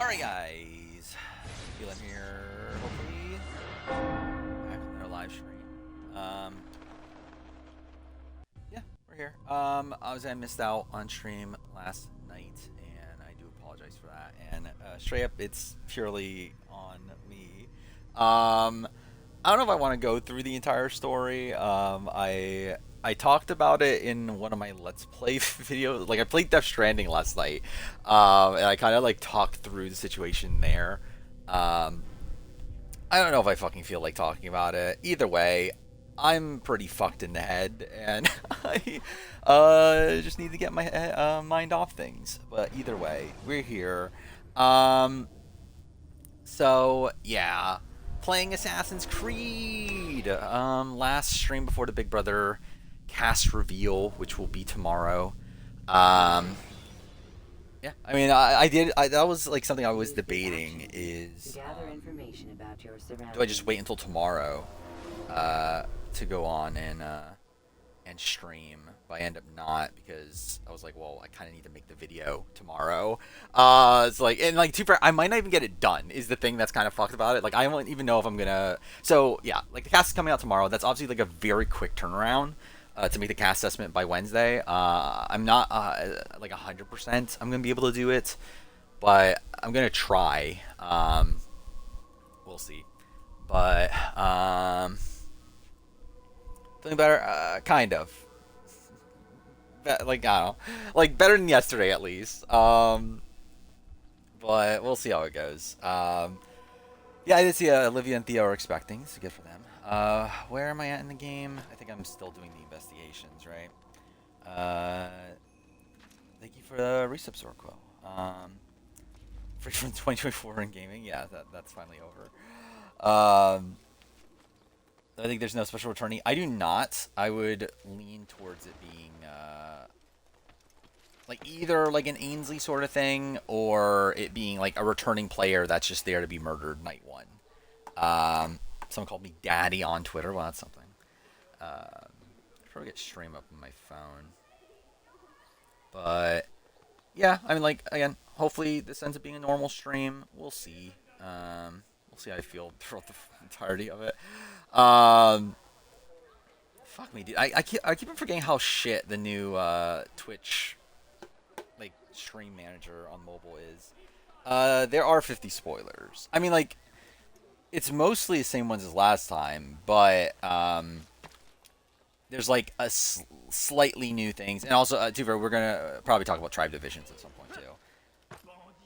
Alright guys, feeling here, hopefully, back on their live stream. Yeah, we're here. Obviously I missed out on stream last night, and I do apologize for that, and straight up, it's purely on me. I don't know if I want to go through the entire story. I talked about it in one of my Let's Play videos. Like I played Death Stranding last night, and I kind of like talked through the situation there. Um, I don't know if I fucking feel like talking about it. Either way, I'm pretty fucked in the head, and I just need to get my mind off things. But either way, we're here. Um, so yeah, playing Assassin's Creed. Last stream before the Big Brother cast reveal, which will be tomorrow. Um, yeah, I mean, I did. That was like something I was debating. Is do I just wait until tomorrow to go on and stream? But I end up not because I was like, well, I kind of need to make the video tomorrow. It's like, and like, too far, I might not even get it done. Is the thing that's kind of fucked about it. Like, I don't even know if I'm gonna. So yeah, like the cast is coming out tomorrow. That's obviously like a very quick turnaround. To make the cast assessment by Wednesday. I'm not like 100%. I'm gonna be able to do it, but I'm gonna try. We'll see. But feeling better, kind of. Like I don't know, like better than yesterday at least. But we'll see how it goes. Yeah, I did see Olivia and Theo are expecting. It's good for them. Where am I at in the game? I think I'm still doing the investigations, right? Thank you for the resub, Zorko. Free from 2024 in gaming. Yeah, that's finally over. I think there's no special returning. I do not. I would lean towards it being like either like an Ainsley sort of thing, or it being like a returning player that's just there to be murdered night one. Someone called me daddy on Twitter. Well, that's something. Try to get stream up on my phone. But yeah, I mean, like again, hopefully this ends up being a normal stream. We'll see. We'll see how I feel throughout the entirety of it. Fuck me, dude. I keep on forgetting how shit the new Twitch like stream manager on mobile is. There are 50 spoilers. I mean, like it's mostly the same ones as last time, but there's like a slightly new things, and also we're gonna probably talk about tribe divisions at some point too.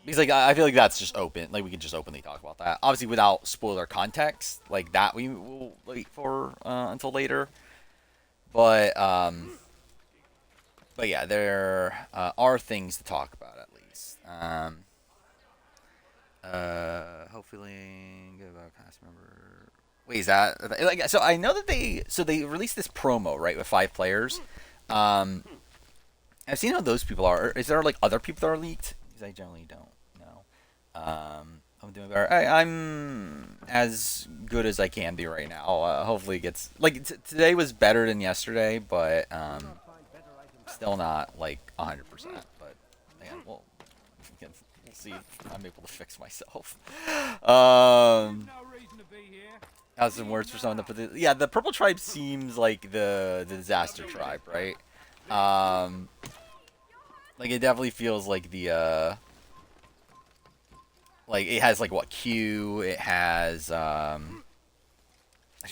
Because like I feel like that's just open, like we can just openly talk about that. Obviously without spoiler context, like that we will wait for until later. But yeah, there are things to talk about at least. Hopefully, good about cast member. Wait, is that like so? I know that they released this promo right with 5 players. Um, I've seen how those people are. Is there like other people that are leaked? Because I generally don't know. I'm doing better. I'm as good as I can be right now. Hopefully, it gets like today was better than yesterday, but still not like 100%. But again, we'll see if I'm able to fix myself. Has some words for someone to put. Yeah, the purple tribe seems like the disaster tribe, right? Like it definitely feels like the like it has like what Q. It has actually,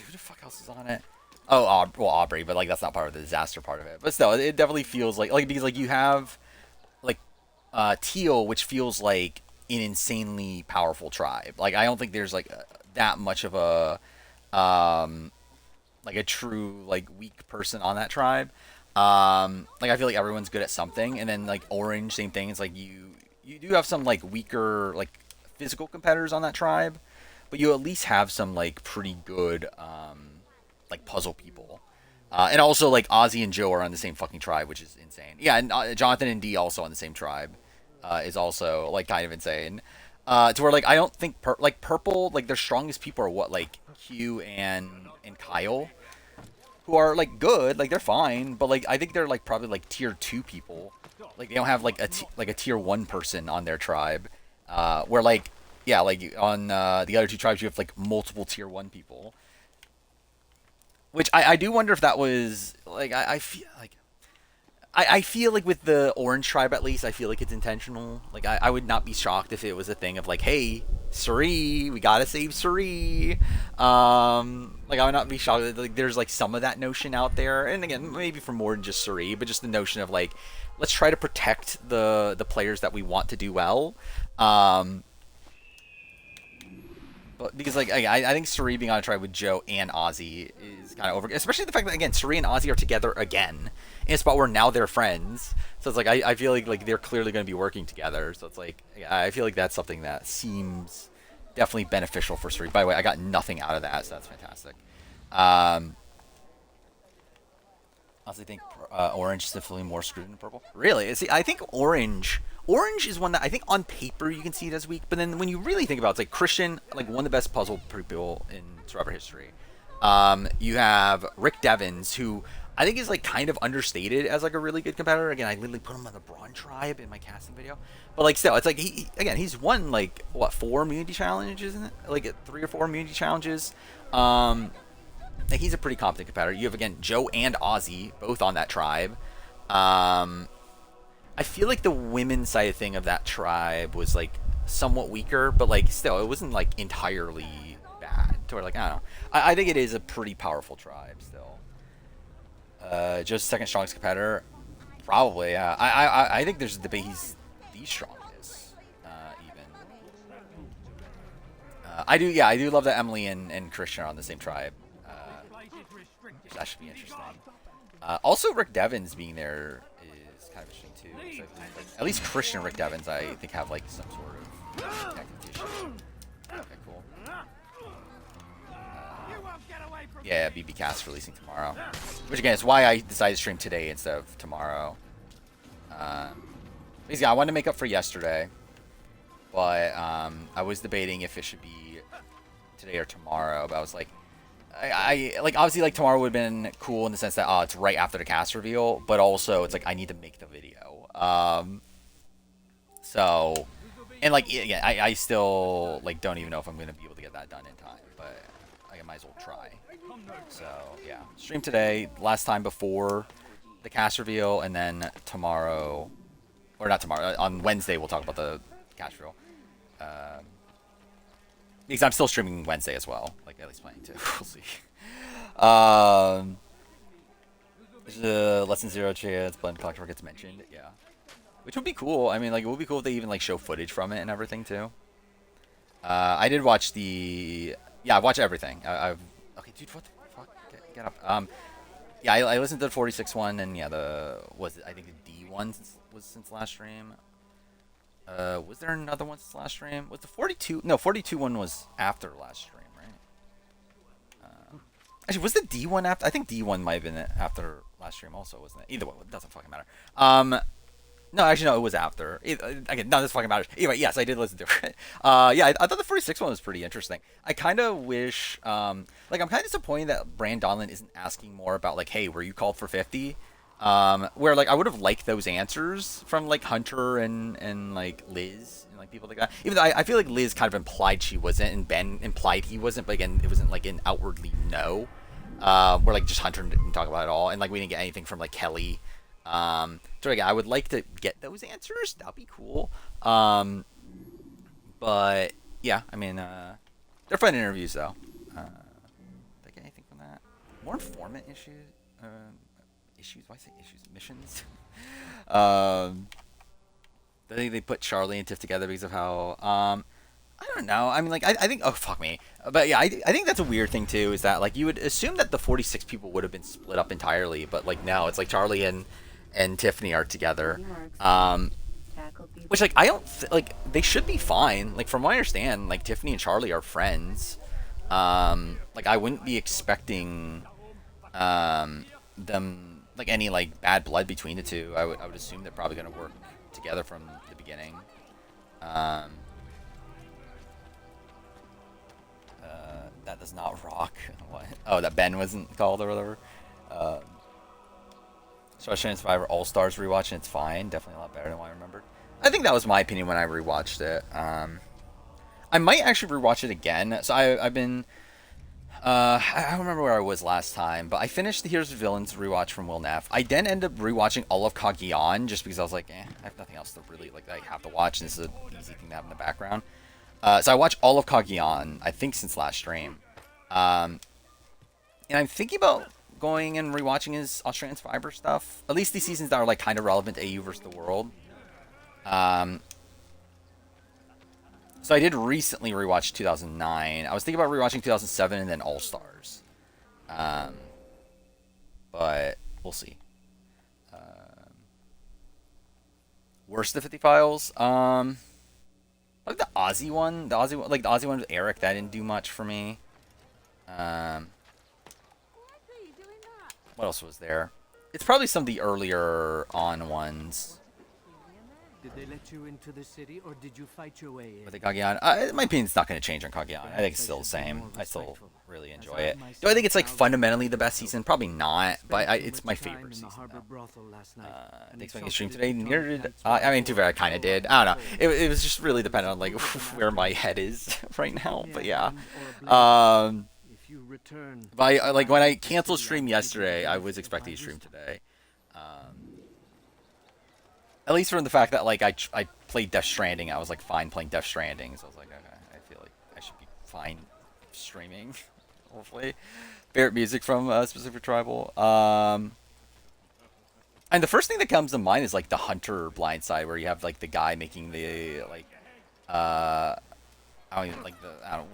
who the fuck else is on it? Oh, well, Aubrey, but like that's not part of the disaster part of it. But still, it definitely feels like because like you have like Teal, which feels like an insanely powerful tribe. Like I don't think there's like that much of a like a true like weak person on that tribe. Like I feel like everyone's good at something, and then like Orange, same thing. It's like you do have some like weaker like physical competitors on that tribe, but you at least have some like pretty good like puzzle people. And also like Ozzy and Joe are on the same fucking tribe, which is insane. Yeah, and Jonathan and D also on the same tribe is also like kind of insane. To where like I don't think like purple like their strongest people are what like Q and Kyle, who are like good, like they're fine, but like I think they're like probably like tier 2 people. Like they don't have like a tier 1 person on their tribe. Where like yeah, like on the other two tribes you have like multiple tier 1 people, which I do wonder if that was like I feel like I feel like with the orange tribe at least, I feel like it's intentional. Like I would not be shocked if it was a thing of like, hey, Suri, we gotta save Suri. Like I would not be shocked that like there's like some of that notion out there. And again, maybe for more than just Suri, but just the notion of like, let's try to protect the players that we want to do well. Um, but because like I think Suri being on a tribe with Joe and Ozzy is kind of over, especially the fact that again Suri and Ozzy are together again in a spot where now they're friends. So it's like I feel like they're clearly going to be working together. So it's like I feel like that's something that seems definitely beneficial for Suri. By the way, I got nothing out of that, so that's fantastic. Um, honestly, think orange is definitely more screwed than purple. Really? See, I think orange is one that I think on paper you can see it as weak, but then when you really think about it, it's like Christian, like one of the best puzzle people in Survivor history. You have Rick Devens, who I think is like kind of understated as like a really good competitor. Again, I literally put him on the Braun tribe in my casting video, but like still, it's like he's won like what 4 immunity challenges, isn't it? Like 3 or 4 immunity challenges. Like he's a pretty competent competitor. You have again Joe and Ozzy both on that tribe. Um, I feel like the women's side of thing of that tribe was like somewhat weaker, but like still, it wasn't like entirely bad. To where like I don't know. I think it is a pretty powerful tribe still. Just second strongest competitor, probably. I think there's a debate he's the strongest. Even. I do love that Emily and Christian are on the same tribe. That should be interesting. Also, Rick Devens being there is kind of interesting too. So, like, at least Christian and Rick Devens, I think, have like some sort of connective tissue. Okay, cool. Yeah, BB Cast releasing tomorrow, which again is why I decided to stream today instead of tomorrow. Basically, I wanted to make up for yesterday, but I was debating if it should be today or tomorrow. But I was like, I like obviously like tomorrow would have been cool in the sense that it's right after the cast reveal, but also it's like I need to make the video. So and like again, I still like don't even know if I'm gonna be able to get that done in time, but I might as well try. So yeah, stream today, last time before the cast reveal, and then tomorrow, or not tomorrow, on Wednesday we'll talk about the cast reveal. Because I'm still streaming Wednesday as well, like at least planning to. We'll see. There's a less than 0 chance Blend Collector gets mentioned, yeah. Which would be cool. I mean, like it would be cool if they even like show footage from it and everything too. I did watch the. Yeah, I've watched everything. I've. Okay, dude, what the fuck? Get up. Yeah, I listened to the 46 one, and yeah, I think the D one was since last stream. Was there another one since last stream? Was the 42? No, 42 one was after last stream, right? Actually, was the D one after? I think D one might have been after last stream, also, wasn't it? Either way, it doesn't fucking matter. No, actually, no, it was after. Again, none of this fucking matters. Anyway, yes, I did listen to it. Yeah, I thought the 46 one was pretty interesting. I kind of wish, like, I'm kind of disappointed that Brand Donlin isn't asking more about, like, hey, were you called for 50? Where, like, I would have liked those answers from, like, Hunter and like, Liz and, like, people like that. Even though I feel like Liz kind of implied she wasn't, and Ben implied he wasn't, but again, it wasn't, like, an outwardly no. Where, like, just Hunter didn't talk about it at all. And, like, we didn't get anything from, like, Kelly. So again, I would like to get those answers. That'd be cool. But yeah, I mean, they're fun interviews though. Did I get anything from that? More informant issues. Issues? Why say issues? Missions. I think they put Charlie and Tiff together because of how. I don't know. I mean, like, I think. Oh, fuck me. But yeah, I think that's a weird thing too. Is that like you would assume that the 46 people would have been split up entirely, but like now it's like Charlie and Tiffany are together. Which like I don't like they should be fine. Like from what I understand, like Tiffany and Charlie are friends. Like I wouldn't be expecting them like any like bad blood between the two. I would assume they're probably gonna work together from the beginning. That does not rock. What? Oh, that Ben wasn't called or whatever. Especially in Survivor All Stars rewatch, and it's fine. Definitely a lot better than what I remembered. I think that was my opinion when I rewatched it. I might actually rewatch it again. So I've been. I don't remember where I was last time, but I finished the Heroes and Villains rewatch from Will Neff. I then ended up rewatching all of Kaguyan just because I was like, I have nothing else to really like that I have to watch, and this is an easy thing to have in the background. So I watched all of Kaguyan, I think, since last stream. And I'm thinking about going and rewatching his Australian Survivor stuff. At least these seasons that are like kind of relevant to AU versus the world. So I did recently rewatch 2009. I was thinking about rewatching 2007 and then All Stars. But we'll see. Worst of 50 Files. Like the Aussie one. Like the Aussie one with Eric, that didn't do much for me. What else was there? It's probably some of the earlier on ones. Did they let you into the city, or did you fight your way in? With the Kaguyan, my opinion's not going to change on Kaguyan. I think it's still the same. I still really enjoy it. Do I think it's like fundamentally the best season? Probably not, but it's my favorite season. Thanks for making a stream today. Neither did I mean, too bad I kind of did. I don't know. It was just really dependent on like where my head is right now. But yeah. But like when I canceled stream yesterday, I was expecting to stream today. At least from the fact that like I played Death Stranding, I was like fine playing Death Stranding, so I was like, okay, I feel like I should be fine streaming, hopefully. Favorite music from Specific Tribal. And the first thing that comes to mind is like the Hunter Blindside, where you have like the guy making the like I don't even like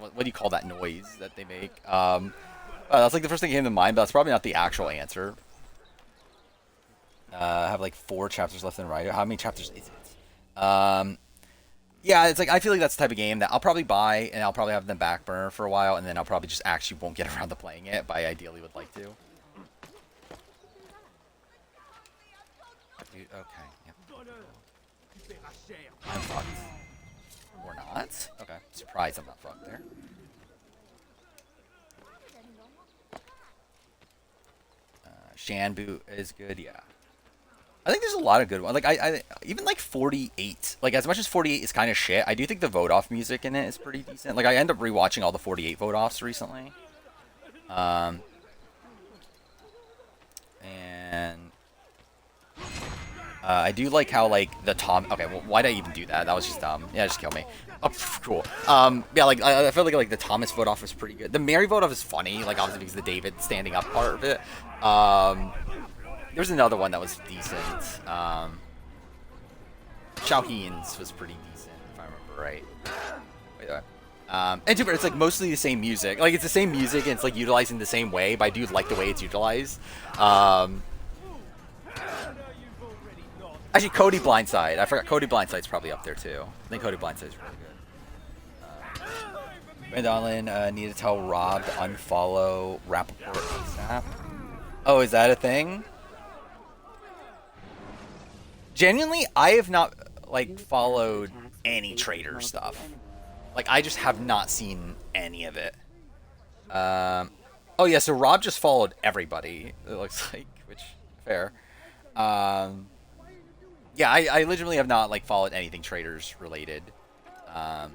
what do you call that noise that they make? That's like the first thing that came to mind, but that's probably not the actual answer. I have like 4 chapters left in Rider. How many chapters is it? Yeah, it's like I feel like that's the type of game that I'll probably buy and I'll probably have them back burner for a while, and then I'll probably just actually won't get around to playing it, but I ideally would like to. Dude, okay. Yep. I'm fucked. Or not? Okay. Surprised I'm not fucked there. Shanbu is good, yeah. I think there's a lot of good ones. Like I even like 48. Like as much as 48 is kind of shit, I do think the vote off music in it is pretty decent. Like I end up rewatching all the 48 vote offs recently. And I do like how like the Tom. Okay, well, why did I even do that? That was just dumb. Yeah, just kill me. Oh, cool. Yeah, like I feel like the Thomas vote off is pretty good. The Mary vote off is funny, like obviously because of the David standing up part of it. There's another one that was decent. Xiaoheen's was pretty decent, if I remember right. Wait, and too, it's like mostly the same music. Like it's the same music and it's like utilizing the same way, but I do like the way it's utilized. Actually, Cody Blindside. I forgot Cody Blindside's probably up there too. I think Cody Blindside's really good. Randolin need to tell Rob to unfollow Rappaport ASAP. Oh, is that a thing? Genuinely, I have not like followed any trader stuff. Like I just have not seen any of it. Oh yeah, so Rob just followed everybody. It looks like, which fair. Yeah, I literally have not like followed anything traders related. Where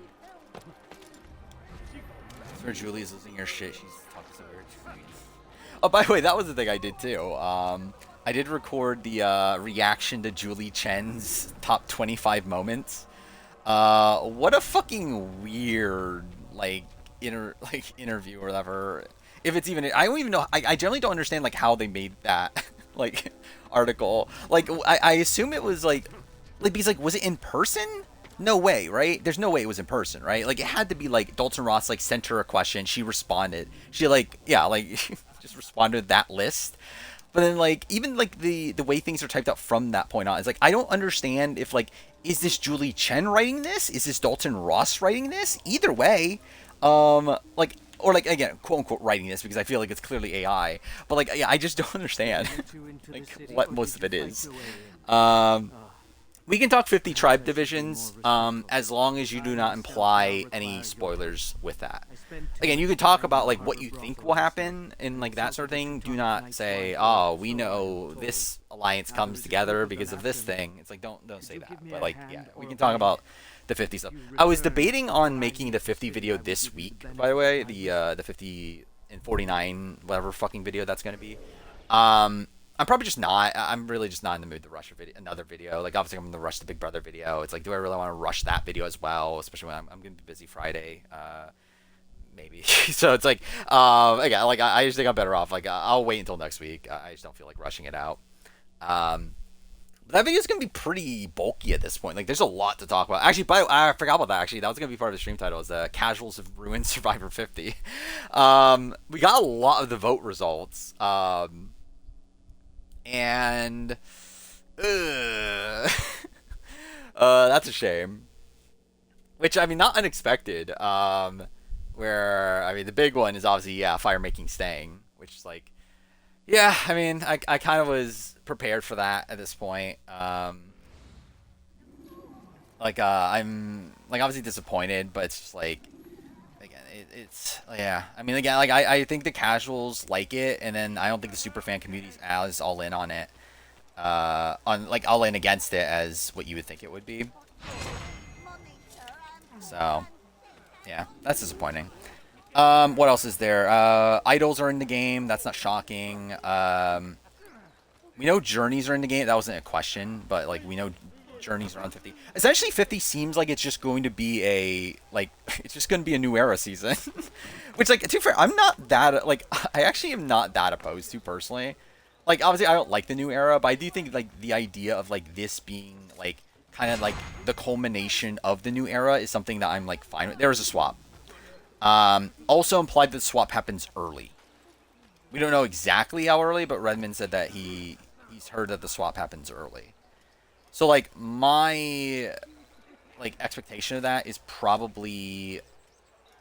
Julie's losing her shit. She's talking so weird. Oh, by the way, that was the thing I did too. I did record the reaction to Julie Chen's top 25 moments. What a fucking weird interview or whatever. If it's even, I don't even know. I generally don't understand like how they made that like article. Like I assume it was like because like was it in person? No way, right? There's no way it was in person, right? Like it had to be like Dalton Ross like sent her a question, she responded. She like just responded to that list. But then like even like the way things are typed out from that point on, it's like I don't understand if like is this Julie Chen writing this? Is this Dalton Ross writing this? Either way, like or like again quote unquote writing this because I feel like it's clearly AI. But like yeah, I just don't understand like what most of it is. We can talk 50 tribe divisions, as long as you do not imply any spoilers with that. Again, you can talk about like what you think will happen and like that sort of thing. Do not say, "Oh, we know this alliance comes together because of this thing." It's like don't say that. But like, yeah, we can talk about the 50 stuff. I was debating on making the 50 video this week, by the way, the 50 and 49 whatever fucking video that's gonna be. I'm probably just not. I'm really just not in the mood to rush another video. Like, obviously, I'm going to rush the Big Brother video. It's like, do I really want to rush that video as well? Especially when I'm going to be busy Friday, maybe. So it's like, again, like I just think I'm better off. Like, I'll wait until next week. I just don't feel like rushing it out. That video is going to be pretty bulky at this point. Like, there's a lot to talk about. Actually, I forgot about that. Actually, that was going to be part of the stream title. Is Casuals have ruined Survivor 50. We got a lot of the vote results. And that's a shame. Which, I mean, not unexpected. Where, I mean, the big one is obviously, yeah, fire making staying, which is like, yeah, I mean, I kind of was prepared for that at this point. Like, I'm like obviously disappointed, but it's just like, again, it's yeah. I mean, again, like I think the casuals like it, and then I don't think the super fan community is all in on it. On like all in against it as what you would think it would be. So, yeah, that's disappointing. What else is there? Idols are in the game. That's not shocking. We know journeys are in the game. That wasn't a question, but like we know journeys are on 50. Essentially, 50 seems like it's just going to be it's just going to be a new era season. Which, like, to be fair, I'm not that, like, I actually am not that opposed to personally. Like, obviously, I don't like the new era, but I do think, like, the idea of, like, this being, like, kind of, like, the culmination of the new era is something that I'm, like, fine with. There was a swap. Also implied that the swap happens early. We don't know exactly how early, but Redmond said that he's heard that the swap happens early. So, like, my, like, expectation of that is probably,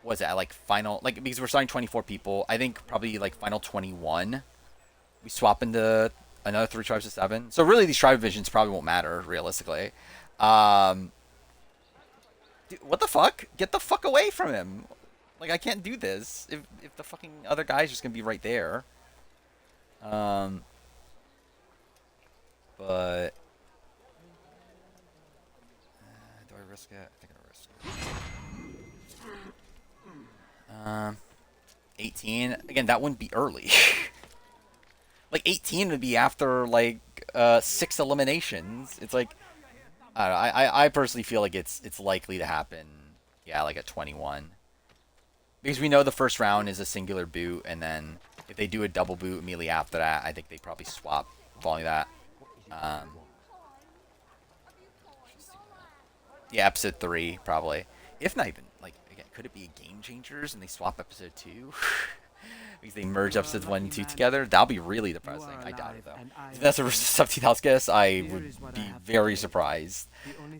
what's that, like, final, like, because we're starting 24 people, I think probably, like, final 21, we swap into another 3 tribes of 7. So, really, these tribe divisions probably won't matter, realistically. Dude, what the fuck? Get the fuck away from him. Like, I can't do this if the fucking other guy's just gonna be right there. But do I risk it? I think I risk it. 18. Again, that wouldn't be early. Like 18 would be after like 6 eliminations. It's like I don't know. I personally feel like it's likely to happen. Yeah, like at 21. Because we know the first round is a singular boot, and then if they do a double boot immediately after that, I think they probably swap following that. Yeah, episode 3 probably. If not even like again, could it be Game Changers and they swap episode 2? Because they merge episodes 1 and 2 together? That'll be really depressing. I doubt it though. If that's a 17,000 guess, I would be very surprised.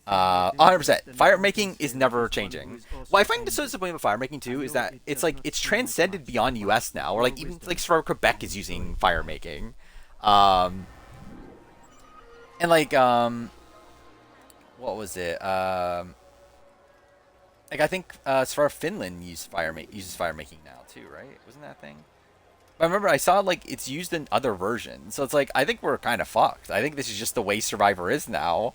100%. Fire making is never changing. What I find so disappointing about fire making too is that it's like it's transcended beyond US now, or like even like Survivor Quebec is using fire making, and like what was it? Like I think Survivor Finland uses fire making now too, right? Wasn't that a thing? But I remember I saw like it's used in other versions, so it's like I think we're kind of fucked. I think this is just the way Survivor is now.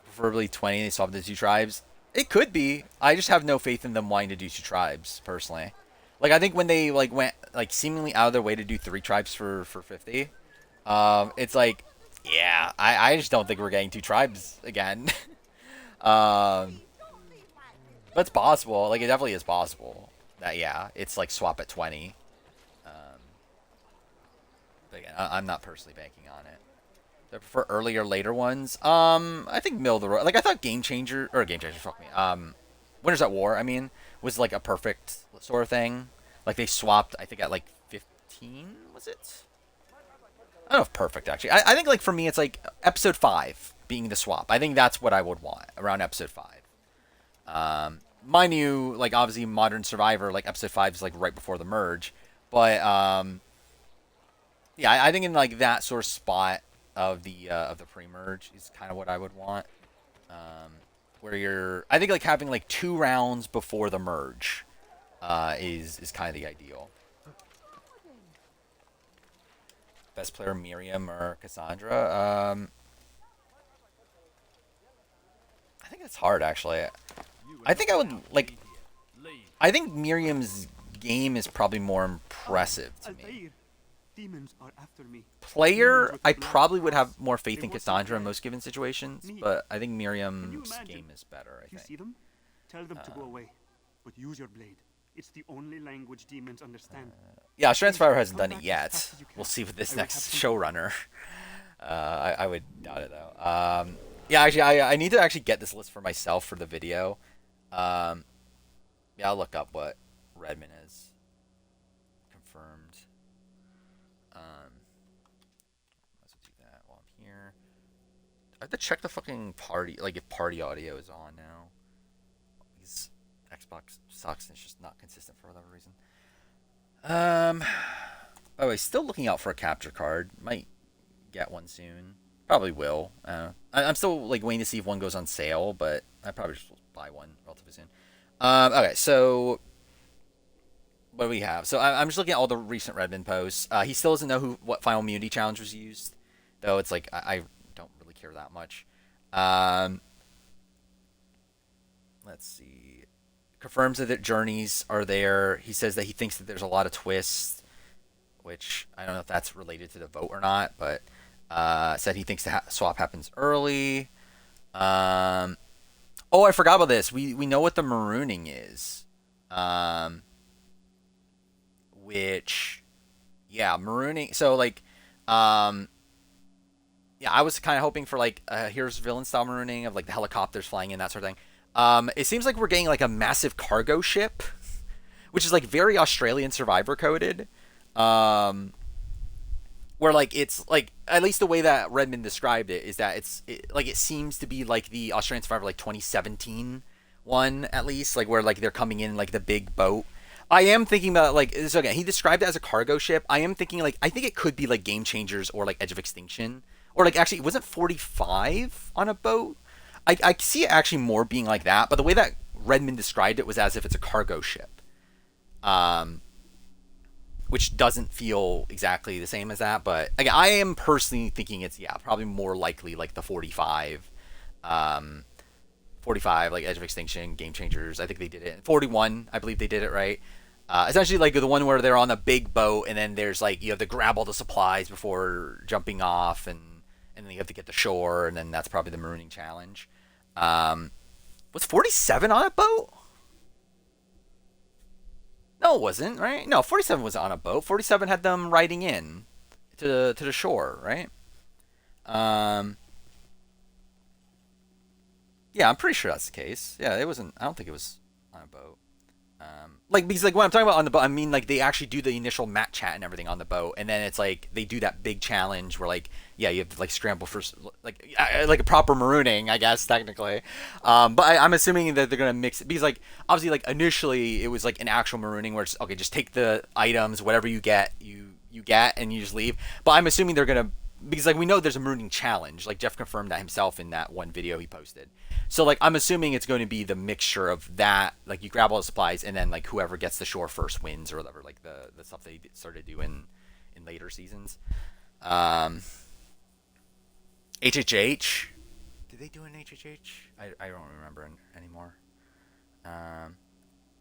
Preferably 20. They swapped the 2 tribes. It could be. I just have no faith in them wanting to do 2 tribes personally. Like I think when they like went like seemingly out of their way to do 3 tribes for 50, it's like yeah, I just don't think we're getting 2 tribes again. But it's possible. Like, it definitely is possible that, yeah, it's, like, swap at 20. But again, I'm not personally banking on it. Do I prefer earlier or later ones? I think middle of the road. Like, I thought Game Changer, fuck me. Winners at War, I mean, was, like, a perfect sort of thing. Like, they swapped, I think, at, like, 15, was it? I don't know if perfect, actually. I think, like, for me, it's, like, episode 5 being the swap. I think that's what I would want, around episode 5. Mind you, like, obviously, Modern Survivor, like, episode 5 is, like, right before the merge. But, Yeah, I think in like that sort of spot of the pre-merge is kind of what I would want. Um, where you're, I think like having like 2 rounds before the merge, is kind of the ideal. Best player Miriam or Cassandra? I think it's hard actually. I think I would like. I think Miriam's game is probably more impressive to me. Altair, demons are after me. Player, I probably would have more faith in Cassandra in most given situations, but I think Can you Miriam's imagine? game is better. I If you think. see them, tell them to go away, but use your blade. It's the only language demons understand. Yeah, Australian Survivor hasn't Come done it back as yet. fast as you can. We'll see with this I will next have some- showrunner. I would doubt it though. Yeah, actually, I need to actually get this list for myself for the video. Yeah, I'll look up what Redmond is confirmed. Let's do that while I'm here. I have to check the fucking party, like if party audio is on now. Because Xbox sucks and it's just not consistent for whatever reason. By the way, still looking out for a capture card. Might get one soon. Probably will. I'm still like waiting to see if one goes on sale, but I probably just will buy one relatively soon. Okay, so what do we have? So I'm just looking at all the recent Redmond posts. He still doesn't know what final immunity challenge was used, though. It's like I don't really care that much. Let's see. Confirms that journeys are there. He says that he thinks that there's a lot of twists, which I don't know if that's related to the vote or not, but said he thinks the swap happens early. Oh, I forgot about this. We know what the marooning is. Which, yeah, marooning. So like, yeah, I was kind of hoping for like here's villain style marooning of like the helicopters flying in, that sort of thing. It seems like we're getting like a massive cargo ship, which is like very Australian Survivor coded. Where like it's like at least the way that Redmond described it is that it seems to be like the Australian Survivor like 2017 one at least, like where like they're coming in like the big boat. I am thinking about like so again he described it as a cargo ship. I am thinking like I think it could be like Game Changers or like Edge of Extinction or like actually it wasn't 45 on a boat. I see it actually more being like that, but the way that Redmond described it was as if it's a cargo ship. Which doesn't feel exactly the same as that, but again, I am personally thinking it's probably more likely like the 45, 45 like Edge of Extinction, Game Changers. I think they did it. 41, I believe they did it right. Essentially like the one where they're on a big boat and then there's like you have to grab all the supplies before jumping off and then you have to get to shore and then that's probably the marooning challenge. Was 47 on a boat? No, it wasn't, right? No, 47 was on a boat. 47 had them riding in to the shore, right? Yeah, I'm pretty sure that's the case. Yeah, it wasn't. I don't think it was on a boat. Like because like when I'm talking about on the boat, I mean like they actually do the initial mat chat and everything on the boat, and then it's like they do that big challenge where like you have to like scramble for like a proper marooning, I guess technically. But I'm assuming that they're gonna mix it because like obviously like initially it was like an actual marooning where it's okay, just take the items, whatever you get, you get, and you just leave. But I'm assuming they're gonna because like we know there's a marooning challenge, like Jeff confirmed that himself in that one video he posted. So like I'm assuming it's going to be the mixture of that, like you grab all the supplies and then like whoever gets the shore first wins or whatever, like the stuff they started doing in later seasons. HHH, did they do an HHH? I don't remember anymore.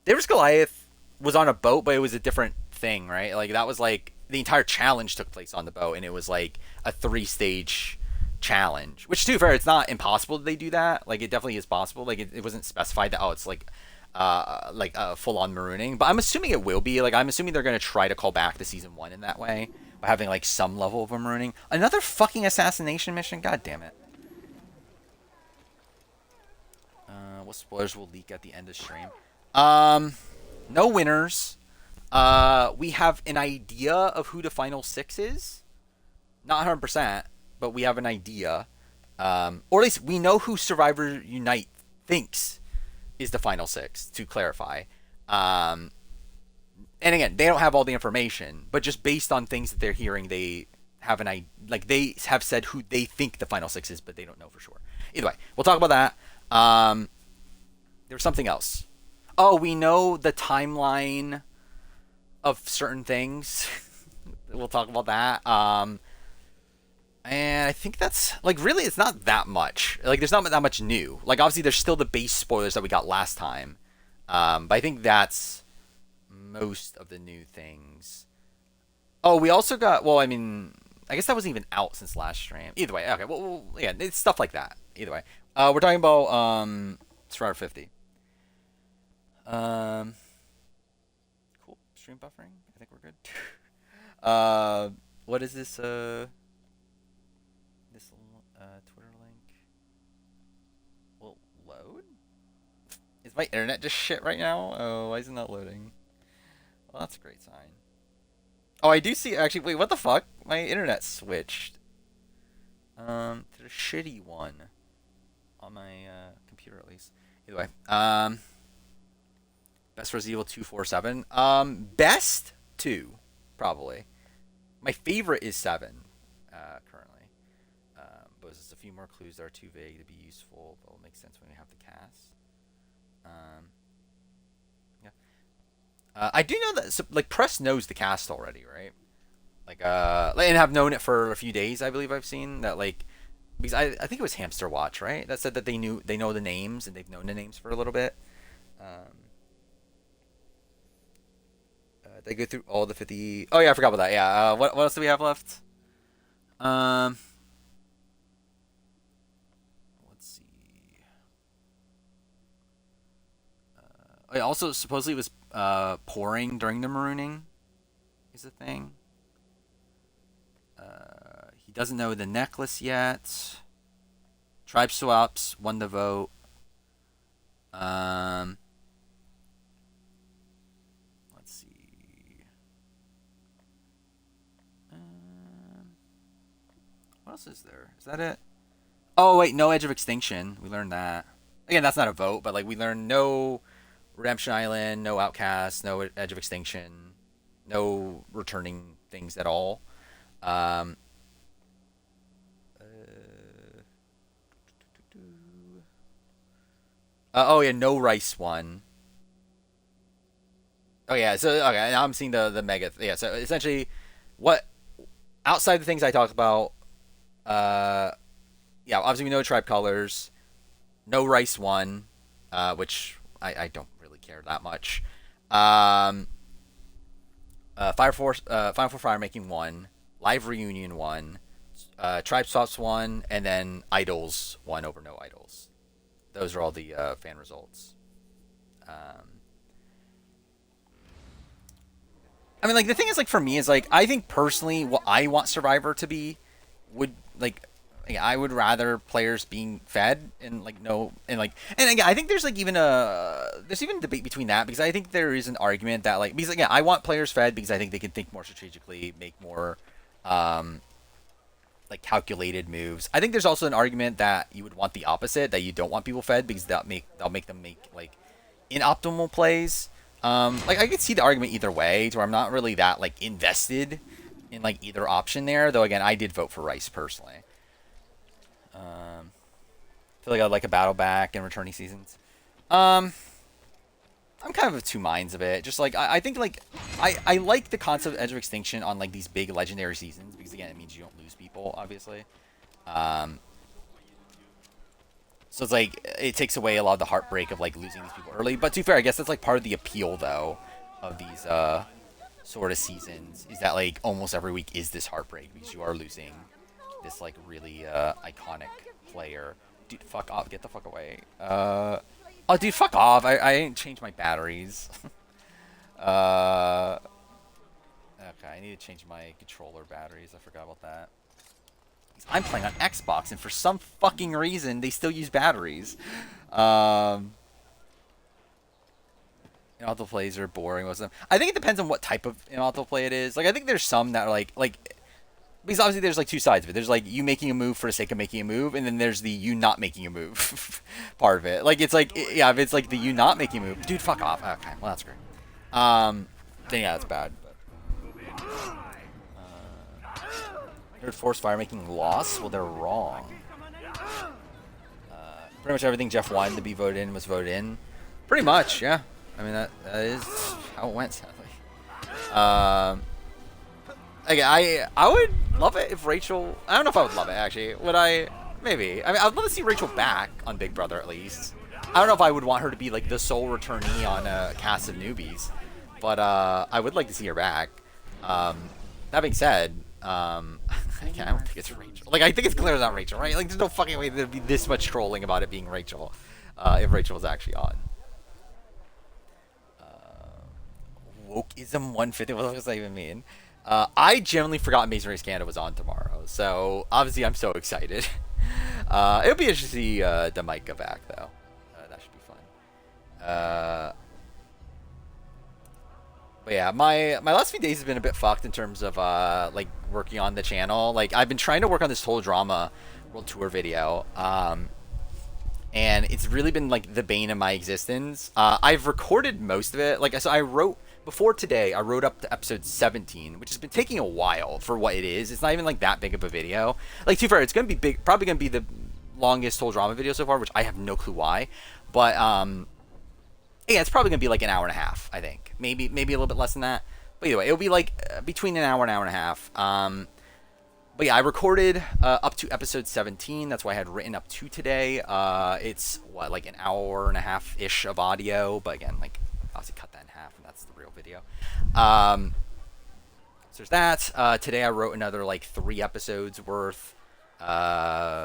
Davis Goliath was on a boat, but it was a different thing, right? Like that was like the entire challenge took place on the boat, and it was like a 3-stage challenge. Which, to be fair, it's not impossible that they do that. Like it definitely is possible. Like it wasn't specified that it's like a full-on marooning, but I'm assuming it will be. Like I'm assuming they're gonna try to call back the season 1 in that way by having like some level of a marooning. Another fucking assassination mission. God damn it. What spoilers will leak at the end of stream? No winners. We have an idea of who the final 6 is. Not 100%, but we have an idea. Or at least we know who Survivor Unite thinks is the final 6, to clarify. and again, they don't have all the information, but just based on things that they're hearing, they have an idea. Like they have said who they think the final six is, but they don't know for sure. Either way, we'll talk about that. There was something else. Oh, we know the timeline of certain things. We'll talk about that. And I think that's like really, it's not that much. Like, there's not that much new. Like, obviously, there's still the base spoilers that we got last time. But I think that's most of the new things. Oh, we also got. Well, I mean, I guess that wasn't even out since last stream. Either way, okay. Well, yeah, it's stuff like that. Either way, we're talking about Survivor 50. Cool. Stream buffering. I think we're good. What is this? This Twitter link will load. Is my internet just shit right now? Oh, why isn't that loading? Well, that's a great sign. Oh, I do see. Actually, wait. What the fuck? My internet switched. To the shitty one on my computer, at least. Either way, best Resident Evil 247. Best 2, probably. My favorite is 7, currently. But there's a few more clues that are too vague to be useful, but will make sense when we have the cast. Yeah. I do know that, so, like, Press knows the cast already, right? Like, and have known it for a few days, I believe I've seen that, like, because I think it was Hamster Watch, right? That said that they know the names, and they've known the names for a little bit. They go through all the 50. Oh yeah, I forgot about that. Yeah. What else do we have left? Let's see. Also, supposedly it was pouring during the marooning. Is a thing. He doesn't know the necklace yet. Tribe swaps won the vote. Let's see. What else is there? Is that it? Oh wait, no Edge of Extinction. We learned that. Again, that's not a vote, but like we learned no Redemption Island, no Outcast, no Edge of Extinction, no returning things at all. Oh yeah, no Rice one. Oh yeah, so okay, now I'm seeing the mega. Yeah, so essentially, what outside the things I talked about, yeah, obviously we know Tribe Colors, no Rice one, which I don't really care that much. Fire Force, Final Four Fire making one, Live Reunion one, Tribe Swaps one, and then Idols one over no Idols. Those are all the fan results. I mean, like, the thing is, like, for me is, like, I think personally what I want Survivor to be would, like, I would rather players being fed and, like, no, and, like, and again, I think there's, like, there's even debate between that, because I think there is an argument that, like, because, again, I want players fed because I think they can think more strategically, make more, like, calculated moves. I think there's also an argument that you would want the opposite, that you don't want people fed because that'll make them make, like, inoptimal plays. Like, I could see the argument either way, to where I'm not really that, like, invested in, like, either option there. Though, again, I did vote for Rice, personally. I feel like I'd like a battle back in returning seasons. I'm kind of of two minds of it. Just, like, I think, like, I like the concept of Edge of Extinction on, like, these big legendary seasons, because, again, it means you don't lose people, obviously. So it's like, it takes away a lot of the heartbreak of, like, losing these people early. But to be fair, I guess that's, like, part of the appeal, though, of these sort of seasons, is that, like, almost every week is this heartbreak, because you are losing this, like, really iconic player. Dude, fuck off. Get the fuck away. Oh, dude, fuck off. I didn't change my batteries. Okay, I need to change my controller batteries. I forgot about that. I'm playing on Xbox, and for some fucking reason, they still use batteries. Auto plays are boring. Most of them. I think it depends on what type of auto play it is. Like, I think there's some that are like, because obviously there's like two sides of it. There's like you making a move for the sake of making a move, and then there's the you not making a move part of it. Like, it's like, yeah, if it's like the you not making a move, dude, fuck off. Okay, well, that's great. think that's bad. But heard forced fire making loss. Well, they're wrong. Pretty much everything Jeff wanted to be voted in was voted in. Pretty much, yeah. I mean that is how it went, sadly. Like I would love it if Rachel. I don't know if I would love it actually. Would I? Maybe. I mean, I'd love to see Rachel back on Big Brother at least. I don't know if I would want her to be like the sole returnee on a cast of newbies, but I would like to see her back. That being said, I don't think it's Rachel. Like, I think it's clear it's not Rachel, right? Like, there's no fucking way there'd be this much trolling about it being Rachel, if Rachel was actually on. Wokeism 150. What does that even mean? I genuinely forgot Mason Race Canada was on tomorrow, so obviously I'm so excited. It'll be interesting to see Damaika back though. That should be fun. But yeah, my last few days has been a bit fucked in terms of like working on the channel. Like I've been trying to work on this whole drama world tour video, and it's really been like the bane of my existence. I've recorded most of it. Like so, I wrote before today. I wrote up to episode 17, which has been taking a while for what it is. It's not even like that big of a video. Like to be fair, it's gonna be big. Probably gonna be the longest whole drama video so far, which I have no clue why. But yeah, it's probably gonna be like an hour and a half. I think maybe a little bit less than that. But either way, it'll be like between an hour and a half. But yeah, I recorded up to episode 17. That's why I had written up to today. It's what like an hour and a half ish of audio. But again, like obviously cut that in half, and that's the real video. So there's that. Today I wrote another like 3 episodes worth,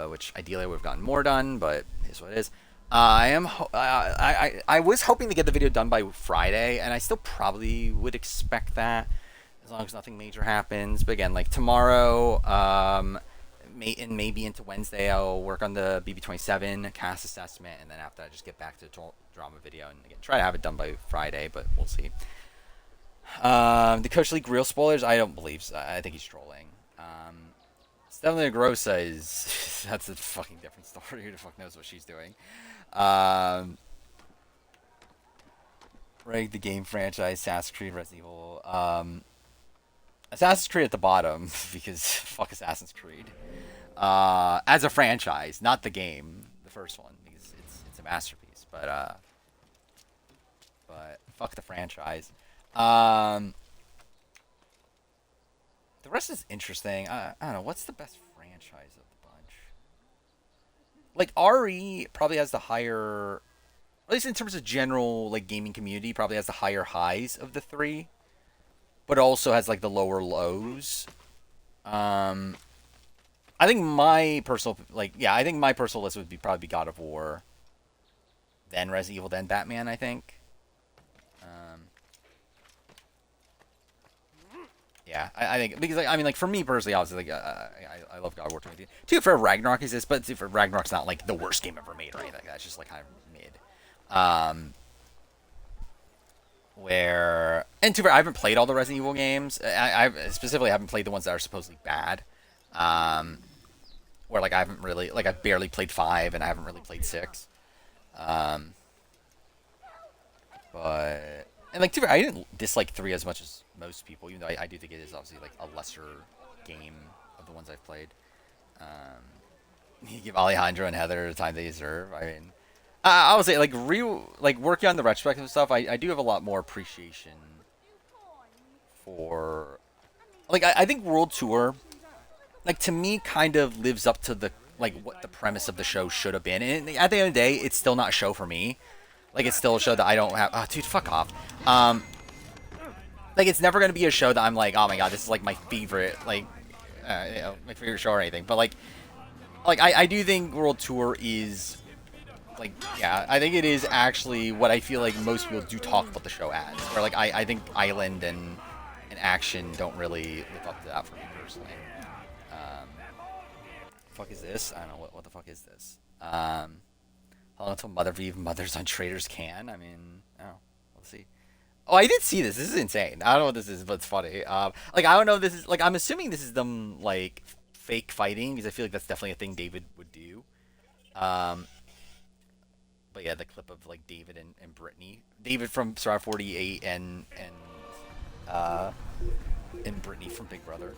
which ideally I would have gotten more done, but it is what it is. I was hoping to get the video done by Friday, and I still probably would expect that as long as nothing major happens. But again, like tomorrow, and maybe into Wednesday, I'll work on the BB27 cast assessment, and then after that, just get back to the drama video and again try to have it done by Friday, but we'll see. The Coach League real spoilers, I don't believe so. I think he's trolling. Stephanie Grossa is that's a fucking different story. Who the fuck knows what she's doing? Reg the game franchise, Assassin's Creed, Resident Evil. Assassin's Creed at the bottom because fuck Assassin's Creed. As a franchise, not the game, the first one, because it's a masterpiece. But fuck the franchise. The rest is interesting. I don't know. What's the best franchise of the bunch? Like, RE probably has the higher... At least in terms of general, like, gaming community, probably has the higher highs of the 3. But also has, like, the lower lows. I think my personal... Like, yeah, I think my personal list would be probably God of War. Then Resident Evil, then Batman, I think. Yeah, I think because like, I mean like for me personally, obviously like I love God of War 20. Too fair, Ragnarok exists, but for Ragnarok's not like the worst game ever made or anything. That's just like kind of mid. Where and too fair, I haven't played all the Resident Evil games. I specifically haven't played the ones that are supposedly bad. Where like I haven't really like I've barely played 5 and I haven't really played 6. But and like, I didn't dislike 3 as much as most people, even though I do think it is obviously like a lesser game of the ones I've played. You give Alejandro and Heather the time they deserve. I mean, I would say like working on the retrospective stuff. I do have a lot more appreciation for like I think World Tour, like to me, kind of lives up to the like what the premise of the show should have been. And at the end of the day, it's still not a show for me. Like, it's still a show that I don't have... Oh, dude, fuck off. Like, it's never going to be a show that I'm like, oh my god, this is, like, my favorite, like, you know, my favorite show or anything. But, like I do think World Tour is, like, yeah, I think it is actually what I feel like most people do talk about the show as. Where, like, I think Island and Action don't really live up to that for me, personally. The fuck is this? I don't know, what the fuck is this? How long until Mother V mothers on Traders can? I mean, oh, let's see. Oh, I did see this. This is insane. I don't know what this is, but it's funny. Like, I don't know if this is... Like, I'm assuming this is them, like, fake fighting, because I feel like that's definitely a thing David would do. But yeah, the clip of, like, David and Brittany. David from Survivor 48 and and Brittany from Big Brother.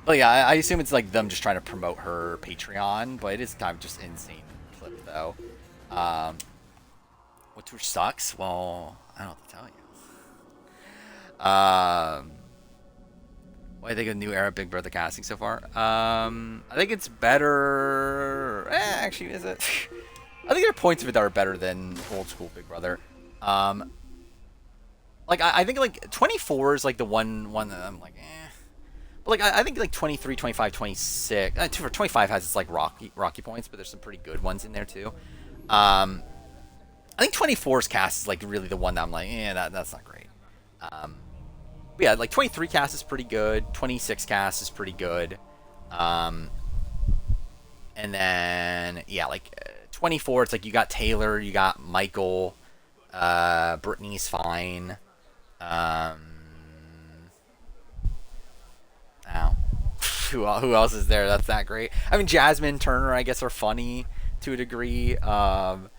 But yeah, I assume it's like them just trying to promote her Patreon, but it is kind of just insane clip though. What tour sucks? Well, I don't know what to tell you. What do you think of the new era Big Brother casting so far? I think it's better. Actually, is it? I think there are points of it that are better than old school Big Brother. Like I think like 24 is like the one that I'm like, eh. But like I think like 23, 25, 26. 25 has its like rocky points, but there's some pretty good ones in there too. I think 24's cast is like really the one that I'm like, that's not great. But yeah, like 23 cast is pretty good. 26 cast is pretty good. And then yeah, like 24, it's like you got Taylor, you got Michael, Brittany's fine. Who else is there that's that great? I mean, Jasmine, Turner, I guess, are funny to a degree. But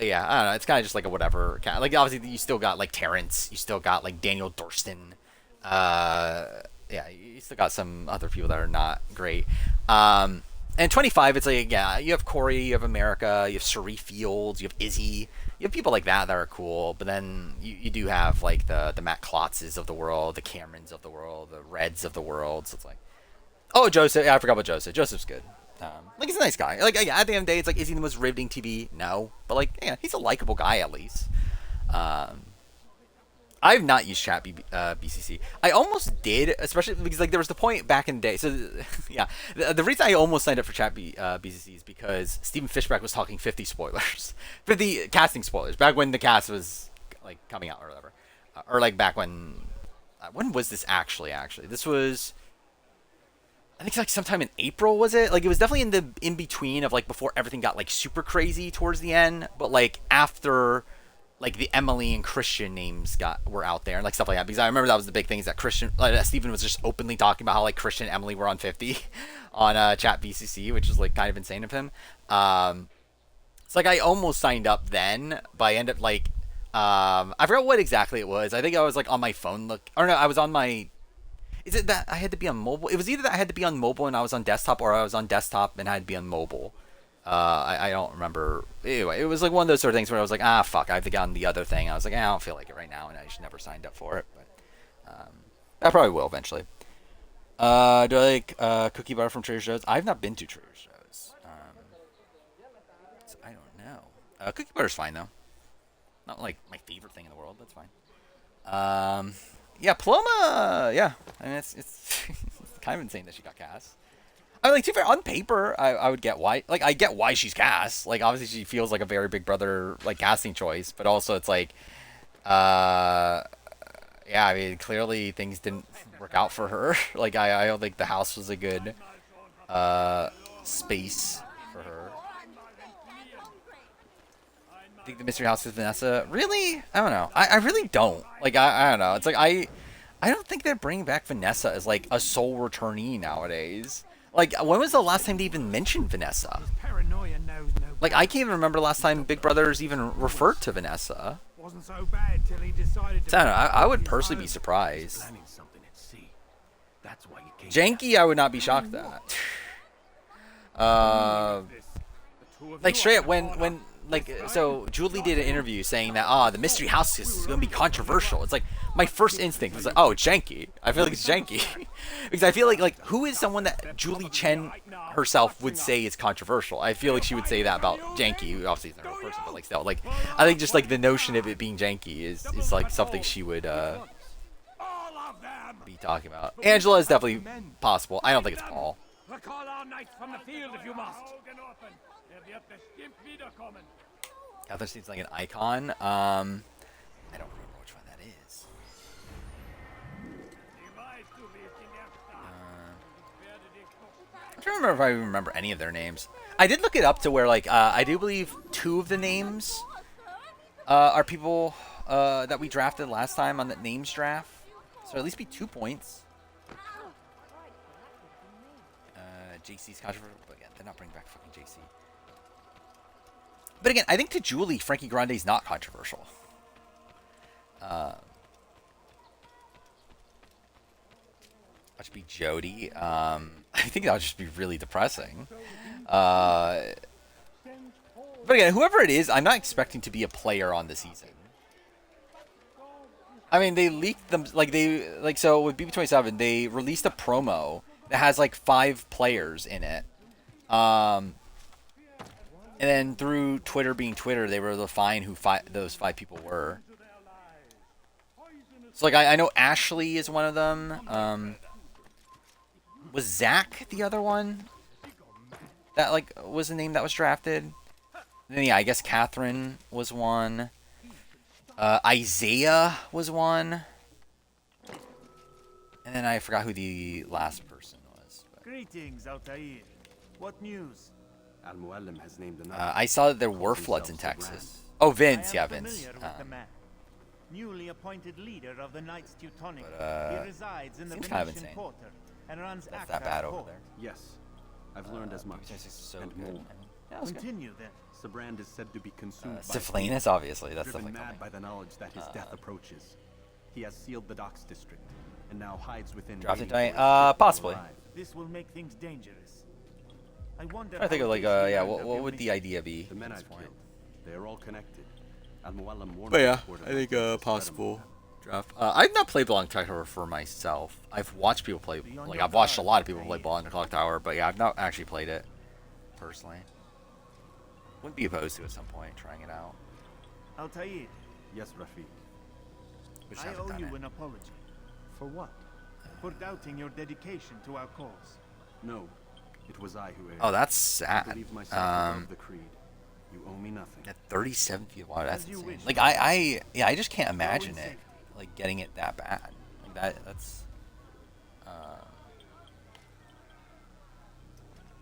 yeah, I don't know. It's kind of just like a whatever. Like, obviously, you still got, like, Terrence. You still got, like, Daniel Dorston. Yeah, you still got some other people that are not great. And 25, it's like, yeah, you have Corey, you have America, you have Sheree Fields, you have Izzy. You have people like that are cool, but then you do have, like, the Matt Klotzes of the world, the Camerons of the world, the Reds of the world. So it's like, oh, Joseph. Yeah, I forgot about Joseph. Joseph's good. Like, he's a nice guy. Like, yeah, at the end of the day, it's like, is he the most riveting TV? No. But, like, yeah, he's a likable guy, at least. I've not used Chat BCC. I almost did, especially because like there was the point back in the day. So yeah, the reason I almost signed up for Chat BCC is because Stephen Fishback was talking 50 spoilers, 50 casting spoilers back when the cast was like coming out or whatever, or like back when was this actually? This was, I think it's like sometime in April, was it? Like it was definitely in the in between of like before everything got like super crazy towards the end, but like after. Like the Emily and Christian names were out there and like stuff like that, because I remember that was the big thing is that Christian, Stephen was just openly talking about how like Christian and Emily were on 50 on Chat BCC, which was like kind of insane of him. It's like I almost signed up then, but I ended up like I forgot what exactly it was. I think I was like on my phone I was on my. Is it that I had to be on mobile? It was either that I had to be on mobile and I was on desktop, or I was on desktop and I had to be on mobile. I don't remember. Anyway, it was like one of those sort of things where I was like, fuck, I have to get on the other thing. I was like, I don't feel like it right now, and I just never signed up for it. But I probably will eventually. Do I like Cookie Butter from Trader Joe's? I've not been to Trader Joe's. So I don't know. Cookie Butter's fine, though. Not like my favorite thing in the world. That's fine. Yeah, Paloma, yeah. I mean, it's kind of insane that she got cast. I mean, like, to be fair, on paper, I would get why. Like, I get why she's cast. Like, obviously, she feels like a very Big Brother, like, casting choice. But also, it's like, yeah, I mean, clearly things didn't work out for her. Like, I don't think the house was a good space for her. I think the mystery house is Vanessa. Really? I don't know. I really don't. Like, I don't know. It's like, I don't think they're bringing back Vanessa as, like, a sole returnee nowadays. Like, when was the last time they even mentioned Vanessa? Like, I can't even remember the last time Big Brothers even referred to Vanessa. Wasn't so bad till he decided to. So, I don't know. I would personally be surprised. Janky, I would not be shocked at. Like, straight up, when like, so Julie did an interview saying that, the mystery house is going to be controversial. It's like, my first instinct was like, oh, it's janky. I feel like it's janky. Because I feel like, who is someone that Julie Chen herself would say is controversial? I feel like she would say that about janky, who obviously isn't a real person, but like, still, like, I think just, like, the notion of it being janky is like, something she would, be talking about. Angela is definitely possible. I don't think it's Paul. Recall our knights from the field if you must. Catherine seems like an icon. I don't remember which one that is. I'm trying to remember if I even remember any of their names. I did look it up to where, like, I do believe 2 of the names are people that we drafted last time on the names draft. So at least be 2 points. JC's controversial, but again, they're not bringing back fucking JC. But again, I think to Julie, Frankie Grande is not controversial. That should be Jody. I think that would just be really depressing. But again, whoever it is, I'm not expecting to be a player on the season. I mean, they leaked them so with BB27, they released a promo that has like 5 players in it. And then through Twitter being Twitter, they were able to find who those 5 people were. So like I know Ashley is one of them. Was Zach the other one? That like was the name that was drafted. And then yeah, I guess Catherine was one. Isaiah was one. And then I forgot who the last person was. Greetings, Altair. What news? Al-Muallim has named I saw that there were floods in Texas. Oh, Vince, yeah, Vince. Newly appointed leader of the Knights Teutonic. But, he resides in the seems kind of Venetian insane. Quarter and runs That's that bad over there. Yes, I've learned as much. BB26 is so and good. more. Yeah, it was good. Continue then. Sabrand is said to be consumed by Cephalinus, obviously. That's driven definitely mad by coming. the knowledge that his death approaches. He has sealed the docks district and now hides within. Drafted waiting tonight? for his ship to Possibly. arrive. This will make things dangerous. I wonder. I think how of like, they yeah, learned what of your would the mission. idea be The men at this I've point? killed, they are all connected. Al-Muallim warned But yeah, me before I think the possible draft. I've not played Belong Clock Tower for myself. I've watched people play, like I've watched a lot of people play Belong Clock Tower, but yeah, I've not actually played it personally. Wouldn't be opposed to at some point trying it out. Altair, Yes, Rafiq. Which I haven't owe done you it. an apology. For what? For doubting your dedication to our cause. No, it was I who erred. Oh, that's I sad. believe myself above the creed. You owe me nothing. At 37 feet of water, that's As you insane. wish. Like I just can't imagine it, safety. like getting it that bad. Like that's,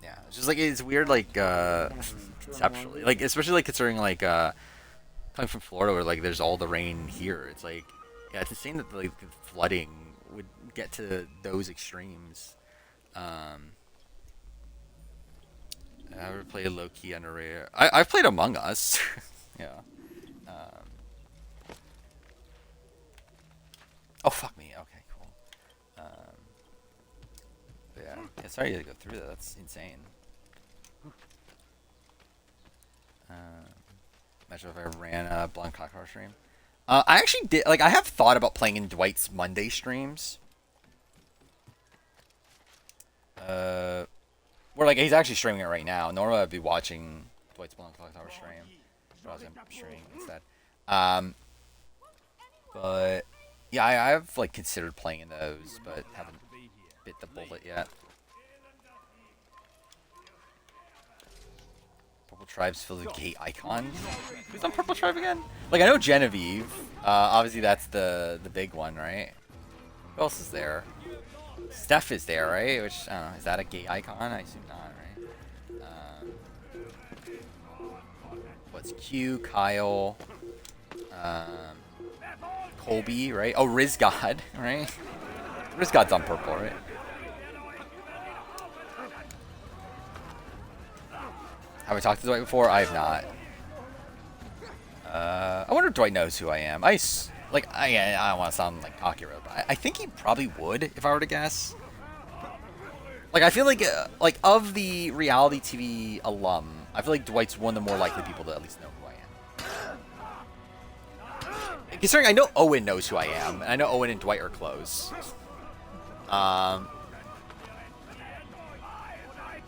yeah. It's just like it's weird, like conceptually, like especially like considering like coming from Florida where like there's all the rain here. It's like, yeah, it's insane that like the flooding would get to those extremes. I ever played low key underrated. I've played Among Us. Yeah. Oh fuck me. Okay, cool. But yeah, sorry to go through that. That's insane. Imagine if I ran a Blanc Clock Tower stream. I actually did. Like, I have thought about playing in Dwight's Monday streams. Where like he's actually streaming it right now. Normally I'd be watching Dwight's Blanc Clock Tower stream, but I was streaming instead. But yeah, I've like considered playing in those, but haven't bit the bullet yet. Purple Tribe's filled with gay icons. Who's on Purple Tribe again? Like I know Genevieve. Obviously that's the big one, right? Who else is there? Steph is there, right? Which, I don't know, is that a gay icon? I assume not, right? What's Q, Kyle, Colby, right? Oh, Rizgod, right? Rizgod's on purple, right? Have I talked to Dwight before? I have not. I wonder if Dwight knows who I am. I don't want to sound like cocky, but I think he probably would if I were to guess. Like I feel like of the reality TV alum, I feel like Dwight's one of the more likely people to at least know who I am. Considering I know Owen knows who I am, and I know Owen and Dwight are close. And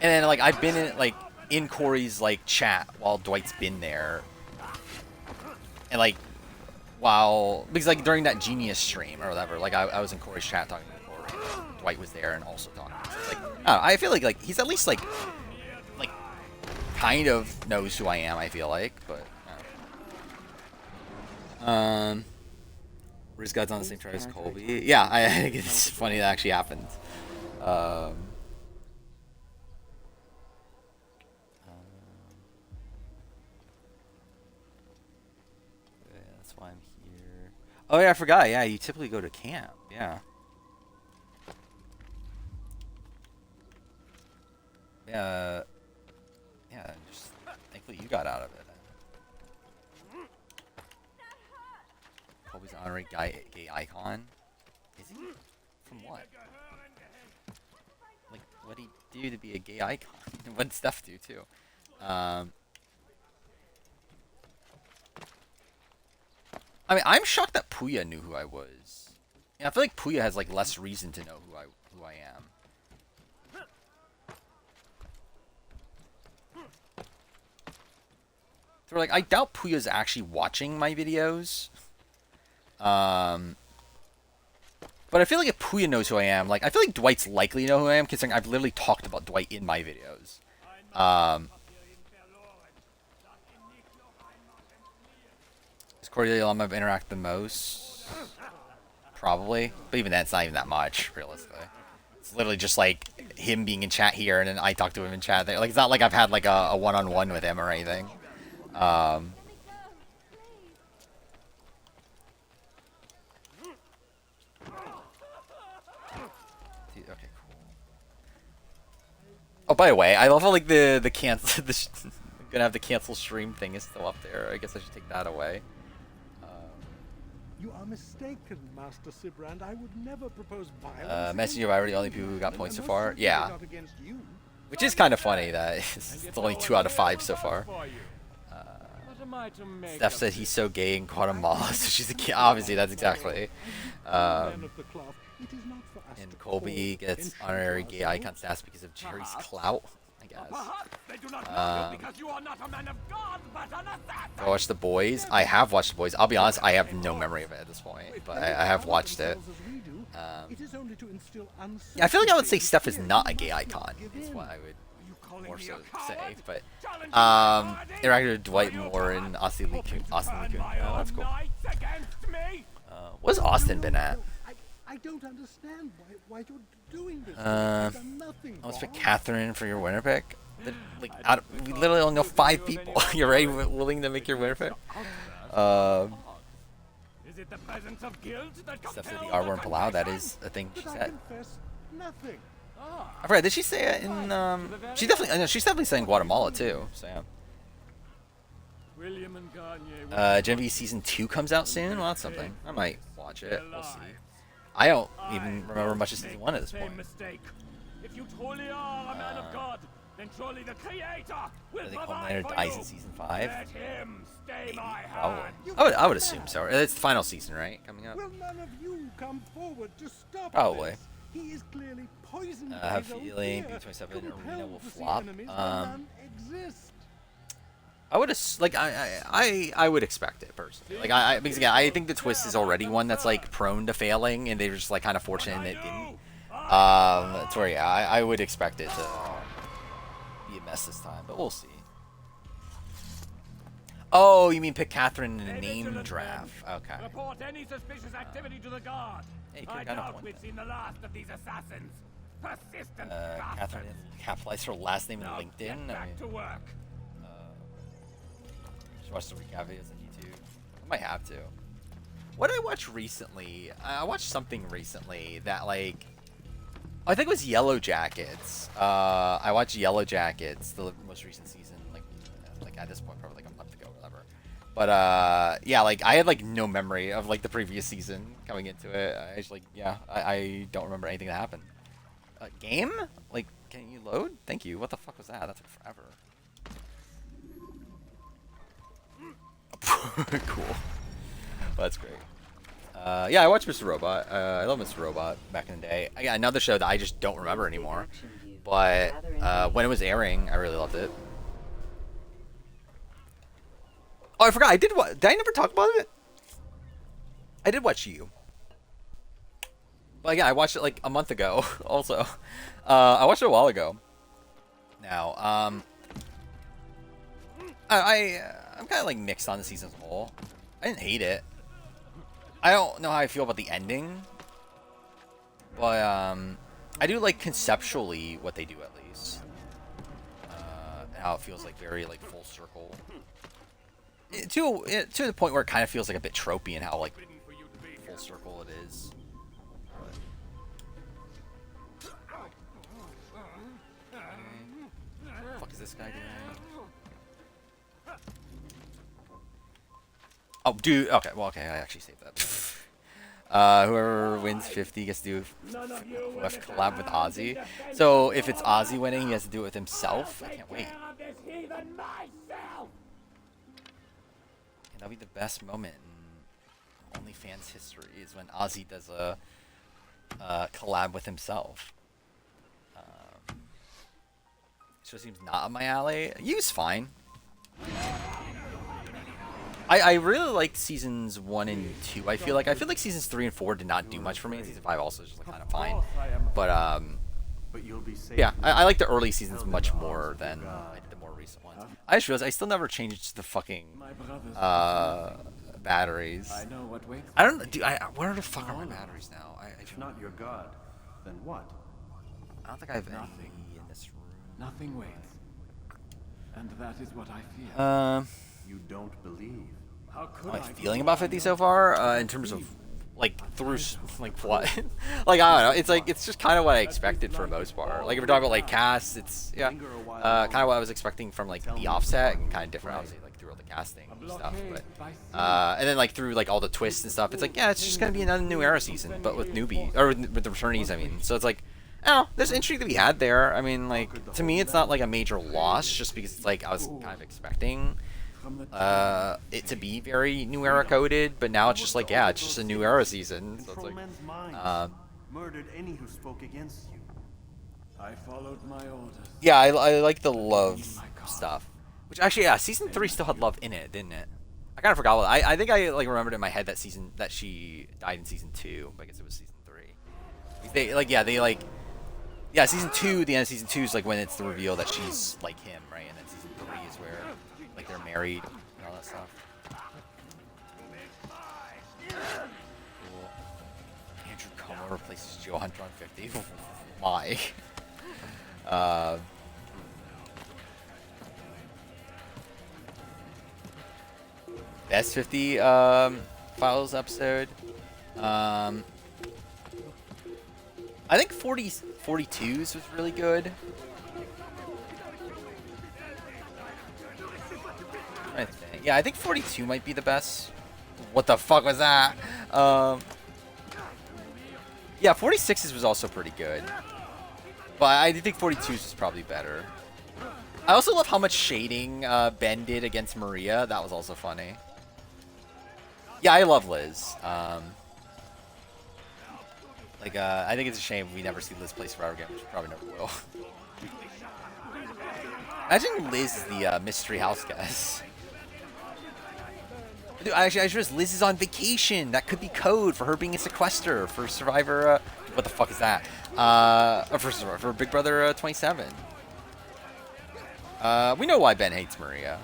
then like I've been in Corey's like chat while Dwight's been there, and like because like during that Genius stream or whatever, like I was in Corey's chat talking to Corey. Dwight was there and also talking. So it's like I don't know, I feel like he's at least like kind of knows who I am. I feel like, but Rizgod's on the same chart as Colby. Yeah, I think it's funny that actually happened. That's why I'm here. Oh yeah, I forgot. Yeah, you typically go to camp. Yeah. Yeah. Yeah. Just think what you got out of it. Colby's honorary gay icon. Is he? From what? Like, what did he do to be a gay icon? What did Steph do too? I mean, I'm shocked that Puya knew who I was. Yeah, I feel like Puya has like less reason to know who I am. So like, I doubt Puya's actually watching my videos. But I feel like if Puya knows who I am, like I feel like Dwight's likely to know who I am, considering I've literally talked about Dwight in my videos. Is Cordelia Lama I've interacted the most? Probably, but even that's not even that much, realistically. It's literally just like him being in chat here, and then I talk to him in chat there. Like it's not like I've had like a one-on-one with him or anything. Okay, cool. Oh, by the way, I love how like the cancel I'm gonna have the cancel stream thing is still up there. I guess I should take that away. You are mistaken, Master Sibrand. I would never propose violence. Messenger of Ira, the only people who got points so far. Yeah. Not against you. Which is kind of funny that it's only 2 out of 5 so far. Steph said he's so gay in Guatemala, so she's a kid. Obviously, that's exactly. And Colby gets honorary gay icon stats because of Jerry's clout, I guess. I watched The Boys. I have watched The Boys. I'll be honest, I have no memory of it at this point, but I have watched it. Yeah, I feel like I would say Steph is not a gay icon, is what I would more so say, but interacted with Dwight Moore and Austin Lee Kun. Oh, that's cool. What's Austin been at? I don't understand why you're doing this. I've done nothing. I was pick Catherine for your winner pick. Like, we literally only know 5 people. You're already willing to make your winner pick? Steph said the R-word Palau. That is a thing she said. Nothing. I forgot. Did she say it in? She's definitely saying Guatemala too. So yeah. Gen V season 2 comes out soon. Well, that's something. I might watch it. We'll see. I don't even remember much of season 1 at this point. If you truly are a man of God, then surely the Creator will I think provide Homelander for dies you. in season 5. Let him stay Maybe, my probably. hand. I would assume so. It's the final season, right? Coming up. Will none of you come forward to stop Probably. this? He is clearly poisoned I have by his own feeling fear, B27 Arena compelled will to see flop. enemies where none exist. I would like I would expect it personally. Like because again, I think the twist is already one that's like prone to failing, and they're just like kind of fortunate it didn't. So yeah, I would expect it to be a mess this time, but we'll see. Oh, you mean pick Catherine in a name draft? Okay. Report any suspicious activity to the guard. Hey, I could've gone up doubt one we've then. seen the last of these assassins. Persistent Catherine bastards. capitalized her last name in Now LinkedIn. get I back mean, to work. should watch the recap videos on YouTube. I might have to. What did I watch recently? I watched something recently that like I think it was Yellow Jackets. I watched Yellow Jackets, the most recent season, like at this point probably like a month ago or whatever. But yeah, like I had like no memory of like the previous season coming into it. I just like I don't remember anything that happened. Game? Like, can you load? Thank you. What the fuck was that? That took forever. Cool. Well, that's great. Yeah, I watched Mr. Robot. I love Mr. Robot back in the day. I got another show that I just don't remember anymore. But when it was airing, I really loved it. Oh, I forgot. Did I never talk about it? I did watch You. But yeah, I watched it like a month ago. Also, I watched it a while ago. Now, I'm kind of like mixed on the season as a whole. I didn't hate it. I don't know how I feel about the ending, but I do like conceptually what they do at least. And how it feels like very like full circle. To the point where it kind of feels like a bit tropey and how like full circle it is. What the fuck is this guy doing? Oh, dude. Okay. Well, okay. I actually saved that. Whoever wins 50 gets to do a collab with Ozzy. So if it's Ozzy winning, he has to do it with himself. I can't wait. And that'll be the best moment in OnlyFans history is when Ozzy does a collab with himself. So it seems not up my alley. Yu's fine. I really liked seasons 1 and 2. I feel like seasons 3 and 4 did not do much for me. Season 5 also is just like kind of fine. But you'll be safe. yeah, I like the early seasons much more than I did the more recent ones. I just realized I still never changed the fucking batteries. I know what waits. I don't. Dude, where the fuck are my batteries now? If not your god, then what? I don't think I have any in this room. Nothing waits. And that is what I fear. You don't believe. How could How am I I feeling about 50 so far? In terms of like through like what? Like I don't know. It's just kind of what I expected for the most part. Like if we're talking about like cast, it's yeah, kind of what I was expecting from like the Offset and kind of different obviously like through all the casting and stuff. But and then like through like all the twists and stuff, it's like yeah, it's just gonna be another New Era season, but with newbie or with the returnees. I mean, so it's like. Oh, there's intrigue to be had there. I mean, like to me, it's not like a major loss, just because it's like I was kind of expecting it to be very New Era coded, but now it's just like yeah, it's just a New Era season. So it's like, Murdered any who spoke against you. I followed my orders. yeah, I like the love stuff, which actually yeah, season 3 still had love in it, didn't it? I kind of forgot. I think I like remembered in my head that she died in season 2. I guess it was season 3. Yeah, season 2, the end of season 2 is like when it's the reveal that she's like him, right? And then season 3 is where like they're married and all that stuff. Cool. Andrew Como replaces Joe Hunter on 50. My. Best 50 files episode. I think 42s was really good. I think. Yeah, I think 42 might be the best. What the fuck was that? Yeah, 46s was also pretty good. But I do think 42s was probably better. I also love how much shading Ben did against Maria. That was also funny. Yeah, I love Liz. I think it's a shame we never see Liz play Survivor again, which we probably never will. Imagine Liz is the mystery house guest. Dude, actually, I just realized Liz is on vacation. That could be code for her being a sequester for Survivor. What the fuck is that? For Big Brother 27. We know why Ben hates Maria.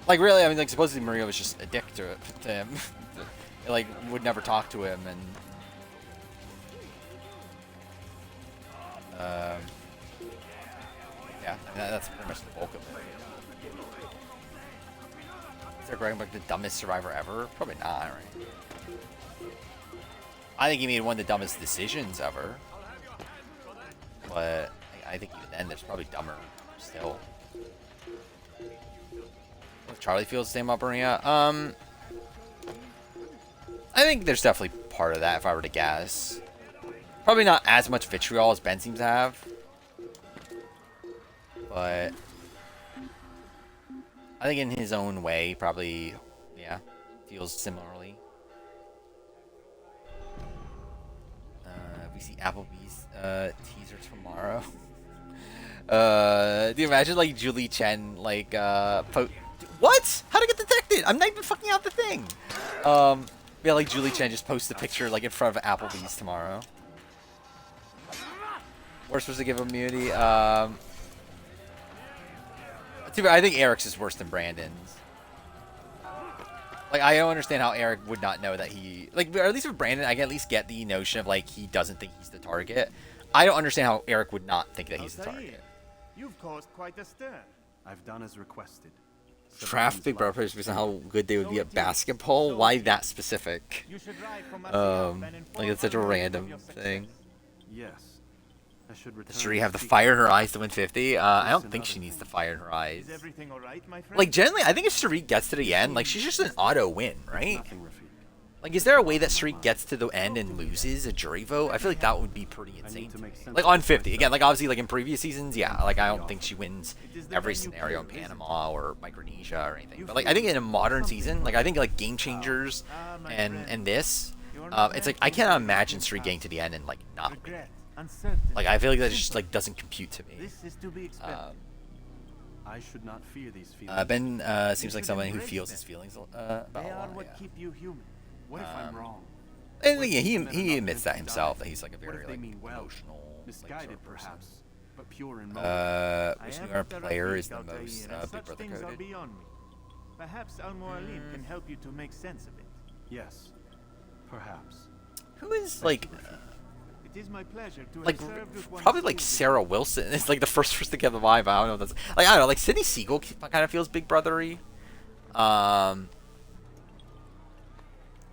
Like, really, I mean, like, supposedly Maria was just a dick to him. Like, would never talk to him and. Yeah, that's pretty much the bulk of it. Is there Greg like the dumbest survivor ever? Probably not, right? I think he made one of the dumbest decisions ever. But I think even then, there's probably dumber still. If Charlie feels the same about Maria, I think there's definitely part of that if I were to guess. Probably not as much vitriol as Ben seems to have. But I think in his own way, probably, yeah, feels similarly. We see Applebee's teaser tomorrow. Do you imagine, like, Julie Chen, like, what? How'd it get detected? I'm not even fucking out the thing. Yeah, like, Julie Chen just posts the picture, like, in front of Applebee's tomorrow. We're supposed to give him immunity. I think Eric's is worse than Brandon's. Like, I don't understand how Eric would not know that he... Like, or at least with Brandon, I can at least get the notion of, like, he doesn't think he's the target. I don't understand how Eric would not think that he's the target. You've caused quite a stir. I've done as requested. Draft Big Brother players based on how good they would be at basketball? Why that specific? You should ride for myself and Like, it's such a inform me of random your success. thing. Yes. I should return. Does Sheree have to seek- fire in her eyes to win 50? I don't think she needs to fire in her eyes. Is everything all right, my friend? Like, generally, I think if Sheree gets to the end, like, she's just an auto win, right? Nothing, Rafik. Like, is there a way that Sri gets to the end and loses a jury vote? I feel like that would be pretty insane. to make sense Like of on the 50. Again, choices. like obviously like in previous seasons, yeah, like I don't think she wins every scenario in Panama or Micronesia or anything. But like I think in a modern season, like I think like Game Changers and this, it's like I cannot imagine Sri getting to the end and like not winning. Regret, uncertainty. Like I feel like that just like doesn't compute to me. This is to be expected. I should not fear these feelings. Ben seems like someone who feels his feelings about They a are lot. what Yeah. keep you human. What if I'm wrong? And yeah, he admits that himself that he's like a What very if they like mean well, emotional, like, misguided sort of person. perhaps, but pure in motive. I Which have New York what I player think, is the Altair, most and Big such Brother things are coded? beyond me. Perhaps Al-Mualim can help you to make sense of it. Yes, perhaps. Who is like It is my pleasure to like have served with one probably like school Sarah Wilson is like the first person to get the vibe. I don't know if that's like I don't know, like Sydney Siegel kind of feels Big Brothery.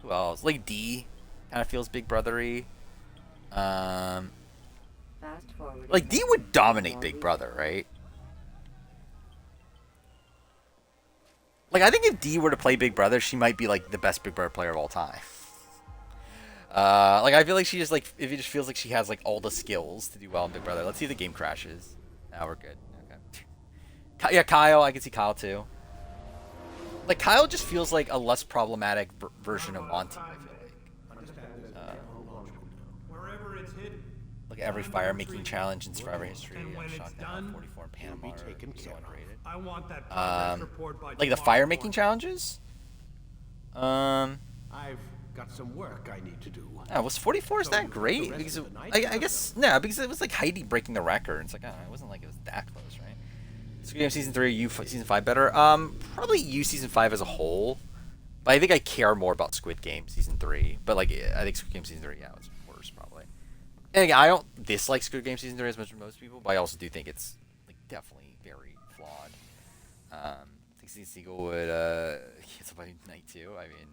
Who else? Like D kind of feels Big Brothery. Like D would dominate Big Brother, right? Like I think if D were to play Big Brother, she might be like the best Big Brother player of all time. Like I feel like she just like if it just feels like she has like all the skills to do well in Big Brother. Let's see if the game crashes. Now we're good. Okay. Yeah, Kyle. I can see Kyle too. Like Kyle just feels like a less problematic version of Monty. I feel like. Wherever it's hidden. Look at every fire making challenge in Survivor history. And when it's done, 44 in Panama are so underrated. I want that progress report by Like the tomorrow fire making morning. challenges. I've got some work I need to do. Yeah, was 44 is that great? Because I guess no, because it was like Heidi breaking the record. It's like it wasn't like it was that close, right? Squid Game season 3, you season 5 better? Probably you season 5 as a whole. But I think I care more about Squid Game season 3. But like I think Squid Game season 3, yeah, was worse probably. And again, I don't dislike Squid Game season 3 as much as most people, but I also do think it's like definitely very flawed. I think Steve Siegel would get somebody night 2. I mean,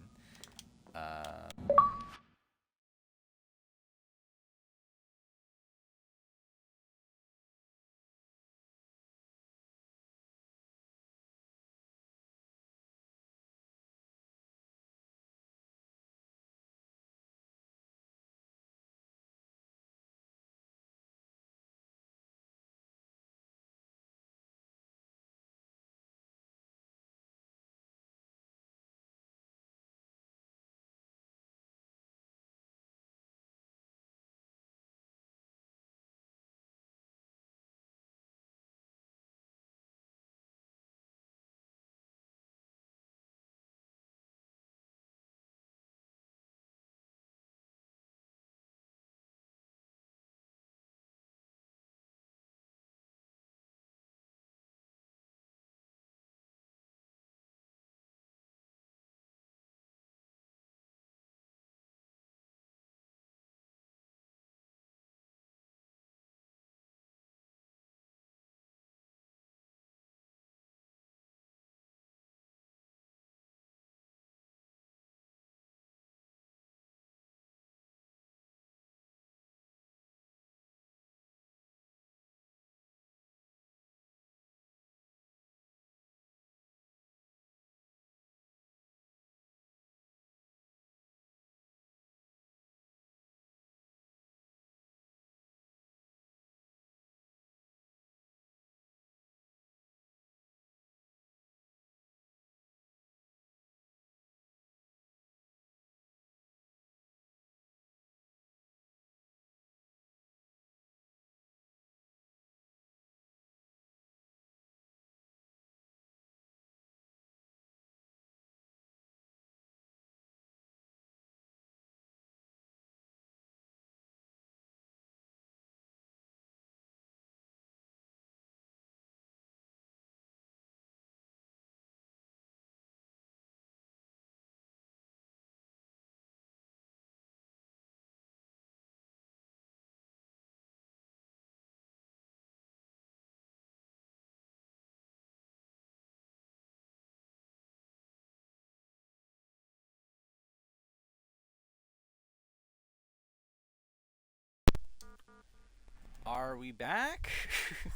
are we back?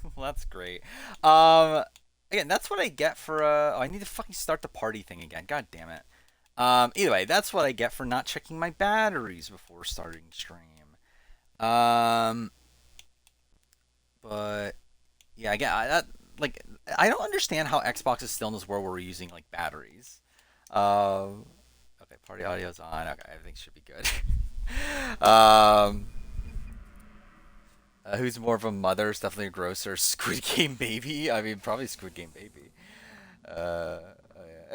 Well, that's great. Again, that's what I get for oh, I need to fucking start the party thing again. God damn it. Either way, that's what I get for not checking my batteries before starting stream. But yeah, again, I don't understand how Xbox is still in this world where we're using like batteries. Okay, party audio's on. Okay, everything should be good. Who's more of a mother? It's definitely a grosser. Squid Game Baby. I mean, probably Squid Game Baby.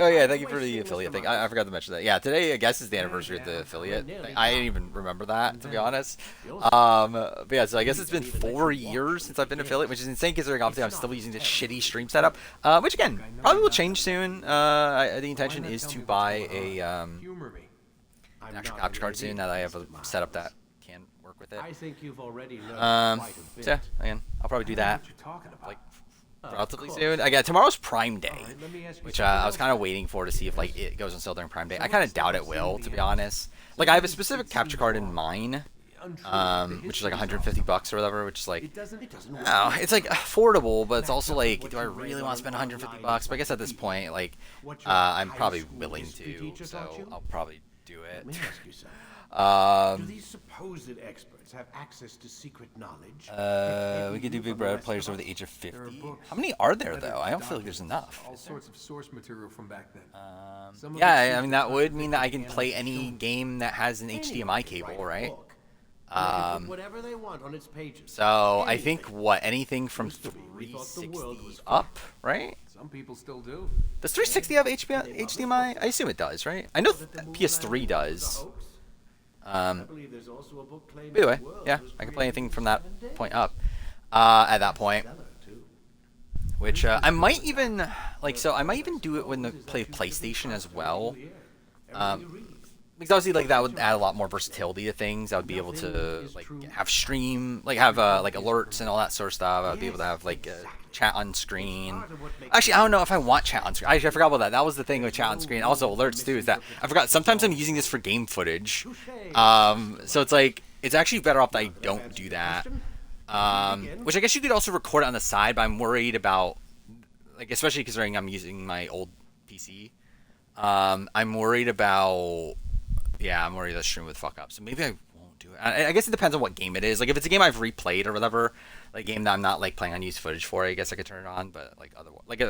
Oh yeah, thank you for the affiliate thing. I forgot to mention that. Yeah, today I guess is the anniversary of the affiliate. I didn't even remember that, to be honest. But yeah, so I guess it's been 4 years since I've been affiliate, which is insane considering obviously I'm still using this shitty stream setup. Which again, probably will change soon. The intention is to buy an actual capture card soon now that I have a setup that can work with it. I think you've already learned quite a bit. So yeah, again, I'll probably do that like relatively soon. Again, tomorrow's Prime Day, which I was kind of waiting for to see if like it goes on sale during Prime Day. I kind of doubt it will, to be honest. Like I have a specific capture card in mind, which is like $150 or whatever, which is like, oh, it's like affordable, but it's also like, do I really want to spend $150? But I guess at this point, like, I'm probably willing to, so I'll probably do it. Do these supposed experts have access to secret knowledge? We could do Big Brother players over the age of 50. How many are there though? I don't feel like there's enough. All sorts of source material from back then. Yeah, I mean that would mean that I can play any game that has an HDMI cable, right? Whatever they want on its pages. So I think anything from 360 up, right? Some people still do. Does 360 have HDMI? I assume it does, right? I know PS3 does. Either way, yeah, I can play anything from that point up. At that point, which I might even I might even do it when I play PlayStation as well. Because obviously, like that would add a lot more versatility to things. I would be able to like have stream, like have like alerts and all that sort of stuff. I would be able to have like chat on screen. Actually, I don't know if I want chat on screen. Actually, I forgot about that. That was the thing with chat on screen. Also, alerts too. Is that I forgot. Sometimes I'm using this for game footage. So it's like it's actually better off that I don't do that. Which I guess you could also record it on the side, but I'm worried about like especially considering I'm using my old PC. I'm worried about. Yeah, I'm worried that stream would fuck up. So maybe I won't do it. I guess it depends on what game it is. Like if it's a game I've replayed or whatever, like a game that I'm not like playing on used footage for, I guess I could turn it on. But like otherwise, like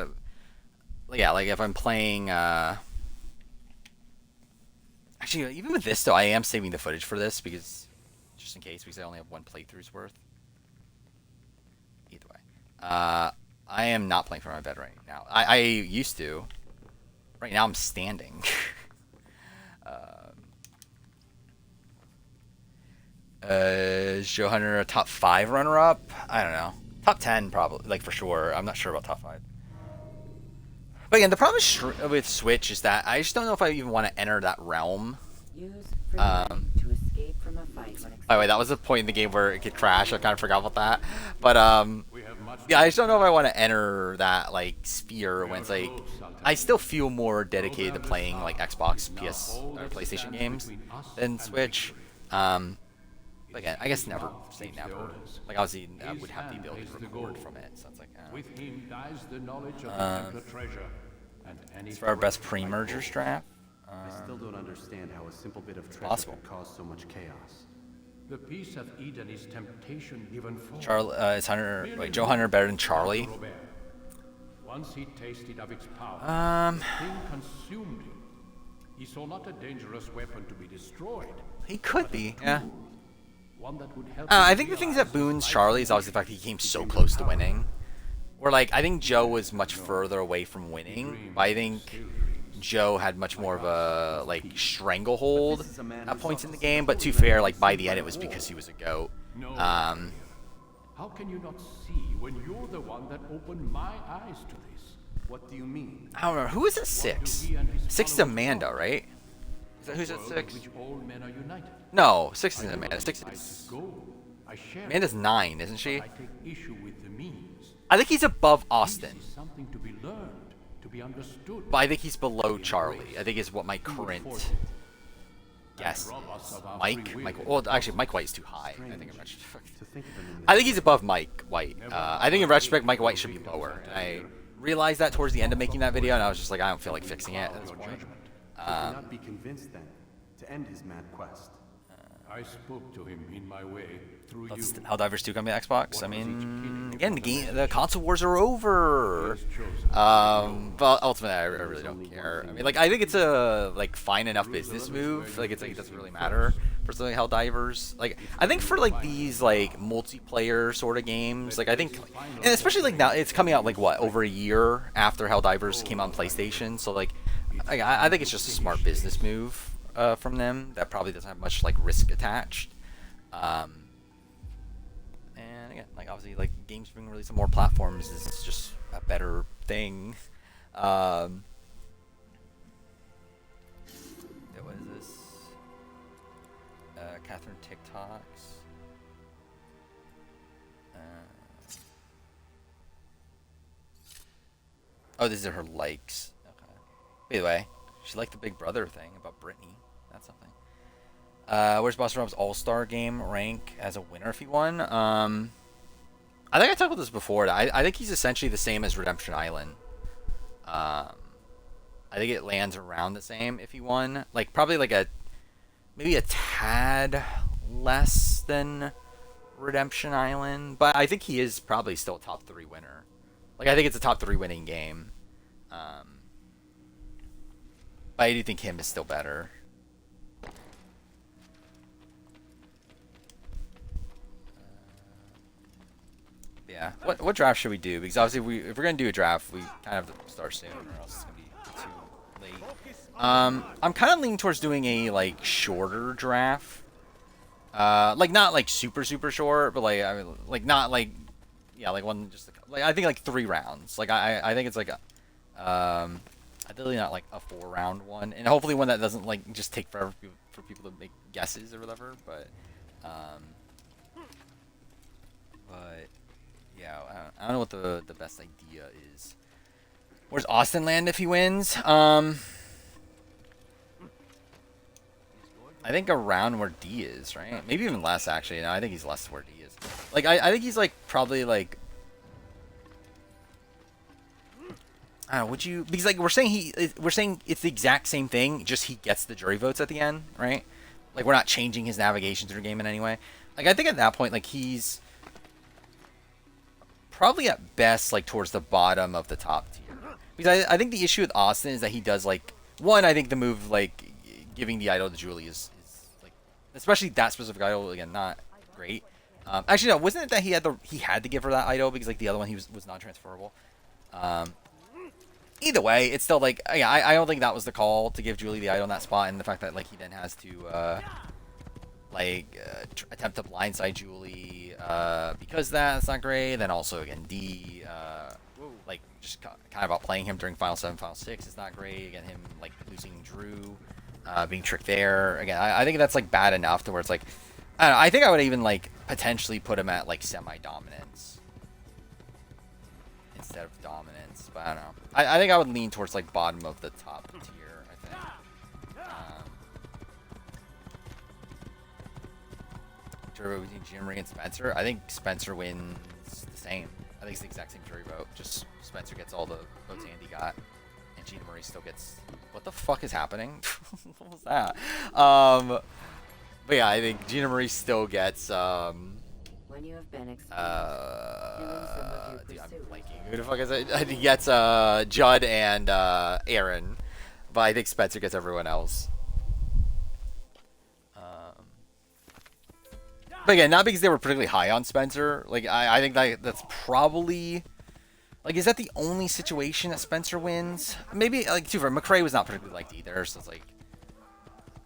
if I'm playing. Actually, even with this though, I am saving the footage for this because just in case, because I only have one playthrough's worth. Either way, I am not playing from my bed right now. I used to. Right now I'm standing. Is Joe Hunter a top 5 runner-up? I don't know. Top 10 probably, like for sure. I'm not sure about top 5. But again, the problem with Switch is that I just don't know if I even want to enter that realm. By the way, that was the point in the game where it could crash. I kind of forgot about that. But yeah, I just don't know if I want to enter that like sphere when it's like I still feel more dedicated to playing like Xbox, PS, or PlayStation games than Switch. Again, I guess never say never. Like obviously, I would have the ability to record from it, so it's like. It's for our best pre-merger strap. I still don't understand how a simple bit of treasure possible. could cause so much chaos. The piece of Eden is temptation given forth. Is Hunter? Wait, Joe Hunter better than Charlie? Once he tasted of its power, the thing consumed him. He saw not a dangerous weapon to be destroyed. He could be, yeah. One that would help I think the things that boons Charlie is obviously the fact that he came so close to winning. Where, like, I think Joe was much further away from winning, but I think Joe had much more of a, like, stranglehold at points in the game, but to be fair, like, by the end it was because he was a GOAT. How can you not see when you're the one that opened my eyes to this? What do you mean? I don't know, who is at 6? 6 is Amanda, right? Is that who's at 6? Which all men are united. No, 6 isn't Amanda, 6 is... I share Amanda's 9, isn't she? I take issue with the means. I think he's above Austin. This is something to be learned, to be understood. But I think he's below Charlie. I think is what my current guess is. Mike? Well, actually, Mike White is too high. I think in retrospect. I think he's above Mike White. I think in retrospect, Mike White should be lower. And I realized that towards the end of making that video, and I was just like, I don't feel like fixing it at this point. He cannot be convinced then to end his mad quest. I spoke to him in my way through Let's you. Helldivers 2 coming to Xbox. I What was each mean, killing again, for the console wars are over. But ultimately, I really don't care. I mean, like, I think it's a like fine enough business move. Like, it's like it doesn't really matter for something like Helldivers. Like, I think for like these like multiplayer sort of games, like I think, and especially like now it's coming out like what, over a year after Helldivers came on PlayStation. So like, I think it's just a smart business move from them that probably doesn't have much like risk attached. And again, like obviously, like games being released on more platforms is just a better thing. Yeah, what is this? Catherine TikToks. Oh, these are her likes. Okay. By the way, she liked the Big Brother thing about Britney. That's something. Where's Buster Rob's All-Star Game rank as a winner if he won? I think I talked about this before. I think he's essentially the same as Redemption Island. I think it lands around the same if he won. Like probably like maybe a tad less than Redemption Island, but I think he is probably still a top 3 winner. Like I think it's a top 3 winning game. But I do think him is still better. Yeah. What draft should we do? Because obviously, if we're gonna do a draft, we kind of have to start soon, or else it's gonna be too late. I'm kind of leaning towards doing a like shorter draft. Like not like super short, but like I mean, like not like like one just like I think like 3 rounds. Like I think it's like ideally not like a 4-round one, and hopefully one that doesn't like just take forever for people to make guesses or whatever. But yeah, I don't know what the best idea is. Where's Austin land if he wins? I think around where D is, right? Maybe even less actually. No, I think he's less where D is. Like I think he's like probably like I don't know, would you, because like we're saying it's the exact same thing, just he gets the jury votes at the end, right? Like we're not changing his navigation through the game in any way. Like I think at that point like he's probably at best like towards the bottom of the top tier. Because I think the issue with Austin is that he does like one, I think the move like giving the idol to Julie is like, especially that specific idol, again, not great. Actually no, wasn't it that he had to give her that idol because like the other one was non-transferable? Either way, it's still like yeah, I don't think that was the call to give Julie the idol in that spot, and the fact that like he then has to attempt to blindside Julie because that's not great. Then also again D like just kind of outplaying him during Final 7, Final 6 is not great. Again, him like losing Drew, being tricked there. Again, I think that's like bad enough to where it's like I don't know, I think I would even like potentially put him at like semi-dominance instead of dominance, but I don't know. I think I would lean towards like bottom of the top tier, I think. Jury vote between Gina Marie and Spencer. I think Spencer wins the same. I think it's the exact same jury vote. Just Spencer gets all the votes Andy got, and Gina Marie still gets. What the fuck is happening? What was that? But yeah, I think Gina Marie still gets. When you have been Dude, I'm blanking. Who the fuck is it? I think he gets Judd and Aaron, but I think Spencer gets everyone else. But again, not because they were particularly high on Spencer. Like I think that's probably like, is that the only situation that Spencer wins? Maybe like too for McRae was not particularly liked either, so it's like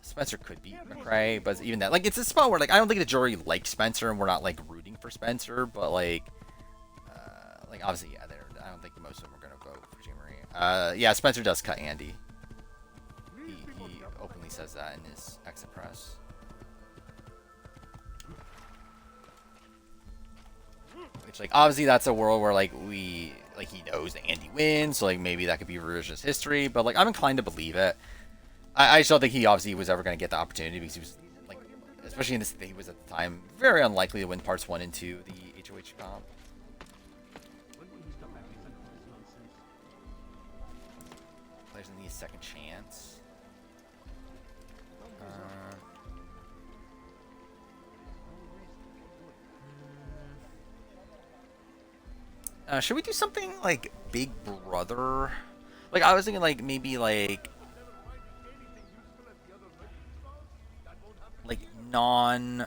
Spencer could beat McRae, but even that, like it's a spot where like I don't think the jury likes Spencer and we're not like rooting for Spencer, but like obviously yeah, I don't think most of them are gonna vote for Gina Marie. Yeah, Spencer does cut Andy. He openly says that in his exit press. Which like obviously that's a world where like he knows that Andy wins, so like maybe that could be revisionist history, but like I'm inclined to believe it. I just don't think he obviously was ever going to get the opportunity because he was like, especially in this, he was at the time very unlikely to win parts 1 and 2 the HOH comp. Players need a second chance. Should we do something like Big Brother? Like I was thinking, like maybe like non-reality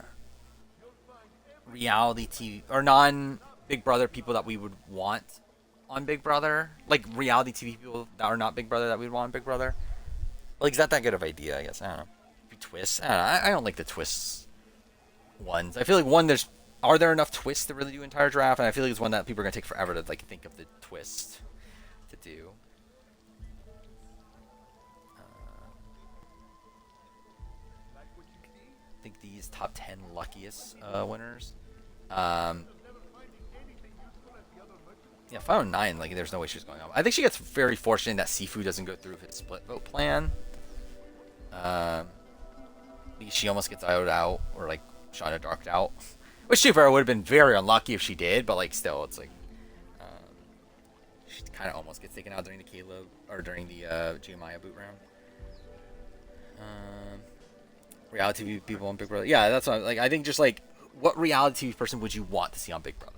TV or non-Big Brother people that we would want on Big Brother, like reality TV people that are not Big Brother that we'd want on Big Brother. Like, is that good of an idea? I guess I don't know. Maybe twists. I don't know. I don't like the twists ones. I feel like are there enough twists to really do entire draft? And I feel like it's one that people are gonna take forever to like think of the twist to do. I think these top 10 luckiest winners. Yeah, 509, like, there's no way she's going up. I think she gets very fortunate that Sifu doesn't go through his split vote plan. She almost gets out, or, like, Shauna Darked out. Which, to be fair, would have been very unlucky if she did, but, like, still, it's like... she kind of almost gets taken out during the Caleb, or during the Giamaya boot round. Reality TV people on Big Brother. Yeah, that's what I think just, like, what reality TV person would you want to see on Big Brother?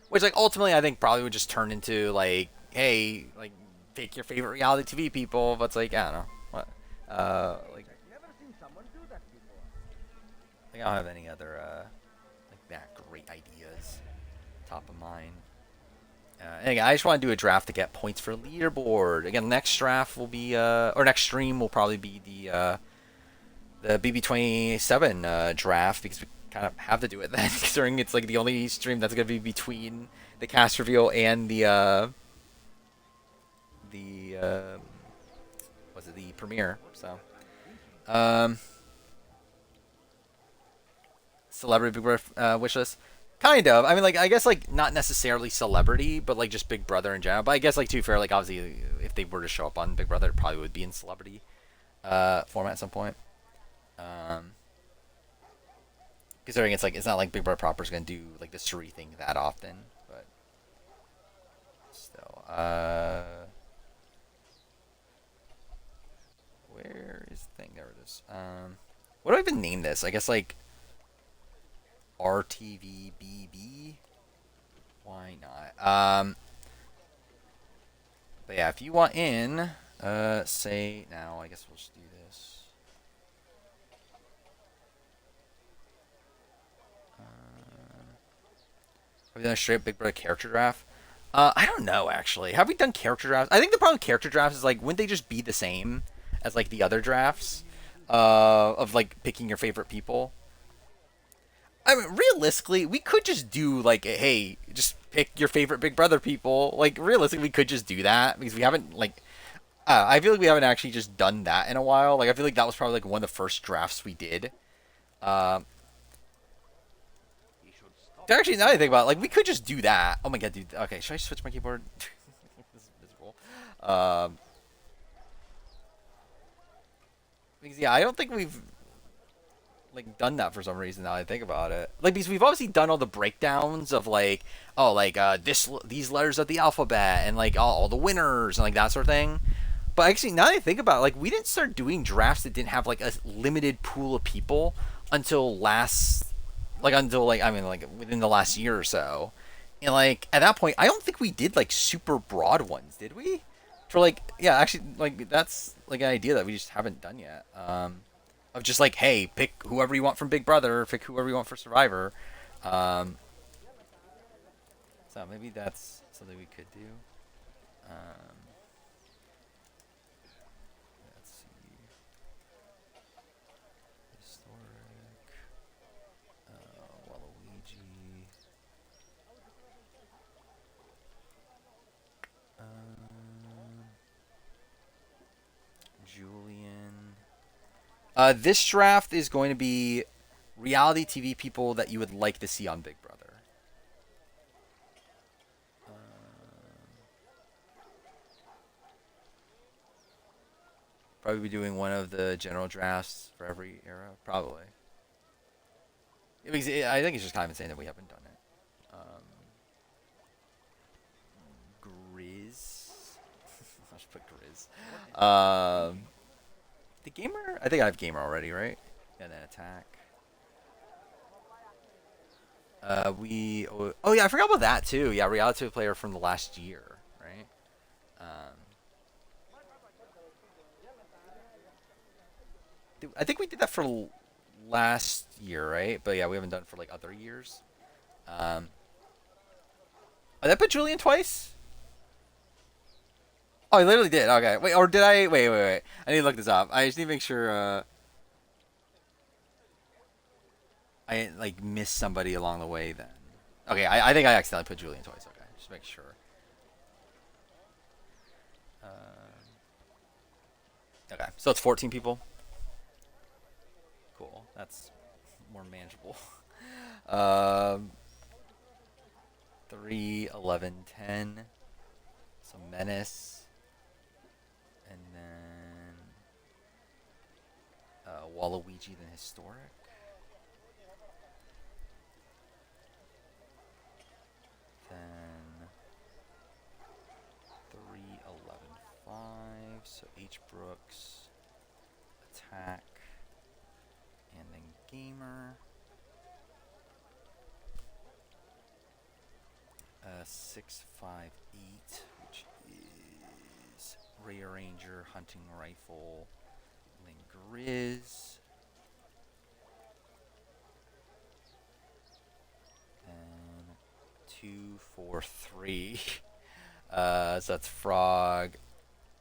Which, like, ultimately, I think probably would just turn into, like, hey, like, pick your favorite reality TV people. But it's like, I don't know. What? Like, I don't have any other, like, that great ideas top of mind. And again, I just want to do a draft to get points for leaderboard. Again, next draft will be, or next stream will probably be the BB27 draft, because we kind of have to do it then, considering it's like the only stream that's going to be between the cast reveal and the premiere. So celebrity Big Brother wish list, kind of. I mean, like, I guess, like, not necessarily celebrity, but like just Big Brother in general. But I guess, like, to be fair, like, obviously if they were to show up on Big Brother, it probably would be in celebrity format at some point. Considering it's like, it's not like Big Brother proper is gonna do like the Suri thing that often, but still, where is the thing? There it is. What do I even name this? I guess like RTVBB. Why not? But yeah, if you want in, say now. I guess we'll just do this. Have we done a straight Big Brother character draft? I don't know, actually. Have we done character drafts? I think the problem with character drafts is, like, wouldn't they just be the same as, like, the other drafts? Of, like, picking your favorite people? I mean, realistically, we could just do, like, hey, just pick your favorite Big Brother people. Like, realistically, we could just do that, because we haven't, like... I feel like we haven't actually just done that in a while. Like, I feel like that was probably, like, one of the first drafts we did. Actually, now that I think about it, like, we could just do that. Oh my god, dude. Okay, should I switch my keyboard? This is miserable. Because, yeah, I don't think we've, like, done that for some reason now that I think about it. Like, because we've obviously done all the breakdowns of, like, oh, like, these letters of the alphabet, and, like, all the winners, and, like, that sort of thing. But actually, now that I think about it, like, we didn't start doing drafts that didn't have, like, a limited pool of people until within the last year or so. And, like, at that point, I don't think we did, like, super broad ones, did we? For, like, yeah, actually, like, that's, like, an idea that we just haven't done yet. Of just, like, hey, pick whoever you want from Big Brother, pick whoever you want for Survivor. So maybe that's something we could do. Let's see. Historic. Waluigi. Julian. This draft is going to be reality TV people that you would like to see on Big Brother. Probably be doing one of the general drafts for every era. Probably. I think it's just kind of insane that we haven't done it. Grizz. I should put Grizz. The gamer? I think I have gamer already, right? And then attack. Oh yeah, I forgot about that too. Yeah, reality player from the last year, right? I think we did that for last year, right? But yeah, we haven't done it for like other years. Oh, that put Julian twice? Oh, I literally did. Okay, wait, or did I? Wait. I need to look this up. I just need to make sure. I didn't like miss somebody along the way then. Okay, I think I accidentally put Julian twice. Okay, just make sure. Okay, so it's 14 people. Cool, that's more manageable. 3, 11, 10. So Menace. And then Waluigi, then Historic. Then 3, 11, 5. So H. Brooks, Attack, and then Gamer. 6, 5, 8, which is Rearranger, Hunting Rifle, and then Grizz. And 2, 4, 3. So that's Frog,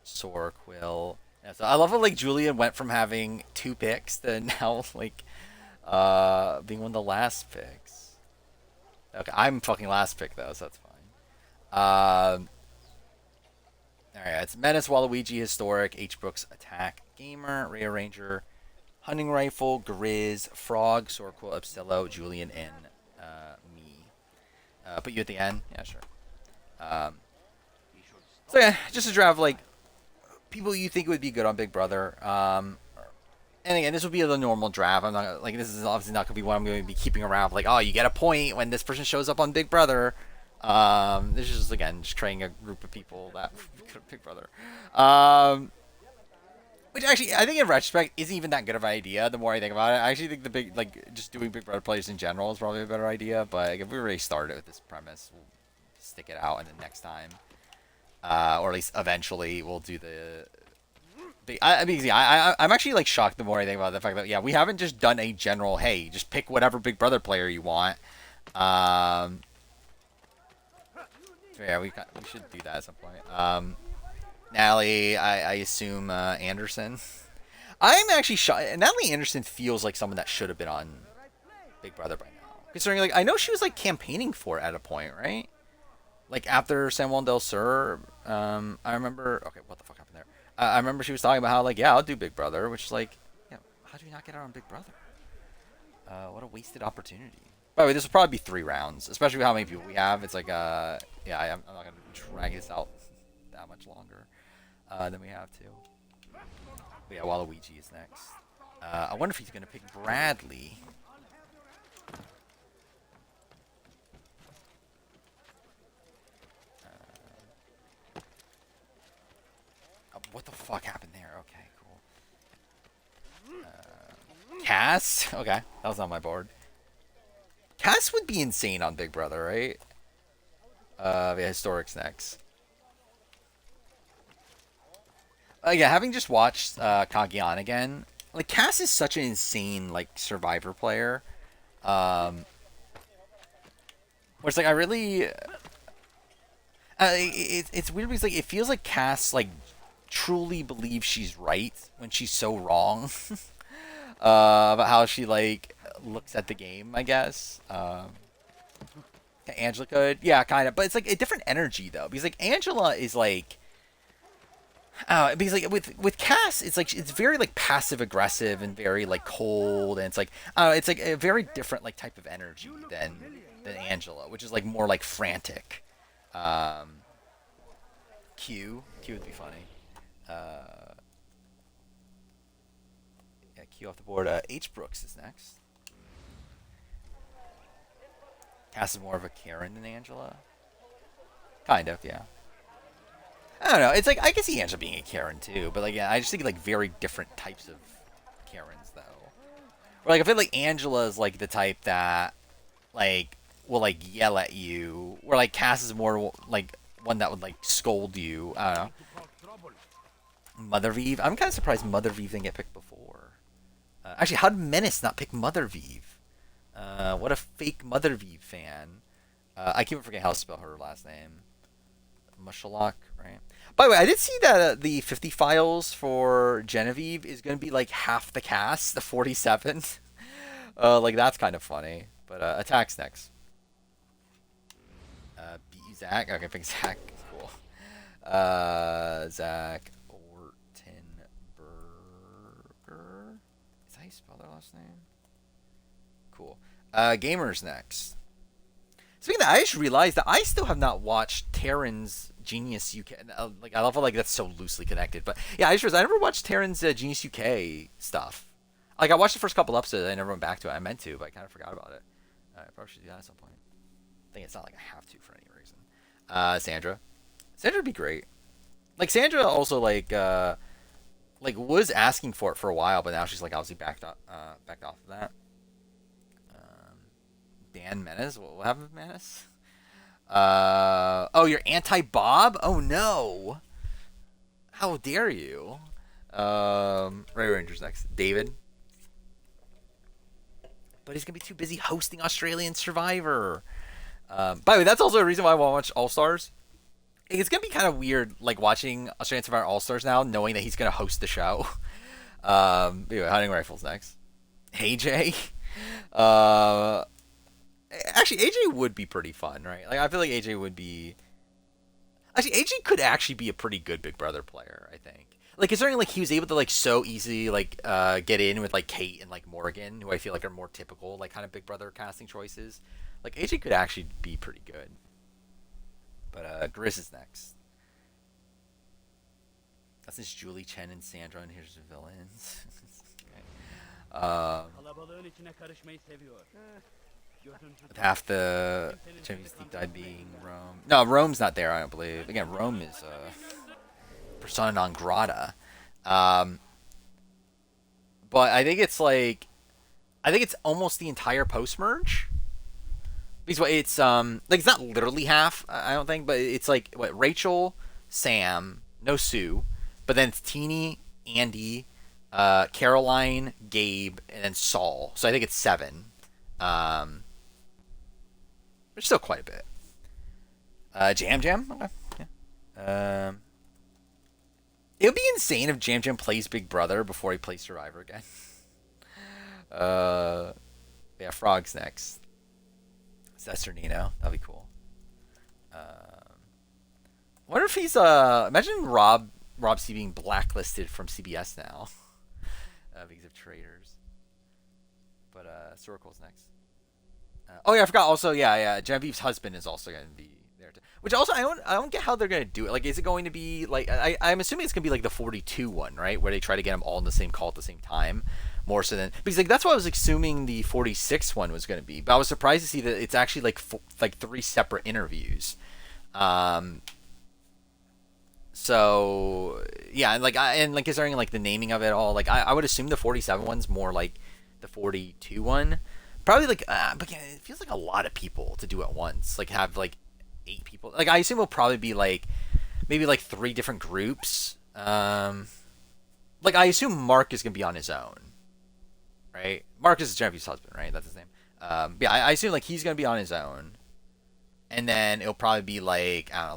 Sorquill. Yeah, so I love how like Julian went from having 2 picks to now like being one of the last picks. Okay, I'm fucking last pick though, so that's fine. Alright, it's Menace, Waluigi, Historic, H. Brooks, Attack, Gamer, Rearranger, Hunting Rifle, Grizz, Frog, Sorquill, Abstello, Julian, and me. Put you at the end? Yeah, sure. So yeah, just a draft like people you think would be good on Big Brother. And again, this will be the normal draft. I'm not like this is obviously not gonna be one I'm going to be keeping around. Like, oh, you get a point when this person shows up on Big Brother. This is just again just creating a group of people that Big Brother. Which actually, I think in retrospect isn't even that good of an idea. The more I think about it, I actually think the big just doing Big Brother plays in general is probably a better idea. But like, if we already started with this premise, we'll stick it out, and then next time, or at least eventually, we'll do the. I'm actually like shocked the more I think about the fact that we haven't just done a general hey just pick whatever Big Brother player you want. So yeah, we should do that at some point. Natalie, I assume Anderson. I'm actually shocked. Natalie Anderson feels like someone that should have been on Big Brother by now. Considering like I know she was like campaigning for it at a point, right? Like after San Juan del Sur, I remember. Okay, what the fuck happened there? I remember she was talking about how like I'll do Big Brother, which is like, how do you not get her on Big Brother? What a wasted opportunity. By the way, this will probably be 3 rounds, especially with how many people we have. It's like I'm not gonna drag this out that much longer than we have to. But yeah, Waluigi is next. I wonder if he's gonna pick Bradley. What the fuck happened there? Okay, cool. Cass? Okay, that was on my board. Cass would be insane on Big Brother, right? Yeah, Historic's next. Yeah, having just watched Kagian again, like Cass is such an insane like Survivor player. Where it's like I really, it's weird because like it feels like Cass like truly believes she's right when she's so wrong about how she like looks at the game, I guess. Angela could, yeah, kind of, but it's like a different energy though, because like Angela is like, because like with Cass, it's like it's very like passive aggressive and very like cold, and it's like a very different like type of energy than Angela, which is like more like frantic. Q would be funny. Yeah, Q off the board. H. Brooks is next. Cass is more of a Karen than Angela. Kind of, yeah. I don't know. It's like I can see Angela being a Karen too, but like I just think like very different types of Karens though. Or like I feel like Angela is like the type that like will like yell at you, or like Cass is more like one that would like scold you. I don't know. Mother Vive. I'm kind of surprised Mother Vive didn't get picked before. Actually, how did Menace not pick Mother Vive? What a fake Mother Vive fan. I keep forgetting how to spell her last name. Mushalak, right? By the way, I did see that the 50 files for Genevieve is going to be like half the cast, the 47. Like, that's kind of funny. But Attack's next. Beat you, Zach. Okay, pick Zach. Cool. Zach Ortenberger. Is that how you spell their last name? Cool. Gamers next. Speaking of that, I just realized that I still have not watched Terran's Genius UK. Like, I love how like that's so loosely connected, but yeah, I just realized I never watched Terran's Genius UK stuff. Like, I watched the first couple episodes, I never went back to it. I meant to, but I kind of forgot about it. I probably should do that at some point. I think it's not like I have to for any reason. Sandra would be great. Like, Sandra also like was asking for it for a while, but now she's like obviously backed off of that. Dan Menace? What happened with Menace? Oh, you're anti-Bob? Oh, no. How dare you? Ray Ranger's next. David. But he's going to be too busy hosting Australian Survivor. By the way, that's also a reason why I want to watch All-Stars. It's going to be kind of weird, like, watching Australian Survivor All-Stars now, knowing that he's going to host the show. Anyway, Hunting Rifles next. AJ. Actually, AJ would be pretty fun, right? Like, I feel like AJ would be... Actually, AJ could actually be a pretty good Big Brother player, I think. Like, considering, like, he was able to, like, so easily, like, get in with, like, Kate and, like, Morgan, who I feel like are more typical, like, kind of Big Brother casting choices. Like, AJ could actually be pretty good. But, Grizz is next. That's since Julie Chen and Sandra, and here's the villains. With half the Champions Deep Dive being Rome. No, Rome's not there, I don't believe. Again, Rome is persona non grata. But I think it's like... I think it's almost the entire post-merge. Because it's, like, it's not literally half, I don't think, but it's like, what, Rachel, Sam, no Sue, but then it's Teeny, Andy, Caroline, Gabe, and then Saul. So I think it's 7. There's still quite a bit. Jam Jam? Okay. Yeah. It would be insane if Jam Jam plays Big Brother before he plays Survivor again. Yeah, Frog's next. Cesternino. That'd be cool. Wonder if he's imagine Rob C being blacklisted from CBS now. Because of traitors. But Sorkel's next. Oh yeah, I forgot. Also, yeah. Genevieve's husband is also going to be there too. Which also, I don't get how they're going to do it. Like, is it going to be like I'm assuming it's going to be like the 42 one, right? Where they try to get them all in the same call at the same time, more so than because like that's what I was assuming the 46 one was going to be. But I was surprised to see that it's actually like 3 separate interviews. So yeah, and like considering like the naming of it all, like I would assume the 47 one's more like the 42 one. Probably like, but yeah, it feels like a lot of people to do at once. Like have like 8 people. Like I assume it'll probably be like maybe like 3 different groups. Like I assume Mark is gonna be on his own, right? Mark is Genevieve's husband, right? That's his name. Yeah, I assume like he's gonna be on his own, and then it'll probably be like I don't know,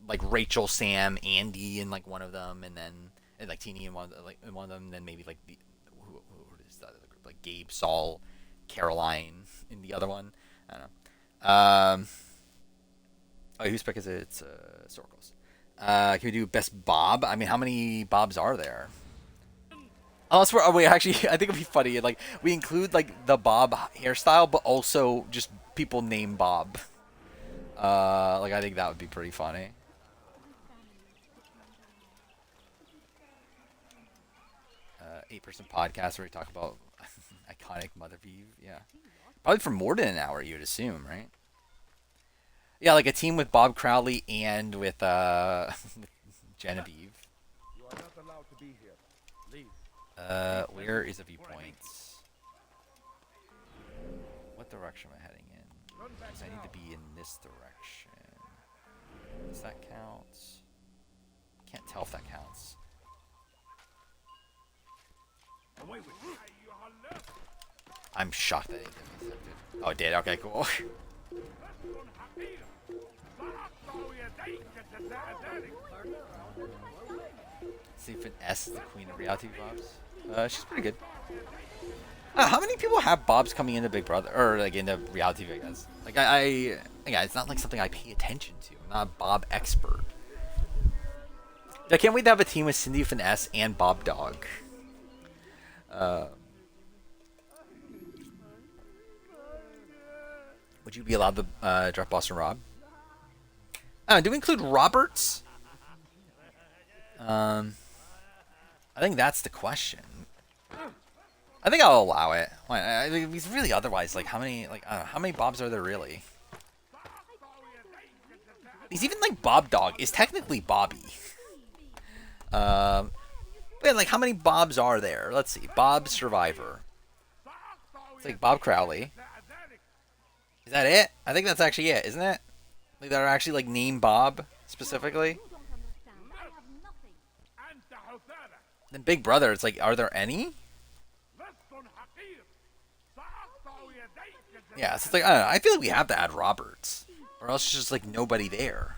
like Rachel, Sam, Andy, in like one of them, and like Teeny in one of them, and then maybe like who is the other group? Like Gabe, Saul, Caroline in the other one. I don't know. Whose pick is it? It's Sorkel's. Can we do best Bob? I mean, how many Bobs are there? Unless actually, I think it'd be funny. Like, we include like the Bob hairstyle, but also just people named Bob. Like, I think that would be pretty funny. Eight-person podcast where we talk about iconic Mother Vive, yeah. Probably for more than an hour, you'd assume, right? Yeah, like a team with Bob Crowley and with Genevieve. You are not allowed to be here. Leave. Where is the viewpoint? What direction am I heading in? Because I need to be in this direction. Does that count? Can't tell if that counts. I'm shocked that it didn't get accepted. Oh, it did? Okay, cool. See if an S is the queen of reality Bobs. She's pretty good. How many people have Bobs coming into Big Brother or like into reality Vegas? Like yeah, it's not like something I pay attention to. I'm not a Bob expert. I can't wait to have a team with Cindy Finesse and Bob Dog. Would you be allowed to drop Boston Rob? Do we include Roberts? I think that's the question. I think I'll allow it. I mean, he's really otherwise like how many how many Bobs are there really? He's even like Bob Dog is technically Bobby. But like how many Bobs are there? Let's see. Bob Survivor. It's like Bob Crowley. Is that it? I think that's actually it, isn't it? Like that are actually like named Bob specifically. Then Big Brother, it's like, are there any? Yeah, so it's like I don't know. I feel like we have to add Roberts, or else it's just like nobody there.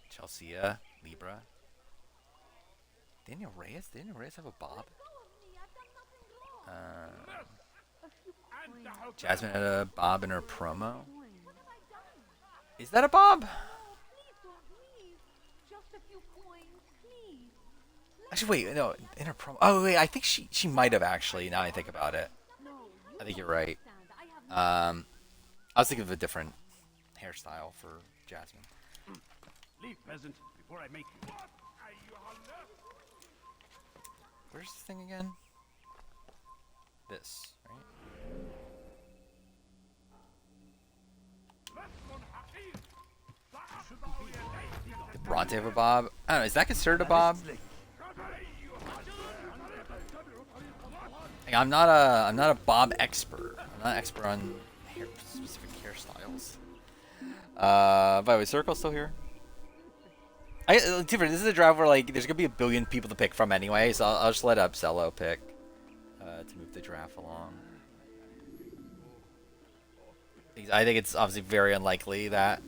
Chelsea, Libra, Daniel Reyes. Daniel Reyes have a Bob. Jasmine had a Bob in her promo. Is that a Bob? Actually, wait, no, in her promo. Oh, wait, I think she might have actually. Now I think about it, I think you're right. I was thinking of a different hairstyle for Jasmine. Leave, peasant, before I make you. Where's this thing again? This, right? Did Bronte have a Bob? I don't know, is that considered a Bob? Like, I'm not a Bob expert. I'm not an expert on specific hairstyles. By the way, Circle's still here. This is a draft where like there's gonna be a billion people to pick from anyway, so I'll just let Upsello pick to move the draft along. I think it's obviously very unlikely that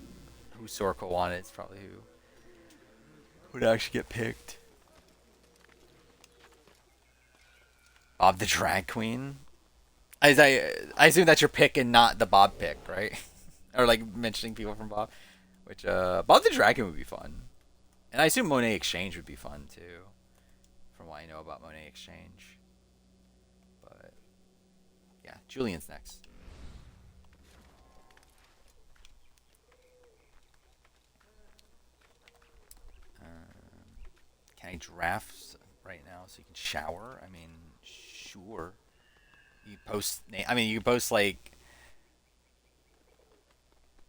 who Sorko wanted is probably who would actually get picked. Bob the Drag Queen. I assume that's your pick and not the Bob pick, right? Or like mentioning people from Bob. Which Bob the Drag Queen would be fun. And I assume Monet Exchange would be fun too. From what I know about Monet Exchange. But yeah, Julian's next. Can I draft right now so you can shower? I mean, sure. You post name. I mean, you post like.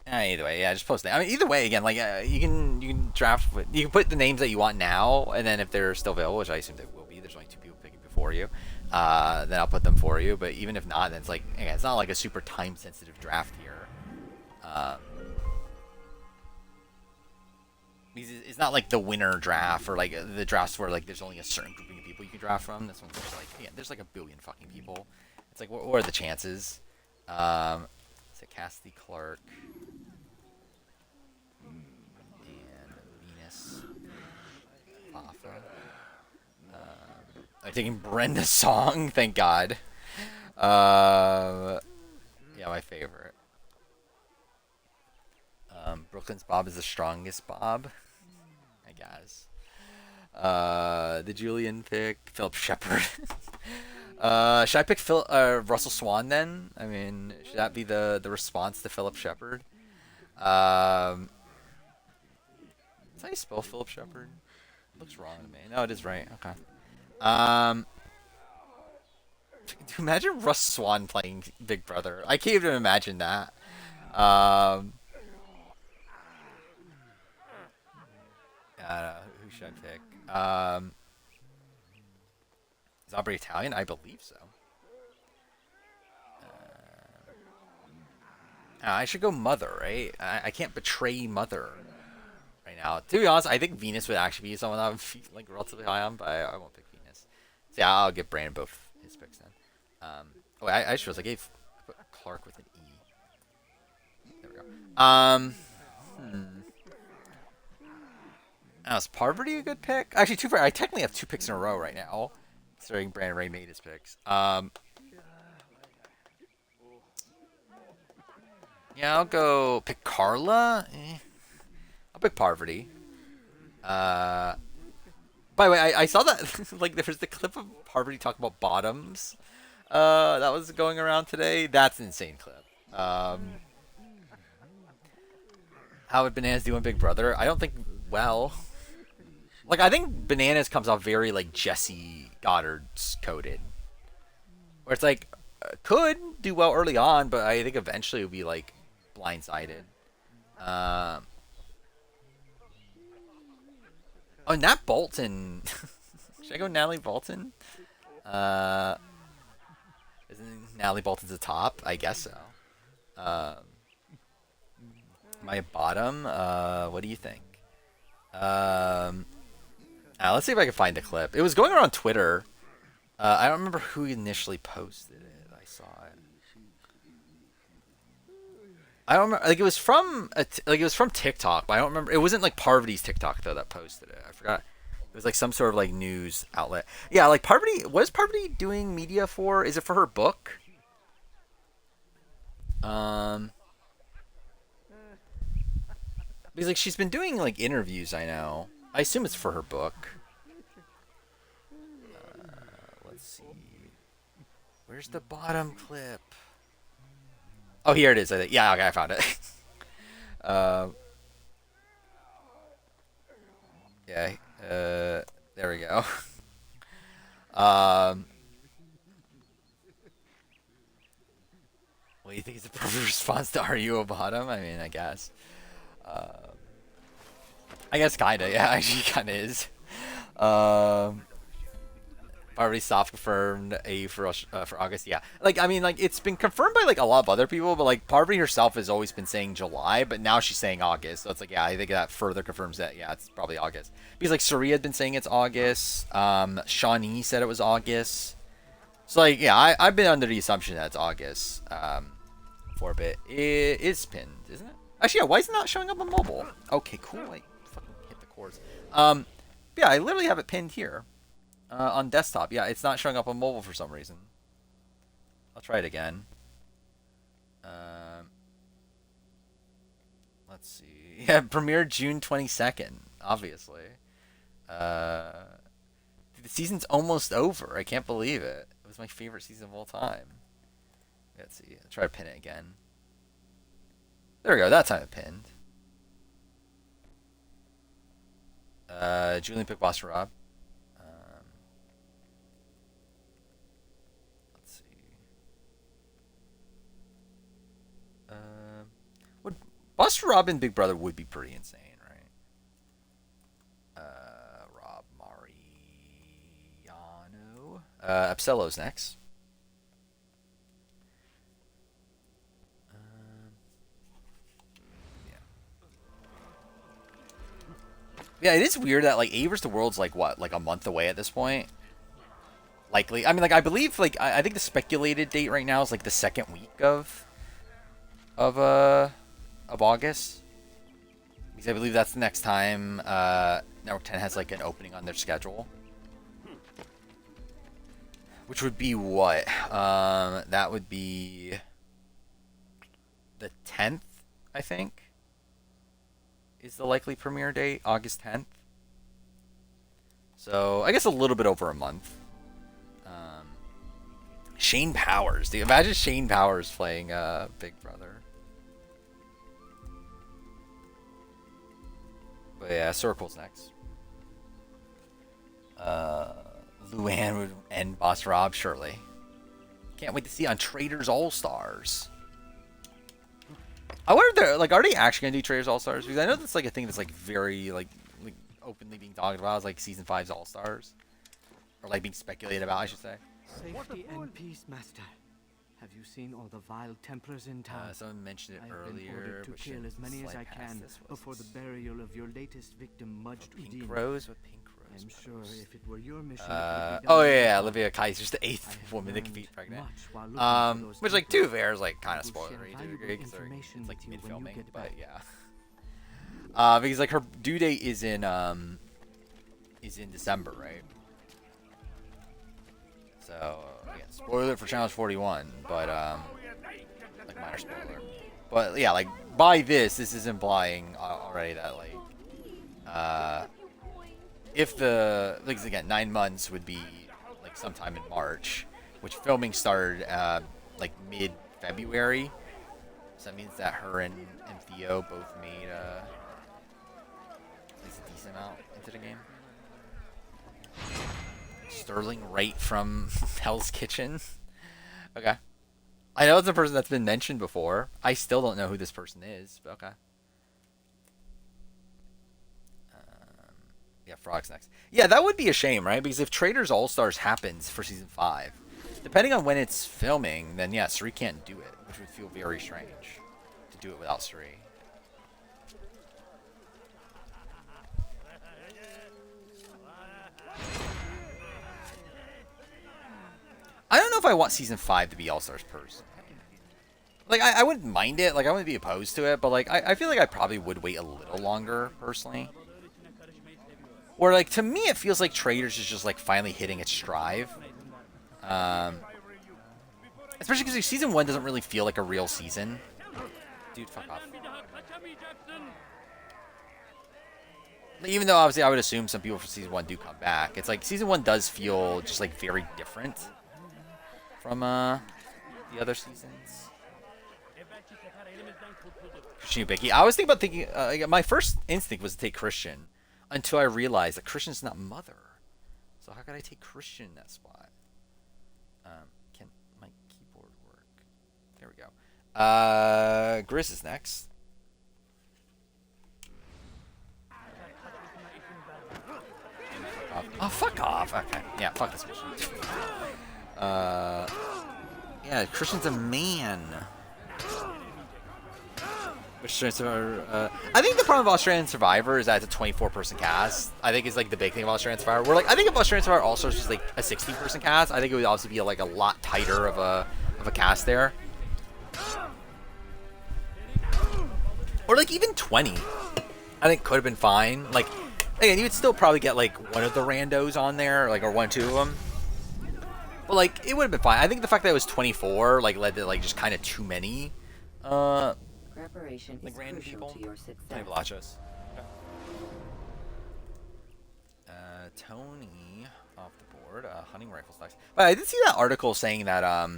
Either way, yeah, just post name. I mean, either way, again, like you can draft. You can put the names that you want now, and then if they're still available, which I assume they will be, there's only 2 people picking before you. Then I'll put them for you. But even if not, then it's like again, it's not like a super time-sensitive draft here. It's not like the winner draft or like the drafts where like there's only a certain grouping of people you can draft from. This one's just like there's like a billion fucking people. It's like what are the chances? It's Cassidy Clark and Venus Hoffa. I'm taking Brenda Song. Thank God. Yeah, my favorite. Brooklyn's Bob is the strongest Bob, I guess. The Julian pick, Philip Shepard. Should I pick Russell Swan then? I mean, should that be the response to Philip Shepard? Is that how you spell Philip Shepard? It looks wrong to me. No, it is right. Okay. Imagine Russ Swan playing Big Brother. I can't even imagine that. Who should I pick? Is Aubrey Italian? I believe so. I should go Mother, right? I can't betray Mother right now. To be honest, I think Venus would actually be someone I would be like relatively high on, but I won't pick Venus. So yeah, I'll give Brandon both his picks then. I just realized I put Clark with an E. There we go. Is Parvati a good pick? Actually, I technically have 2 picks in a row right now, considering Brandon Ray made his picks. Yeah, I'll go pick Carla. I'll pick Parvati. By the way, I saw that like there's the clip of Parvati talking about bottoms. That was going around today. That's an insane clip. How would Bananas do in Big Brother? I don't think well. Like I think Bananas comes off very like Jesse Goddard's coded, where it's like could do well early on, but I think eventually it would be like blindsided. Oh, Nat Bolton. Should I go Natalie Bolton? Isn't Natalie Bolton's the top? I guess so. My bottom. What do you think? Let's see if I can find the clip. It was going around Twitter. I don't remember who initially posted it. I saw it. I don't remember. Like it was from TikTok, but I don't remember. It wasn't like Parvati's TikTok though that posted it. I forgot. It was like some sort of like news outlet. Yeah, like Parvati. What is Parvati doing media for? Is it for her book? Because like she's been doing like interviews. I know. I assume it's for her book. Let's see. Where's the bottom clip? Oh, here it is. I think. Yeah, okay, I found it. Yeah. There we go. What do you think is the perfect response to "Are you a bottom"? I mean, I guess. I guess kinda. Yeah, actually, kinda is. Already soft confirmed A for August. Yeah, like I mean, like it's been confirmed by like a lot of other people, but like Parvati herself has always been saying July, but now she's saying August. So it's like, yeah, I think that further confirms that. Yeah, it's probably August because like Saria had been saying it's August. Shawnee said it was August. So like, yeah, I've been under the assumption that it's August. For a bit, it is pinned, isn't it? Actually, yeah. Why is it not showing up on mobile? Okay, cool. Like fucking hit the chords. Yeah, I literally have it pinned here. On desktop. Yeah, it's not showing up on mobile for some reason. I'll try it again. Let's see. Yeah, premiered June 22nd, obviously. The season's almost over. I can't believe it. It was my favorite season of all time. Let's see. I'll try to pin it again. There we go. That time it pinned. Julian picked Boss Rob. Buster Rob and Big Brother would be pretty insane, right? Rob Mariano. Apsello's next. Yeah, it is weird that like Avers the World's like what, like a month away at this point. Likely, I mean, like I believe, like I think the speculated date right now is like the second week of August, because I believe that's the next time Network 10 has like an opening on their schedule, which would be what? That would be the 10th, I think, is the likely premiere date, August 10th. So I guess a little bit over a month. Shane Powers, dude, imagine Shane Powers playing Big Brother. But yeah, Circle's next. Luann would end Boss Rob, surely. Can't wait to see on Traders All-Stars. I wonder if they're, like, are they actually gonna do Traders All-Stars? Because I know that's like a thing that's like very like openly being talked about as like season 5's All-Stars. Or like being speculated about, I should say. Safety and peace, Master. Have you seen all the vile Templars in town? Someone mentioned it I have been earlier. ordered to but kill shouldn't as many as slide I past can this. What's before the this? burial of your latest victim, Majd Pink Udin. Rose? What Pink Rose? I'm sure if it were your mission, Oh yeah, Olivia Kaiser's the 8th woman that can be pregnant. Which like to be fair is like kind of spoilery to a degree because it's like mid filming, but yeah. Because like her due date is in December, right? So yeah, spoiler for Challenge 41, but like minor spoiler. But yeah, like by this is implying already that like if the like again 9 months would be like sometime in March, which filming started like mid-February. So that means that her and Theo both made at least a decent amount into the game. Sterling Wright from Hell's Kitchen. Okay. I know it's a person that's been mentioned before. I still don't know who this person is, but okay. Yeah, Frog's next. Yeah, that would be a shame, right? Because if Traders All-Stars happens for Season 5, depending on when it's filming, then yeah, Suri can't do it, which would feel very strange to do it without Suri. I don't know if I want Season 5 to be All-Stars person. Like, I wouldn't mind it. Like, I wouldn't be opposed to it. But, like, I feel like I probably would wait a little longer, personally. Or, like, to me, it feels like Traders is just, like, finally hitting its stride. Especially because Season 1 doesn't really feel like a real season. Dude, fuck off. Even though, obviously, I would assume some people from Season 1 do come back. It's like, Season 1 does feel just, like, very different from the other seasons. Christian Ubicki. I was thinking about my first instinct was to take Christian until I realized that Christian's not Mother. So how could I take Christian in that spot? Can my keyboard work? There we go. Gris is next. Oh, fuck off. Okay. Yeah, fuck this mission. Yeah, Christian's a man. Australian Survivor. I think the problem with Australian Survivor is that it's a 24-person cast. I think it's like the big thing about Australian Survivor. Where like I think if Australian Survivor also was just like a 16-person cast, I think it would also be like a lot tighter of a cast there. Or like even 20, I think could have been fine. Like again, you would still probably get like one of the randos on there, like or 1 or 2 of them. But like it would have been fine. I think the fact that it was 24 like led to like just kind of too many. Preparation like is random crucial people. to your success. Blachos. Tony off the board. Hunting rifle stocks. But I did see that article saying that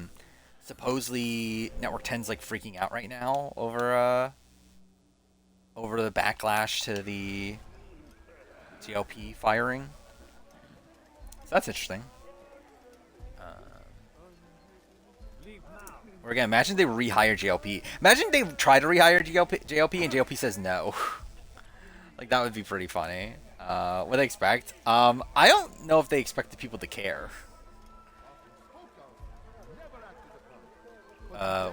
supposedly Network 10's like freaking out right now over the backlash to the GLP firing. So that's interesting. Or again, imagine they rehire JLP. Imagine they try to rehire JLP and JLP says no. Like that would be pretty funny. What they expect? I don't know if they expect the people to care.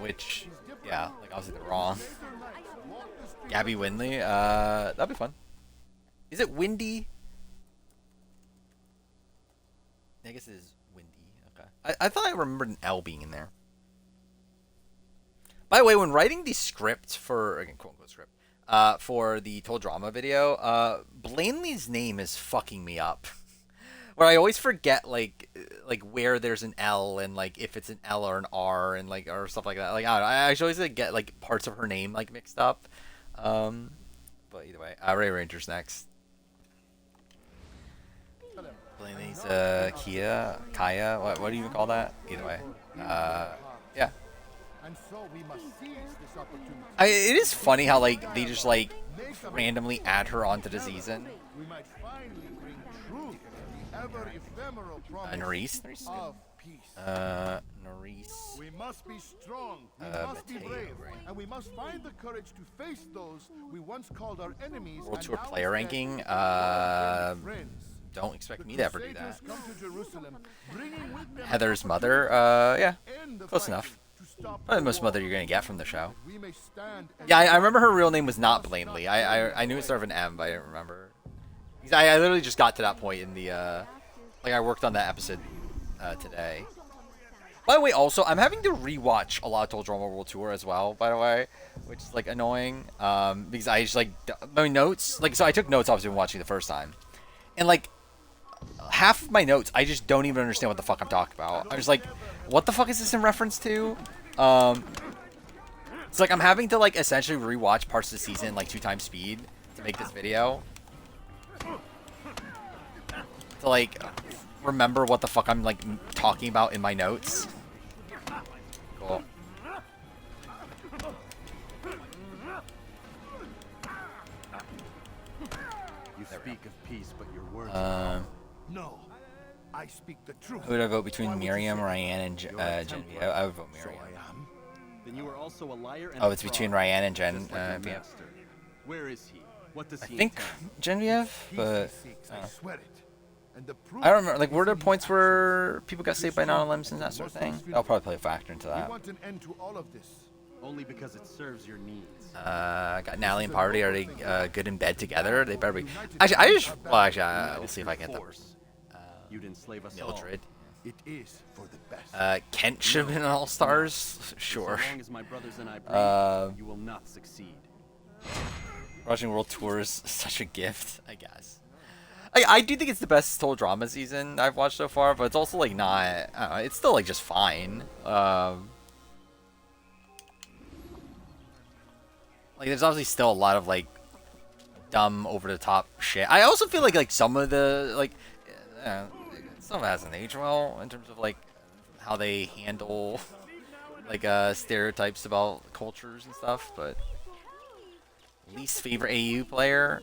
Which, yeah, like obviously they're wrong. Gabby Windley, that'd be fun. Is it Windy? I guess it is Windy. Okay. I thought I remembered an L being in there. By the way, when writing the script for, again, quote-unquote script, for the Total Drama video, Blanley's name is fucking me up. Where I always forget, like where there's an L and, like, if it's an L or an R and, like, or stuff like that. Like, I don't know. I actually always, like, get, like, parts of her name, like, mixed up. But either way, Ray Ranger's next. Blanley's, Kaya, what do you even call that? Either way. Yeah. And so we must seize this opportunity. It is funny how like they just like randomly add her onto the season. We might finally bring truth to the ever ephemeral promise Nerys. of peace. Nerys. We must be strong. We must be Mateo, brave, right? and we must find the courage to face those we once called our enemies. World and Tour now player instead ranking. call friends. Don't expect The me to ever do Crusaders that. come to Jerusalem, bringing with them Heather's mother. Yeah, end the close fighting enough. Probably the most mother you're gonna get from the show. Yeah, I remember her real name was not Blanley. I knew it started with an M, but I didn't remember. Because I literally just got to that point in the like I worked on that episode today. By the way, also I'm having to rewatch a lot of Total Drama World Tour as well. By the way, which is like annoying because I just like my notes so I took notes obviously when watching the first time, and like half my notes I just don't even understand what the fuck I'm talking about. I'm just like, what the fuck is this in reference to? It's like I'm having to like essentially rewatch parts of the season like 2x speed to make this video. To like remember what the fuck I'm like talking about in my notes. Cool. You speak of peace, but your words No, I speak the truth. Who would I vote between Miriam, Ryan, and Genevieve? I would vote Miriam. So I am. Then you are also a liar and Oh, it's between Ryan and Jen. just like your Yeah. master. Where is he? What does I he think intend? Genevieve, but I swear it. And the proof I don't remember. Like, were there is in points action. where people got saved by non-limbs and that sort of thing? That'll probably play a factor into We that. want an end to all of this. Only because it serves your needs. Got Natalie and Party already good in bed together. They better be. Actually, we'll see if I can get them. Force. You'd enslave us all. Mildred. It is for the best. Kent should have been in All Stars. Sure. As long as my brothers and I breathe, you will not succeed. Rushing World Tour is such a gift, I guess. I do think it's the best Total Drama season I've watched so far, but it's also like not. I don't know, it's still like just fine. Like there's obviously still a lot of like dumb, over the top shit. I also feel like some of the like some of it hasn't aged well in terms of like how they handle like stereotypes about cultures and stuff. But least favorite AU player.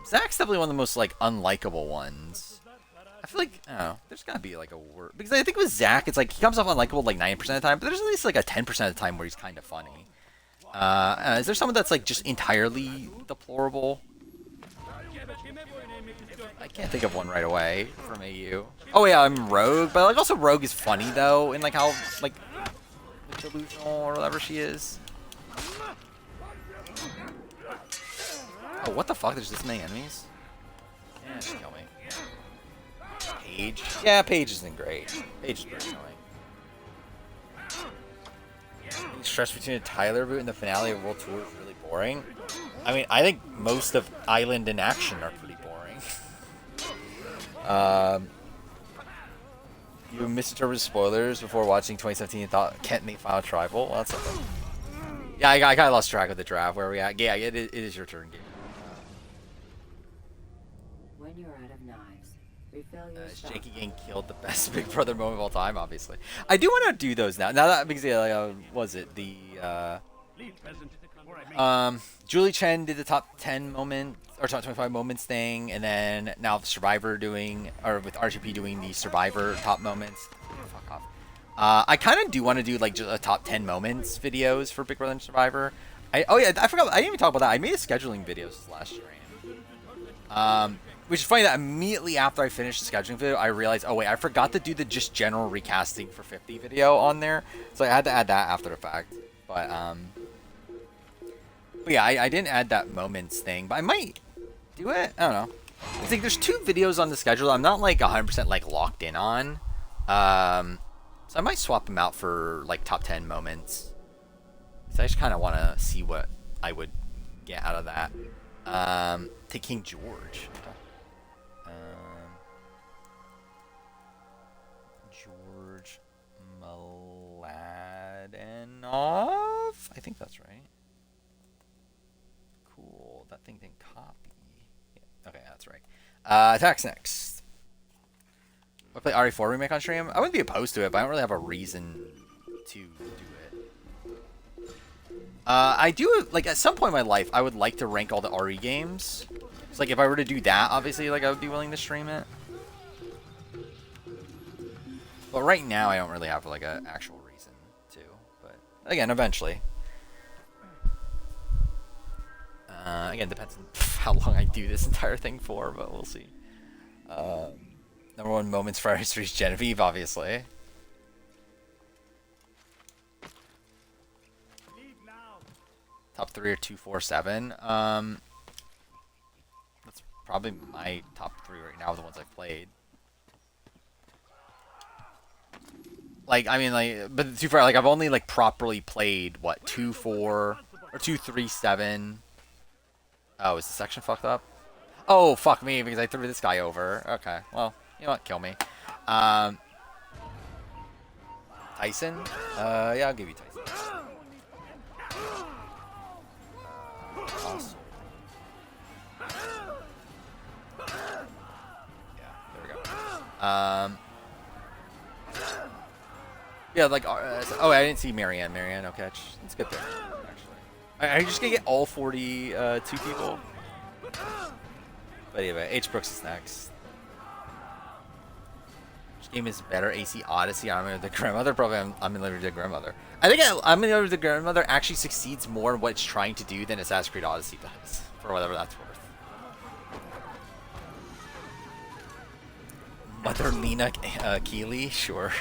Zach's definitely one of the most like unlikable ones. I feel like, I don't know, there's gotta be like a word, because I think with Zach, it's like he comes off unlikable like 90% of the time, but there's at least like a 10% of the time where he's kind of funny. Is there someone that's like just entirely deplorable? I can't think of one right away from AU. Oh yeah, I'm Rogue, but like also Rogue is funny though, in like how like delusional or whatever she is. Oh, what the fuck? There's this many enemies? Yeah, just kill me. Paige? Yeah, Paige isn't great. Paige is pretty annoying. The stress between the Tyler boot and the finale of World Tour is really boring. I mean, I think most of Island and Action are pretty boring. You misinterpreted spoilers before watching 2017 and thought Kent made Final Tribal? Well, that's something. Yeah, I kind of lost track of the draft. Where are we at? Yeah, it is your turn, game. When you're out of knives, refill your stock. Shaky getting killed, the best Big Brother moment of all time, obviously. I do want to do those now. Now that because was it the Julie Chen did the top 10 moment or top 25 moments thing, and then now Survivor doing, or with RGP doing the Survivor top moments. Fuck off. I kind of do want to do like just a top 10 moments videos for Big Brother and Survivor. Oh yeah, I forgot. I didn't even talk about that. I made a scheduling video this last year. Which is funny that immediately after I finished the scheduling video, I realized, oh wait, I forgot to do the just general recasting for 50 video on there. So I had to add that after the fact. But yeah, I didn't add that moments thing, but I might do it. I don't know. I think there's 2 videos on the schedule I'm not like 100% like locked in on. So I might swap them out for like top 10 moments. So I just kind of want to see what I would get out of that. To King George. George Mladenov? I think that's right. Cool. That thing didn't copy. Yeah. Okay, that's right. Attacks next. I play RE4 remake on stream. I wouldn't be opposed to it, but I don't really have a reason to do it. I do, like, at some point in my life, I would like to rank all the RE games. So, like, if I were to do that, obviously, like, I would be willing to stream it. But right now, I don't really have, like, an actual reason to. But, again, eventually. Again, depends on how long I do this entire thing for, but we'll see. Number one moments for history's Genevieve, obviously. Top 3 or 247. That's probably my top 3 right now, the ones I've played. Like, I mean, like, but too far. Like, I've only like properly played what 2-4 or 2-3-7. Oh, is the section fucked up? Oh, fuck me, because I threw this guy over. Okay, well, you know what? Kill me. Tyson? Yeah, I'll give you Tyson. Awesome. Yeah, there we go. Yeah, like, oh, I didn't see Marianne. Marianne, no catch. It's good there, actually. Are you just gonna get all 42 people? But anyway, H. Brooks is next. Which game is better? AC Odyssey, I'm in the Grandmother? Probably I'm in the Grandmother. I think I'm in the Grandmother actually succeeds more in what it's trying to do than Assassin's Creed Odyssey does, for whatever that's worth. Mother Lena Keeley? Sure.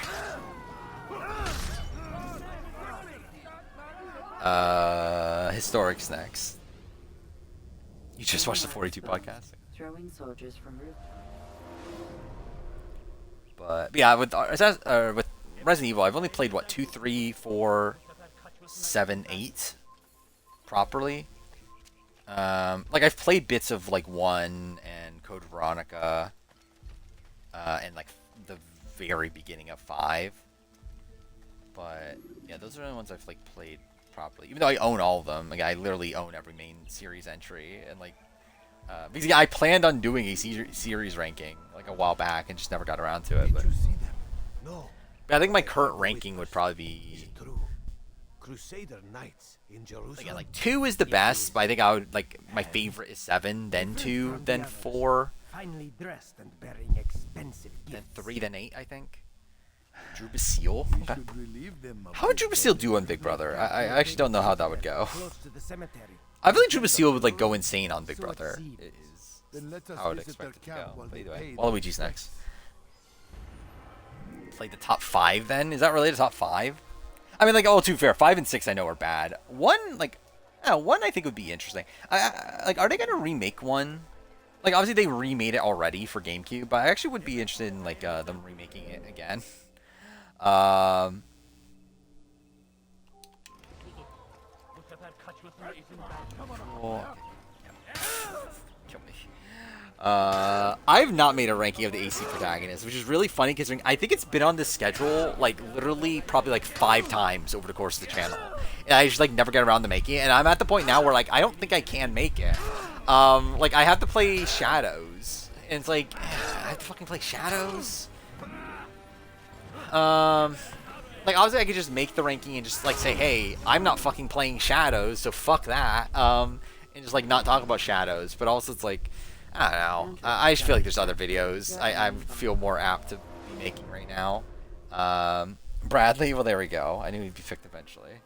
Historics next. You just watched the 42 podcast. Throwing soldiers from roof. But yeah, with Resident Evil, I've only played what 2, 3, 4, 7, 8 properly. Like I've played bits of like 1 and Code Veronica, and like the very beginning of 5. But yeah, those are the ones I've like played properly. Even though I own all of them, like I literally own every main series entry, and like because yeah, I planned on doing a series ranking like a while back and just never got around to it. But, I think my current ranking would probably be Crusader Knights in Jerusalem. Again, like 2 is the best, but I think I would like my favorite is 7, then 2, then 4, Finely dressed and bearing expensive then gifts. 3, then 8. I think. Drew Basile. Okay. How would Drew Basile do on Big Brother? I actually don't know how that would go. Close to the cemetery. I feel like Drew Basile would like go insane on Big Brother. Is Then let us how I would visit expect it to their camp go. while But they either way, pay Waluigi's their next. Play the top 5 then? Is that related to top 5? I mean, like, all too fair. 5 and 6 I know are bad. 1, like, 1 I think would be interesting. Like, are they gonna remake 1? Like, obviously they remade it already for GameCube, but I actually would be interested in like them remaking it again. Cool. Kill me. I've not made a ranking of the AC protagonist, which is really funny considering I think it's been on this schedule like literally probably like 5 times over the course of the channel, and I just like never get around to making it. And I'm at the point now where like I don't think I can make it. Like I have to play Shadows, and it's like I have to fucking play Shadows. Like obviously I could just make the ranking and just like say, hey, I'm not fucking playing Shadows, so fuck that. And just like not talk about Shadows. But also it's like, I don't know. I just feel like there's other videos I feel more apt to be making right now. Bradley, well there we go. I knew he'd be picked eventually.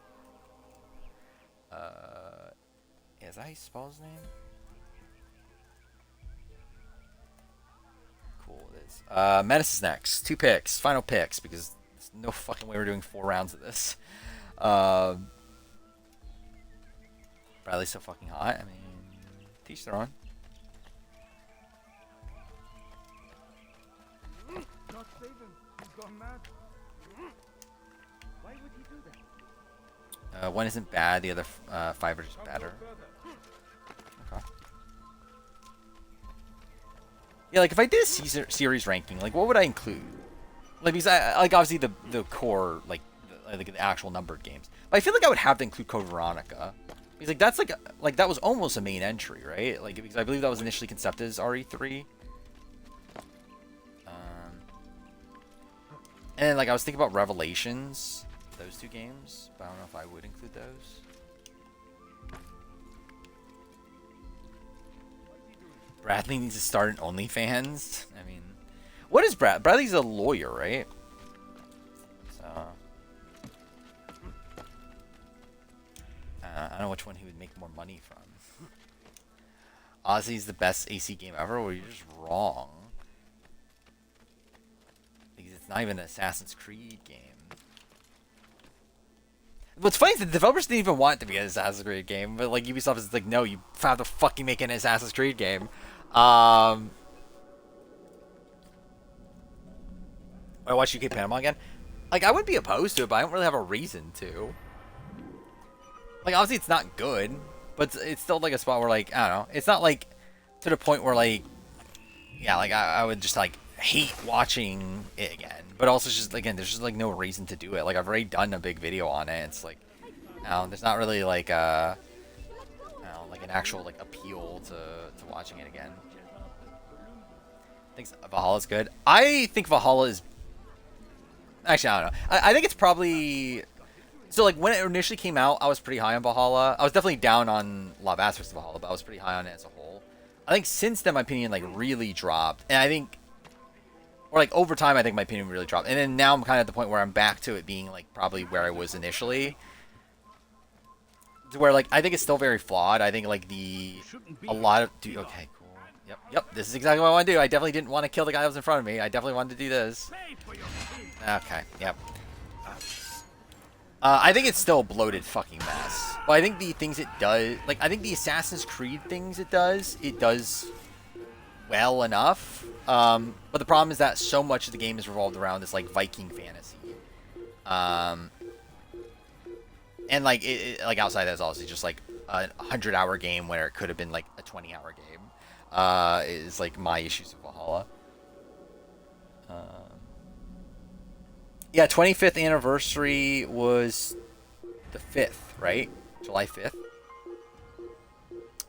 Is that how you spell his name? Cool, it is. Menace is next. 2 picks. Final picks, because there's no fucking way we're doing 4 rounds of this. Bradley's so fucking hot. I mean, teach their own. Not save him. He's gone mad. Why would he do that? 1 isn't bad. The other 5 are just better. Okay. Yeah, like if I did a series ranking, like what would I include? Like because I like obviously the core like the actual numbered games. But I feel like I would have to include Code Veronica. Because like that's like that was almost a main entry, right? Like because I believe that was initially conceived as RE3. And then, like I was thinking about Revelations, those 2 games, but I don't know if I would include those. Bradley needs to start an OnlyFans. I mean, what is Bradley's a lawyer, right? So I don't know which one he would make more money from. Ozzy's the best AC game ever. Well, you're just wrong. not even an Assassin's Creed game. What's funny is the developers didn't even want it to be an Assassin's Creed game, but like Ubisoft is like, no, you have to fucking make an Assassin's Creed game. I watch UK Panama again. Like, I wouldn't be opposed to it, but I don't really have a reason to. Like, obviously it's not good, but it's still like a spot where, like, I don't know, it's not like to the point where, like, yeah, like I would just like hate watching it again. But also just, again, there's just like no reason to do it. Like, I've already done a big video on it. It's like, there's not really like like an actual like appeal to watching it again. I think Valhalla's good. I think Valhalla is actually, I don't know. I think it's probably so, like, when it initially came out, I was pretty high on Valhalla. I was definitely down on a lot of aspects of Valhalla, but I was pretty high on it as a whole. I think since then my opinion like really dropped, and I think, or like over time, I think my opinion really dropped, and then now I'm kind of at the point where I'm back to it being like probably where I was initially. To where, like, I think it's still very flawed. I think like a lot of okay, cool. Yep. This is exactly what I want to do. I definitely didn't want to kill the guy that was in front of me. I definitely wanted to do this. Okay. Yep. I think it's still a bloated fucking mess. But I think the things it does, like, I think the Assassin's Creed things it does well enough. But the problem is that so much of the game is revolved around this, like, Viking fantasy. And, like, like, outside that's obviously just, like, a 100-hour game where it could have been, like, a 20-hour game. Is, like, my issues with Valhalla. Yeah, 25th anniversary was the 5th, right? July 5th.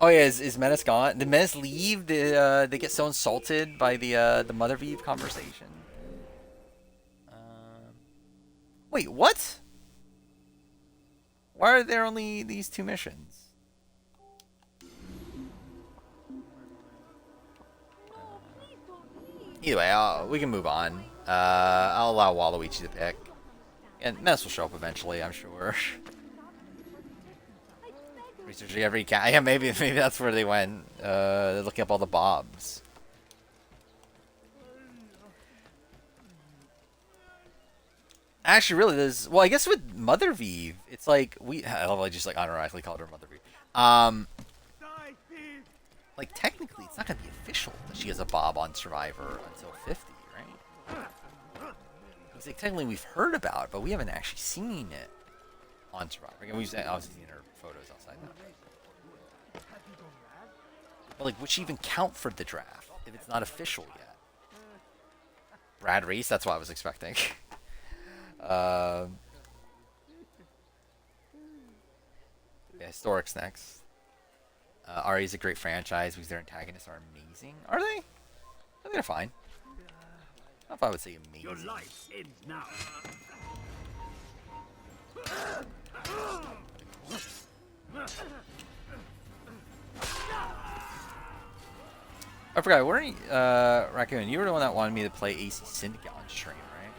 Oh yeah, is Menace gone? Did Menace leave? Did they get so insulted by the Mother Vive conversation? Wait, what? Why are there only these 2 missions? Either way, we can move on. I'll allow Waluigi to pick. And Menace will show up eventually, I'm sure. Researching every cat. Yeah, maybe that's where they went. They're looking up all the Bobs. Actually, really, there's... Well, I guess with Mother Vive, it's like... I love how I just, like, unironically called her Mother Vive. Like, technically, it's not going to be official that she has a Bob on Survivor until 50, right? Because, like, technically we've heard about it, but we haven't actually seen it on Survivor. We've obviously seen her photos outside that. But, like, would she even count for the draft if it's not official yet? Brad Reese, that's what I was expecting. Yeah, Historic's next. RE is a great franchise because their antagonists are amazing. Are they? I think they're fine. I don't know if I would say amazing. Your life ends now. I forgot. Weren't Raccoon? You were the one that wanted me to play AC Syndicate on stream, right?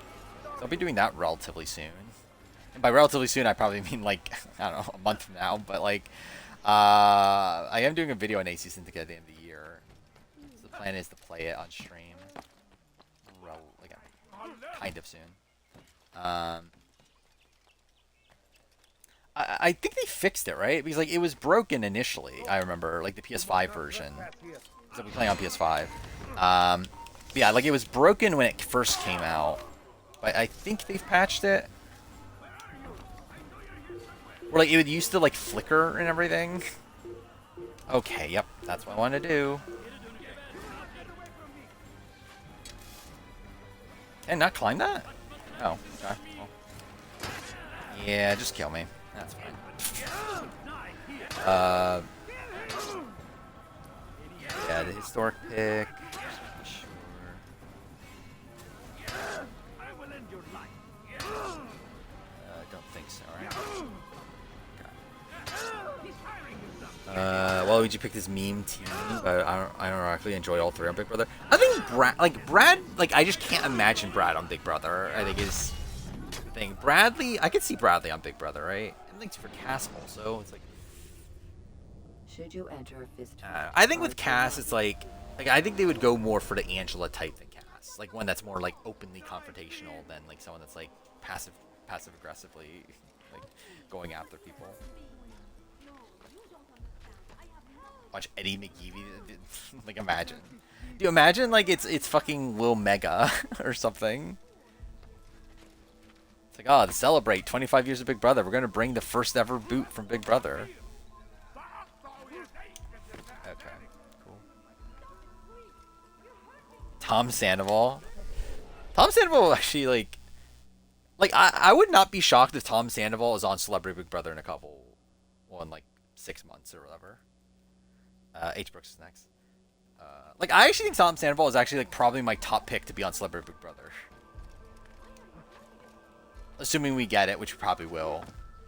So I'll be doing that relatively soon. And by relatively soon, I probably mean like, I don't know, a month from now. But like, I am doing a video on AC Syndicate at the end of the year. So the plan is to play it on stream, kind of soon. I think they fixed it, right? Because like it was broken initially. I remember like the PS5 version. So we playing on PS5. Yeah, like it was broken when it first came out, but I think they've patched it. Or like it would used to like flicker and everything. Okay, yep, that's what I want to do. And not climb that? Oh, okay. Well. Yeah, just kill me. That's fine. Yeah, the historic pick. Sure. Don't think so, right? Okay. Waluigi picked his meme team, but I ironically enjoyed all 3 on Big Brother. I think Brad, I just can't imagine Brad on Big Brother. I think is the thing. Bradley, I could see Bradley on Big Brother, right? And thanks for Cass also. It's like. Should you enter a fist I think with Cass, it's like I think they would go more for the Angela type than Cass. class, like one that's more like openly confrontational than like someone that's like passive aggressively like going after people. Watch Eddie McGeevy, like imagine. Do you imagine like it's fucking Lil Mega or something? It's like, oh, to celebrate 25 years of Big Brother, we're gonna bring the first ever boot from Big Brother. Okay, cool. Tom Sandoval. Tom Sandoval actually like I would not be shocked if Tom Sandoval is on Celebrity Big Brother in in like 6 months or whatever. H Brooks is next. Like I actually think Tom Sandoval is actually like probably my top pick to be on Celebrity Big Brother. Assuming we get it, which we probably will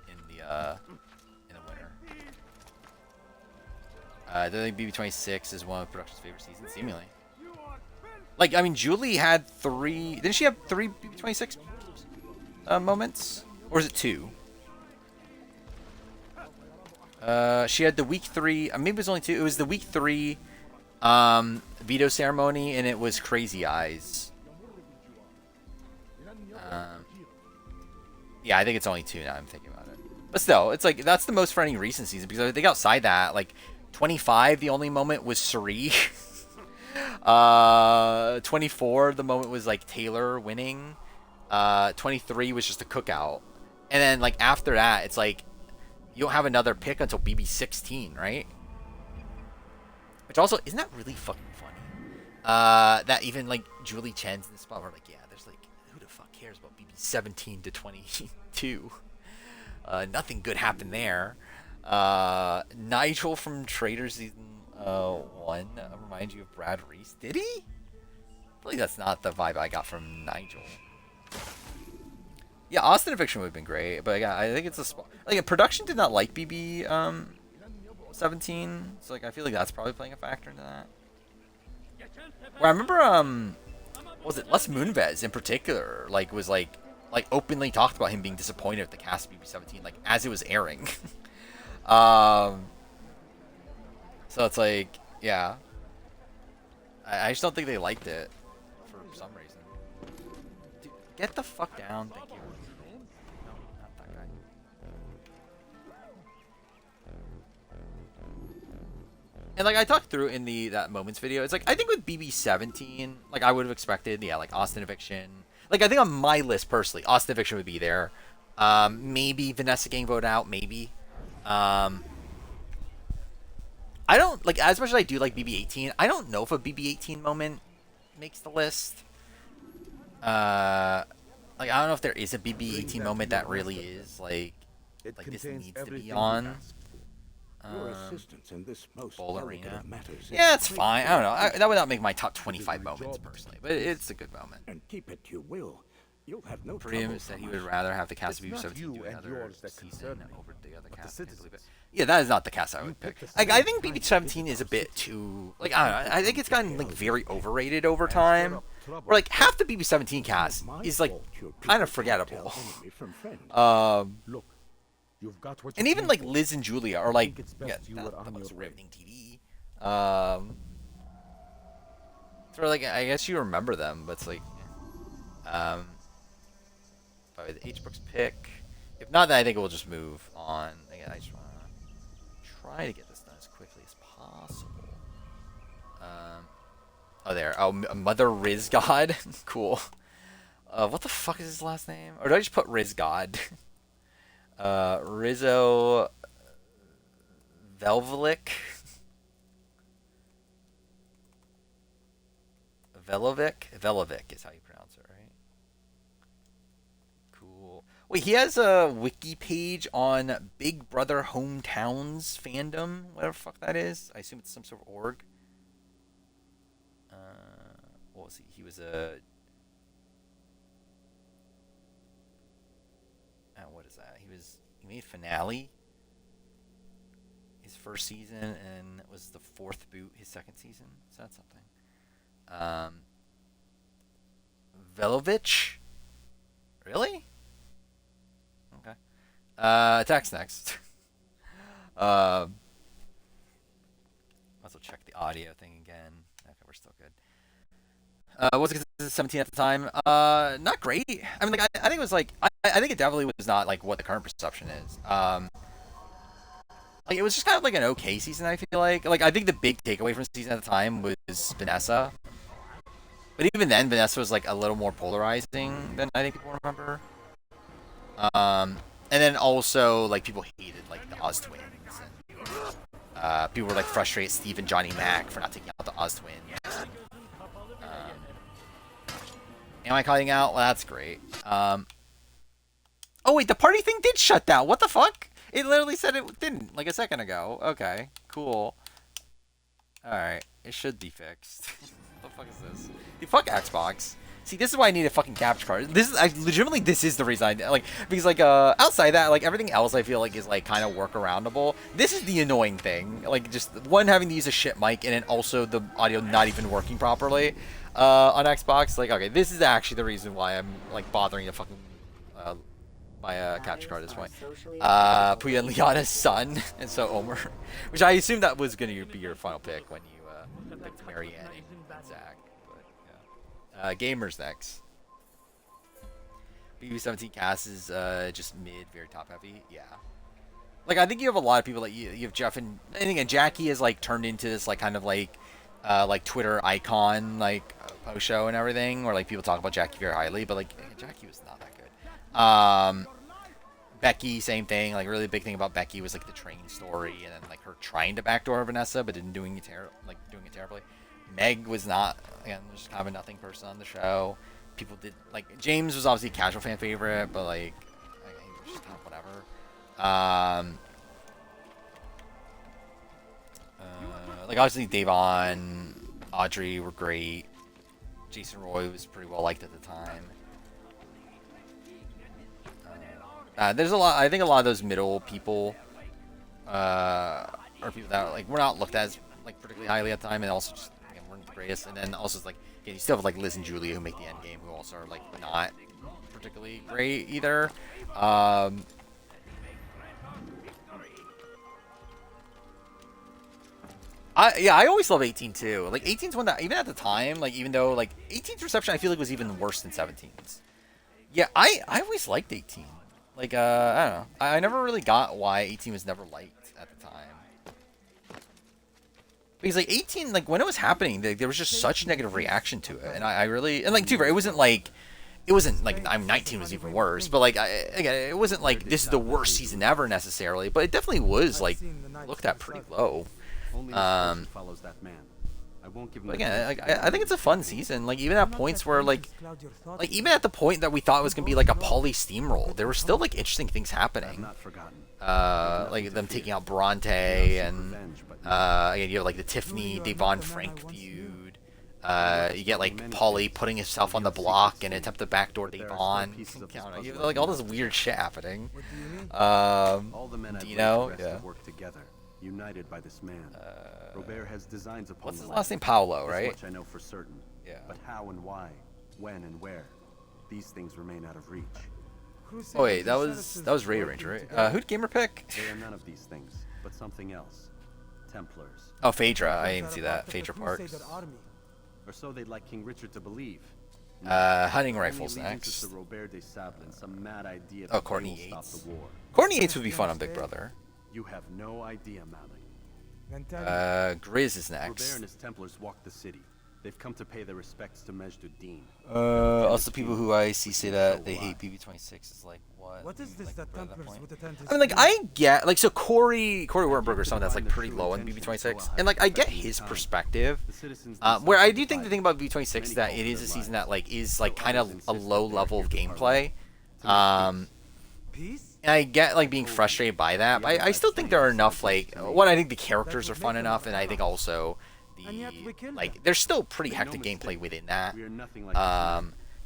in the winter. I think BB26 is one of production's favorite seasons, seemingly. Like, I mean, Julie had 3... Didn't she have 3 BB26 moments? Or is it 2? She had the week 3... maybe it was only 2. It was the week 3 veto ceremony, and it was Crazy Eyes. Yeah, I think it's only 2 now I'm thinking about it. But still, it's like, that's the most for any recent season, because I think outside that, like, 25, the only moment was Suri. 24, the moment was, like, Taylor winning. 23 was just a cookout. And then, like, after that, it's like, you don't have another pick until BB16, right? Which also, isn't that really fucking funny? That even, like, Julie Chen's in the spot where, like, yeah, there's, like, who the fuck cares about BB17 to 22? Nothing good happened there. Nigel from Trader Season 1 reminds you of Brad Reese. Did he? I feel like that's not the vibe I got from Nigel. Yeah, Austin Eviction would have been great, but yeah, I think it's a spot. Like, production did not like BB 17, so like I feel like that's probably playing a factor into that. Where I remember what was it, Les Moonves in particular, like was like openly talked about him being disappointed with the cast of BB 17, like as it was airing. So it's like, yeah, I just don't think they liked it for some reason. Dude, get the fuck down, thank you. No, not that guy. And like I talked through in that moments video, it's like I think with BB 17, like I would have expected, yeah, like Austin Eviction. Like I think on my list personally, Austin Eviction would be there. Maybe Vanessa getting voted out, maybe. I don't like, as much as I do like BB18, I don't know if a BB18 moment makes the list. Like I don't know if there is a BB18 moment that really is like this needs to be on. Your assistance in this most Bowl delicate Arena. of matters. Yeah, it's fine. I don't know. That would not make my top 25 moments personally, but it's a good moment. And keep it you will. You'll have no Priam trouble said he from would us. rather have the cast of It's not BB17 you do and another yours that season concern me, over the other but the cast. I can't believe it. citizens. Yeah, that is not the cast I would pick. pick the Like, I think citizens. BB17 is a bit too, like, I don't know. I think it's gotten like very overrated over time. Where like half the BB17 cast is like kind of forgettable. Look, you've got what And you even came like for. Liz and Julia are like, it's yeah, best you were on that was your way. riveting TV. So like, I guess you remember them, but it's like, probably the H Brooks pick. If not, then I think we'll just move on. Again, I just want to try to get this done as quickly as possible. Oh, there. Oh, Mother Riz God. Cool. What the fuck is his last name? Or did I just put Riz God? Rizzo Velvilic. Velovic is how you pronounce it, right? Cool. Wait, he has a wiki page on Big Brother Hometowns fandom, whatever the fuck that is. I assume it's some sort of org. What was he? He was a... what is that? He made Finale his first season, and it was the 4th boot his second season. So that's something. Velovich? Really? Okay. Attack's next. Also check the audio thing again. Okay, we're still good. What's it? 17 at the time. Not great. I mean, like I think it was like I think it definitely was not like what the current perception is. Like it was just kind of like an okay season. I feel like I think the big takeaway from the season at the time was Vanessa. But even then, Vanessa was like a little more polarizing than I think people remember. And then also like people hated like the Oz twins. And, people were like frustrated at Steve and Johnny Mac for not taking out the Oz twins. Am I cutting out? Well, that's great. Oh wait, the party thing did shut down. What the fuck? It literally said it didn't like a second ago. Okay, cool. All right, it should be fixed. What the fuck is this? Dude, fuck Xbox. See, this is why I need a fucking capture card. This is legitimately this is the reason I like because like outside that like everything else I feel like is like kind of workaroundable. This is the annoying thing. Like just one having to use a shit mic and then also the audio not even working properly on Xbox. Like okay, this is actually the reason why I'm like bothering to fucking buy a capture card at this point. Puya and Liana's son and so Omer, which I assume that was going to be your final pick when you picked Marianne and Zach. Gamers next. BB17 cast is just mid, very top heavy. Yeah. Like I think you have a lot of people like you have Jeff and again Jackie is like turned into this like kind of like Twitter icon like post show and everything where like people talk about Jackie very highly, but like Jackie was not that good. Becky, same thing. Like really big thing about Becky was like the train story and then like her trying to backdoor Vanessa but didn't doing it terribly. Meg was not, again, just kind of a nothing person on the show. People did, like, James was obviously a casual fan favorite, but, like, it was just kind of whatever. Like, obviously, Davon, Audrey were great. Jason Roy was pretty well liked at the time. There's a lot, I think a lot of those middle people are people that, like, were not looked at as, like, particularly highly at the time, and also just, the greatest, and then also it's like you still have like Liz and Julia who make the end game who also are like not particularly great either. I always love 18 too. Like 18's one that even at the time, like even though like 18's reception I feel like was even worse than 17's. Yeah, I always liked 18. Like I don't know. I never really got why 18 was never liked at the time. Because like 18, like when it was happening, there was just such negative reaction to it, and I really and like too. It wasn't like I'm 19 was even worse, but like again, it wasn't like this is the worst season ever necessarily, but it definitely was like looked at pretty low. Follows that man. I won't give him again, I think it's a fun season. Like even at points where like even at the point that we thought it was gonna be like a poly steamroll, there were still like interesting things happening. Not forgotten. Like them taking out Bronte and again you have like the Tiffany Devon Frank feud. You get like Paulie putting himself on the block and attempt to backdoor Devon. You have like all this weird shit happening. All the men Dino, yeah. Work together, united by this man. Robert has designs upon what's his last name? Paolo, right? Much I know for certain. Yeah. But how and why, when and where, these things remain out of reach. Oh wait, that was Radio Ranger, right? Who'd Gamer pick? They are none of these things, but something else. Templars. Oh, Phaedra. I didn't see that. Phaedra Parks. Or so they'd like King Richard to believe. Hunting rifles next. Oh, Courtney Yates. Courtney Yates would be fun on Big Brother. You have no idea, Malik. Grizz is next. Robert and his Templars walk the city. They've come to pay their respects to Majd-ud-Din. Also, people who I see say that they hate BB26 is like, what? What is this that Templars would attend his I mean, like, I get, like, so Corey Wernberger is someone that's, like, pretty low on BB26, and, like, I get his perspective, where I do think the thing about BB26 is that it is a season that, like, is, like, kind of a low level of gameplay, and I get, like, being frustrated by that, but I still think there are enough, like, one, I think the characters are fun enough, and I think also like there's still pretty hectic gameplay within that.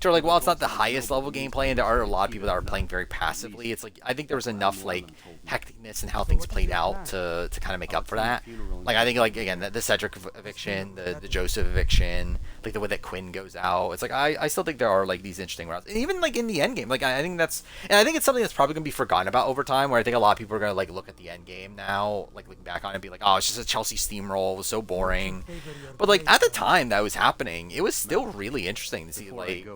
So like, while it's not the highest level gameplay, and there are a lot of people that are playing very passively, it's like I think there was enough like hecticness and how things played out to kind of make up for that. Like I think like again the Cedric eviction, the Joseph eviction, like the way that Quinn goes out. It's like I still think there are like these interesting routes, and even like in the end game, like I think that's, and I think it's something that's probably gonna be forgotten about over time. Where I think a lot of people are gonna like look at the end game now, like looking back on it, and be like, oh, it's just a Chelsea steamroll. It was so boring. But like at the time that was happening, it was still really interesting to see like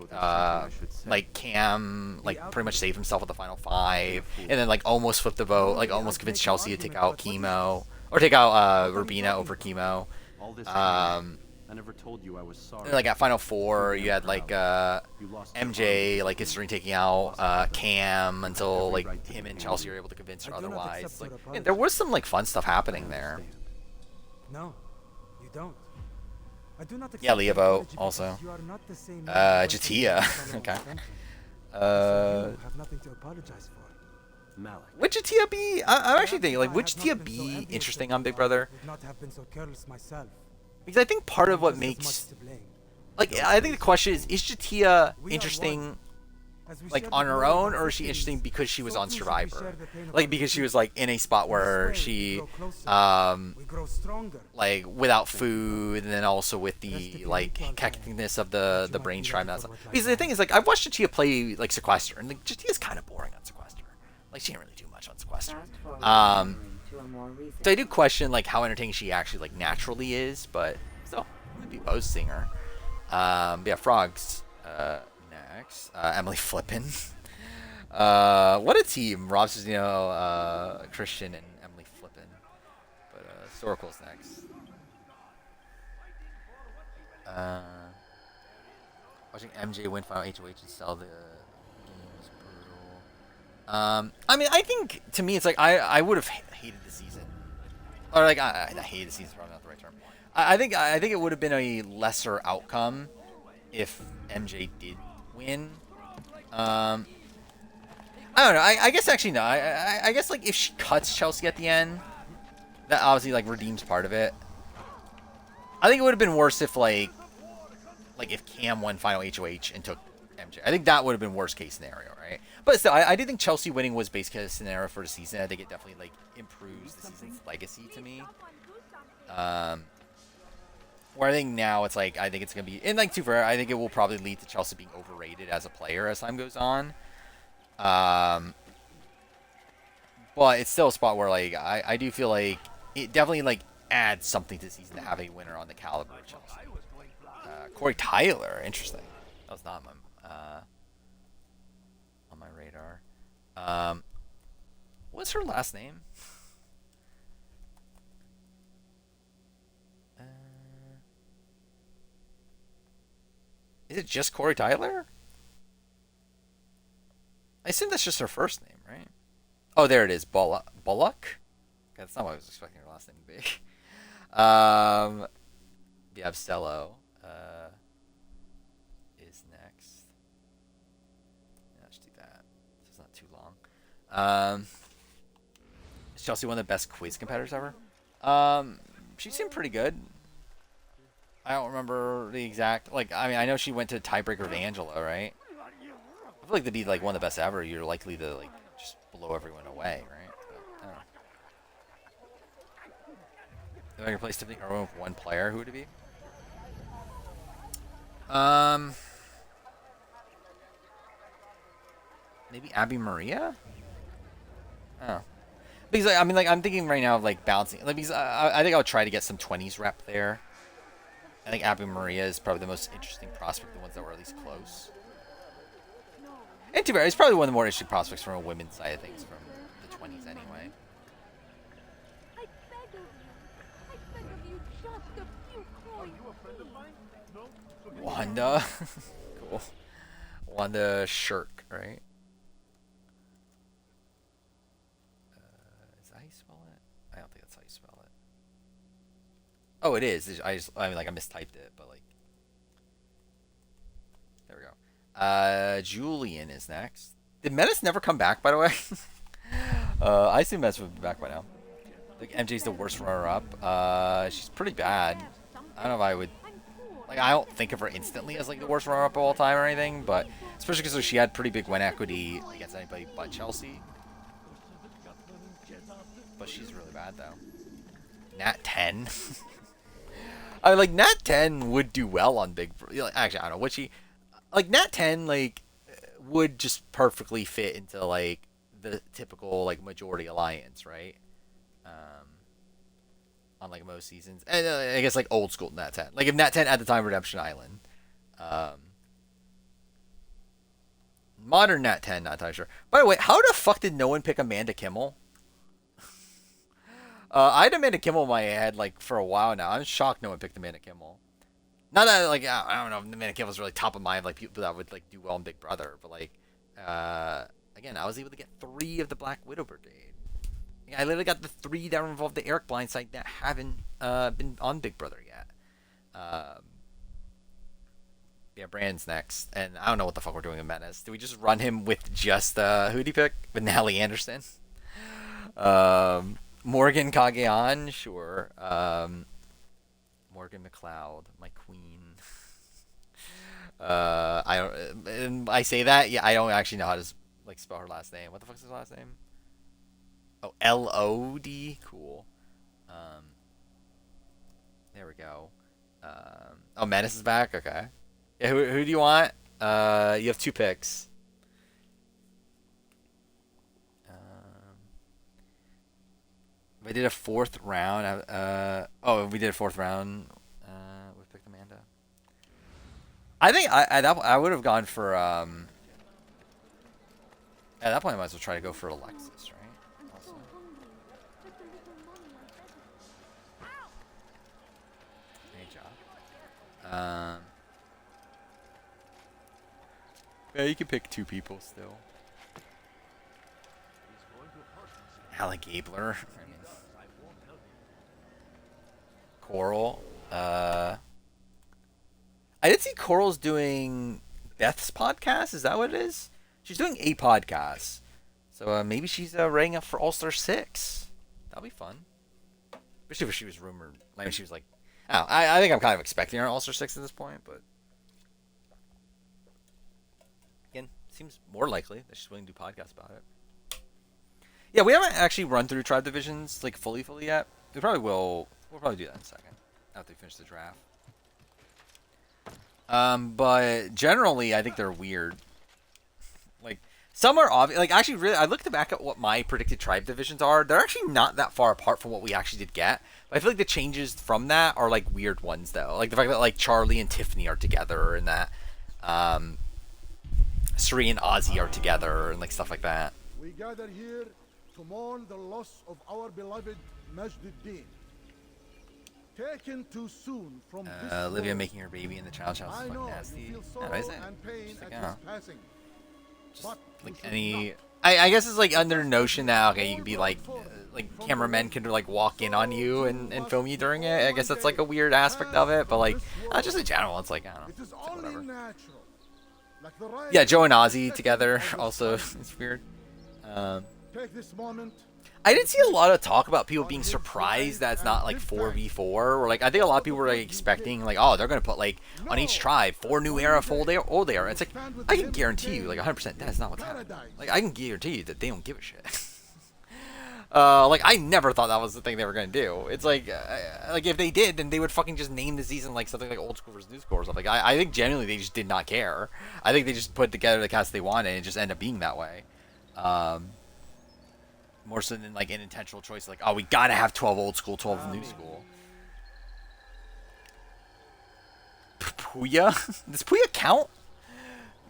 Cam like pretty much save himself at the final 5, and then like almost flip the vote, like almost convince Chelsea to take out Chemo or take out Rubina over Chemo. I never told you I was sorry. And, like at final 4, you had like MJ like considering taking out Cam until like him and Chelsea were able to convince her otherwise. Like and there was some like fun stuff happening there. No, you don't. I do not Yeah, Leovo also. Jatia. Okay. Have nothing to apologize for. Malik. Would Jatia be? I'm actually thinking like, would Jatia be interesting on Big Brother? Would not have been so careless myself. Because I think part of what makes, like, I think the question is Jatia interesting, like, on her own, or is she interesting because she was on Survivor? Like, because she was, like, in a spot where she, like, without food, and then also with the, like, hecticness of the brain stride. Because the thing is, like, I've watched Jatia play, like, Sequester, and, like, Jatia's kind of boring on Sequester. Like, she didn't really do much on Sequester. So I do question like how entertaining she actually like naturally is, but still, I'd be opposed to seeing her. But yeah, Frogs next. Emily Flippin. What a team! Rob Cestino, Christian, and Emily Flippin. But Storacle's next. Watching MJ win final HOH and sell the game was brutal. I mean, I think to me it's like I would have hated the season, or like I hated the season. Is probably not the right term. I think it would have been a lesser outcome if MJ did win. I don't know. I guess actually no. I guess like if she cuts Chelsea at the end, that obviously like redeems part of it. I think it would have been worse if like if Cam won final HOH and took MJ. I think that would have been worst case scenario, right? But still, I do think Chelsea winning was base case scenario for the season. I think it definitely like improves the season's legacy to me. Where I think now it's like I think it's gonna be, and like to fair, I think it will probably lead to Chelsea being overrated as a player as time goes on. But it's still a spot where like I do feel like it definitely like adds something to the season to have a winner on the caliber of Chelsea. Corey Tyler, interesting. That was not on my radar. What's her last name? Is it just Corey Tyler? I assume that's just her first name, right? Oh, there it is. Bullock? Okay, that's not what I was expecting her last name to be. Biabstello is next. Yeah, let's do that. So it's not too long. Is Chelsea one of the best quiz competitors ever? She seemed pretty good. I don't remember the exact, like, I mean, I know she went to tiebreaker with Angela, right? I feel like to be, like, one of the best ever, you're likely to, like, just blow everyone away, right? But, I don't know. If I could play Tiffany Irwin with one player, who would it be? Maybe Abby Maria? Oh. Because, I mean, like, I'm thinking right now of, like, balancing, like, because I think I'll try to get some 20s rep there. I think Abby Maria is probably the most interesting prospect, the ones that were at least close. And to be fair, it's probably one of the more interesting prospects from a women's side of things from the 20s anyway. I beg of you just a few coins. Are you a friend of mine? No. Wanda. Cool. Wanda Shirk, right? Is that how you spell it? I don't think that's how you spell it. Oh, it is. I mean, like, I mistyped it, but, like... There we go. Julian is next. Did Menace never come back, by the way? I assume Menace would be back by now. I think MJ's the worst runner-up. She's pretty bad. I don't know if I would... Like, I don't think of her instantly as like the worst runner-up of all time or anything, but especially because she had pretty big win equity against anybody but Chelsea. But she's really bad though. Nat 10. I mean, like Nat 10 would do well on Big. Actually, I don't know. Would she? Like Nat 10, like would just perfectly fit into like the typical like majority alliance, right? On like most seasons, and I guess like old school Nat 10. Like if Nat 10 at the time Redemption Island, modern Nat 10, not entirely sure. By the way, how the fuck did no one pick Amanda Kimmel? I had Amanda Kimmel in my head like for a while now. I'm shocked no one picked Amanda Kimmel. Not that like I don't know if Amanda Kimmel's really top of mind like people that would like do well in Big Brother, but like again, I was able to get 3 of the Black Widow Brigade. I literally got the 3 that involved the Eric Blindside that haven't been on Big Brother yet. Yeah, Brand's next, and I don't know what the fuck we're doing with Menace. Do we just run him with just who'd he pick? With Natalie Anderson? Morgan Kagean, sure. Morgan McLeod, my queen. I say that, yeah, I don't actually know how to like spell her last name. What the fuck's his last name? Oh, Lod? Cool. There we go. Oh, Menace is back? Okay. Yeah, who do you want? You have 2 picks. We did a 4th round. Oh, we did a 4th round. We picked Amanda. I think I would have gone for at that point I might as well try to go for Alexis, right? Also. Great job. Yeah, you can pick 2 people still. Alec Gabler. Coral. I did see Coral's doing Beth's podcast. Is that what it is? She's doing a podcast. So maybe she's writing up for All-Star 6. That'll be fun. Especially if she was rumored. Maybe she was like... I think I'm kind of expecting her All-Star 6 at this point, but... Again, seems more likely that she's willing to do podcasts about it. Yeah, we haven't actually run through Tribe Divisions like fully yet. We probably will... We'll probably do that in a second after we finish the draft. But generally, I think they're weird. Like some are obvious. Like actually, really, I looked back at what my predicted tribe divisions are. They're actually not that far apart from what we actually did get. But I feel like the changes from that are like weird ones though. Like the fact that like Charlie and Tiffany are together, and that Sri and Ozzy are together, and like stuff like that. We gather here to mourn the loss of our beloved Majduddin. Taken too soon from this Olivia world. making her baby in the child house is fucking nasty. Sorrow No, is it? and pain Just like, at his passing. just But like we should any. not. I guess it's like under the notion that okay, you could be like cameramen could like walk in on you and film you during it. I guess that's like a weird aspect of it, but like just in general, it's like I don't know. It is It's like, only whatever. natural. Like the right Yeah, Joe and Ozzy together also it's weird. Take this moment. I did see a lot of talk about people being surprised that it's not like 4v4, or like I think a lot of people were like expecting like, oh, they're gonna put like on each tribe 4 new era, 4 old era. It's like I can guarantee you like 100% that's not what's happening. Like I can guarantee you that they don't give a shit. Like I never thought that was the thing they were gonna do. It's like if they did, then they would fucking just name the season like something like Old School versus New School or something. I think genuinely they just did not care. I think they just put together the cast they wanted and it just ended up being that way. More so than like an intentional choice, like, oh, we gotta have 12 old school, 12 new school. Puya? Does Puya count?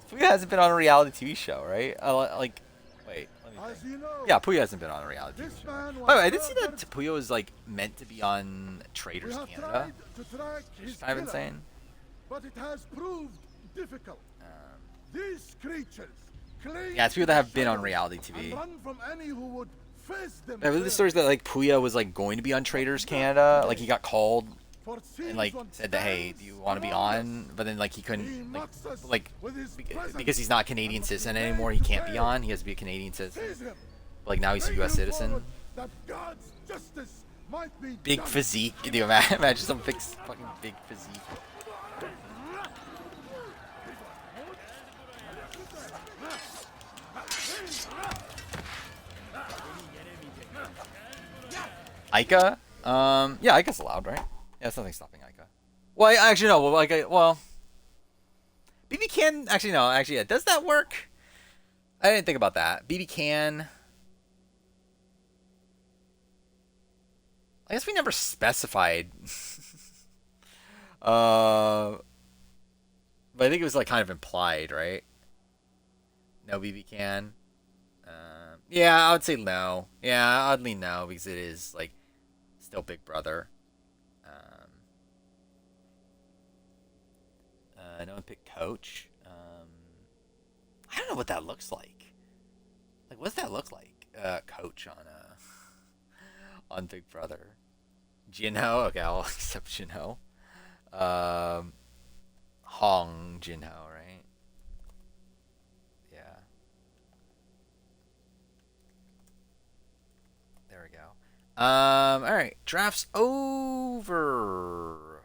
Puya hasn't been on a reality TV show, right? Like, wait, let me As you know, yeah, Puya hasn't been on a reality this TV show. man By the way, I was did see that murdered. Puya was like meant to be on We Traders have Canada. tried to track Which his is kind of killer, insane. but it has proved difficult. These creatures claim Yeah, it's people that have been on shadows reality and TV. run from any who would face them. I believe the stories that like Puya was like going to be on Traders Canada, like he got called For and seems like one said that hey, stands do you want to be among us. on? But then like he He couldn't mocks us like with his presence because he's not Canadian and citizen must be anymore. made He to can't be pay. on. He has to be a Canadian citizen. Seize him. But, like now he's a Bring U.S. him citizen. forward, that God's justice might be Big done. physique. Do you imagine some big fucking big physique? Ica? Yeah, Ica's allowed, right? Yeah, there's nothing stopping Ica. Well, actually, no. Well, well, BB can actually no. Actually, yeah. Does that work? I didn't think about that. BB can. I guess we never specified. But I think it was like kind of implied, right? No BB can. Yeah, I would say no. Yeah, oddly no, because it is like still Big Brother. No one picked Coach. I don't know what that looks like. Like, what does that look like? Coach on Big Brother. Jinho. Okay, I'll accept Jinho. Hong Jinho, right? Yeah. There we go. All right, drafts over.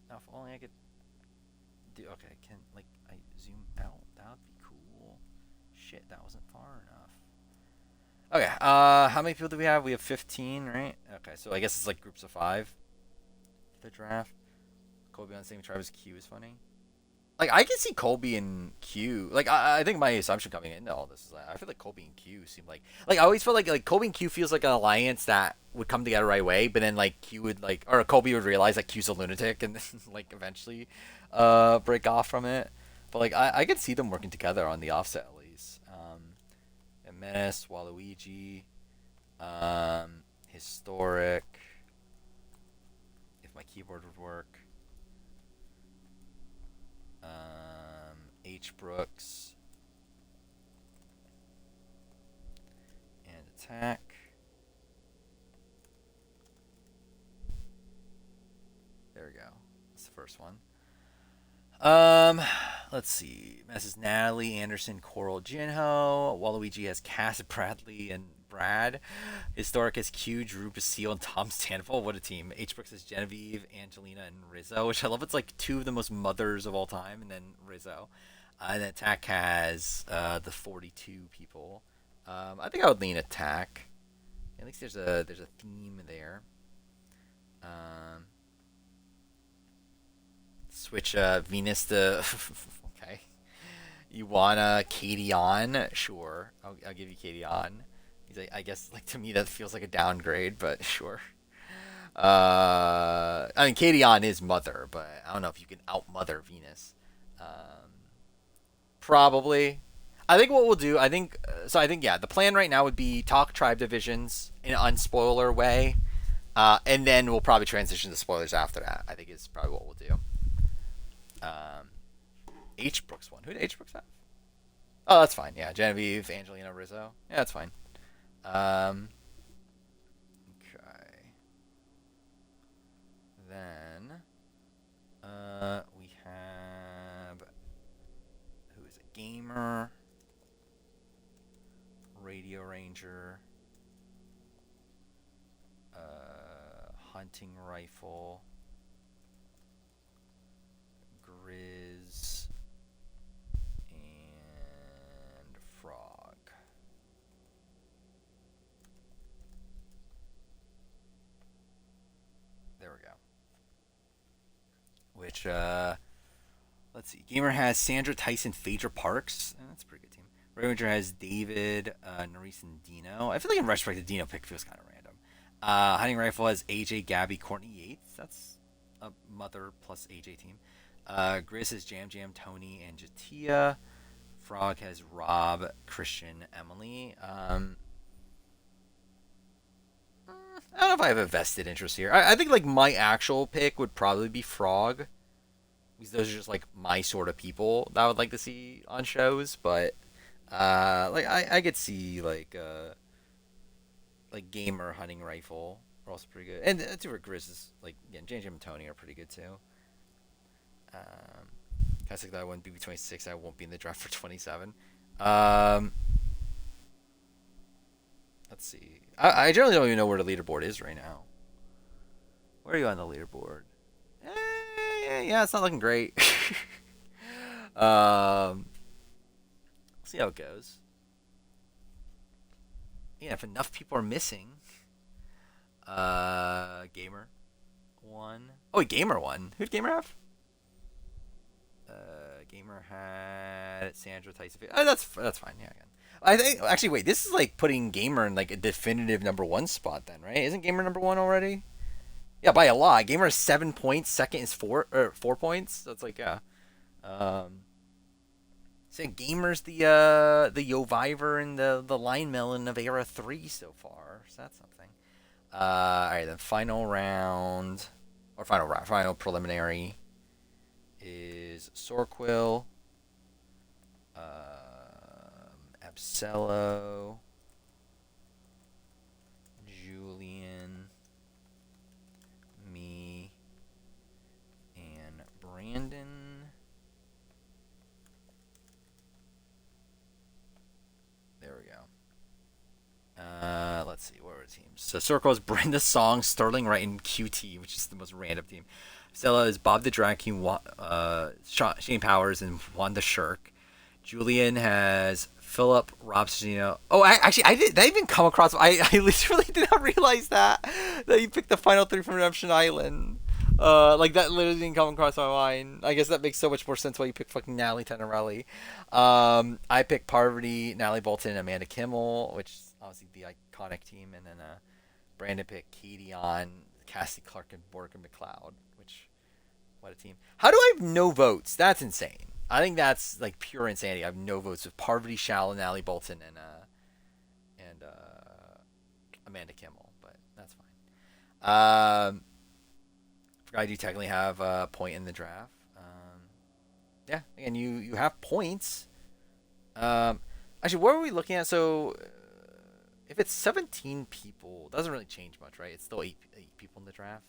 Now if only I could do. Okay, can like I zoom out? That would be cool. Shit, that wasn't far enough. Okay. How many people do we have? We have 15, right? Okay, so I guess it's like groups of 5. The draft. Colby on the same tribe as Q is funny. Like, I can see Colby and Q. Like, I think my assumption coming into all this is like, I feel like Colby and Q seem like I always feel like Colby and Q feels like an alliance that would come together right away, but then like Q would like, or Colby would realize that Q's a lunatic and then like eventually break off from it. But like I could see them working together on the offset at least. And Menace, Waluigi, Historic. If my keyboard would work. H. Brooks and attack. There we go. That's the first one. Let's see. Mrs. Natalie, Anderson, Coral, Jinho. Waluigi has Cass, Bradley, and Brad. Historic has Q, Drew, Basile, and Tom Stanford. What a team. H. Brooks has Genevieve, Angelina, and Rizzo, which I love. It's like 2 of the most mothers of all time, and then Rizzo. And then Attack has the 42 people. I think I would lean Attack. At least there's a theme there. Switch Venus to okay. You wanna Katie on? Sure, I'll give you Katie on. He's like, I guess like to me that feels like a downgrade, but sure. I mean Katie on is mother, but I don't know if you can out mother Venus. Probably. I think what we'll do, I think yeah, the plan right now would be talk tribe divisions in an unspoiler way, and then we'll probably transition to spoilers after that. I think is probably what we'll do. H. Brooks one. Who did H. Brooks have? Oh, that's fine. Yeah, Genevieve, Angelina, Rizzo. Yeah, that's fine. Okay. Then, we have who is it? Gamer, Radio Ranger, Hunting Rifle, Grizz, and Frog. There we go. Which, let's see. Gamer has Sandra, Tyson, Phaedra Parks. That's a pretty good team. Ranger has David, Nerys, and Dino. I feel like in retrospect, the Dino pick feels kind of random. Hunting Rifle has AJ, Gabby, Courtney, Yates. That's a mother plus AJ team. Grizz has Jam Jam, Tony, and Jatia. Frog has Rob, Christian, Emily. I don't know if I have a vested interest here. I think like my actual pick would probably be Frog, because those are just like my sort of people that I would like to see on shows. But like I could see like Gamer, Hunting Rifle are also pretty good, and two for Grizz is like yeah, Jam Jam and Tony are pretty good too. I think that I wouldn't be 26. I won't be in the draft for 27. Let's see. I generally don't even know where the leaderboard is right now. Where are you on the leaderboard? Yeah, it's not looking great. See how it goes. yeah, if enough people are missing, Gamer won. Oh, wait, Gamer won. Who'd Gamer have? Gamer had Sandra Tyson. Oh, that's fine. Yeah, again. I think actually, wait, this is like putting Gamer in like a definitive #1 spot then, right? Isn't Gamer #1 already? Yeah, by a lot. Gamer is 7 points. Second is 4 points. So it's like yeah. So Gamer's the Yoviver and the line melon of Era 3 so far. So that's something. All right, then final preliminary is Sorquill, Absello, Julian, me, and Brandon. There we go. Let's see, what were the teams? So Circle is Brenda Song, Sterling Wright, and QT, which is the most random team. Stella is Bob the Drag King, Shane Powers, and Wanda Shirk. Julian has Philip, Robson. Oh, I didn't even come across. I literally did not realize that you picked the final 3 from Redemption Island. Like that literally didn't come across my mind. I guess that makes so much more sense why you picked fucking Natalie Tenorelli. I picked Parvati, Natalie Bolton, and Amanda Kimmel, which is obviously the iconic team, and then Brandon picked Katie on Cassie Clark and Morgan McLeod. Which, what a team! How do I have no votes? That's insane. I think that's like pure insanity. I have no votes with Parvati, Shall, and Natalie Bolton, and Amanda Kimmel, but that's fine. I do technically have a point in the draft. Yeah, and you have points. Actually, what are we looking at? So, if it's 17 people, it doesn't really change much, right? It's still 8 people in the draft.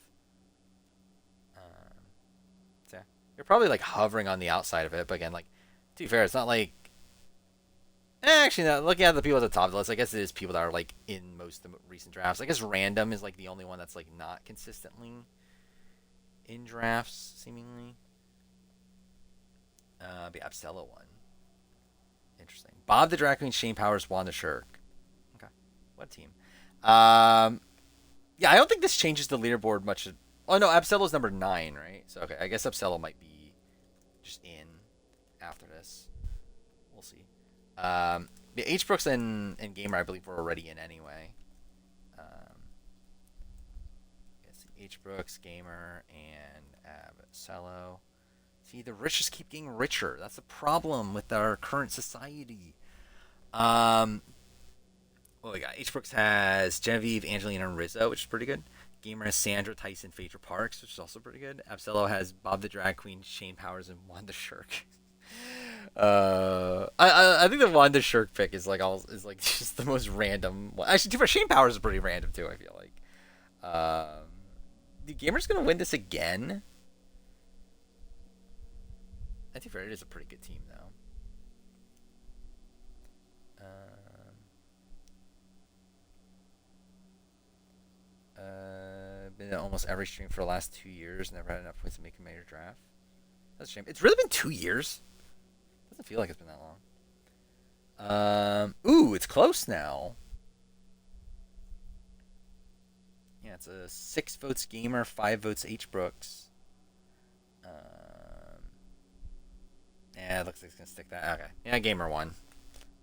So yeah, you're probably like hovering on the outside of it, but again, like to be fair, it's not like. Actually, no, looking at the people at the top of the list, I guess it is people that are like in most of the recent drafts. I guess Random is like the only one that's like not consistently in drafts, seemingly. The Absello one. Interesting. Bob the Drag Queen, Shane Powers, Wanda Shirk. Okay. What a team. Yeah, I don't think this changes the leaderboard much. Oh, no, Absello's number 9, right? So, okay, I guess Absello might be just in after this. We'll see. The H. Brooks and Gamer, I believe, were already in anyway. H. Brooks, Gamer, and Absello. See, the rich just keep getting richer. That's the problem with our current society. What we got? H. Brooks has Genevieve, Angelina, and Rizzo, which is pretty good. Gamer has Sandra, Tyson, Phaedra Parks, which is also pretty good. Absello has Bob the Drag Queen, Shane Powers, and Wanda Shirk. I think the Wanda Shirk pick is like just the most random. Actually, for Shane Powers is pretty random too. I feel like. The Gamer's gonna win this again. I think it is a pretty good team though. Been in almost every stream for the last 2 years. Never had enough points to make a major draft. That's a shame. It's really been 2 years. Doesn't feel like it's been that long. Ooh, it's close now. Yeah, it's a 6 votes Gamer, 5 votes H. Brooks. Yeah, it looks like it's gonna stick that. Okay, yeah, Gamer won.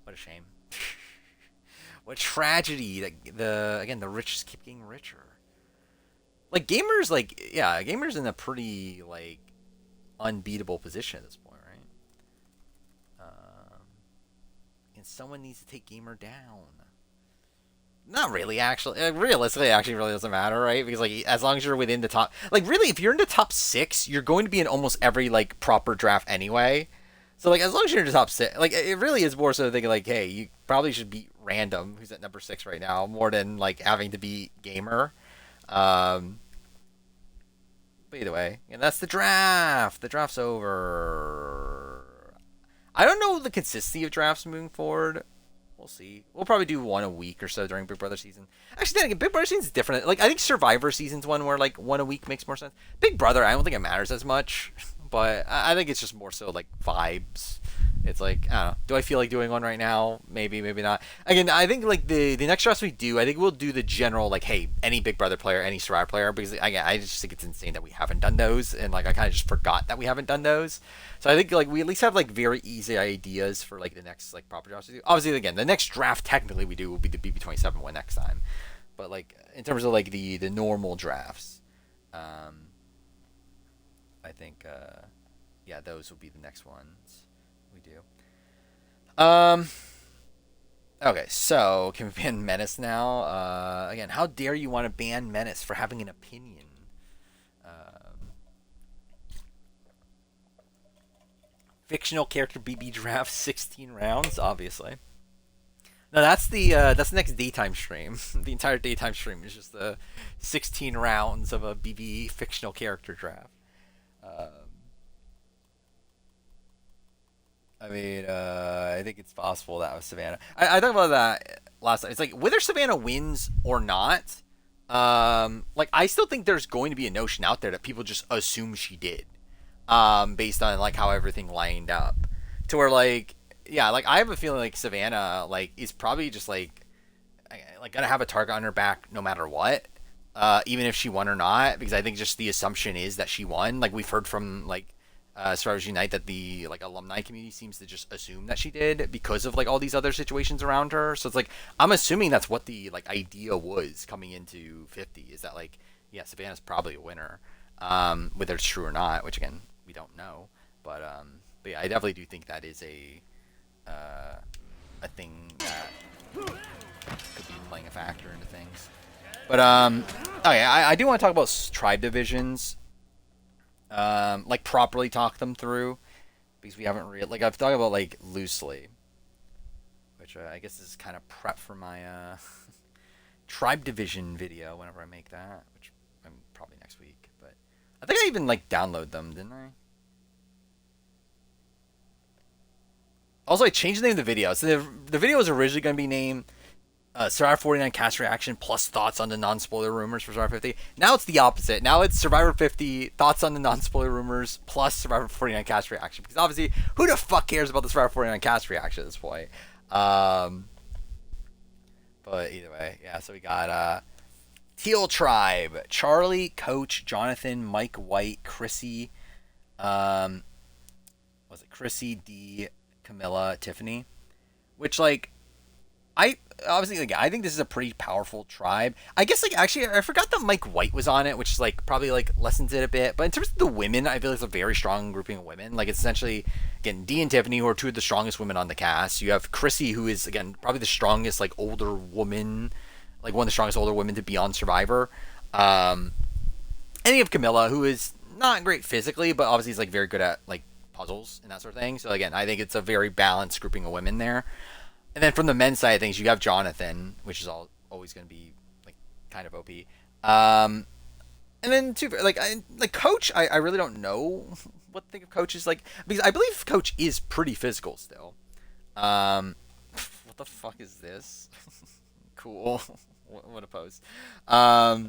What a shame. What a tragedy that the rich just keep getting richer. Like Gamer's Gamer's in a pretty like unbeatable position at this point, right? And someone needs to take Gamer down. Not really, actually. Realistically, it actually really doesn't matter, right? Because like as long as you're within the top, like really, if you're in the top 6, you're going to be in almost every like proper draft anyway. So like as long as you're in the top 6, like it really is more so thinking like, hey, you probably should beat Random, who's at number 6 right now, more than like having to beat Gamer. But either way, and that's the draft. The draft's over. I don't know the consistency of drafts moving forward. We'll see. We'll probably do one a week or so during Big Brother season. Actually, then again, Big Brother season is different. Like I think Survivor season's one where like one a week makes more sense. Big Brother, I don't think it matters as much, but I think it's just more so like vibes It's like, I don't know. Do I feel like doing one right now? Maybe, maybe not. Again, I think like the next drafts we do, I think we'll do the general like, hey, any Big Brother player, any Survivor player, because again, I just think it's insane that we haven't done those, and like I kind of just forgot that we haven't done those. So I think like we at least have like very easy ideas for like the next like proper drafts we do. Obviously, again, the next draft technically we do will be the BB27 one next time, but like in terms of like the normal drafts, I think yeah, those will be the next ones we do. Okay, so can we ban Menace now? Again, how dare you want to ban Menace for having an opinion? Fictional character BB draft 16 rounds, obviously. No, that's the next daytime stream. The entire daytime stream is just the 16 rounds of a BB fictional character draft. I mean, I think it's possible that was Savannah. I talked about that last time. It's like whether Savannah wins or not. Like I still think there's going to be a notion out there that people just assume she did, based on like how everything lined up, to where like yeah, like I have a feeling like Savannah like is probably just like gonna have a target on her back no matter what, even if she won or not, because I think just the assumption is that she won. Like we've heard from like Survivors Unite that the like alumni community seems to just assume that she did because of like all these other situations around her. So it's like I'm assuming that's what the like idea was coming into 50, is that like yeah, Savannah's probably a winner, whether it's true or not, which again we don't know. But yeah, I definitely do think that is a thing that could be playing a factor into things. But okay, I do want to talk about tribe divisions. Like properly talk them through, because we haven't really like I've talked about like loosely, which I guess is kind of prep for my tribe division video whenever I make that, which I'm probably next week. But I think I even like download them, didn't I? Also, I changed the name of the video. So the video was originally going to be named Survivor 49 cast reaction plus thoughts on the non-spoiler rumors for Survivor 50. Now it's the opposite. Now it's Survivor 50 thoughts on the non-spoiler rumors plus Survivor 49 cast reaction. Because obviously, who the fuck cares about the Survivor 49 cast reaction at this point? But either way, yeah. So we got Teal Tribe: Charlie, Coach, Jonathan, Mike White, Chrissy. Was it Chrissy, D, Camilla, Tiffany? Which like. I obviously like I think this is a pretty powerful tribe. I guess like actually I forgot that Mike White was on it, which is like probably like lessens it a bit. But in terms of the women, I feel like it's a very strong grouping of women. Like it's essentially again Dee and Tiffany, who are two of the strongest women on the cast. You have Chrissy, who is again probably the strongest like older woman, like one of the strongest older women to be on Survivor. And you have Camilla, who is not great physically, but obviously is like very good at like puzzles and that sort of thing. So again, I think it's a very balanced grouping of women there. And then from the men's side of things, you have Jonathan, which is always going to be like kind of OP. And then Coach, I really don't know what to think of Coach is like, because I believe Coach is pretty physical still. What the fuck is this? Cool. What a pose. About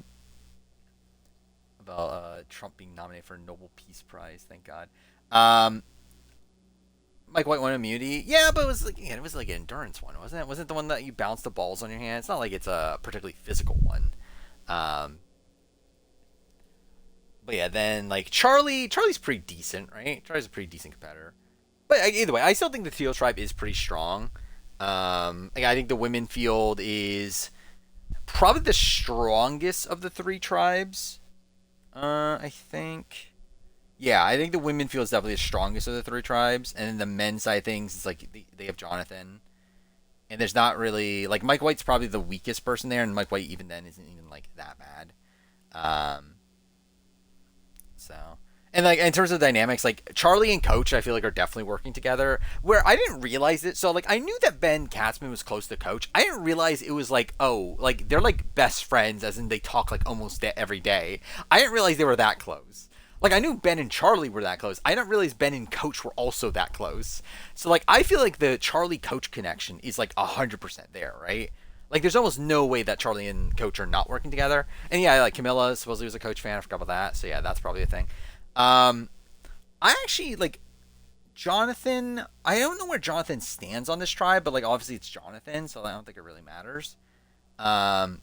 Trump being nominated for a Nobel Peace Prize, thank God. Mike White won immunity. Yeah, but it was like it was like an endurance one, wasn't it? Wasn't it the one that you bounce the balls on your hand? It's not like it's a particularly physical one. But yeah, then like Charlie's pretty decent, right? Charlie's a pretty decent competitor. But either way, I still think the Teal Tribe is pretty strong. Like I think the women field is probably the strongest of the three tribes. I think. Yeah, I think the women field is definitely the strongest of the three tribes, and then the men's side of things is like they have Jonathan, and there's not really like Mike White's probably the weakest person there, and Mike White even then isn't even like that bad. So and like in terms of dynamics, like Charlie and Coach, I feel like are definitely working together. Where I didn't realize it, so like I knew that Ben Katzman was close to Coach. I didn't realize it was like like they're like best friends, as in they talk like almost every day. I didn't realize they were that close. Like, I knew Ben and Charlie were that close. I didn't realize Ben and Coach were also that close. So, like, I feel like the Charlie-Coach connection is, like, 100% there, right? Like, there's almost no way that Charlie and Coach are not working together. And, yeah, like, Camilla supposedly was a Coach fan. I forgot about that. So, yeah, that's probably a thing. I actually, like, Jonathan, I don't know where Jonathan stands on this tribe, but like obviously it's Jonathan, so I don't think it really matters. But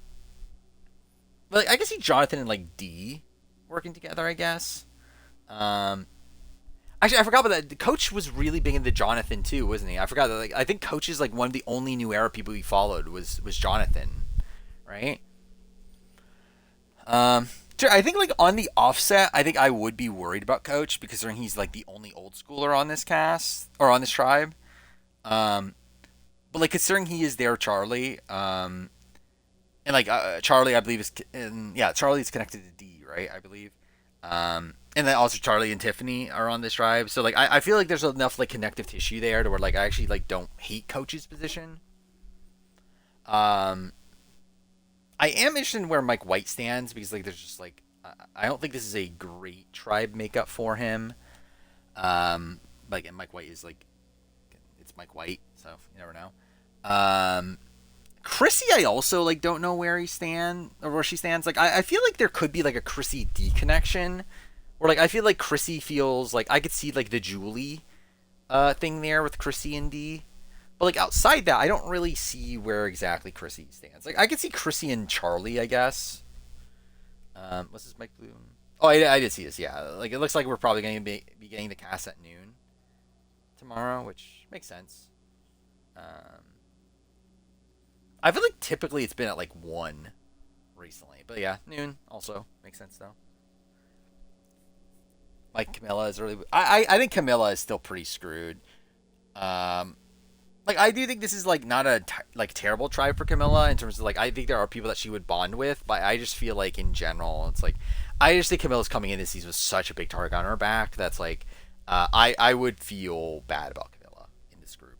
like, I can see Jonathan and like D working together, I guess. Actually, I forgot about that. The Coach was really big into Jonathan too, wasn't he? I forgot that. Like, I think Coach is like one of the only New Era people he followed was Jonathan, right? I think like on the offset, I think I would be worried about Coach because he's like the only old schooler on this cast or on this tribe. But like considering he is their Charlie, and like Charlie, I believe Charlie is connected to D, right? I believe. And then also Charlie and Tiffany are on this tribe, so like I feel like there's enough like connective tissue there to where like I actually like don't hate Coach's position. I am interested in where Mike White stands because like there's just like I don't think this is a great tribe makeup for him. Like and Mike White is like it's Mike White, so you never know. Chrissy, I also like don't know where she stands. Like I feel like there could be like a Chrissy D connection, where like I feel like Chrissy feels like I could see like the Julie thing there with Chrissy and D. But like outside that, I don't really see where exactly Chrissy stands. Like I could see Chrissy and Charlie, I guess. What's this Mike Bloom? Oh, I did see this. Yeah, like it looks like we're probably going to be getting the cast at noon tomorrow, which makes sense. I feel like typically it's been at like 1 recently, but yeah, noon also makes sense though. Like Camilla is really. I think Camilla is still pretty screwed. Like I do think this is like not a like terrible tribe for Camilla in terms of like I think there are people that she would bond with, but I just feel like in general it's like I just think Camilla's coming in this season with such a big target on her back that's like I would feel bad about Camilla in this group.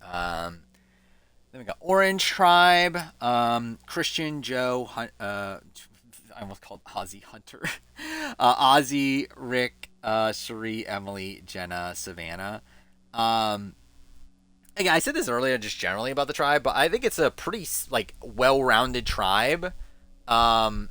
Then we got Orange Tribe, Christian, Joe, I almost called Ozzy Hunter, Ozzy, Rick, Cherie, Emily, Jenna, Savannah. Again, I said this earlier just generally about the tribe, but I think it's a pretty like well-rounded tribe for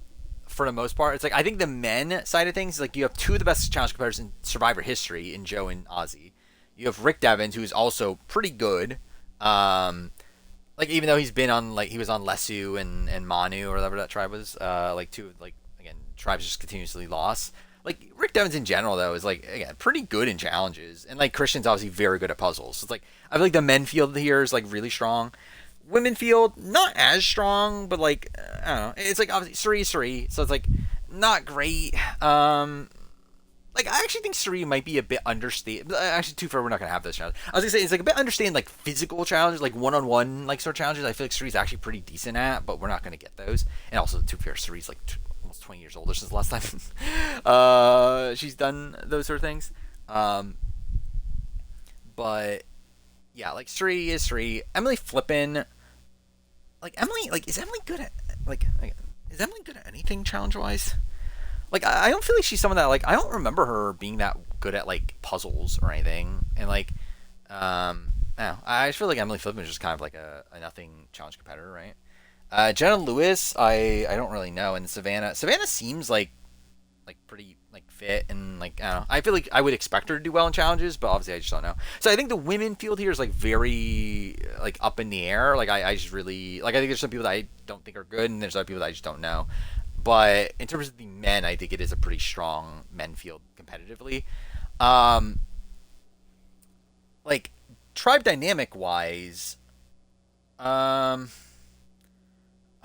the most part. It's like I think the men side of things, like you have 2 of the best challenge competitors in Survivor history in Joe and Ozzy. You have Rick Devens, who's also pretty good. Like even though he's been on like he was on Lesu and Manu or whatever that tribe was, like 2 like again tribes just continuously lost. Like Rick Devens in general though is like again pretty good in challenges, and like Christian's obviously very good at puzzles. So it's like I feel like the men field here is like really strong. Women field not as strong, but like I don't know. It's like obviously Suri, so it's like not great. Like I actually think Suri might be a bit understated. Actually, too far we're not gonna have this challenge. I was gonna say it's like a bit understated like physical challenges, like one-on-one like sort of challenges. I feel like Suri's actually pretty decent at, but we're not gonna get those. And also, too fair, Suri's like almost 20 years older since the last time she's done those sort of things. But yeah, like Suri is Suri. Emily Flippin, like Emily, like is Emily good at anything challenge wise? Like I don't feel like she's someone that like I don't remember her being that good at like puzzles or anything. And like I don't know, I just feel like Emily Flippin is just kind of like a nothing challenge competitor, right? Jenna Lewis, I don't really know. And Savannah seems like pretty like fit and like I don't know. I feel like I would expect her to do well in challenges, but obviously I just don't know. So I think the women field here is like very like up in the air. Like I just really like I think there's some people that I don't think are good, and there's other people that I just don't know. But in terms of the men, I think it is a pretty strong men field competitively. Like tribe dynamic wise, I'm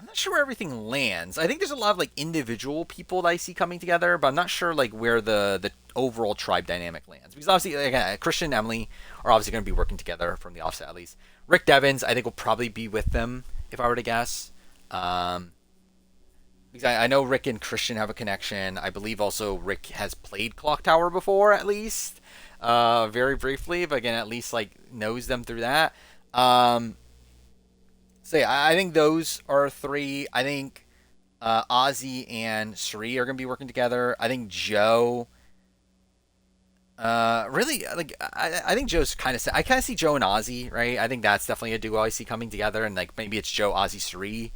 not sure where everything lands. I think there's a lot of like individual people that I see coming together, but I'm not sure like where the overall tribe dynamic lands. Because obviously, again, Christian and Emily are obviously going to be working together from the offset at least. Rick Devens, I think, will probably be with them if I were to guess. Because I know Rick and Christian have a connection. I believe also Rick has played Clock Tower before, at least, very briefly. But again, at least like knows them through that. So yeah, I think those are 3. I think Ozzy and Suri are going to be working together. I think Joe. Really, like I think Joe's kind of. I kind of see Joe and Ozzy, right? I think that's definitely a duo I see coming together, and like maybe it's Joe, Ozzy, Suri.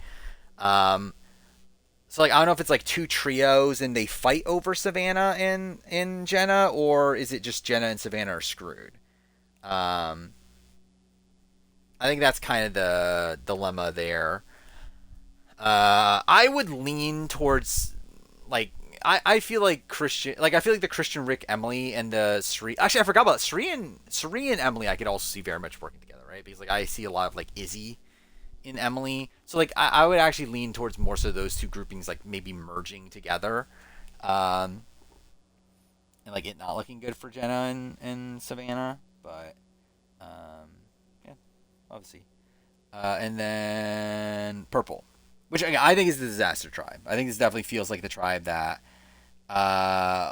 So like I don't know if it's like two trios and they fight over Savannah and Jenna, or is it just Jenna and Savannah are screwed? I think that's kind of the dilemma there. I would lean towards like I feel like Christian, like I feel like the Christian, Rick, Emily, and the Sri. Actually, I forgot about Sri and Emily. I could also see very much working together, right? Because like I see a lot of like Izzy in Emily, so like I would actually lean towards more so those two groupings like maybe merging together, and like it not looking good for Jenna and Savannah, but yeah, obviously, and then Purple. Which again, I think is the disaster tribe. I think this definitely feels like the tribe that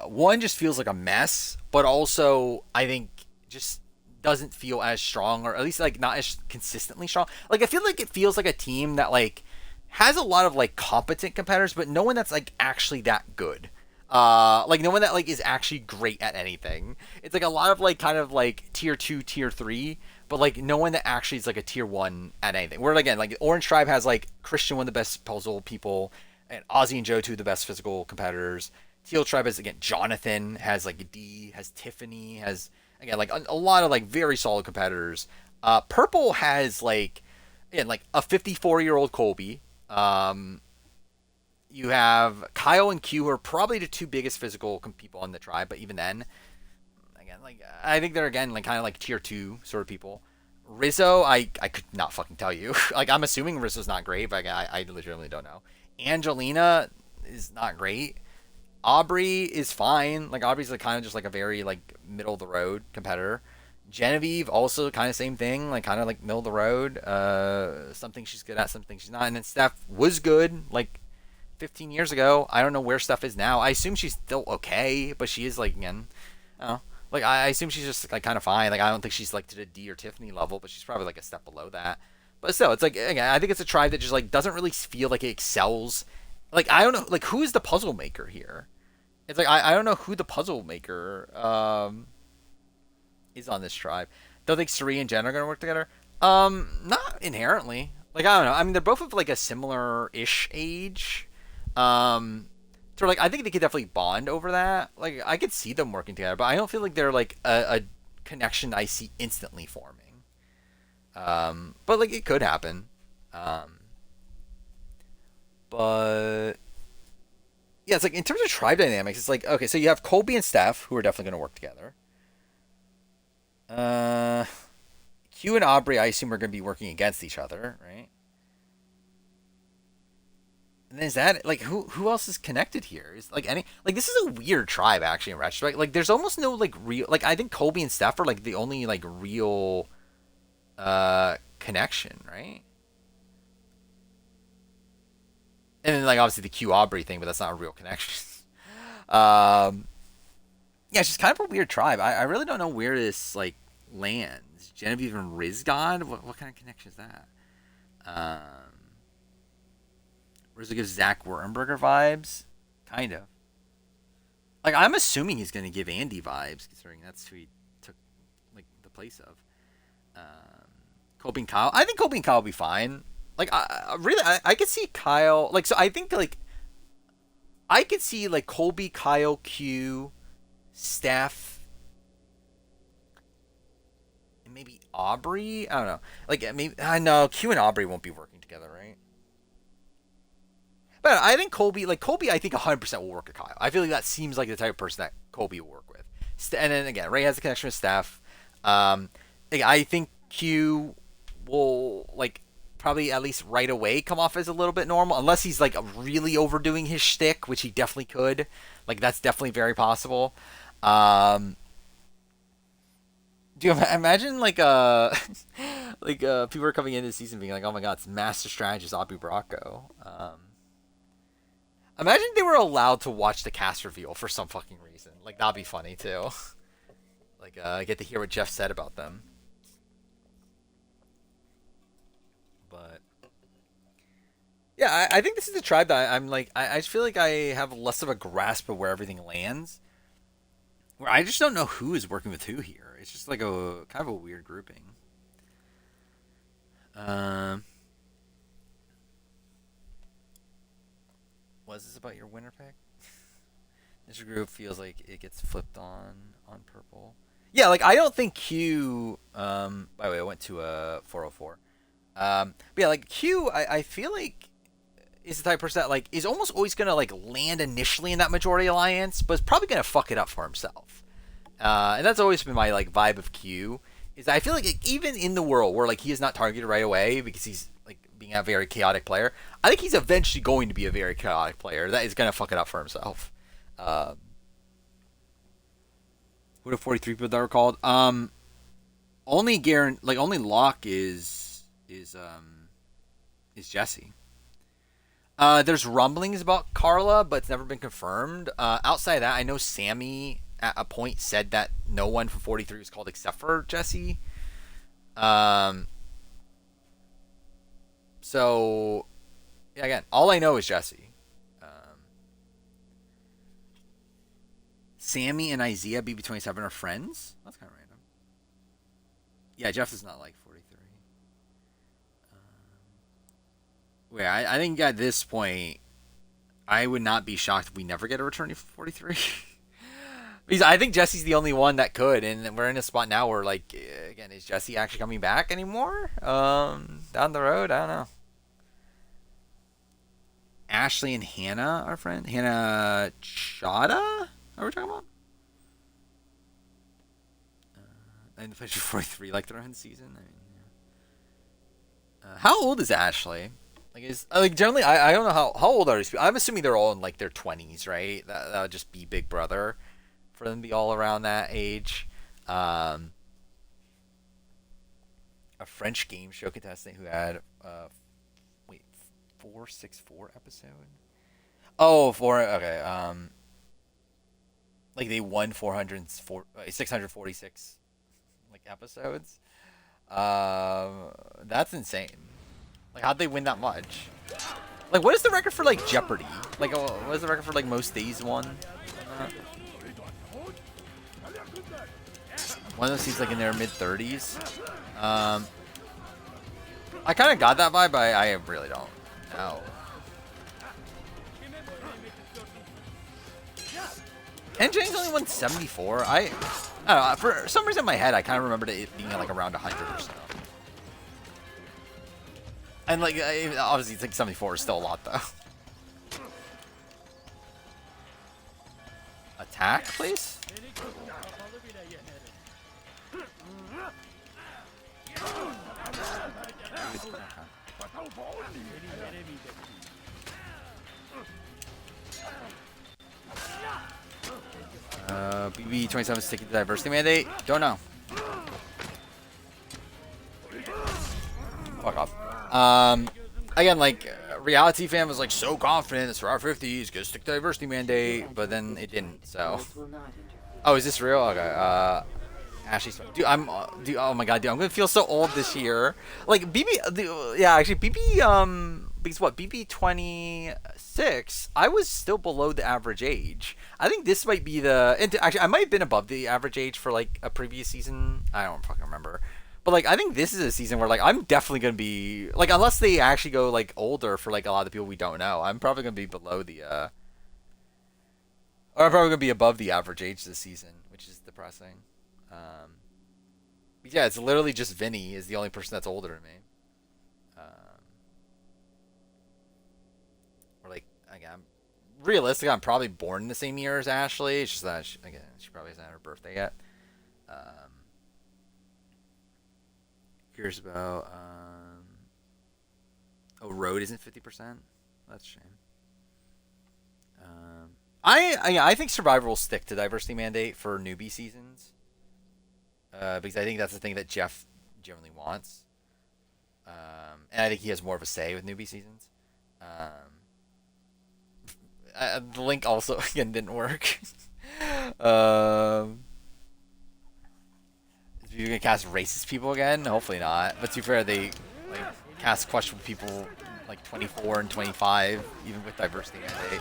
one just feels like a mess, but also I think just doesn't feel as strong, or at least like not as consistently strong. Like I feel like it feels like a team that like has a lot of like competent competitors, but no one that's like actually that good. Like no one that like is actually great at anything. It's like a lot of like kind of like tier 2, tier 3, but like no one that actually is like a tier 1 at anything. Where again, like Orange Tribe has like Christian, one of the best puzzle people, and Ozzy and Joe, two of the best physical competitors. Teal Tribe has again Jonathan, has like D, has Tiffany, has again like a lot of like very solid competitors. Purple has like again like a 54-year-old Colby. You have Kyle and Q, who are probably the two biggest physical people on the tribe, but even then, again, like I think they're again like kind of like tier 2 sort of people. Rizzo, I could not fucking tell you. Like I'm assuming Rizzo's not great, but I legitimately don't know. Angelina is not great. Aubrey is fine. Like Aubrey's like kind of just like a very like middle of the road competitor. Genevieve also kind of same thing, like kind of like middle of the road. Something she's good at, something she's not. And then Steph was good like 15 years ago. I don't know where Steph is now. I assume she's still okay, but she is like again, I don't know. Like I assume she's just like kind of fine. Like I don't think she's like to the D or Tiffany level, but she's probably like a step below that. But still, it's like again, I think it's a tribe that just like doesn't really feel like it excels. Like I don't know, like who is the puzzle maker here? It's like I don't know who the puzzle maker is on this tribe. Don't think Suri and Jen are gonna work together. Not inherently. Like I don't know. I mean, they're both of like a similar-ish age. So like I think they could definitely bond over that. Like I could see them working together, but I don't feel like they're like a connection I see instantly forming. But like it could happen. But yeah, it's like in terms of tribe dynamics, it's like okay, so you have Colby and Steph who are definitely going to work together. Q and Aubrey, I assume, are going to be working against each other, right? And is that like who else is connected here? Is like any like this is a weird tribe actually in retrospect. Like there's almost no like real like I think Colby and Steph are like the only like real connection, right? And then like obviously the Q Aubrey thing, but that's not a real connection. Yeah, it's just kind of a weird tribe. I really don't know where this like lands. Genevieve and Riz God? What kind of connection is that? Rizzo gives Zach Wurmberger vibes? Kind of. Like, I'm assuming he's going to give Andy vibes, considering that's who he took, like, the place of. Colby and Kyle. I think Colby and Kyle will be fine. Like, I could see Kyle... Like, so I think, like... I could see, like, Colby, Kyle, Q, Steph, and maybe Aubrey? I don't know. Like, maybe... I know Q and Aubrey won't be working together, right? But I think Colby, I think 100% will work with Kyle. I feel like that seems like the type of person that Colby will work with. And then again, Ray has a connection with Steph. I think Q will like probably at least right away come off as a little bit normal, unless he's like really overdoing his shtick, which he definitely could. Like that's definitely very possible. Do you imagine like people are coming into the season being like, oh my god, it's master strategist Abu Bracco. Imagine they were allowed to watch the cast reveal for some fucking reason. Like, that'd be funny, too. Like, get to hear what Jeff said about them. But, yeah, I think this is a tribe that I'm like, I just feel like I have less of a grasp of where everything lands. Where I just don't know who is working with who here. It's just like a kind of a weird grouping. is this about your winner pick? This group feels like it gets flipped on purple. Yeah, like I don't think Q. By the way, I went to a 404. But yeah, like Q, I feel like is the type of person that like is almost always gonna like land initially in that majority alliance, but is probably gonna fuck it up for himself. And that's always been my like vibe of Q. Is I feel like even in the world where like he is not targeted right away because he's like being a very chaotic player, I think he's eventually going to be a very chaotic player that is gonna fuck it up for himself. What if 43 people that were called? Only Locke is Jesse. There's rumblings about Carla, but it's never been confirmed. Outside of that, I know Sammy at a point said that no one from 43 was called except for Jesse. So yeah, again, all I know is Jesse. Sammy and Isaiah BB27 are friends? That's kind of random. Yeah, Jeff is not like 43. I think at this point, I would not be shocked if we never get a return to 43. Because I think Jesse's the only one that could, and we're in a spot now where, like, again, is Jesse actually coming back anymore? Down the road? I don't know. Ashley and Hannah, our friend. Hannah Chada? Are we talking about? And the 43 like their own season. I mean, yeah. How old is Ashley? Like generally, I don't know how old are these people. I'm assuming they're all in like their 20s, right? That would just be Big Brother for them to be all around that age. A French game show contestant who had 464 episode. Oh, okay. Like they won 646 like episodes. That's insane. Like how'd they win that much? Like what is the record for like Jeopardy? Like what is the record for like most days won? One of those seems like in their mid-30s. I kind of got that vibe, but I really don't know. Ken Jennings only won 74. I don't know. For some reason in my head, I kind of remembered it being like around 100 or so. And like, obviously, it's like 74 is still a lot, though. Attack, please? BB27 sticking to the diversity mandate? Don't know. Fuck off. Again, like, Reality Fan was like so confident it's for our 50s, gonna stick to diversity mandate, but then it didn't, so. Oh, is this real? Okay, Ashley's, dude, oh my god, dude, I'm gonna feel so old this year. Like, because what, BB26, I was still below the average age. I think this might be actually, I might have been above the average age for, like, a previous season. I don't fucking remember. But, like, I think this is a season where, like, I'm definitely going to be, like, unless they actually go, like, older for, like, a lot of the people we don't know, I'm probably going to be below the, or I'm probably going to be above the average age this season, which is depressing. Yeah, it's literally just Vinny is the only person that's older than me. Or, like, again, realistically, I'm probably born in the same year as Ashley. It's just that, she probably hasn't had her birthday yet. Curious about, Road isn't 50%. That's a shame. I think Survivor will stick to diversity mandate for newbie seasons. Because I think that's the thing that Jeff generally wants. And I think he has more of a say with newbie seasons. The link also, again, didn't work. You're gonna cast racist people again? Hopefully not. But to be fair, they like cast questionable people like 24 and 25, even with diversity mandate.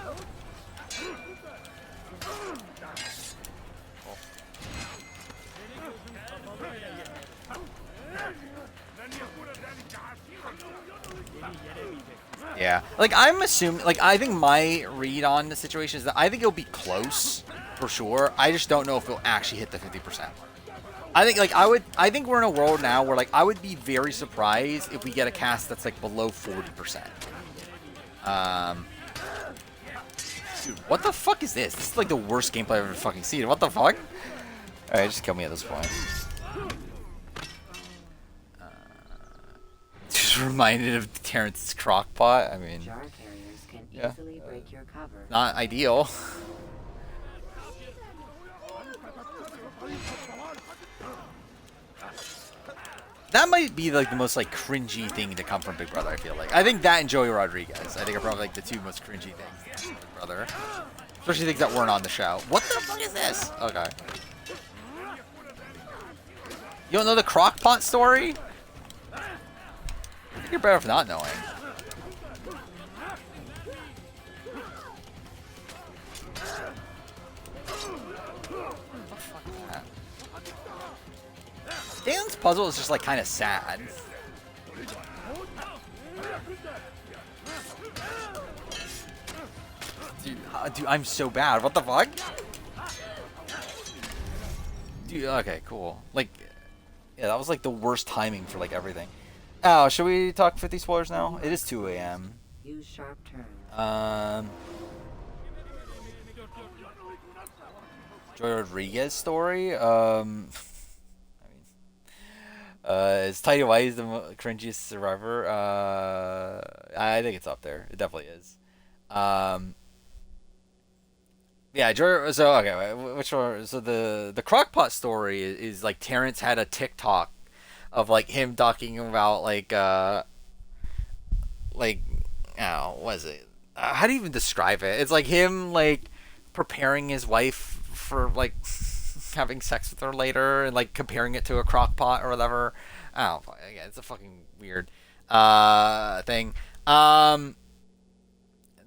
Yeah, like I'm assuming, like I think my read on the situation is that I think it'll be close for sure. I just don't know if it'll actually hit the 50%. I think like I think we're in a world now where like I would be very surprised if we get a cast that's like below 40%. Dude, what the fuck is this? This is like the worst gameplay I've ever fucking seen. What the fuck? Alright, just kill me at this point. Just reminded of Terrence's crockpot. I mean, Jar carriers can yeah, easily break your cover. not ideal. That might be like the most like cringy thing to come from Big Brother. I feel like. I think that and Joey Rodriguez, I think, are probably like the two most cringy things from Big Brother, especially things that weren't on the show. What the fuck is this? Okay. You don't know the crockpot story? I think you're better off not knowing. Galen's puzzle is just like kind of sad. Dude, I'm so bad. What the fuck? Dude, okay, cool. Like, yeah, that was like the worst timing for like everything. Oh, should we talk 50 spoilers now? It is 2 a.m. Use sharp turns. Joy Rodriguez story. Is Tidy White the cringiest survivor? I think it's up there. It definitely is. Yeah, so okay, which one? So the crockpot story is like Terrence had a TikTok of like him talking about like oh, what is it? How do you even describe it? It's like him like preparing his wife for like having sex with her later and like comparing it to a crock pot or whatever. I don't know. Again, it's a fucking weird thing.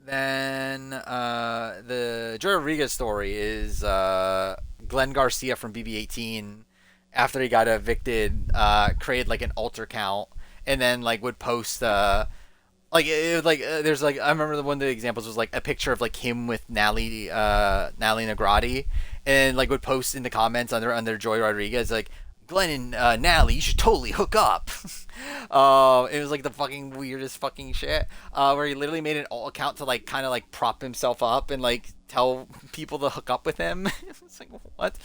Then the Joe Rodriguez story is Glenn Garcia from BB18 after he got evicted created like an alter account and then like would post there's like I remember one of the examples was like a picture of like him with Natalie Negrati and like would post in the comments under Joy Rodriguez like Glenn and Natalie, you should totally hook up. It was like the fucking weirdest fucking shit where he literally made an alt account to like kind of like prop himself up and like tell people to hook up with him. It's like what?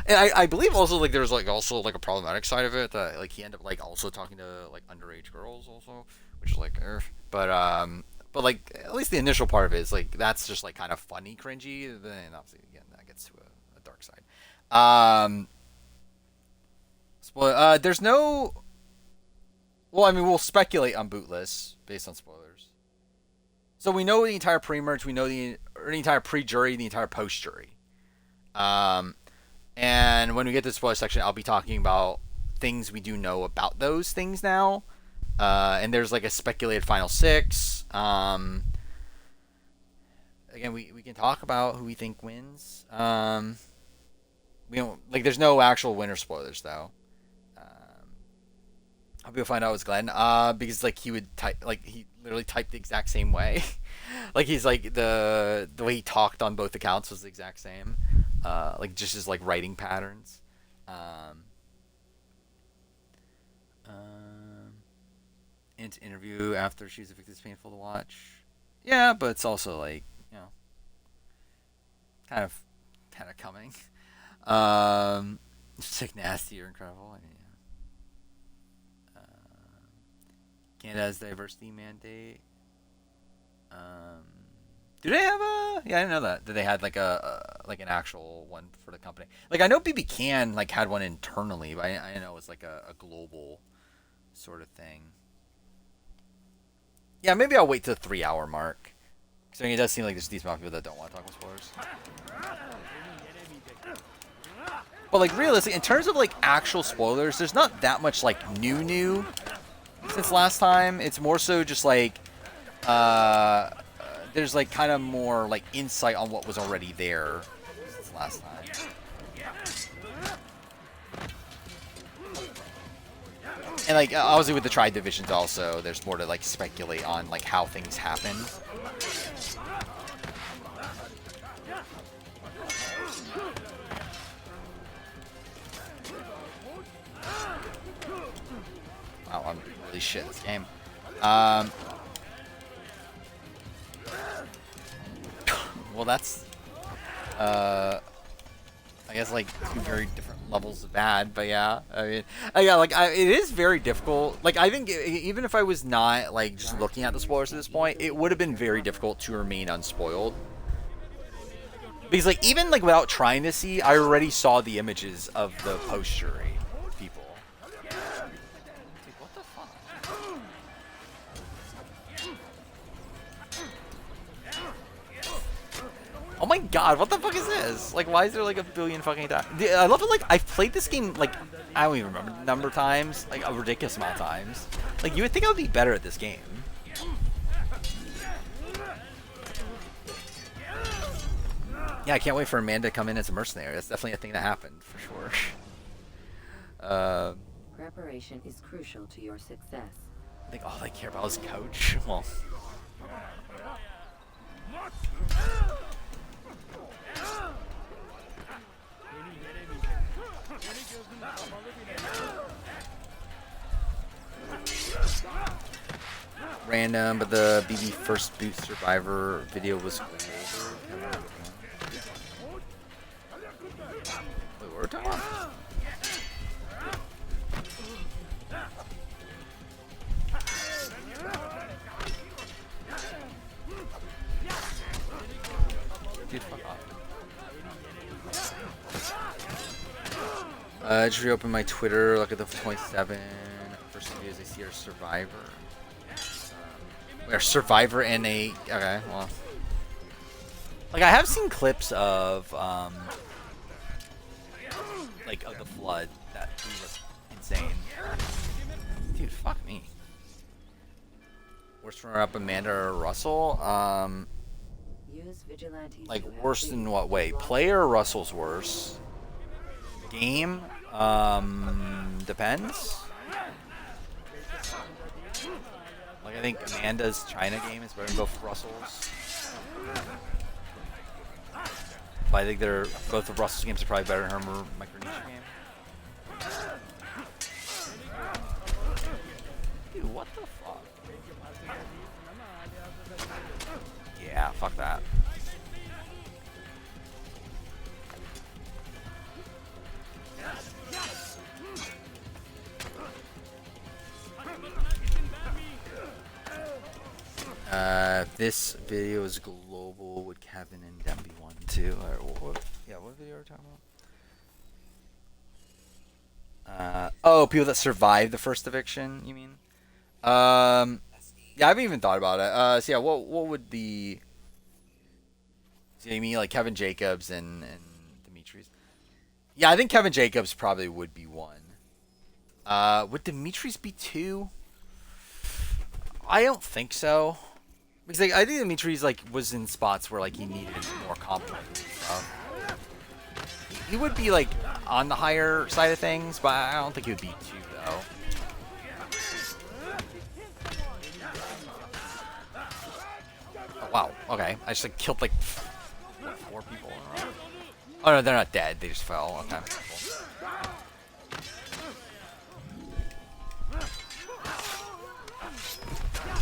And I believe also like there's like also like a problematic side of it that like he ended up like also talking to like underage girls also, which is like but like at least the initial part of it is like that's just like kind of funny cringy. Then obviously again that gets to a dark side. There's no. Well, I mean, we'll speculate on Bootless based on spoilers. So we know the entire pre-merge, we know the entire pre-jury, the entire post-jury. And when we get to the spoiler section, I'll be talking about things we do know about those things now. And there's like a speculated final six. Again, we can talk about who we think wins. We don't like. There's no actual winner spoilers though. I'll be able to find out it was Glenn. Because like he would type, like he literally typed the exact same way. Like he's like the way he talked on both accounts was the exact same. Like just his like writing patterns. And to interview after she was evicted is painful to watch. Yeah, but it's also like, you know, kind of coming. It's like nasty or incredible. I mean, yeah. Canada has diversity mandate. Do they have a? Yeah, I didn't know that. That they had like a like an actual one for the company. Like I know BB Can like had one internally, but I didn't know it was like a global sort of thing. Yeah, maybe I'll wait to the 3-hour mark. Because I mean, it does seem like there's a decent amount of people that don't want to talk about spoilers. But like realistically, in terms of like actual spoilers, there's not that much like new since last time. It's more so just like there's like kind of more like insight on what was already there since last time. And like obviously with the Tri Divisions also, there's more to like speculate on like how things happen. Wow, I'm really shit in this game. Well, that's I guess like two very different levels of bad, but yeah, I mean, yeah, like it is very difficult. Like I think even if I was not like just looking at the spoilers at this point, it would have been very difficult to remain unspoiled. Because like even like without trying to see, I already saw the images of the post jury people. Dude, what the fuck? Oh my god, what the fuck is this? Like, why is there like a billion fucking times? I love it, like, I've played this game, like, I don't even remember the number of times, like, a ridiculous amount of times. Like, you would think I would be better at this game. Yeah, I can't wait for Amanda to come in as a mercenary. That's definitely a thing that happened, for sure. Preparation is crucial to your success. I think all they care about is coach. Well... Random, but the BB First Boot Survivor video was cool. Wait, what are we talking about? Dude, fuck off. I just reopened my Twitter, look at the 27 first videos I see are Survivor. We are Survivor and a... Okay, well... Like, I have seen clips of, like, of the flood that was insane. Dude, fuck me. Worst runner-up, Amanda or Russell? Use vigilantes Like, to worse help in you. what way? Player or Russell's worse? Game? Depends. Like, I think Amanda's China game is better than both of Russell's. But I think both of Russell's games are probably better than her Micronesia game. Dude, what the fuck? Yeah, fuck that. This video is global. Would Kevin and Demby want to? Or what? Yeah, what video are we talking about? Oh, people that survived the first eviction. You mean? Yeah, I haven't even thought about it. So yeah, what would the? So you mean like Kevin Jacobs and Demetrius? Yeah, I think Kevin Jacobs probably would be one. Would Demetrius be two? I don't think so. Because like, I think Demetrius like was in spots where like he needed more complex stuff. He would be like on the higher side of things, but I don't think he would be two though. Oh, wow. Okay. I just like killed like what, 4 people in a row. Oh no, they're not dead. They just fell. Okay. Cool.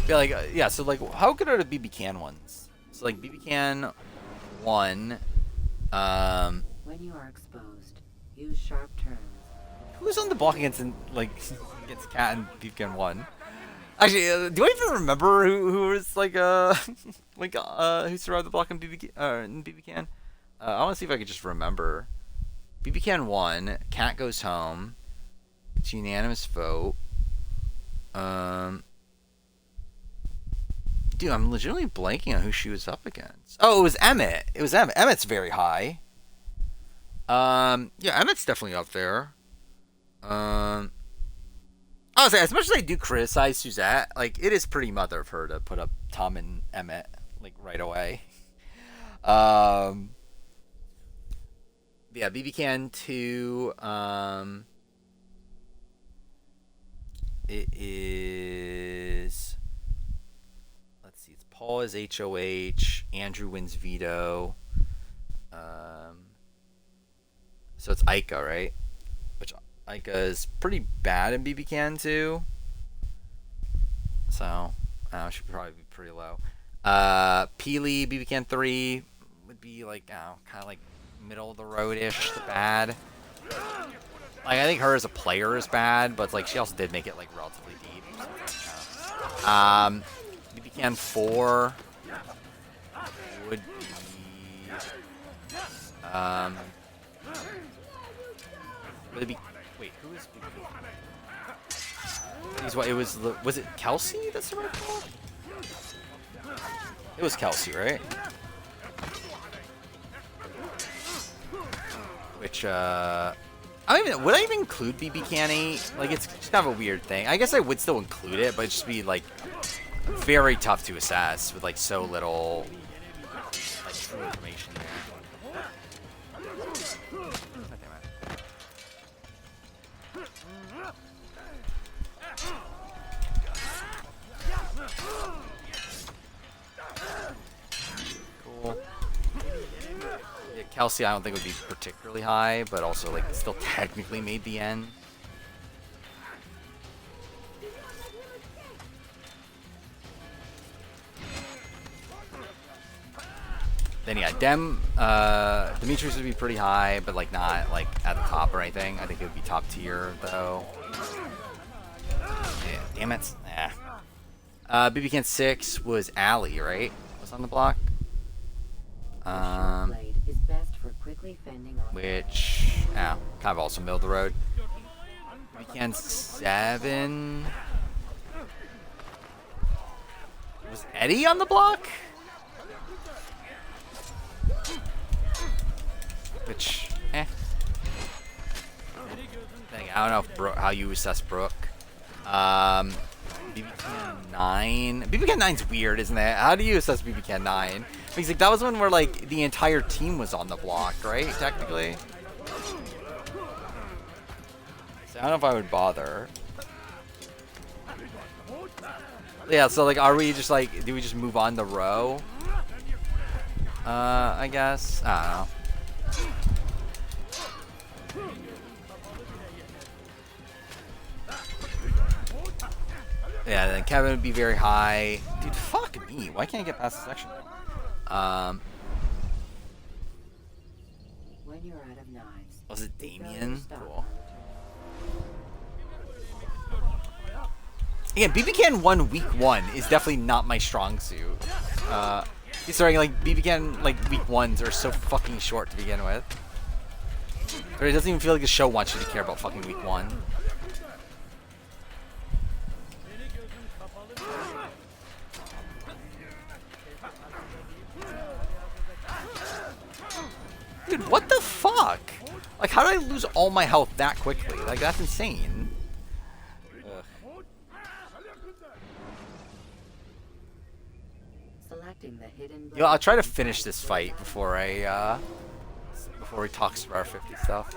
Yeah, like yeah. So like, how good are the BB Can ones? So like BB Can 1. When you are exposed, use sharp turns. Who's on the block against against Cat and BB Can 1? Actually, do I even remember who was like who survived the block in BB Can? I want to see if I could just remember. BB Can 1. Cat goes home. It's a unanimous vote. Dude, I'm legitimately blanking on who she was up against. Oh, it was Emmett. It was Emmett. Emmett's very high. Yeah, Emmett's definitely up there. I was like, as much as I do criticize Suzette, like it is pretty mother of her to put up Tom and Emmett like right away. Yeah, BB Can 2. it is. Let's see. It's Paul is HOH. Andrew wins veto. So it's Ica, right? Which Ica is pretty bad in BB Can too. So should probably be pretty low. Peely BB Can 3 would be like kind of like middle of the road-ish to bad. Like I think her as a player is bad, but like she also did make it like relatively deep. So, BB Can 4 would be would it be wait, who is BB Can? What it was it Kelsey that's the right call? It was Kelsey, right? Which I don't even would I even include BB Can 8? Like it's just kind of a weird thing. I guess I would still include it, but it'd just be like very tough to assess with like so little like true information there. Cool. Yeah, Kelsey I don't think would be particularly high, but also like still technically made the end. Then yeah, Demetrius would be pretty high, but like not like at the top or anything. I think it would be top tier though. Yeah, damn it. BB Can 6 was Allie, right? Was on the block. Which kind of also middle of the road. BB Can 7 was Eddie on the block. Which, I don't know if how you assess Brooke. BB Can 9. BB Can 9's weird, isn't it? How do you assess BB Can 9? Because like that was one where like the entire team was on the block, right? Technically. So I don't know if I would bother. Yeah. So like, are we just like, do we just move on to row? I guess. I don't know. Yeah, then Kevin would be very high. Dude, fuck me. Why can't I get past the section? When you're out of knives, was it Damien? Cool. Again, BB Can 1 week 1 is definitely not my strong suit. Considering like BB Can like week 1s are so fucking short to begin with. Or it doesn't even feel like the show wants you to care about fucking week 1. Dude, what the fuck? Like, how did I lose all my health that quickly? Like, that's insane. Ugh. Selecting the hidden. Yo, I'll try to finish this fight before we talk Star 50 stuff.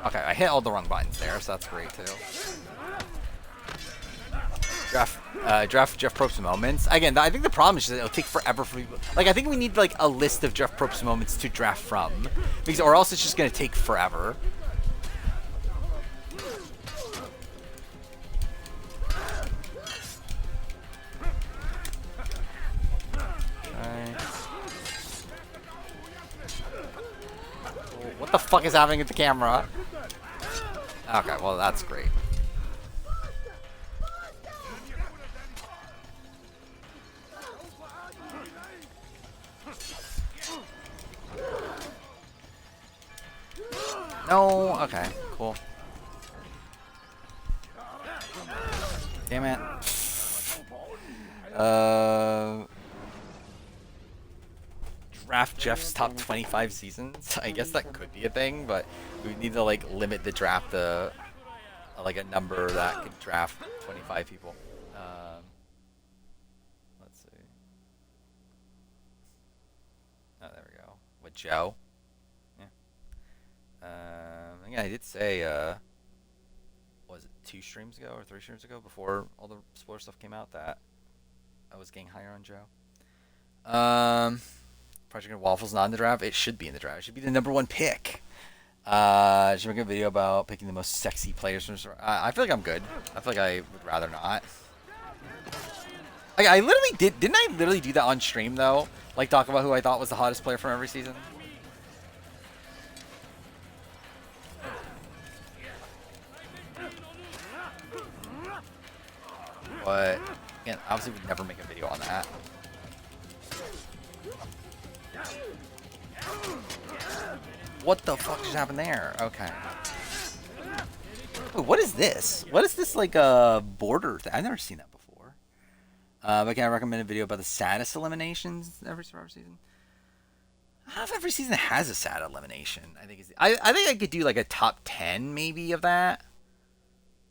Okay, I hit all the wrong buttons there, so that's great too. Draft Jeff Probst moments. Again, I think the problem is just that it'll take forever for people. Like, I think we need like a list of Jeff Probst moments to draft from, because or else it's just gonna take forever. What the fuck is happening with the camera? Okay, well that's great. No, okay, cool. Damn it. Draft Jeff's top 25 seasons. I guess that could be a thing, but we need to like limit the draft to like a number that could draft 25 people. Joe. Yeah. Yeah, I did say, was it 2 streams ago or 3 streams ago before all the spoiler stuff came out that I was getting higher on Joe. Project Waffle's not in the draft. It should be in the draft. It should be the #1 pick. Should make a video about picking the most sexy players from the I feel like I'm good. I feel like I would rather not. Like, I literally didn't I literally do that on stream though? Like, talk about who I thought was the hottest player from every season? But again, obviously would never make a video on that. What the fuck just happened there? Okay. Wait, what is this? What is this, like, a border thing? I've never seen that before. But can I recommend a video about the saddest eliminations every Survivor season? I don't know if every season has a sad elimination. I think I could do like a top 10 maybe of that.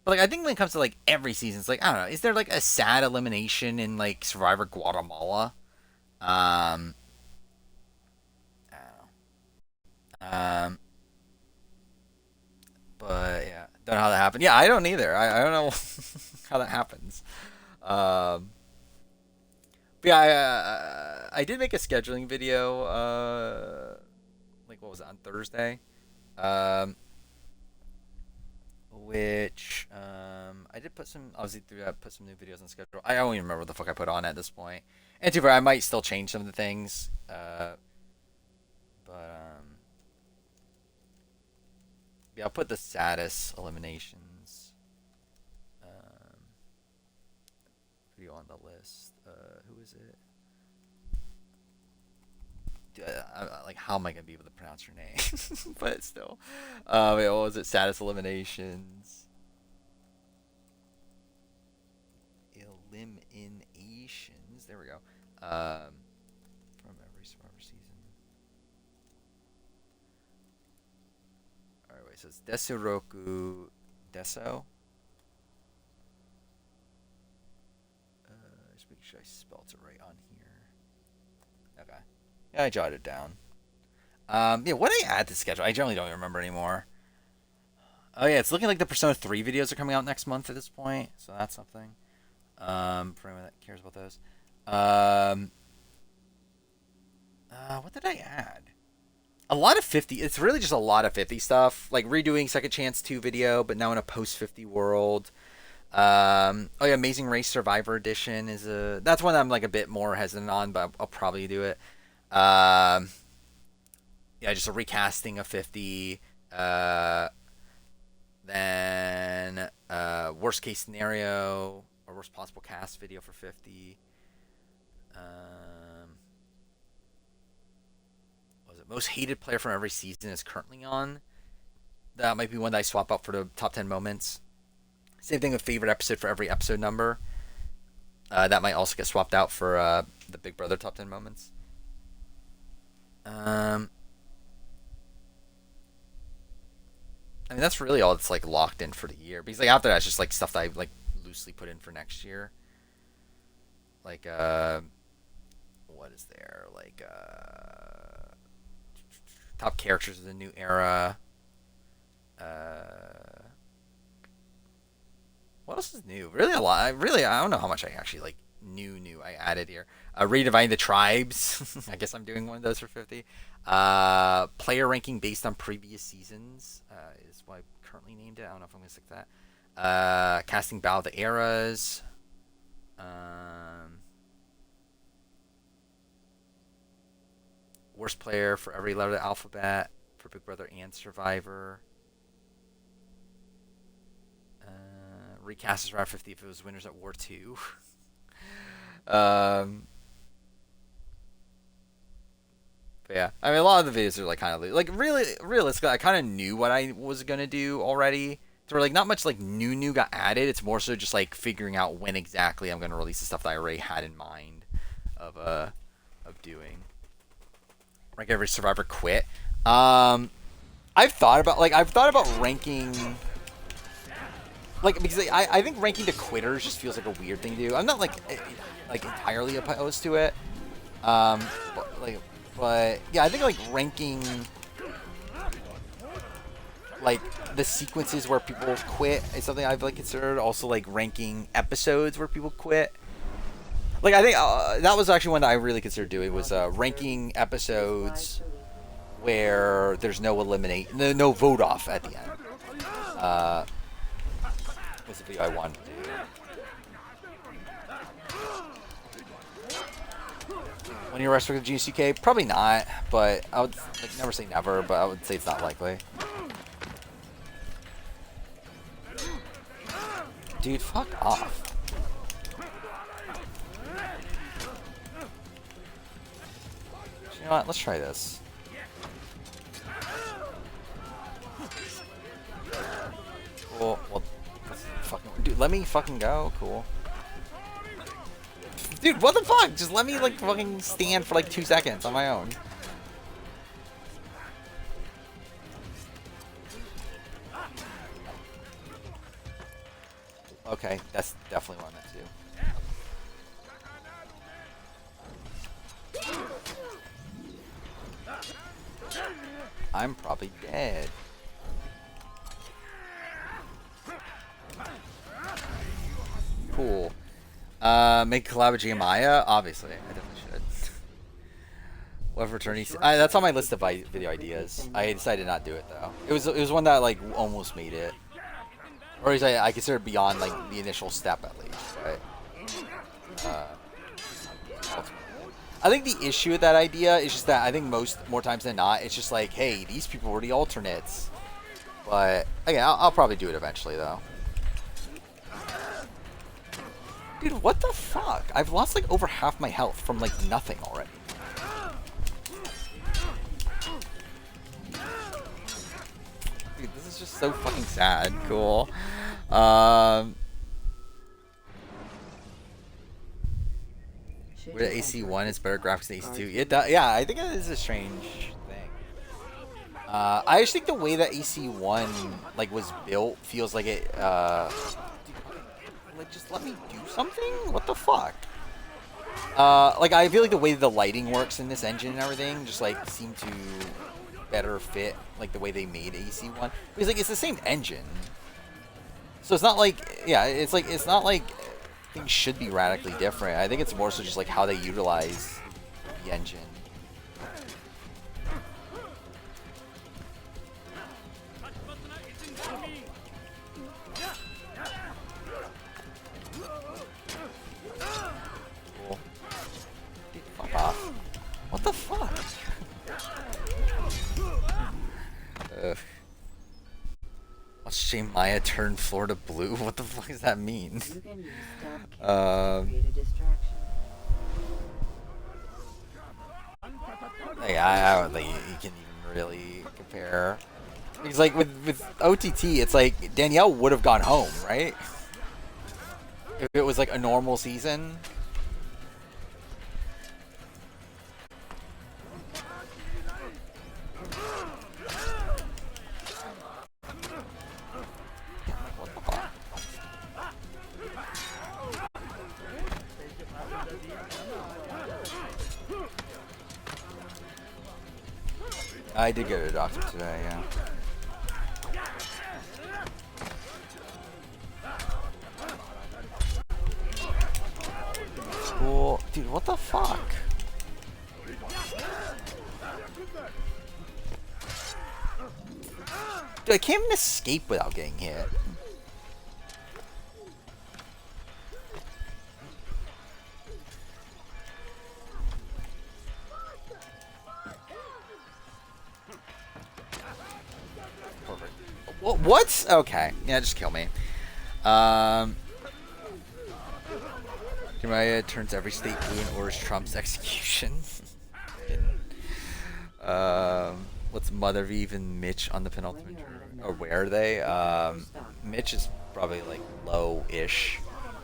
But like, I think when it comes to like every season, it's like, I don't know, is there like a sad elimination in like Survivor Guatemala? I don't know. But yeah, don't know how that happened. Yeah, I don't either. I don't know how that happens. But yeah, I did make a scheduling video. Like, what was it, on Thursday? Which I did put some, obviously through that, put some new videos on schedule. I don't even remember what the fuck I put on at this point. And too far, I might still change some of the things. Yeah, I'll put the saddest eliminations video on the list. Who is it? Like, how am I gonna be able to pronounce your name? But still, wait, what was it? Saddest eliminations. Eliminations. There we go. From every Survivor season. All right, wait. So it's Desuroku Deso. Just make sure I spelled it right on here. Okay. Yeah, I jotted it down. Yeah, what did I add to the schedule? I generally don't even remember anymore. Oh yeah, it's looking like the Persona 3 videos are coming out next month at this point, so that's something. For anyone that cares about those. What did I add? A lot of 50. It's really just a lot of 50 stuff. Like redoing Second Chance 2 video, but now in a post 50 world. Oh yeah, Amazing Race Survivor Edition is that's one I'm like a bit more hesitant on, but I'll probably do it. Yeah, just a recasting of 50. Then worst case scenario or worst possible cast video for 50. What was it? Most hated player from every season is currently on. That might be one that I swap out for the top 10 moments. Same thing with favorite episode for every episode number. That might also get swapped out for the Big Brother top 10 moments. I mean, that's really all that's like locked in for the year. Because like after that, it's just like stuff that I like loosely put in for next year. Like what is there? Like top characters of the new era. What else is new? Really a lot. I don't know how much I actually like new I added here. Redefining the tribes. I guess I'm doing one of those for 50. Player ranking based on previous seasons is what I currently named it. I don't know if I'm gonna stick to that. Casting Battle of the Eras. Worst player for every letter of the alphabet for Big Brother and Survivor. Recast Survivor 50 if it was winners at War 2. But yeah, I mean, a lot of the videos are like kind of like really realistically. I kind of knew what I was gonna do already. So like not much like new got added. It's more so just like figuring out when exactly I'm gonna release the stuff that I already had in mind of doing. Rank every Survivor quit. I've thought about ranking. Like, because I think ranking the quitters just feels like a weird thing to do. I'm not like entirely opposed to it. But like But yeah, I think like ranking like the sequences where people quit is something I've like considered. Also like ranking episodes where people quit. Like I think that was actually one that I really considered doing was ranking episodes where there's no no vote off at the end. Was the video I wanted to do. When you respect the GCK, probably not, but I would like never say never, but I would say it's not likely. Dude, fuck off. You know what? Let's try this. Cool. Well, fucking dude, let me fucking go. Cool. Dude, what the fuck? Just let me like fucking stand for like 2 seconds on my own. Okay, that's definitely what I meant to do. I'm probably dead. Cool. Make a collab with Giamaya? Obviously, I definitely should. Whatever attorney. That's on my list of video ideas. I decided not to do it though. It was one that like almost made it, or at least I consider beyond like the initial step at least. Right. I think the issue with that idea is just that I think more times than not it's just like, hey, these people were the alternates. But again, I'll probably do it eventually though. Dude, what the fuck? I've lost like over half my health from like nothing already. Dude, this is just so fucking sad. Cool. With AC1 is better graphics than AC2. Yeah, I think it is a strange thing. I just think the way that AC1 like was built feels like it like just let me do something? What the fuck? Like I feel like the way the lighting works in this engine and everything just like seem to better fit like the way they made AC1. Because like it's the same engine. So it's not like it's not like things should be radically different. I think it's more so just like how they utilize the engine. Cool. Dude, fuck off. What the fuck? Watch Giamaya turn Florida blue? What the fuck does that mean? Yeah, I don't think you can even really compare. Because like with OTT, it's like Danielle would have gone home, right? If it was like a normal season. I did go to the doctor today, yeah. Cool. Dude, what the fuck? Dude, I can't even escape without getting hit. What? Okay. Yeah, just kill me. Giamaya turns every state blue and orders Trump's execution. What's Mother Vive and Mitch on the penultimate turn? Or where are they? Mitch is probably like low-ish.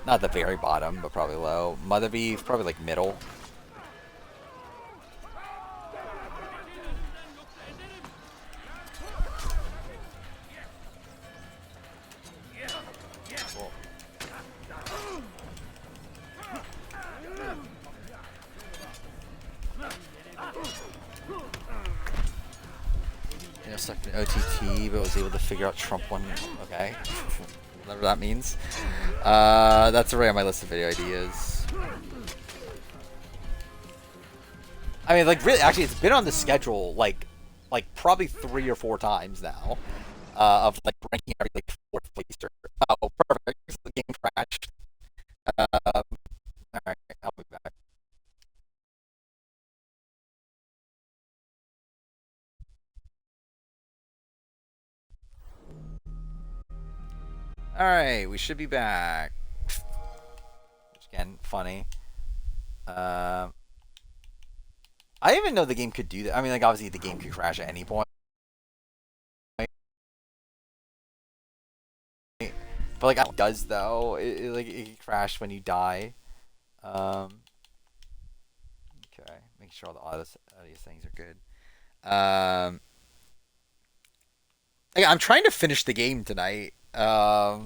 Not the very bottom, but probably low. Mother Vive, probably like middle. stuck in OTT, but was able to figure out Trump one. Okay, whatever that means. That's already on my list of video ideas. I mean, like, really, actually, it's been on the schedule like probably 3 or 4 times now. Of like ranking every like 4th place. Oh, perfect. The game crashed. All right, I'll be back. All right, we should be back. Which, again, funny. I didn't even know the game could do that. I mean, like, obviously the game could crash at any point. But like, it does though. It can crash when you die. Okay, make sure all the audio settings are good. Like, I'm trying to finish the game tonight. Because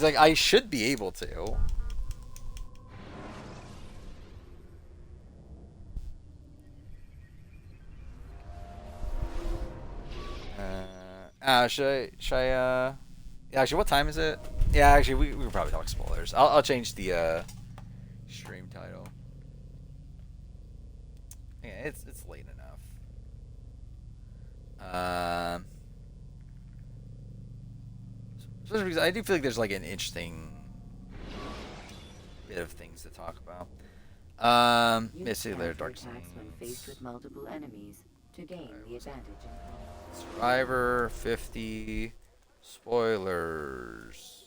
like I should be able to. Should I yeah, actually, what time is it? Yeah, actually, we can probably talk spoilers. I'll change the stream title. Yeah, it's late enough. Especially because I do feel like there's like an interesting bit of things to talk about. Basically, their Dark Saints. When faced with multiple enemies to gain the advantage. Survivor 50. Spoilers.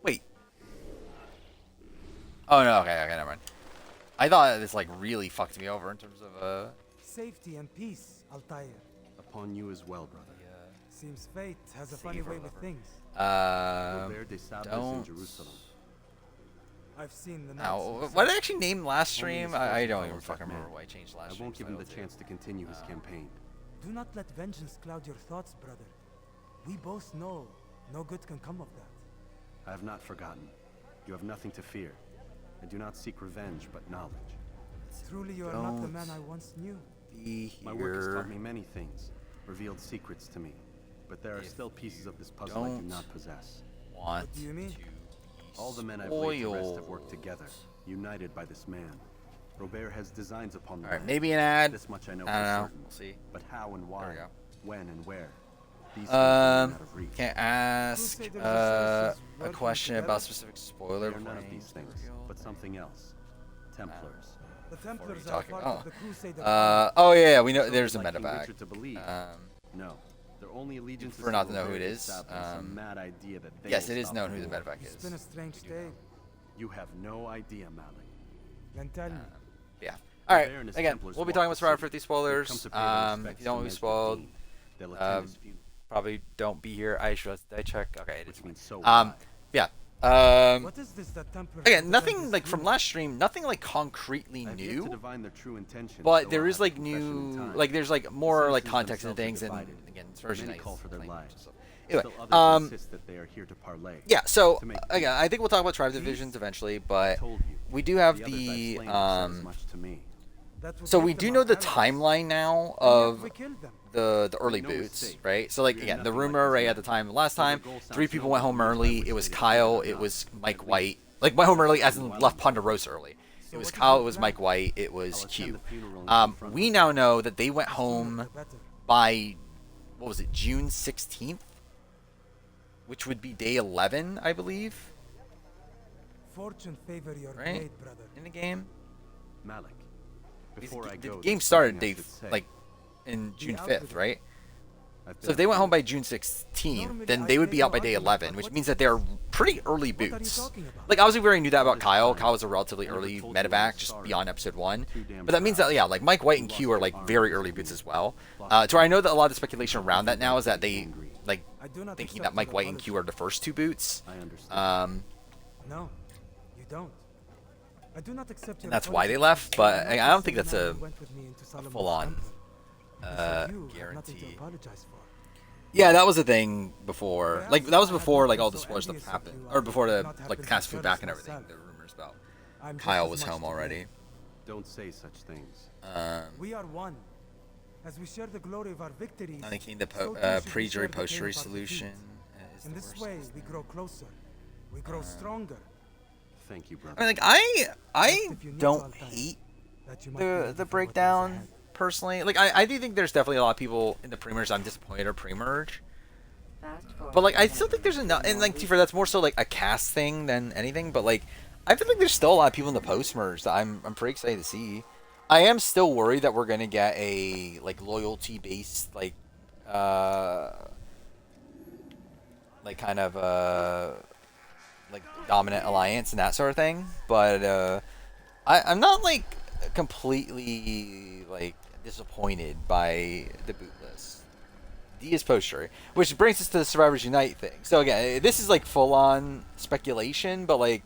Wait. Oh no, okay, never mind. I thought this like really fucked me over in terms of Safety and peace, Altair. Upon you as well, brother. Seems fate has a funny way with things. Robert de Sables in Jerusalem. I've seen the Now, what did I actually name last stream? I don't even fucking remember what I changed last stream. I won't give him the chance to continue his campaign. Do not let vengeance cloud your thoughts, brother. We both know no good can come of that. I have not forgotten. You have nothing to fear. I do not seek revenge, but knowledge. Truly, you are not the man I once knew. My work has taught me many things, revealed secrets to me. But there are still pieces of this puzzle I do not possess. What do you mean? All the men I've laid to rest have worked together, united by this man. Robert has designs upon the Alright, maybe an ad. This much I know I for don't know. certain. We'll see. But how and why? When and where? These Can I ask a question about specific spoiler They are none of these frames? things, but something else. Templars. The Templars are Talking. part Oh. of the Crusader. Oh yeah, we know. There's a Like you medevac. venture to believe. No, their only allegiance For is not to know who Robert it de is. Sables, a mad idea that they Yes, will it is stop known the who the war. medevac It's is. been a strange day. You have no idea, Malik. Then tell me. Yeah. All right. Robert and his Again, Templars we'll be walk talking the about Survivor city. 50 They've spoilers. come to pay their respects If you don't want to be to spoiled, Mejdouddin. They'll attend his funeral. probably don't be here. Did I check? Okay, it is. Which means so Yeah. What is this that Templars Again, defend nothing us like from through? last stream. Nothing like concretely I've yet to new. divine their true intentions, But so there I'll is have a like confession in new, time. like there's like more like Citizens context and themselves are things, and divided. again, it's version Many 9 call is for their playing, lives. so- Anyway, Still others insist that they are here to parlay. yeah. So to make again, I think we'll talk about tribe Peace? divisions eventually, but told you. we do have The others I've the slain have said as much to me. That would so make we them do our know the allies. timeline now And yet of we killed them. the early No boots, mistake. right? So like We are again, the nothing like rumor this right man. at the time last So their time, goal sounds 3 people noble, went home but early. which It was they Kyle. did It not. was Mike At White. least. Like went home early, as in While left I'm Ponderosa early. So It was what is Kyle. the It was plan? Mike White. It I'll was attend Q. the funeral and confront We them. now know that they went The home better. by what was it, June 16th, which would be day 11, I believe, Fortune favor your right? blade, brother. In the game. Malik. Because Before I the go, game there's started something I day should say. like in June out 5th, with it. right? I've been So if they went up home to by June 16th, Normally then I they would say be no out by day argument, 11, but which what means is that they're this? pretty early What are you boots. talking about? Like obviously we already knew that about This Kyle. time, Kyle was a relatively I never early told you I was medevac, just sorry. beyond episode 1. Too damn But that means that proud. yeah, like Mike White You and lost Q are your like arms very as early a boots woman. as well. Lost To where I know that a lot of the speculation around that now is that they Angry. like I do not thinking accept that Mike your White and Q apology. are the first 2 boots. I understand. No, you don't. I do not accept your that's why they apology. left, but I'm not I don't the think same that's man a who went with me into Solomon's full-on temple. And so you have nothing to guarantee. apologize for. Yeah, that was a thing before. Perhaps Like that was I have before not like been all the so spoiler stuff envious of happened, you, or before I the would not have like been cast so food back and jealous everything. myself. The rumors about I'm just Kyle as was much home to blame. already. Don't say such things. We are one. As we share the glory of our victories, I think the so too should we pre-jury, share the post-jury pain of our solution defeat. is In the this worst. way, we grow closer. We grow stronger. Thank you, brother. I mean, like I if you need don't all time, hate that you might be ready the for what breakdown lies ahead. personally. Like I do think there's definitely a lot of people in the pre-merge I'm disappointed are pre-merge. Fast forward But like I to still think there's enough, and like January. for that's more so like a cast thing than anything. But like I feel like there's still a lot of people in the post-merge that I'm pretty excited to see. I am still worried that we're gonna get a like loyalty based like kind of like dominant alliance and that sort of thing. But I'm not like completely like disappointed by the boot list. D is post-jury, which brings us to the Survivors Unite thing. So again, this is like full-on speculation, but like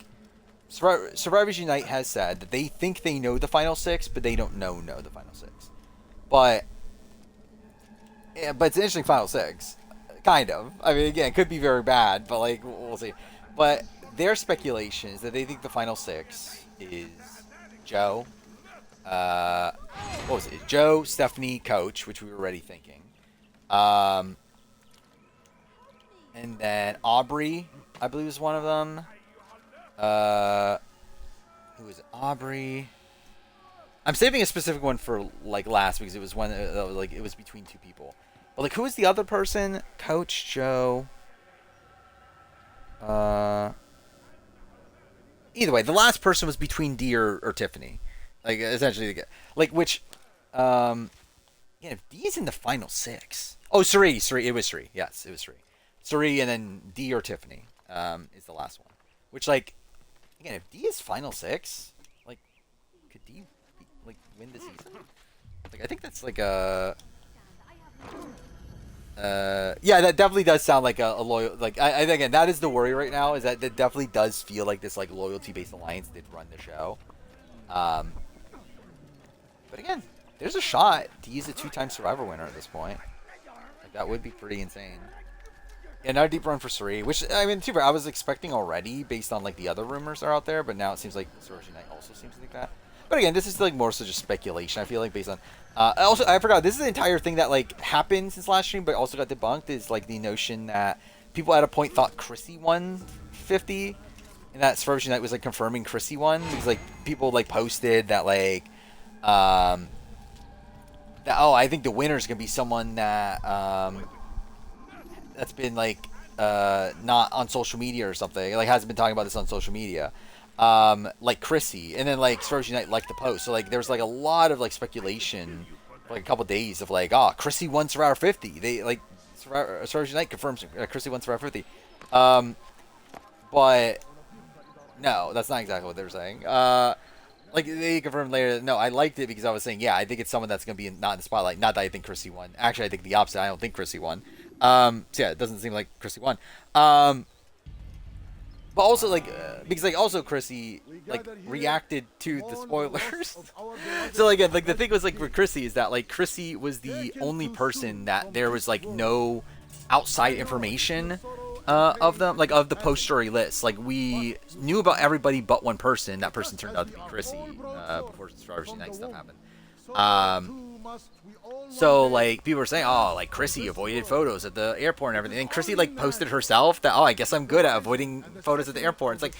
Survivors Unite has said that they think they know the final six, but they don't know the final six. But yeah, but it's an interesting final six, kind of. I mean, again, it could be very bad, but like we'll see. But their speculation is that they think the final six is Joe. What was it? Joe, Stephanie, Coach, which we were already thinking. And then Aubrey, I believe, is one of them. Who is it? Aubrey? I'm saving a specific one for like last because it was one that was like it was between two people. But like, who is the other person? Coach, Joe. Either way, the last person was between D or Tiffany. Like essentially, like which, again, if D is in the final six. Oh, Suri. It was Suri. Yes, it was Suri. Suri, and then D or Tiffany is the last one. Which, like, again, if D is final six, like, could D like win the season? Like, I think that's like a. Yeah, that definitely does sound like a loyal. Like, I again, that is the worry right now. Is that definitely does feel like this like loyalty-based alliance did run the show. But again, there's a shot. D is a 2-time Survivor winner at this point. Like, that would be pretty insane. Yeah, another deep run for Suri, which, I mean, too bad. I was expecting already based on, like, the other rumors that are out there, but now it seems like Survivor Unite also seems to think that. But again, this is, like, more so just speculation, I feel like, based on... also, I forgot, this is the entire thing that, like, happened since last stream, but also got debunked, is, like, the notion that people at a point thought Chrissy won 50, and that Survivor Unite was, like, confirming Chrissy won, because, like, people, like, posted that, like... that, oh, I think the winner's gonna be someone that that's been like not on social media or something, like hasn't been talking about this on social media, like Chrissy, and then like Survivor Unite liked the post, so like there was like a lot of like speculation for, like a couple days of like, oh, Chrissy won Survivor 50. They like Survivor Unite confirms Chrissy won Survivor 50, but no, that's not exactly what they were saying. Like, they confirmed later, no, I liked it because I was saying, yeah, I think it's someone that's going to be not in the spotlight. Not that I think Chrissy won. Actually, I think the opposite. I don't think Chrissy won. So, yeah, it doesn't seem like Chrissy won. But also, like, because, like, also Chrissy, like, reacted to the spoilers. So, again, like, the thing was, like, with Chrissy is that, like, Chrissy was the only person that there was, like, no outside information of them, like of the post-story list. Like, we knew about everybody but one person. That person turned out to be Chrissy before Survivor Unite stuff happened. So like people were saying, oh, like Chrissy avoided photos at the airport and everything. And Chrissy like posted herself that, oh, I guess I'm good at avoiding photos at the airport. It's like,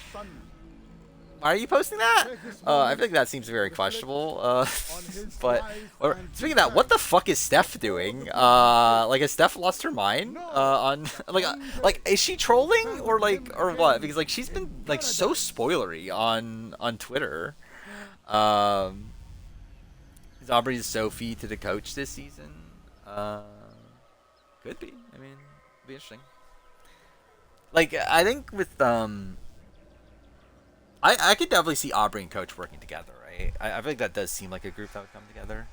why are you posting that? I feel like that seems very questionable. But speaking of that, what the fuck is Steph doing? Like, has Steph lost her mind? On like, is she trolling or what? Because like she's been like so spoilery on Twitter. Is Aubrey's Sophie to the coach this season? Could be. I mean, it'd be interesting. Like, I think with I could definitely see Aubrey and Coach working together, right? I feel like that does seem like a group that would come together.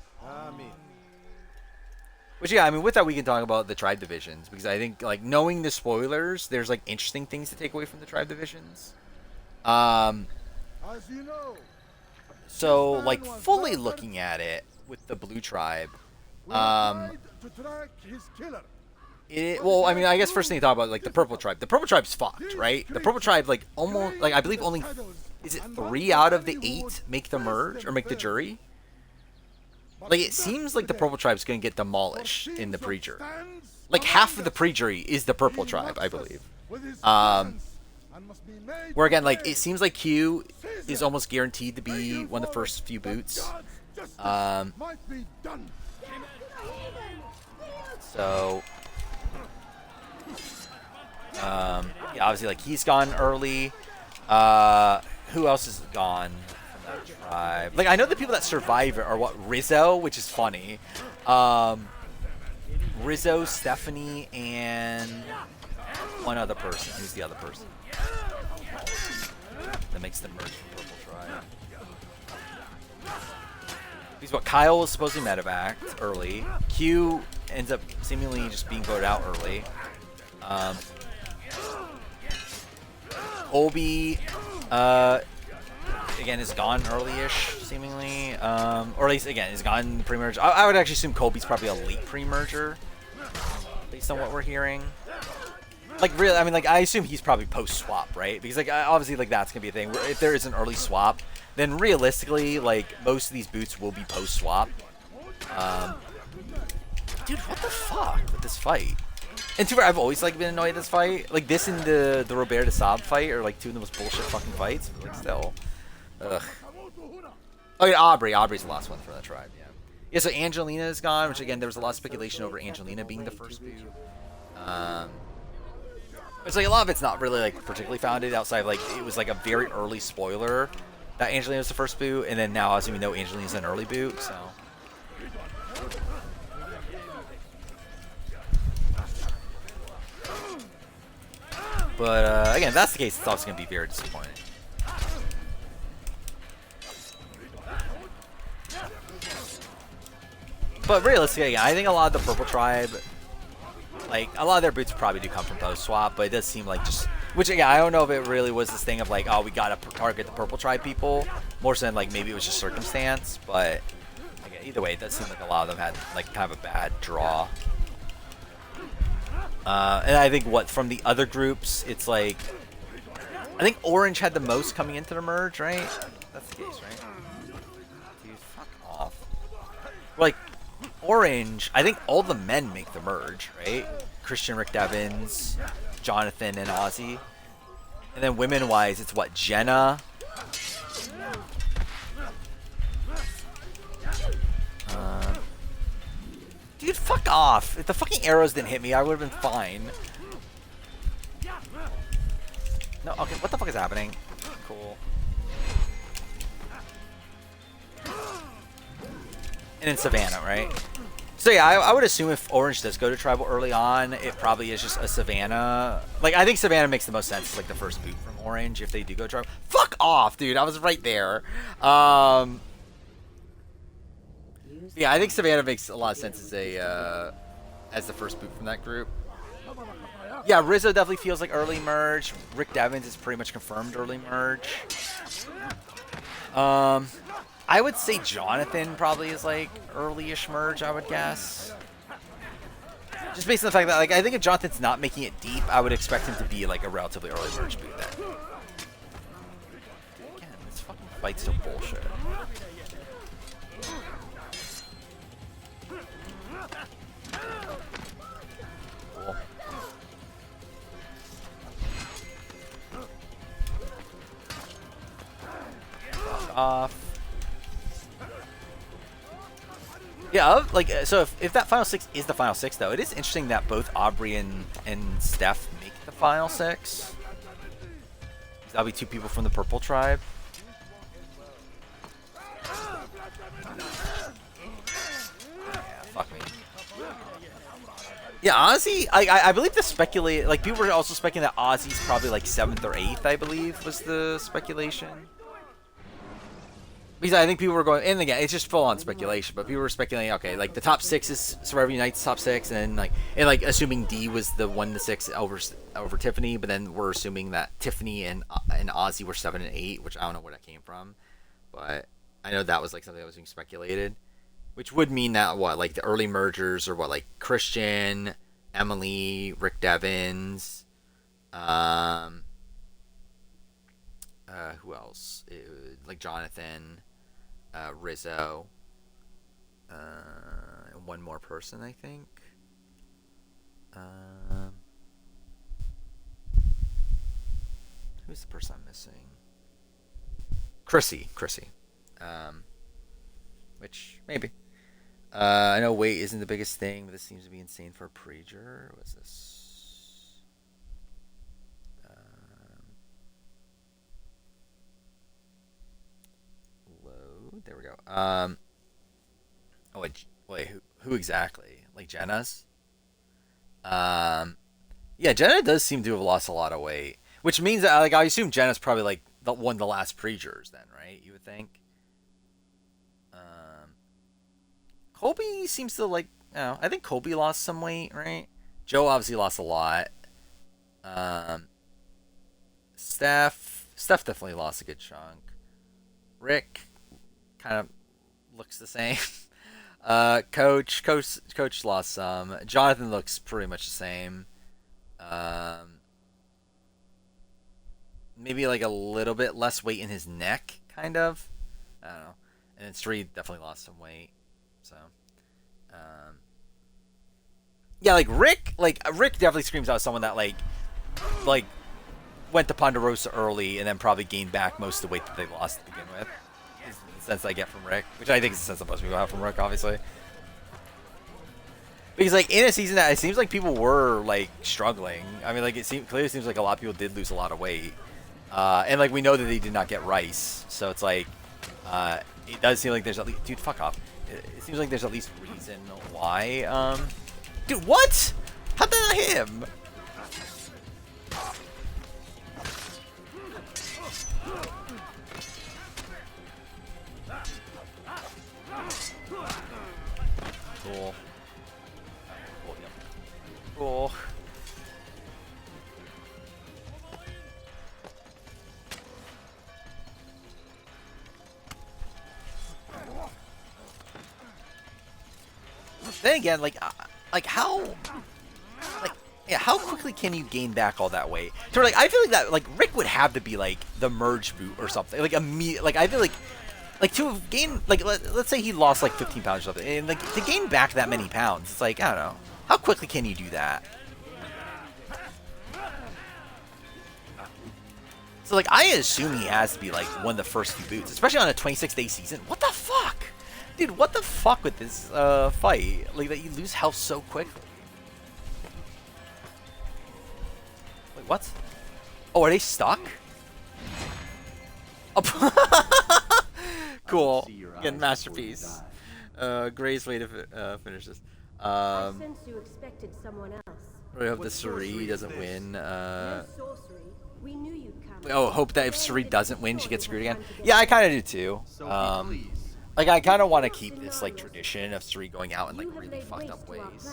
Which, yeah, I mean, with that, we can talk about the tribe divisions, because I think, like, knowing the spoilers, there's, like, interesting things to take away from the tribe divisions. As you know, So, like, fully looking at it with the blue tribe, we tried to track his killer. well, I mean, I guess first thing to talk about, like, the purple tribe. The purple tribe's fucked, right? The purple tribe, like, almost, like, I believe only, is it 3 out of the 8 make the merge, or make the jury? Like, it seems like the Purple Tribe's gonna get demolished in the pre-jury. Like, half of the pre-jury is the Purple Tribe, I believe. Where again, like, it seems like Q is almost guaranteed to be one of the first few boots. So, yeah, obviously, like, he's gone early. Who else is gone from that tribe? Like, I know the people that survive are what, Rizzo, which is funny. Rizzo, Stephanie, and one other person. Who's the other person? That makes them merge from Purple Tribe. Because what, Kyle was supposed to medevac early. Q ends up seemingly just being voted out early. Colby, again, is gone early-ish, seemingly. Or at least, again, is gone pre-merge. I would actually assume Colby's probably a late pre-merger, based on what we're hearing. Like, really, I mean, like, I assume he's probably post-swap, right? Because, like, obviously, like, that's going to be a thing. If there is an early swap, then realistically, like, most of these boots will be post-swap. Dude, what the fuck with this fight? And to I've always, like, been annoyed at this fight. Like, this and the Robert de Saab fight are, like, two of the most bullshit fucking fights. But, like, still. Ugh. Oh, yeah, Aubrey. Aubrey's the last one for that tribe, yeah. Yeah, so Angelina is gone, which, again, there was a lot of speculation over Angelina being the first boot. It's like a lot of it's not really like particularly founded outside of, like, it was like a very early spoiler that Angelina was the first boot, and then now as we know Angelina's an early boot, so. But again, if that's the case, it's also gonna be very disappointing. But realistically, again, I think a lot of the Purple Tribe, like, a lot of their boots probably do come from post-swap, but it does seem like just... Which, again, I don't know if it really was this thing of, like, oh, we gotta target the Purple Tribe people, more so than, like, maybe it was just circumstance, but again, either way, it does seem like a lot of them had, like, kind of a bad draw. And I think, what, from the other groups, it's like... I think Orange had the most coming into the merge, right? That's the case, right? Dude, fuck off. Like... Orange, I think all the men make the merge, right? Christian, Rick Devins, Jonathan, and Ozzy. And then women-wise, it's what, Jenna? Dude, fuck off. If the fucking arrows didn't hit me, I would have been fine. No, okay, what the fuck is happening? Cool. And then Savannah, right? So yeah, I would assume if Orange does go to Tribal early on, it probably is just a Savannah. Like, I think Savannah makes the most sense, like the first boot from Orange if they do go Tribal. Fuck off, dude. I was right there. Yeah, I think Savannah makes a lot of sense as the first boot from that group. Yeah, Rizzo definitely feels like early merge. Rick Devins is pretty much confirmed early merge. I would say Jonathan probably is like early-ish merge, I would guess. Just based on the fact that, like, I think if Jonathan's not making it deep, I would expect him to be like a relatively early merge boot then. Again, this fucking fight's so bullshit. Cool. Fuck off. Yeah, like, so if that final six is the final six, though, it is interesting that both Aubrey and Steph make the final six. That'll be two people from the Purple Tribe. Yeah, fuck me. Yeah, Ozzy, I believe the speculate, like, people were also speculating that Ozzy's probably like 7th or 8th, I believe, was the speculation. Because I think people were going, and again, it's just full-on speculation, but people were speculating, okay, like, the top 6 is Survivor Unite's top 6, and assuming D was the 1 to 6 over Tiffany, but then we're assuming that Tiffany and Ozzy were 7 and 8, which I don't know where that came from, but I know that was, like, something that was being speculated, which would mean that, what, like, the early mergers are, what, like, Christian, Emily, Rick Devins, who else? Like, Jonathan, Rizzo, One more person, I think. Who's the person I'm missing? Chrissy. Which, maybe. I know weight isn't the biggest thing, but this seems to be insane for a preacher. What's this? Load. There we go. Oh, wait, who exactly? Like Jenna's? Yeah, Jenna does seem to have lost a lot of weight, which means that, like, I assume Jenna's probably like one of the last preachers, then, right? You would think. Colby seems to like. I think Colby lost some weight, right? Joe obviously lost a lot. Steph definitely lost a good chunk. Rick kind of looks the same. Coach lost some. Jonathan looks pretty much the same. Maybe like a little bit less weight in his neck, kind of. I don't know. And then Sri definitely lost some weight. So, yeah, like Rick definitely screams out someone that like went to Ponderosa early and then probably gained back most of the weight that they lost to begin with. Is the sense I get from Rick, which I think is the sense that most people have from Rick, obviously. Because like in a season that it seems like people were like struggling. I mean, like clearly seems like a lot of people did lose a lot of weight, and like we know that they did not get Rice, so it's like it does seem like there's at least dude, fuck off. It seems like there's at least reason why. Dude, what? How did that hit him? Cool. Cool. Then again, how quickly can you gain back all that weight? So like, I feel like that, like Rick would have to be like the merge boot or something. Like I feel like to have gained, like let's say he lost like 15 pounds or something, and like to gain back that many pounds, it's like I don't know, how quickly can you do that? So like I assume he has to be like one of the first few boots, especially on a 26-day season. What the fuck? Dude, what the fuck with this fight? Like, that you lose health so quickly. Wait, what? Oh, are they stuck? Oh. Cool. Again, masterpiece. Greatest way to finish this. I sense you expected someone else. Really hope that Suri doesn't win. No sorcery. We knew you'd come. Oh, hope that if Suri doesn't win, she gets screwed again. Yeah, I kind of do too. Like, I kind of want to keep this, like, tradition of Suri going out in, like, really fucked up ways.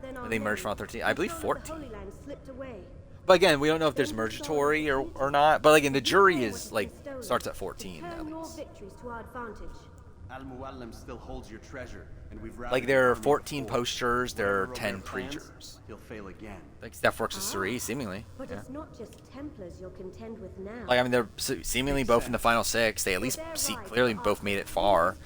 When they merge from 13, I believe 14. But again, we don't know if there's mergatory or not. But, again, the jury is, like, starts at 14, at least. Al-Muallim still holds your treasure, and we've like, there are 14 posters, there are 10 preachers. He'll fail again. Like, Steph works with Suri, seemingly. But it's not just Templars you'll contend with now. Like, I mean, they're seemingly both in the final 6. They at least clearly both made it far.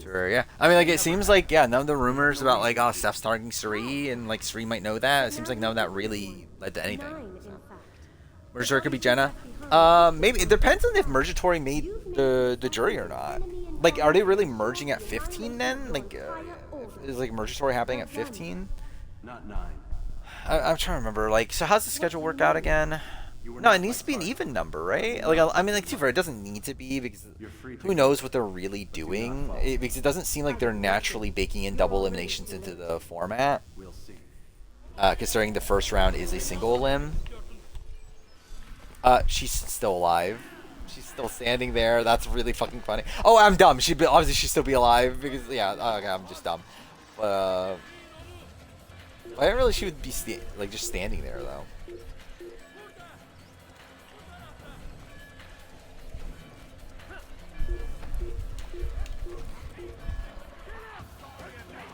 Sure, yeah. I mean, like, it seems like, yeah, none of the rumors about, like, oh, Steph's targeting Suri, and, like, Suri might know that. It seems like none of that really led to anything. So. Mergatory could be Jenna. Maybe. It depends on if Mergatory made the jury or not. Like, are they really merging at 15 then? Like, is, like, Mergatory happening at 15? Not 9. I'm trying to remember. Like, so how's the schedule work out again? No, it needs to be an even number, right? Like, I mean, like, too far, it doesn't need to be, because who knows what they're really doing? Because it doesn't seem like they're naturally baking in double eliminations into the format. We'll see. Considering the first round is a single elim. She's still alive. She's still standing there. That's really fucking funny. Oh, I'm dumb. Obviously she'd still be alive because okay, I'm just dumb. I didn't really. She would be like just standing there though.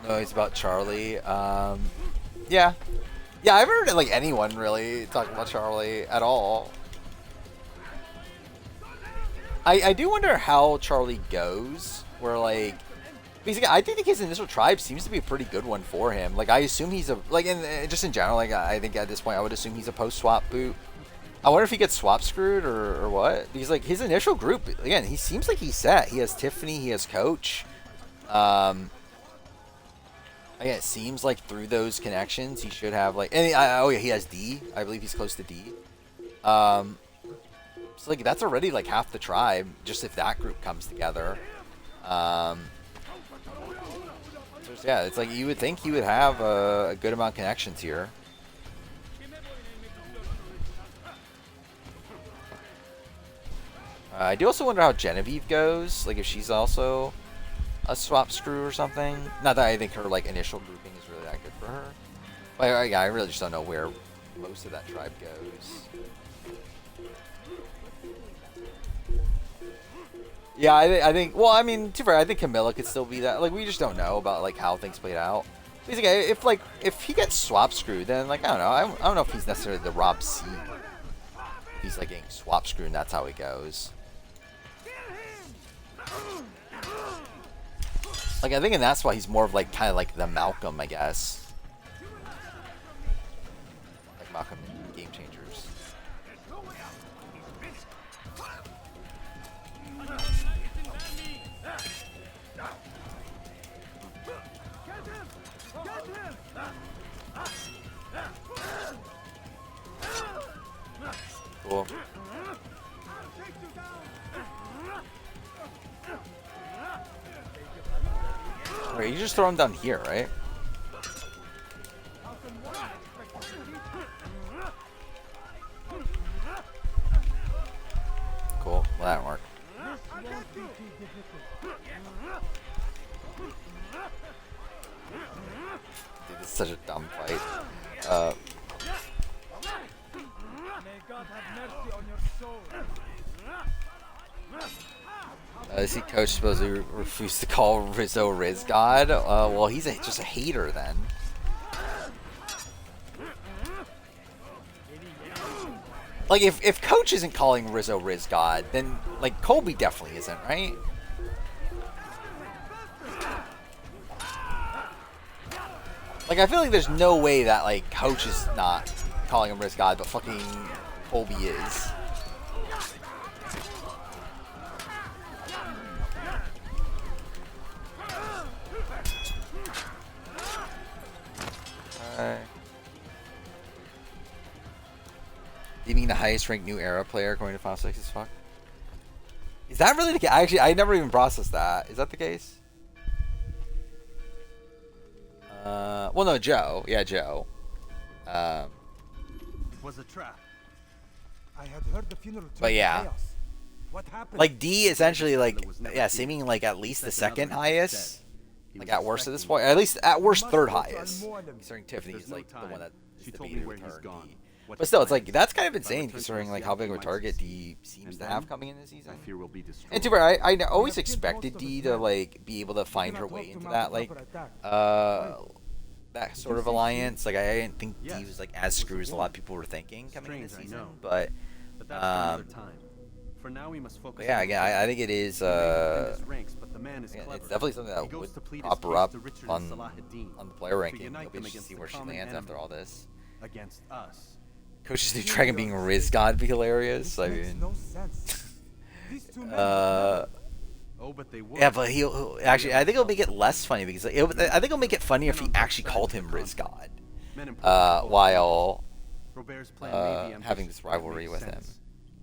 No, it's about Charlie. Yeah, I haven't heard like anyone really talk about Charlie at all. I do wonder how Charlie goes. Where like, because again, I think his initial tribe seems to be a pretty good one for him. Like I assume he's a like, and just in general, like I think at this point I would assume he's a post swap boot. I wonder if he gets swap screwed or what. Because like his initial group, again, he seems like he's set. He has Tiffany, he has Coach. Again, it seems like through those connections he should have like, and oh yeah, he has D. I believe he's close to D. So like that's already like half the tribe, just if that group comes together. So yeah, it's like you would think he would have a good amount of connections here. I do also wonder how Genevieve goes, like if she's also a swap screw or something. Not that I think her like initial grouping is really that good for her, but I really just don't know where most of that tribe goes. Yeah, I think. Well, I mean, to be fair, I think Camilla could still be that. Like, we just don't know about like how things played out. Basically, if he gets swap screwed, then like I don't know. I don't know if he's necessarily the Rob C. He's like getting swap screwed, and that's how he goes. Like I think, and that's why he's more of like kind of like the Malcolm, I guess. Like Malcolm in Game Changers. Cool. Wait, you just throw him down here, right? Cool. Well, that worked. Dude, this is such a dumb fight. I see Coach supposedly refused to call Rizzo Riz God. Well, he's just a hater then. Like, if Coach isn't calling Rizzo Riz God, then, like, Colby definitely isn't, right? Like, I feel like there's no way that, like, Coach is not calling him Riz God, but fucking Colby is. You mean the highest ranked New Era player according to Final Six as fuck? Is that really the case? Actually, I never even processed that. Is that the case? Well, no, Joe. Yeah, Joe. It was a trap. I had heard the funeral turned But yeah. chaos. What happened? Like D essentially like yeah, seeming like at least the second highest. Like at worst at this point, at least at worst third highest. Considering Tiffany is like the one that is the beater with her. But still, it's like that's kind of insane considering like how big of a target D seems to have coming in this season. And to be fair, I always expected D to like be able to find her way into that like that sort of alliance. Like I didn't think D was like as screwed as a lot of people were thinking coming into the season. But For now, we must focus. Yeah, again, I think it is. It's definitely something that would prop her up on the player ranking. You'll be interested to see where she lands after all this. Against us. Coach's new dragon being Riz God be hilarious. I mean, yeah, but he'll actually. I think it'll make it less funny because I think it'll make it funnier if he actually called him Riz God, while having this rivalry with him.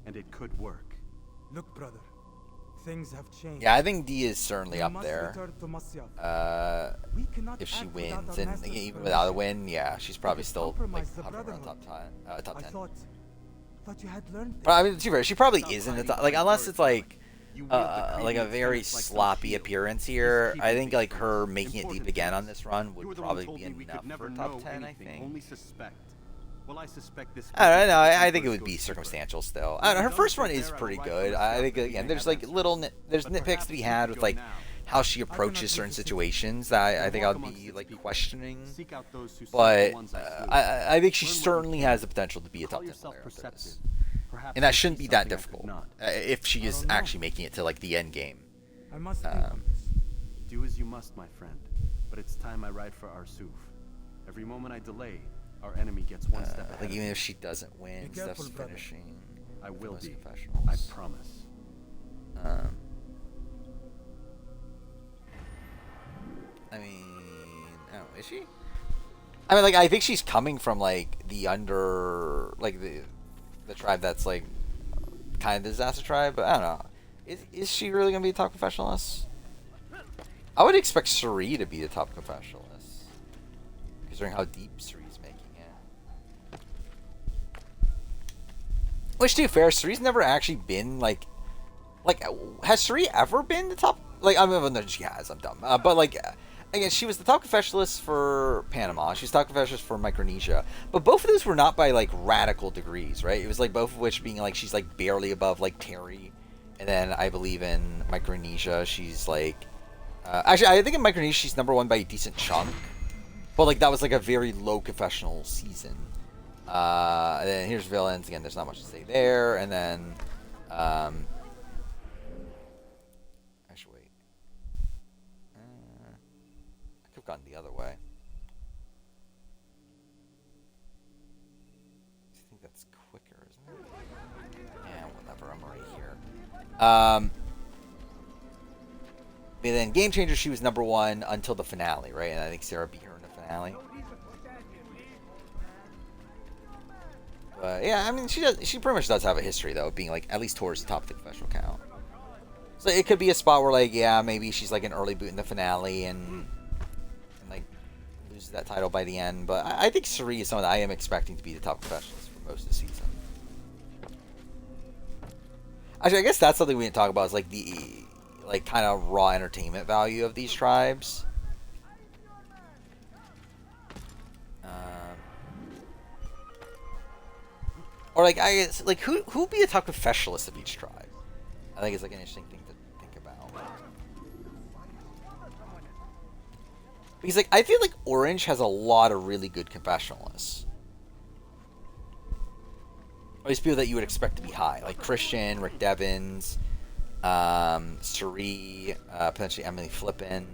And it could work. Look, brother, things have changed. Yeah, I think D is certainly up there. If she wins, and even without a win, yeah, she's probably still like hovering around top 10. I thought you had learned. But I mean, to be fair, she probably isn't like unless it's like a very sloppy appearance here. I think like her making it deep again on this run would probably be enough for top 10. I think. Well, I suspect this. I don't know. I think it would be circumstantial still. I don't know, her first run is pretty good. I think again, there's like there's nitpicks to be had with like how she approaches certain situations that I think I'll be like questioning. But I think she certainly has the potential to be a top 10 player after this. Perhaps and that you shouldn't see be that something I could difficult not. if she I is don't know. actually making it to like the end game. I must think on this. Do as you must, my friend. But it's time I ride for Arsuf. Every moment I delay, our enemy gets one step ahead. Like of even me. if she doesn't win, Be careful, Steph's brother. finishing. I will most be. confessionals. I promise. I mean, oh, is she? I mean, like, I think she's coming from like the tribe that's like kind of the disaster tribe, but I don't know. Is she really gonna be a top confessionalist? I would expect Suri to be the top confessionalist, considering how deep Suri's making it. Which, to be fair, Suri's never actually been like has Suri ever been the top? Like, I mean, no, she has. I'm dumb, but like. Again, she was the top confessionalist for Panama. She was top confessionalist for Micronesia. But both of those were not by, like, radical degrees, right? It was, like, both of which being, like, she's, like, barely above, like, Terry. And then I believe in Micronesia, she's, like... actually, I think in Micronesia, she's number one by a decent chunk. But, like, that was, like, a very low confessional season. And then here's villains. Again, there's not much to say there. And then... actually, wait. Have gone the other way. I think that's quicker, isn't it? Yeah, whatever. I'm right here. But then Game Changer, she was number one until the finale, right? And I think Sarah beat her in the finale. But yeah, I mean, she pretty much does have a history though, of being like at least towards the top of the confessional count. So it could be a spot where like, yeah, maybe she's like an early boot in the finale and like loses that title by the end. But I think Suri is someone that I am expecting to be the top confessionalist for most of the season. Actually, I guess that's something we didn't talk about is like the like kind of raw entertainment value of these tribes. Or like I guess like who would be a top confessionalist of each tribe? I think it's like an interesting thing to think about. Because like I feel like Orange has a lot of really good confessionalists. Or these people that you would expect to be high, like Christian, Rick Devins, Suri, potentially Emily Flippin.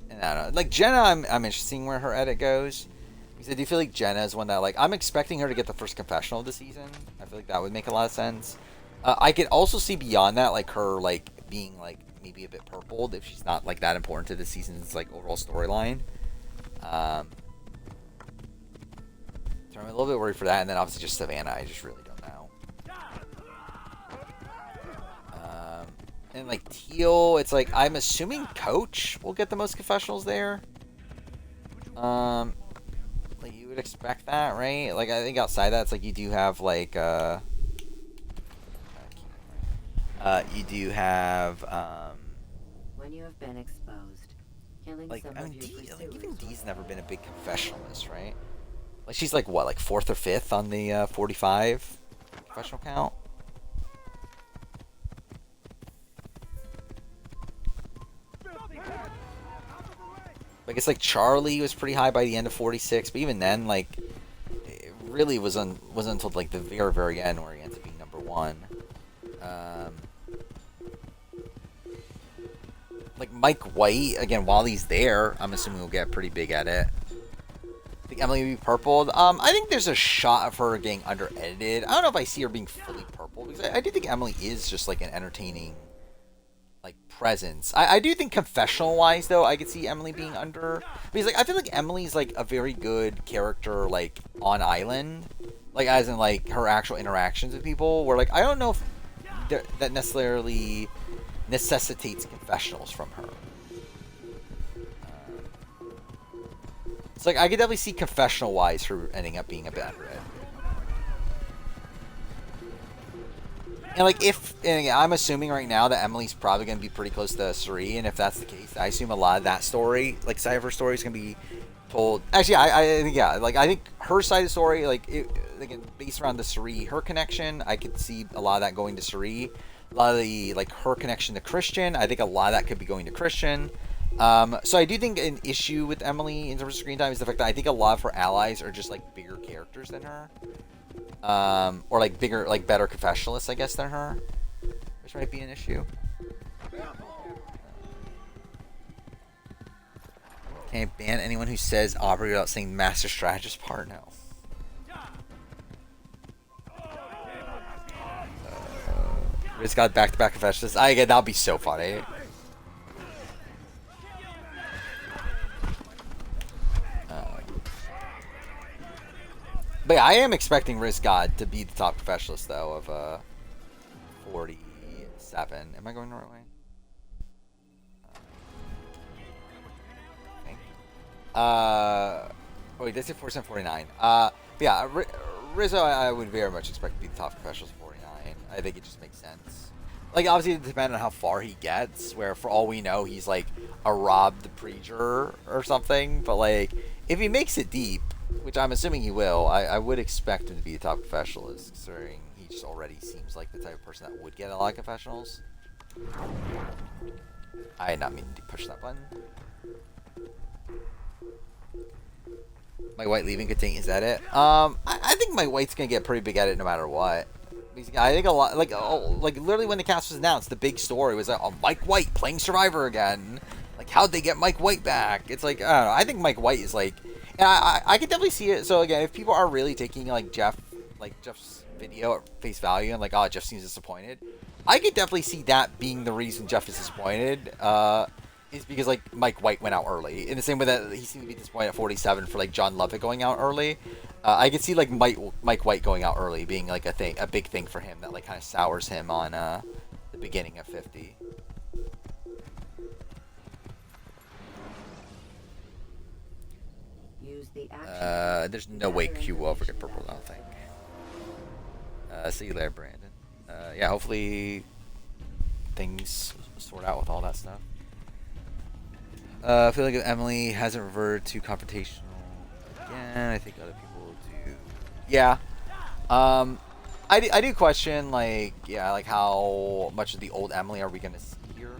And I don't know, like Jenna, I'm interested in seeing where her edit goes. Because I do feel like Jenna is one that like I'm expecting her to get the first confessional of the season. I feel like that would make a lot of sense. I could also see beyond that, like her like being like maybe a bit purpled if she's not like that important to the season's like overall storyline. So I'm a little bit worried for that, and then obviously just Savannah, I just really don't know. And like Teal, it's like I'm assuming Coach will get the most confessionals there. Like you would expect that, right? Like I think outside that, it's like you do have like you do have when you have been exposed, killing like I someone mean, you pursue like even is Dee's never been a big confessionalist, right? Like she's like what, like 4th or 5th on the 45 confessional count. I guess like Charlie was pretty high by the end of 46, but even then, like it really wasn't until like the very very end where he ends up being number 1. Like Mike White again, while he's there, I'm assuming he'll get a pretty big edit. I think Emily will be purpled. I think there's a shot of her getting under edited. I don't know if I see her being fully purple because I do think Emily is just like an entertaining like presence. I do think confessional wise though, I could see Emily being under because like I feel like Emily's like a very good character like on Island, like as in like her actual interactions with people. Where like I don't know if that necessarily necessitates confessionals from her. It's like I could definitely see confessional wise her ending up being a bad red. And like and again, I'm assuming right now that Emily's probably going to be pretty close to Suri, and if that's the case, I assume a lot of that story, like side of her story, is going to be told. Actually, I think yeah, like I think her side of the story, like again, based around the Suri, her connection, I could see a lot of that going to Suri. A lot of the like her connection to Christian, I think a lot of that could be going to Christian. So I do think an issue with Emily in terms of screen time is the fact that I think a lot of her allies are just like bigger characters than her, or like bigger, like better confessionalists, I guess, than her, which might be an issue. Can't ban anyone who says Aubrey without saying Master Strategist part. No. Riz got back-to-back confessionalists. Again, that'll be so funny. But yeah, I am expecting Riz God to be the top professionalist though of 47. Am I going the right way? Wait, that's it 47, 49. Yeah, Rizzo I would very much expect to be the top professionalist of 49. I think it just makes sense. Like, obviously it depends on how far he gets, where for all we know he's like a Rob the Preacher or something, but like if he makes it deep, which I'm assuming he will, I would expect him to be a top professionalist, considering he just already seems like the type of person that would get a lot of confessionals. I did not mean to push that button. Mike White leaving continue, is that it? I think Mike White's gonna get pretty big at it no matter what. I think a lot, like literally when the cast was announced, the big story was like, oh, Mike White playing Survivor again. Like, how'd they get Mike White back? It's like, I don't know. I think Mike White is like, and I can definitely see it. So again, if people are really taking like Jeff's video at face value and like, oh, Jeff seems disappointed, I could definitely see that being the reason Jeff is disappointed. Is because like Mike White went out early in the same way that he seemed to be disappointed at 47 for like John Lovett going out early. I could see like Mike White going out early being like a big thing for him that like kind of sours him on the beginning of 50. Use the action. There's no way Q will ever get purple, I don't think. See you later, Brandon. Yeah, hopefully things sort out with all that stuff. I feel like if Emily hasn't reverted to confrontational again, I think other people do. Yeah. I do question, like, yeah, like how much of the old Emily are we going to see here?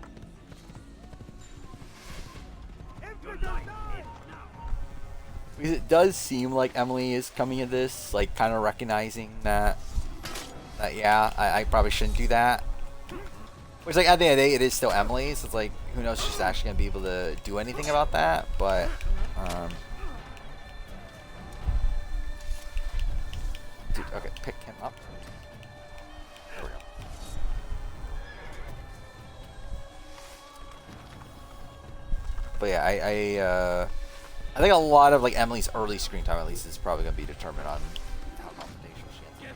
Because it does seem like Emily is coming at this, like, kind of recognizing that yeah, I probably shouldn't do that. Which, like, at the end of the day, it is still Emily, so it's like, who knows if she's actually going to be able to do anything about that, but, dude, okay, pick him up. There we go. But yeah, I think a lot of, like, Emily's early screen time, at least, is probably going to be determined on how confrontational she is.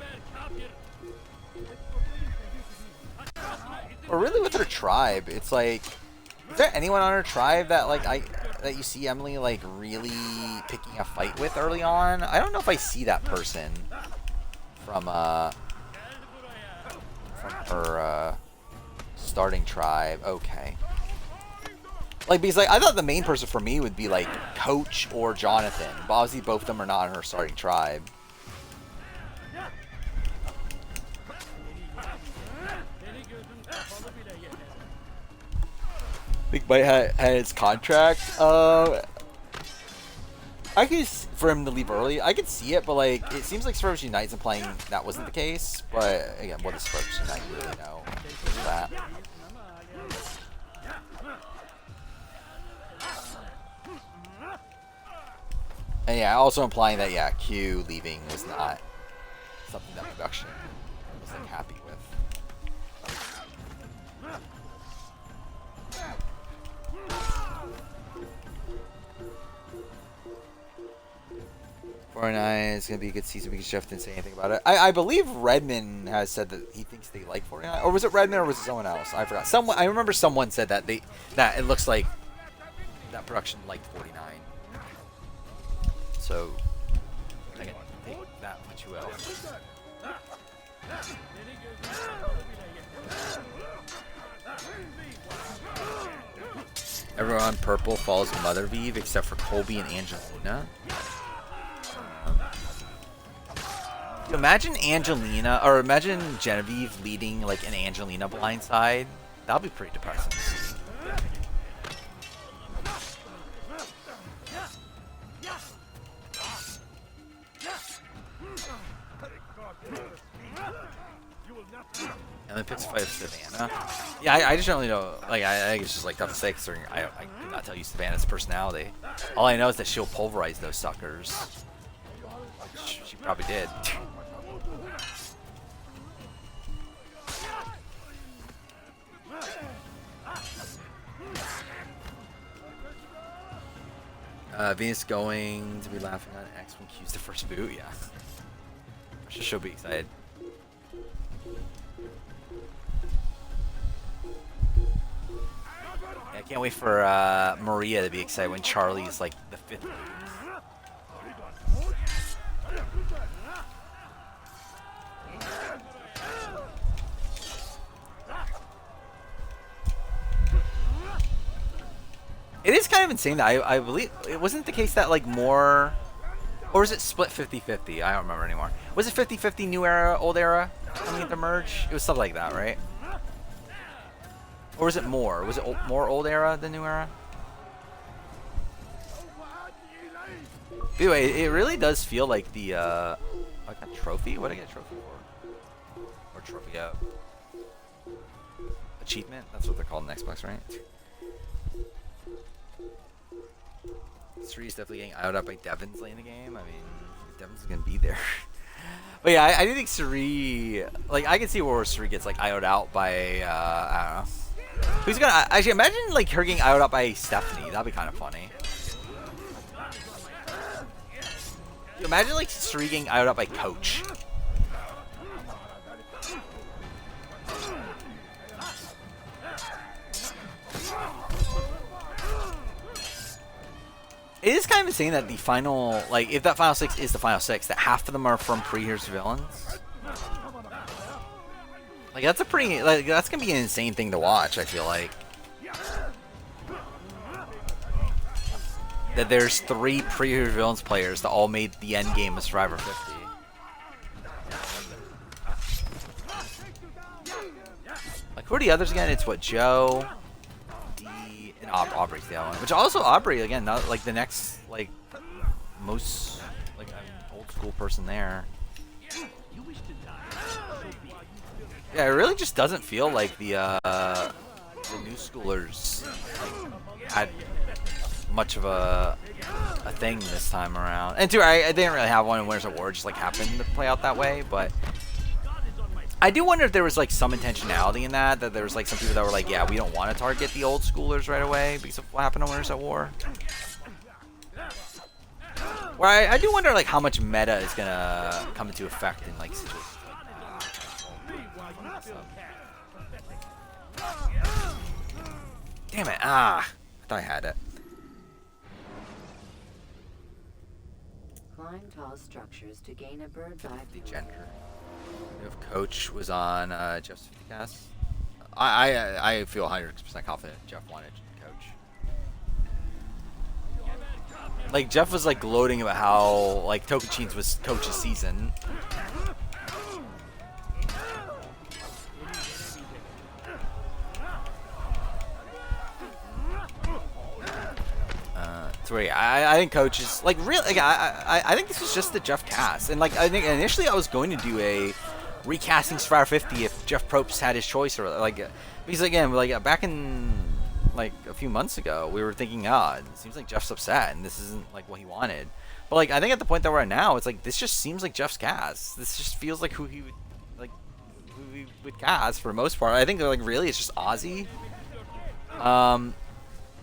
Or really with her tribe, it's like, is there anyone on her tribe that like that you see Emily like really picking a fight with early on? I don't know if I see that person from her starting tribe. Okay. Like, because like I thought the main person for me would be like Coach or Jonathan, but obviously both of them are not in her starting tribe. Big Bite had his contract. I could for him to leave early. I could see it, but like it seems like Survivors Unite's implying that wasn't the case. But again, what does Survivors Unite really know that? And yeah, also implying that yeah, Q leaving was not something that production was like happy with. 49 is going to be a good season because Jeff didn't say anything about it. I believe Redman has said that he thinks they like 49. Or was it Redman or was it someone else? I forgot. I remember someone said that that it looks like that production liked 49. So I can take that much well. Everyone on purple follows Mother Vive except for Colby and Angelina. Imagine Angelina, or imagine Genevieve leading like an Angelina blindside. That'll be pretty depressing to see. And then picks fight of Savannah. Yeah, I just generally know. Like, I think it's just like tough to say considering I could not tell you Savannah's personality. All I know is that she'll pulverize those suckers. She probably did. Venus going to be laughing on X when Q's the first boot. Yeah, she'll be excited. I can't wait for Maria to be excited when Charlie's like the 5th. It is kind of insane that I believe it wasn't the case that like more, or was it split 50-50? I don't remember anymore. Was it 50-50 new era, old era coming into merge? It was something like that, right? Or was it more? Was it more old era than new era? Anyway, it really does feel like the like a trophy. What did I get a trophy for? Or trophy out? Achievement? That's what they're called in Xbox, right? Sri's definitely getting out up by Devon's late in the game. I mean, Devon's gonna be there. But yeah, I do think Sri, like, I can see where Sri gets like IO'd out by I don't know. Who's gonna actually imagine like her getting IO'd out by Stephanie? That'd be kind of funny. Imagine like Sri getting IO'd out by Coach. It is kind of insane that the final, like, if that final 6 is the final 6, that half of them are from pre-Heroes Villains. Like, that's a pretty, like, that's gonna be an insane thing to watch, I feel like. That there's 3 pre-Heroes Villains players that all made the end game of Survivor 50. Like, who are the others again? It's what, Joe, D, and Aubrey's the other one. Which also, Aubrey, again, not like the next, like, most, like, old school person there. Yeah, it really just doesn't feel like the new schoolers like, had much of a thing this time around. And too, I didn't really have one in Winners at War, just like happened to play out that way, but I do wonder if there was like some intentionality in that there was like some people that were like, yeah, we don't want to target the old schoolers right away because of what happened on Winners at War. Where I do wonder like how much meta is gonna come into effect in like situations like that. Damn it! I thought I had it. Climb tall structures to gain a bird's eye view. Gender. If Coach was on Jeff's 50 cast, I feel 100% confident Jeff wanted Coach. Like Jeff was like gloating about how like Tocantins was Coach's season. So yeah, I think Coach is like really. Like, I think this was just the Jeff cast, and like I think initially I was going to do a recasting Survivor 50 if Jeff Probst had his choice, or like because again like back in like a few months ago we were thinking, it seems like Jeff's upset and this isn't like what he wanted. But like I think at the point that we're at now, it's like this just seems like Jeff's cast. This just feels like who he would cast for the most part. I think like really it's just Ozzy.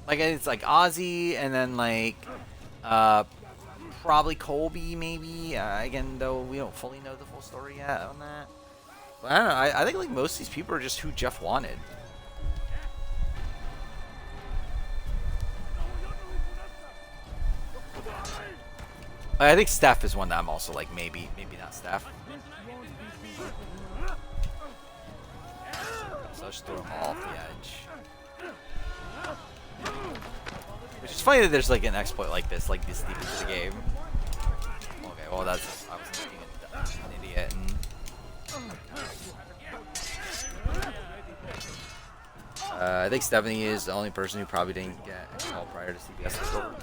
Like it's like Ozzy and then like probably Colby maybe. Again, though we don't fully know the full story yet on that. But I don't know. I think like most of these people are just who Jeff wanted. I think Steph is one that I'm also like maybe not Steph. So I'll just throw him off the edge. Which is funny that there's like an exploit like this deep into the game. Okay, well that's I was thinking an idiot. I think Stephanie is the only person who probably didn't get a call prior to CBS takeover.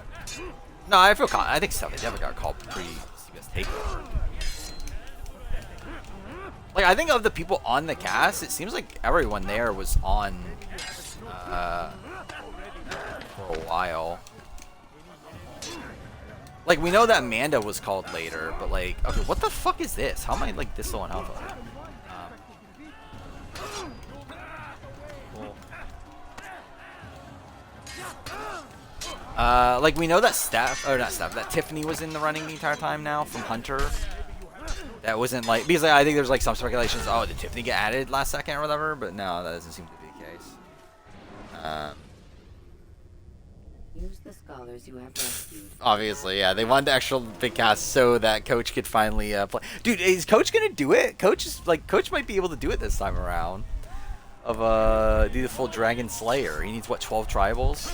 No, I think Stephanie never got a call pre-CBS takeover. Like, I think of the people on the cast, it seems like everyone there was on for a while. Like, we know that Amanda was called later, but like, okay, what the fuck is this? How am I like this low on health? Cool. Like, we know that that Tiffany was in the running the entire time now from Hunter. That wasn't like, because I think there's like some speculations, oh, did Tiffany get added last second or whatever? But no, that doesn't seem to be the case. Use the scholars you have rescued. Obviously, yeah, they wanted the extra big cast so that Coach could finally play. Dude, is Coach gonna do it? Coach might be able to do it this time around. Do the full Dragon Slayer. He needs what, 12 tribals?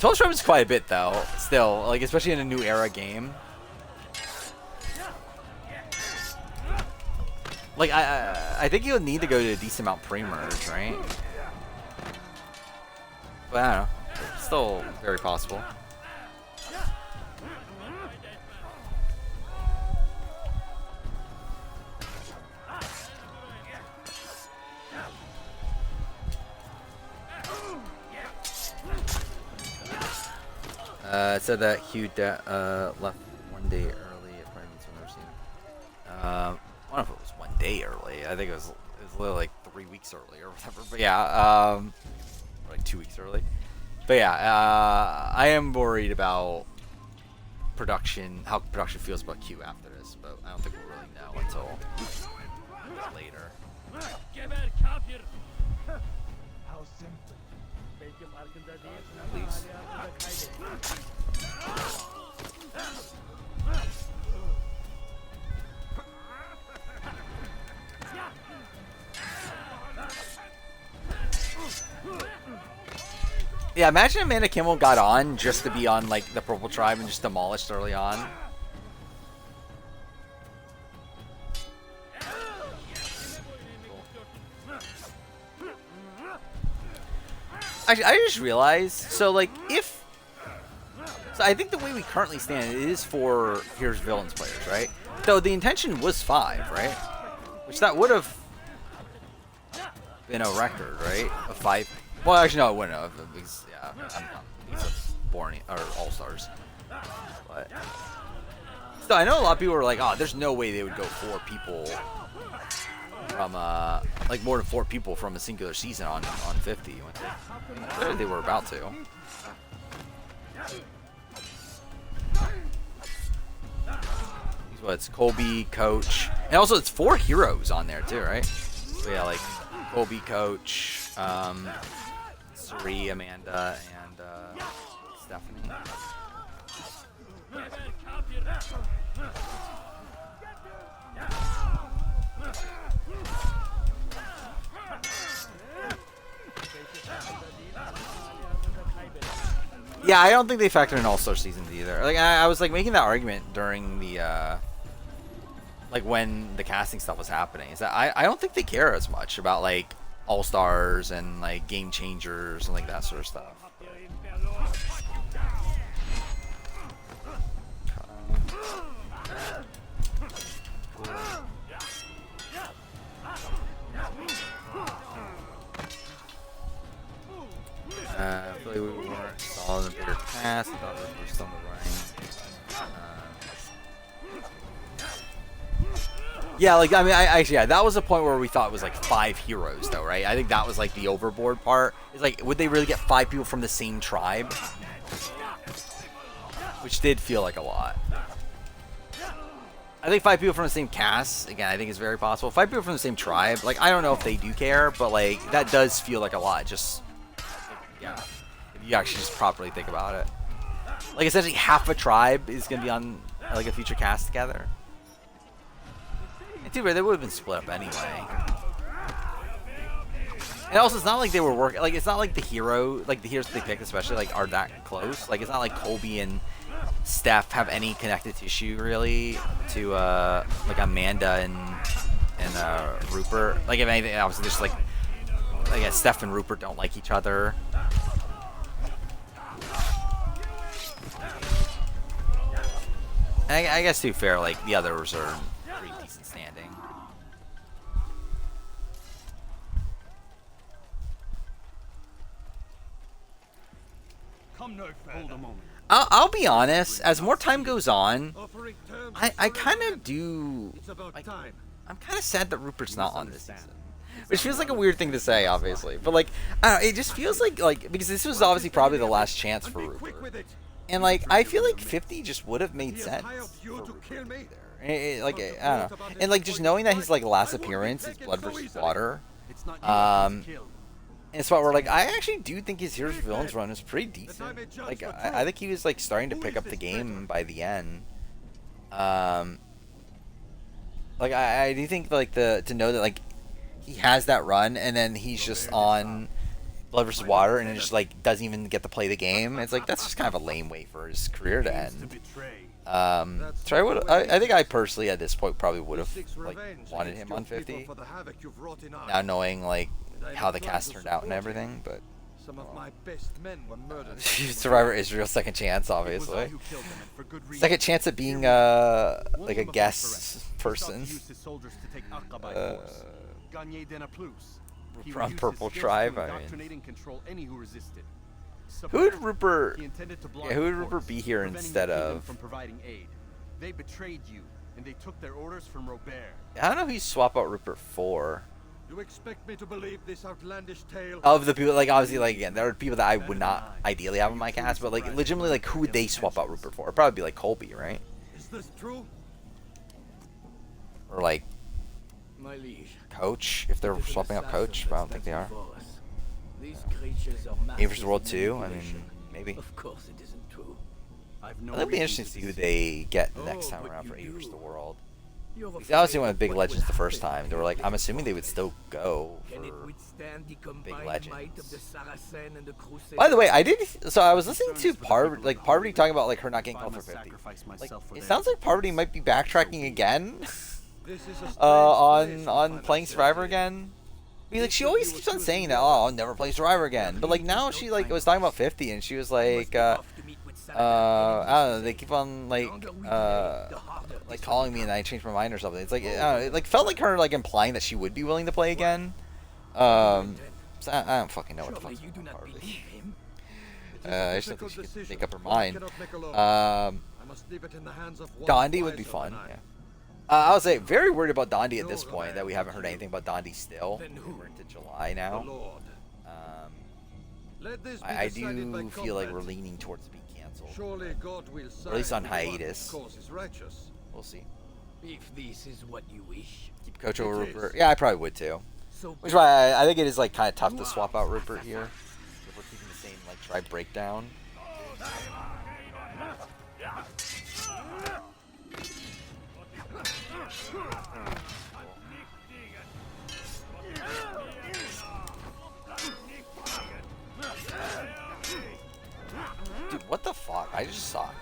12 tribals is quite a bit though. Still, like, especially in a new era game. Like, I think you'll need to go to a decent amount pre-merge, right? But I don't know. It's still very possible. It said that Hugh left 1 day early. It probably means we've never seen him. I don't know if it was 1 day early. I think it was literally like 3 weeks early or whatever. But yeah, like 2 weeks early. But yeah, I am worried about production, how production feels about Q after this. But I don't think we'll really know until later. Please. Yeah, imagine Amanda Kimmel got on just to be on like the Purple Tribe and just demolished early on. Actually, I just realized, so I think the way we currently stand, it is for Here's Villains players, right? So the intention was 5, right? Which that would have been a record, right? Of 5. Well, actually, no, it wouldn't have, because, yeah, because of Born, or All-Stars. But, still, I know a lot of people were like, oh, there's no way they would go 4 people from, like, more than 4 people from a singular season on 50. When they were about to. It's Colby, Coach, and also it's 4 heroes on there too, right? So yeah, like Colby, Coach, Suri, Amanda, and Stephanie. Yeah, I don't think they factor in All-Star seasons either. Like, I was like making that argument during the like when the casting stuff was happening. Is that I don't think they care as much about like All-Stars and like game changers and like that sort of stuff. I feel like we weren't solid in the bigger cast. I thought we were still in the running. Yeah, like, I mean, yeah, that was the point where we thought it was like 5 heroes, though, right? I think that was like the overboard part. It's like, would they really get 5 people from the same tribe? Which did feel like a lot. I think 5 people from the same cast, again, I think is very possible. 5 people from the same tribe, like, I don't know if they do care, but like, that does feel like a lot. Just, yeah, if you actually just properly think about it. Like, essentially half a tribe is going to be on like a future cast together. And too bad, they would have been split up anyway. And also, it's not like they were working, like, it's not like the heroes they picked especially, like, are that close. Like, it's not like Colby and Steph have any connected tissue, really, to, like, Amanda and Rupert. Like, if anything, obviously, just, like Steph and Rupert don't like each other. I guess to be fair, like the others are pretty decent standing. Come no further. Hold a moment. I'll be honest. As more time goes on, I kind of do. Like, I'm kind of sad that Rupert's not on this season. Which feels like a weird thing to say, obviously, but like, I don't know, it just feels like because this was obviously probably the last chance for Rupert, and like I feel like 50 just would have made sense for Rupert to be there. Like I don't know, and like just knowing that his like last appearance is Blood vs. Water, and it's where like I actually do think his Heroes and Villains run is pretty decent. Like I think he was like starting to pick up the game by the end. Like I do think like to know that like he has that run and then he's just on Blood vs. Water and it just like doesn't even get to play the game. It's like that's just kind of a lame way for his career to end. So I think I personally at this point probably would have like wanted him on 50. Now knowing like how the cast turned out and everything, but Some of my best men were murdered. Survivor Israel second chance, obviously. Second chance at being like a guest person. From Purple Tribe, I mean. Who would Rupert? Yeah, who would Rupert be here instead of? They betrayed you, and they took their orders from Robert. I don't know who you swap out Rupert for. You expect me to believe this outlandish tale? Of the people, like obviously, like again, there are people that I would not ideally have in my cast, but like legitimately, like who would they swap out Rupert for? It'd probably be like Colby, right? Is this true? Or like My liege, Coach, if they're swapping out Coach, but I don't think they are. these creatures are Maybe versus World 2, I mean, maybe. Of course it isn't true. That'd be interesting to see who they get the next time around for Age vs. the World. Because they obviously went with Big Legends the first time. They were like, I'm assuming they would still go for Big Legends. By the way, I did. So I was listening to Parvati talking about like her not getting called for 50. Like, it sounds like Parvati might be backtracking again. On playing Survivor again. I mean, like she always keeps on saying that, oh, I'll never play Survivor again. But like now she like was talking about 50 and she was like, I don't know, they keep on like calling me and I changed my mind or something. It's like, I don't know, it like felt like her like implying that she would be willing to play again. So I don't fucking know what the fuck's going on with Parvati. I just don't think she can make up her mind. Dondi would be fun. Yeah. I was like very worried about Dondi at this point that we haven't heard anything about Dondi still. We're into July now. I do feel like we're leaning towards being canceled. Or at least on hiatus. We'll see. If this is what you wish. Keep Coach over Rupert. Yeah, I probably would too. Which is why I think it is like kind of tough to swap out Rupert here. If we're keeping the same like tribe breakdown. Dude, what the fuck? I just suck.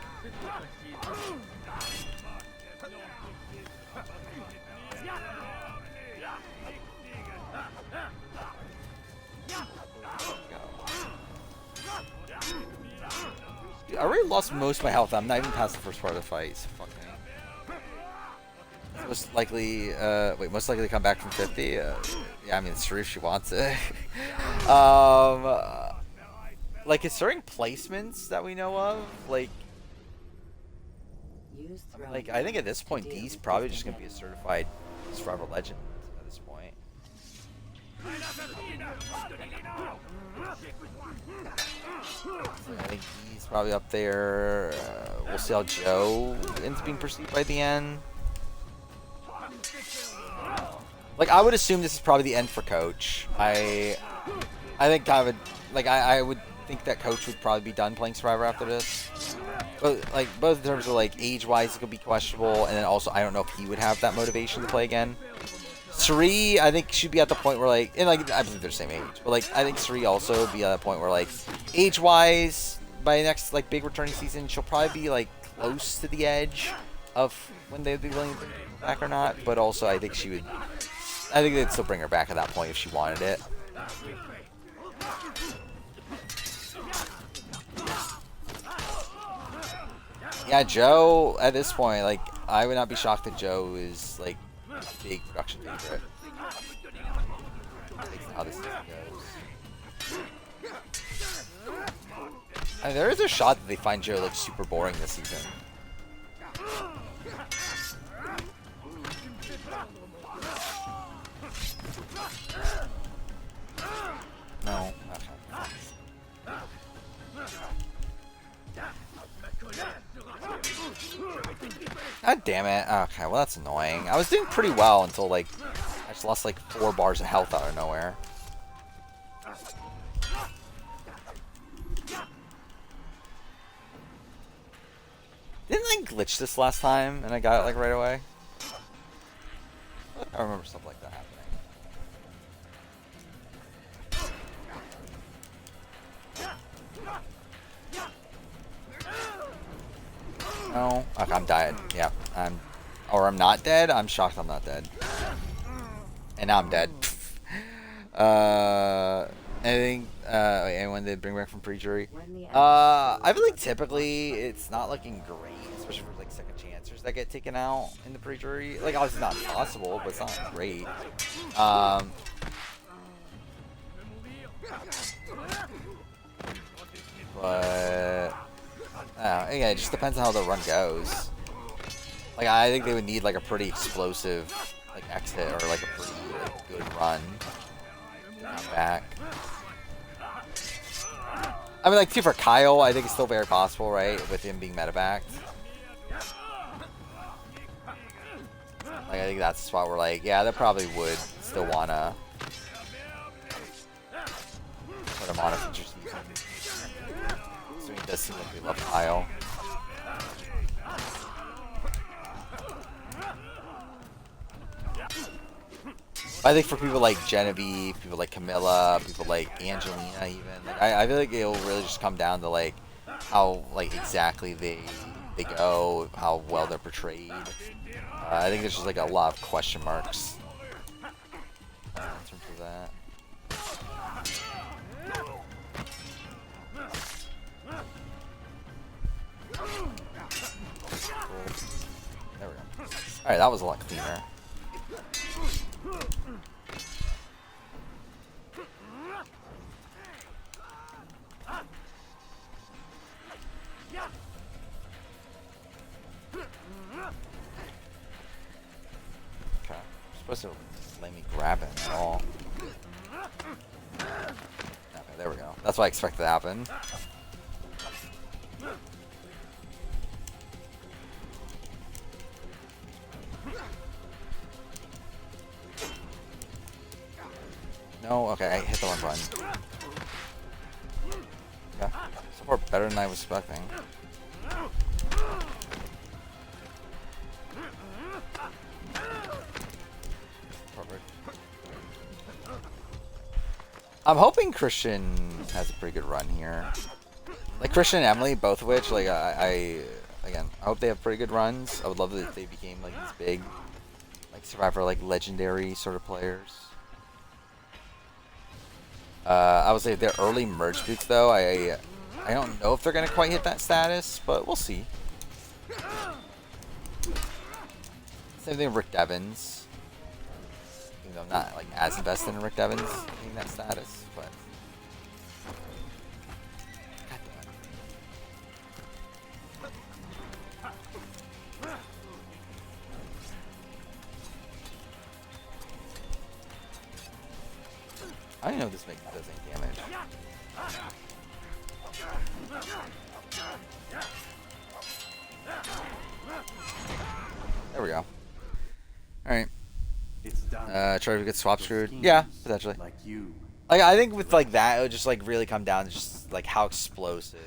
Dude, I already lost most of my health. I'm not even past the first part of the fight. So fuck me. Most likely, most likely to come back from 50. Yeah, I mean, it's true if she wants it. Like, it's certain placements that we know of, like, I think at this point, Dee's probably just gonna be a certified Survivor Legend at this point. I think he's probably up there. We'll see how Joe ends up being perceived by the end. Like, I would assume this is probably the end for Coach. I think kind of I would think that Coach would probably be done playing Survivor after this. But like both in terms of like age-wise, it could be questionable, and then also I don't know if he would have that motivation to play again. Sri, I think should be at the point where like, and like I believe they're the same age, but like I think Sri also would be at the point where like age-wise, by next like big returning season, she'll probably be like close to the edge of when they'd be willing to bring her back or not. But also I think she would. I think they'd still bring her back at that point if she wanted it. Yeah, Joe, at this point, like, I would not be shocked that Joe is, like, a big production favorite. How this season goes. I mean, there is a shot that they find Joe, like, super boring this season. No. Okay. God damn it. Okay, well that's annoying. I was doing pretty well until like I just lost like 4 bars of health out of nowhere. Didn't I glitch this last time and I got it like right away? I remember stuff like that happening. No. Okay, I'm dead. Yep. Or I'm not dead. I'm shocked I'm not dead. And now I'm dead. Anything? Anyone did bring back from pre-jury? I feel like typically it's not looking great, especially for like second chancers that get taken out in the pre-jury. Like obviously not impossible, but it's not great. But yeah, it just depends on how the run goes. Like I think they would need like a pretty explosive like exit or like a pretty like, good run to come back. I mean, like too for Kyle, I think it's still very possible, right? With him being medevacked. Like I think that's the spot where like, yeah, they probably would still wanna put him on a future season. So he does seem like we love Kyle. I think for people like Genevieve, people like Camilla, people like Angelina even, like, I feel like it'll really just come down to like how like exactly they go, how well they're portrayed. I think there's just like a lot of question marks in terms of that. Cool. There we go. Alright, that was a lot cleaner. Okay, I'm supposed to let me grab him at all. Okay, there we go. That's what I expected to happen. No, okay, I hit the wrong button. Okay, so far better than I was expecting. Perfect. I'm hoping Christian has a pretty good run here. Like Christian and Emily, both of which, like again, I hope they have pretty good runs. I would love it if they became like these big, like Survivor, like legendary sort of players. I would say their early merge boots though, I don't know if they're gonna quite hit that status, but we'll see. Same thing with Rick Devens. Even though I'm not like as invested in Rick Devens hitting that status, but God damn it. I don't know if this does any damage. There we go. Alright. Try to get swap screwed. Yeah, potentially. Like I think with like that, it would just like really come down to just like how explosive.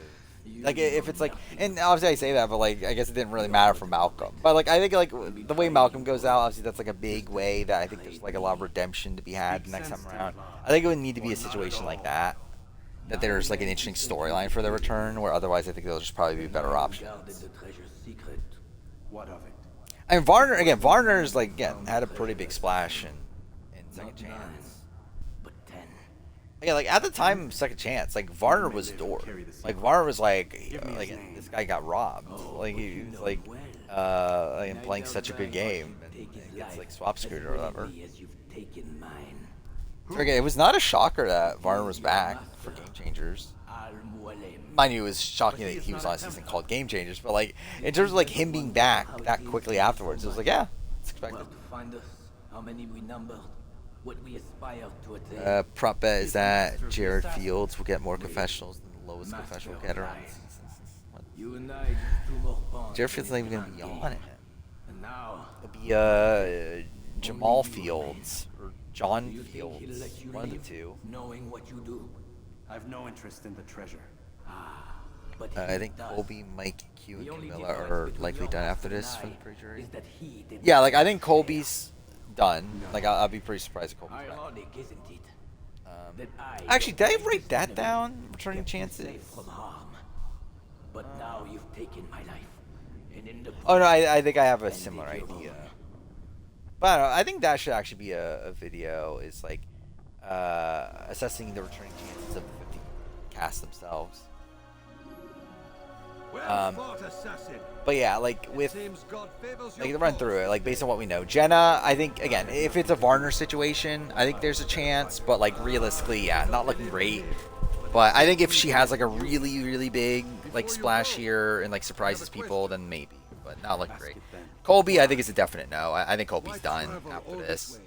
Like if it's like, and obviously I say that, but like I guess it didn't really matter for Malcolm. But like I think like the way Malcolm goes out, obviously that's like a big way that I think there's like a lot of redemption to be had next time around. I think it would need to be a situation like that, that there's like an interesting storyline for their return, where otherwise I think they'll just probably be better options. What of it? I mean Varner's like again had a pretty big splash in Second Chance. But 10. Yeah, like at the time, Second Chance, like Varner was door. Like Varner was like this guy got robbed. Like he was like playing such a good game, and gets like swap screwed or whatever. Okay, it was not a shocker that Varner was back for Game Changers. Mind you, it was shocking that he was on a season called Game Changers, but like in terms of like him being back that quickly afterwards, it was like, yeah, it's expected. How many we number, what we aspire to attain. Prop bet is that Jared Fields will get more confessionals than the lowest confessional getter on the season. You and I, two more bonds. Jared Fields not even gonna be on it. And now, it'll be Jamal Fields or John Fields, one of the two. Knowing what you do. I've no interest in the treasure. But I think Colby, Mike, Q, and Camilla are likely done after this for the pre-jury. Yeah, Yeah, like I think Colby's done. Like I'll be pretty surprised if Colby's back. ironic, isn't it? Actually, did I write that down? Returning chances. From harm. But now you've taken my life. And in the Oh no, I think I have a similar idea. But I don't know, I think that should actually be a video. Is like assessing the returning chances of the 50 cast themselves. But yeah, like with like to run through it, like based on what we know, Jenna, I think again, if it's a Varner situation, I think there's a chance, but like realistically, yeah, not looking great. But I think if she has like a really, really big like splash here and like surprises people, then maybe, but not looking great. Colby, I think is a definite no. I think Colby's done after this.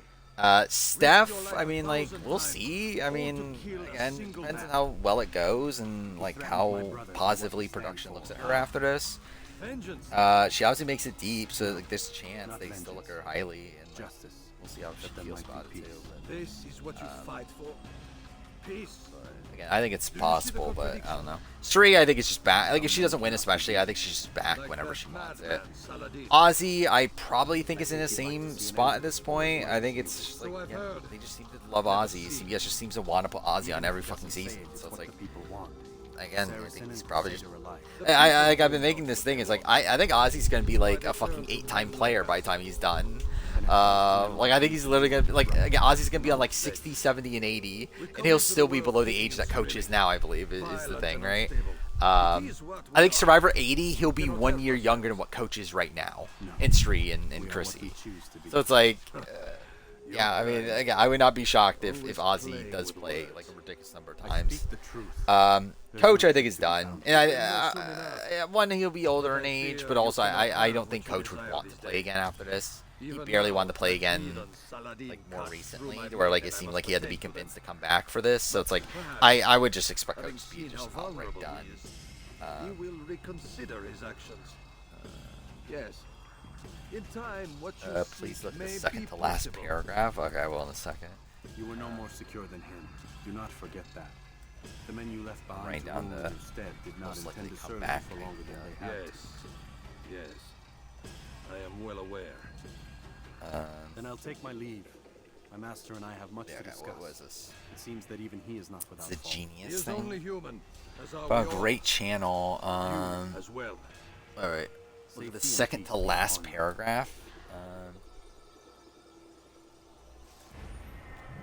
Steph, I mean, like, we'll see. I mean, again, depends on how well it goes and, like, how positively production looks at her after this. She obviously makes it deep, so, like, there's a chance they still look at her highly. And like, we'll see how she feels about it, too. But, This is what you fight for. Peace. again, I think it's possible, but I don't know. Sri, I think it's just back. Like, if she doesn't win especially, I think she's just back whenever she wants it. Ozzy, I probably think is in the same spot at this point. I think it's just like, yeah, they just seem to love Ozzy. CBS just seems to want to put Ozzy on every fucking season. So it's like, again, I think he's probably just... I've been making this thing. It's like, I think Ozzy's going to be like a fucking 8-time player by the time he's done. Like, I think he's literally going to be, like, again, Ozzy's going to be on, like, 60, 70, and 80, and he'll still be below the age that Coach is now, I believe, is the thing, right? I think Survivor 80, he'll be 1 year younger than what Coach is right now, and Sri and Chrissy. So it's like, yeah, I mean, again, I would not be shocked if Ozzy does play, like, a ridiculous number of times. Coach, I think, is done. And one, he'll be older in age, but also I don't think Coach would want to play again after this. He barely wanted to play again, like, more recently, where, like, it seemed like he had to be convinced to come back for this. So it's like, I would just expect Coach to be just outright done. He will reconsider his actions. Yes. In time, what you please look at the second to last paragraph. Okay, I will in a second. You were no more secure than him. Do not forget that. The men you left behind Write down the instead did not most likely intend to come serve back. you for longer than they have. Yes. I am well aware. Then I'll take my leave. My master and I have much to okay, discuss. what was this? It seems that even he is not without It's a fault. genius thing. Human, as are Oh, we all. great channel. As well. All right. Look at the second to last paragraph.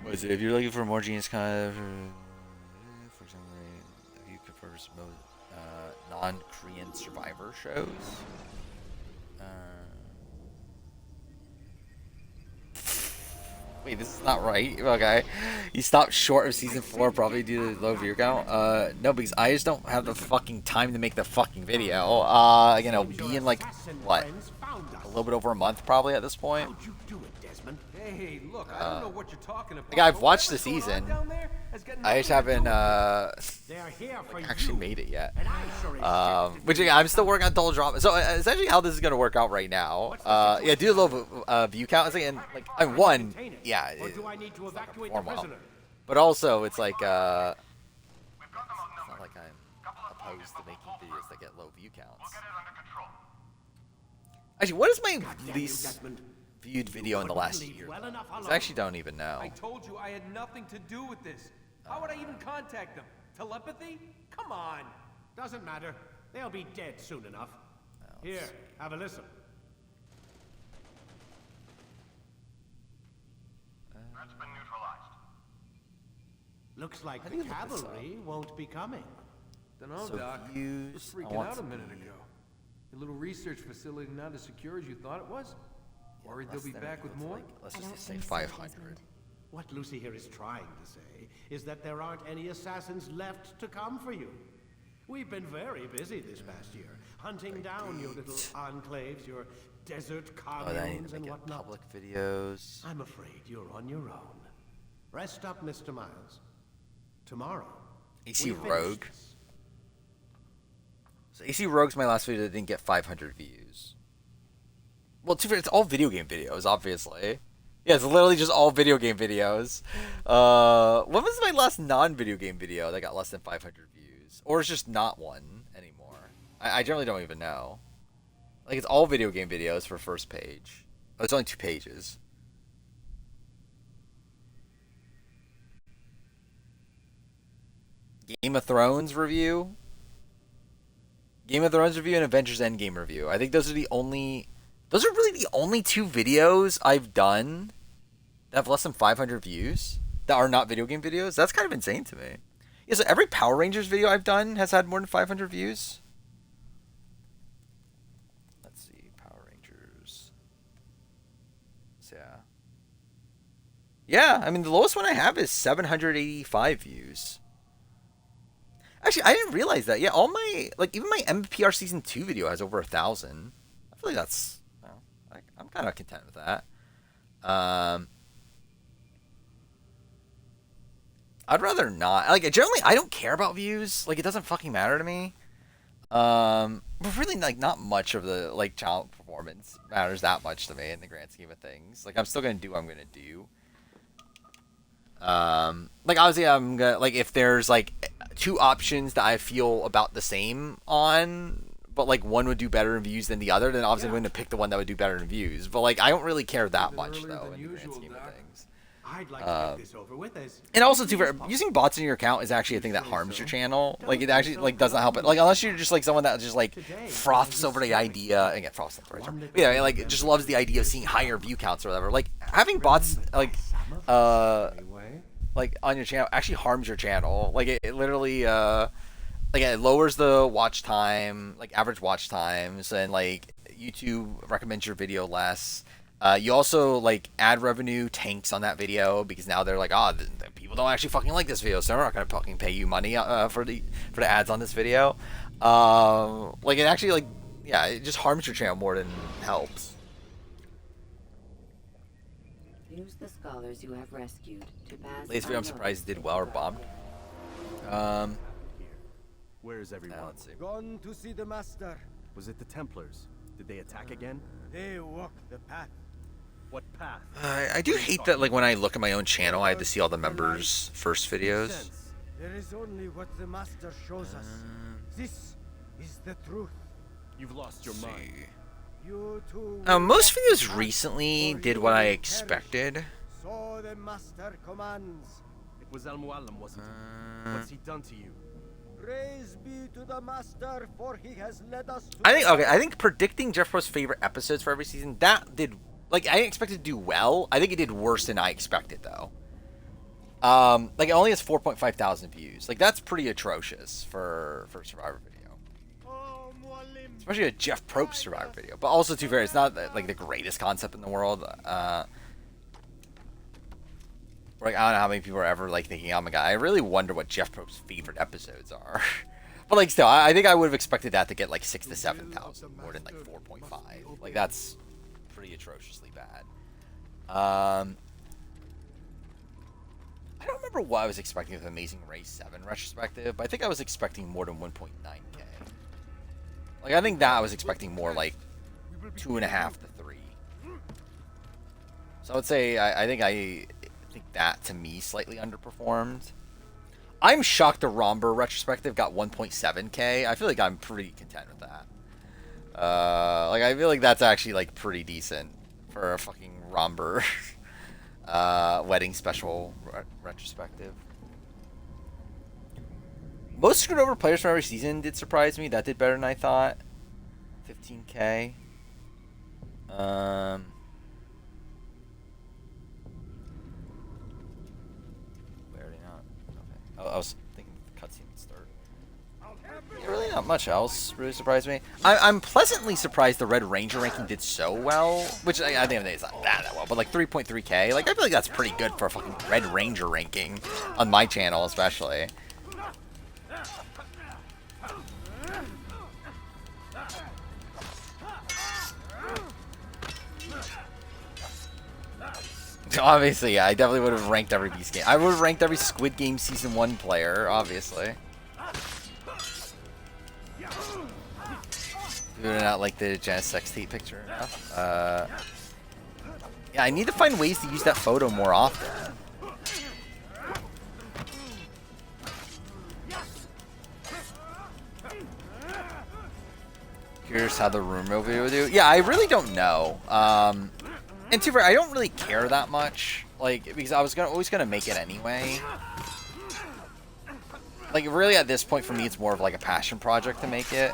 What is it? If you're looking for more genius kind of, for example, if you prefer non-Korean Survivor shows. Wait, this is not right. Okay. You stopped short of season 4 probably due to low view count. No, because I just don't have the fucking time to make the fucking video. You know, be in like, what? A little bit over a month probably at this point. Hey, look, I don't know what you're talking about. Like, I've watched the season. I just haven't They're here for actually made it yet. And I sure Which again, I'm still working on Double Drama. So essentially, how this is gonna work out right now. Yeah, do a little view count. It's like, and like I'm one. Yeah. Or do I need to evacuate the perform well. prisoner? But also, it's like it's not like I'm opposed to making videos that get low view counts. Actually, what is my least viewed video in the last year? I actually don't even know. I told you I had nothing to do with this. How would I even contact them? Telepathy? Come on. Doesn't matter. They'll be dead soon enough. Here, have a listen. That's been neutralized. Looks like How the do you look this up? cavalry won't be coming. Dunno, So Doc. views, Was I freaking want out a to minute be- ago. Your little research facility not as secure as you thought it was? Worried they'll Less be than back with equal to, more? like, let's I just don't say think so, 500. Desmond. What Lucy here is trying to say is that there aren't any assassins left to come for you. We've been very busy this past year, hunting down your little enclaves, your desert Oh, then I need communes to and make it whatnot. public videos. I'm afraid you're on your own. Rest up, Mr. Miles. Tomorrow. AC we finish Rogue. this. So AC Rogue's my last video that didn't get 500 views. Well, to be fair, it's all video game videos, obviously. Yeah, it's literally just all video game videos. When was my last non-video game video that got less than 500 views? Or it's just not one anymore. I generally don't even know. Like, it's all video game videos for first page. Oh, it's only 2 pages. Game of Thrones review. Game of Thrones review and Avengers Endgame review. I think those are really the only 2 videos I've done that have less than 500 views that are not video game videos. That's kind of insane to me. Yeah, so every Power Rangers video I've done has had more than 500 views. Let's see, Power Rangers. So, yeah. Yeah, I mean, the lowest one I have is 785 views. Actually, I didn't realize that. Yeah, all my, like, even my MPR Season 2 video has over 1,000. I feel like that's, well, I'm kind of content with that. I'd rather not. Like, generally, I don't care about views. Like, it doesn't fucking matter to me. But really, like, not much of the, like, channel performance matters that much to me in the grand scheme of things. Like, I'm still gonna do what I'm gonna do. Like, obviously, I'm gonna, like, if there's, like, 2 options that I feel about the same on, but, like, one would do better in views than the other, then obviously I'm going to pick the one that would do better in views. But, like, I don't really care that much, though, in the grand scheme of things. I'd like to get this over with as And also, too, using bots in your account is actually a thing that harms your channel. Like, it actually, like, doesn't help it. Like, unless you're just, like, someone that just, like, froths over the idea, again, froths not the right term. But yeah, like, it just loves the idea of seeing higher view counts or whatever. Like, having bots, like, on your channel actually harms your channel. Like, it literally, like, it lowers the watch time, like, average watch times, and, like, YouTube recommends your video less. You also, like, ad revenue tanks on that video because now they're like, the people don't actually fucking like this video, so they're not gonna fucking pay you money for the ads on this video. Like, it actually, like, yeah, it just harms your channel more than helps. Use the scholars you have rescued to pass. Latest video I'm surprised did well or bombed. Where is everyone? Let's see. Gone to see the master. Was it the Templars? Did they attack again? They walk the path. What path? I do hate that, like, when I look at my own channel, I have to see all the members' first videos. There is only what the master shows us. This is the truth. You've lost your mind. You too. Most videos recently did what I expected. So the master commands. It was Al Mualim, wasn't it? What's he done to you? Praise be to the master, for he has led us to I think predicting Jeff Pro's favorite episodes for every season, that did, like, I didn't expect it to do well. I think it did worse than I expected, though. Like, it only has 4.5 thousand views. Like, that's pretty atrocious for a Survivor video. Especially a Jeff Probst Survivor video. But also, to be fair, it's not, like, the greatest concept in the world. Like, I don't know how many people are ever, like, thinking, oh my god, I really wonder what Jeff Probst's favorite episodes are. But, like, still, I think I would have expected that to get, like, 6,000 to 7,000 more than, like, 4.5. Like, that's pretty atrociously bad. I don't remember what I was expecting with Amazing Race 7 retrospective, but I think I was expecting more than 1.9k. Like, I think that I was expecting more, like, 2.5 to 3. So I would say I think that, to me, slightly underperformed. I'm shocked the Romber retrospective got 1.7k. I feel like I'm pretty content with that. Like, I feel like that's actually, like, pretty decent for a fucking Romber wedding special retrospective. Most screwed over players from every season did surprise me. That did better than I thought. 15k. Already not. Okay. not much else really surprised me. I'm pleasantly surprised the Red Ranger ranking did so well, which I think it's not that well, but like 3.3k, like I feel like that's pretty good for a fucking Red Ranger ranking on my channel, especially. Obviously, yeah, I definitely would have ranked every Beast game. I would have ranked every Squid Game Season 1 player, obviously. Do not like the Janice sex tape picture enough. Yeah, I need to find ways to use that photo more often. Here's how the rumor video would do. Yeah, I really don't know. And to be fair, I don't really care that much, like, because I was always gonna make it anyway. Like, really, at this point for me, it's more of like a passion project to make it.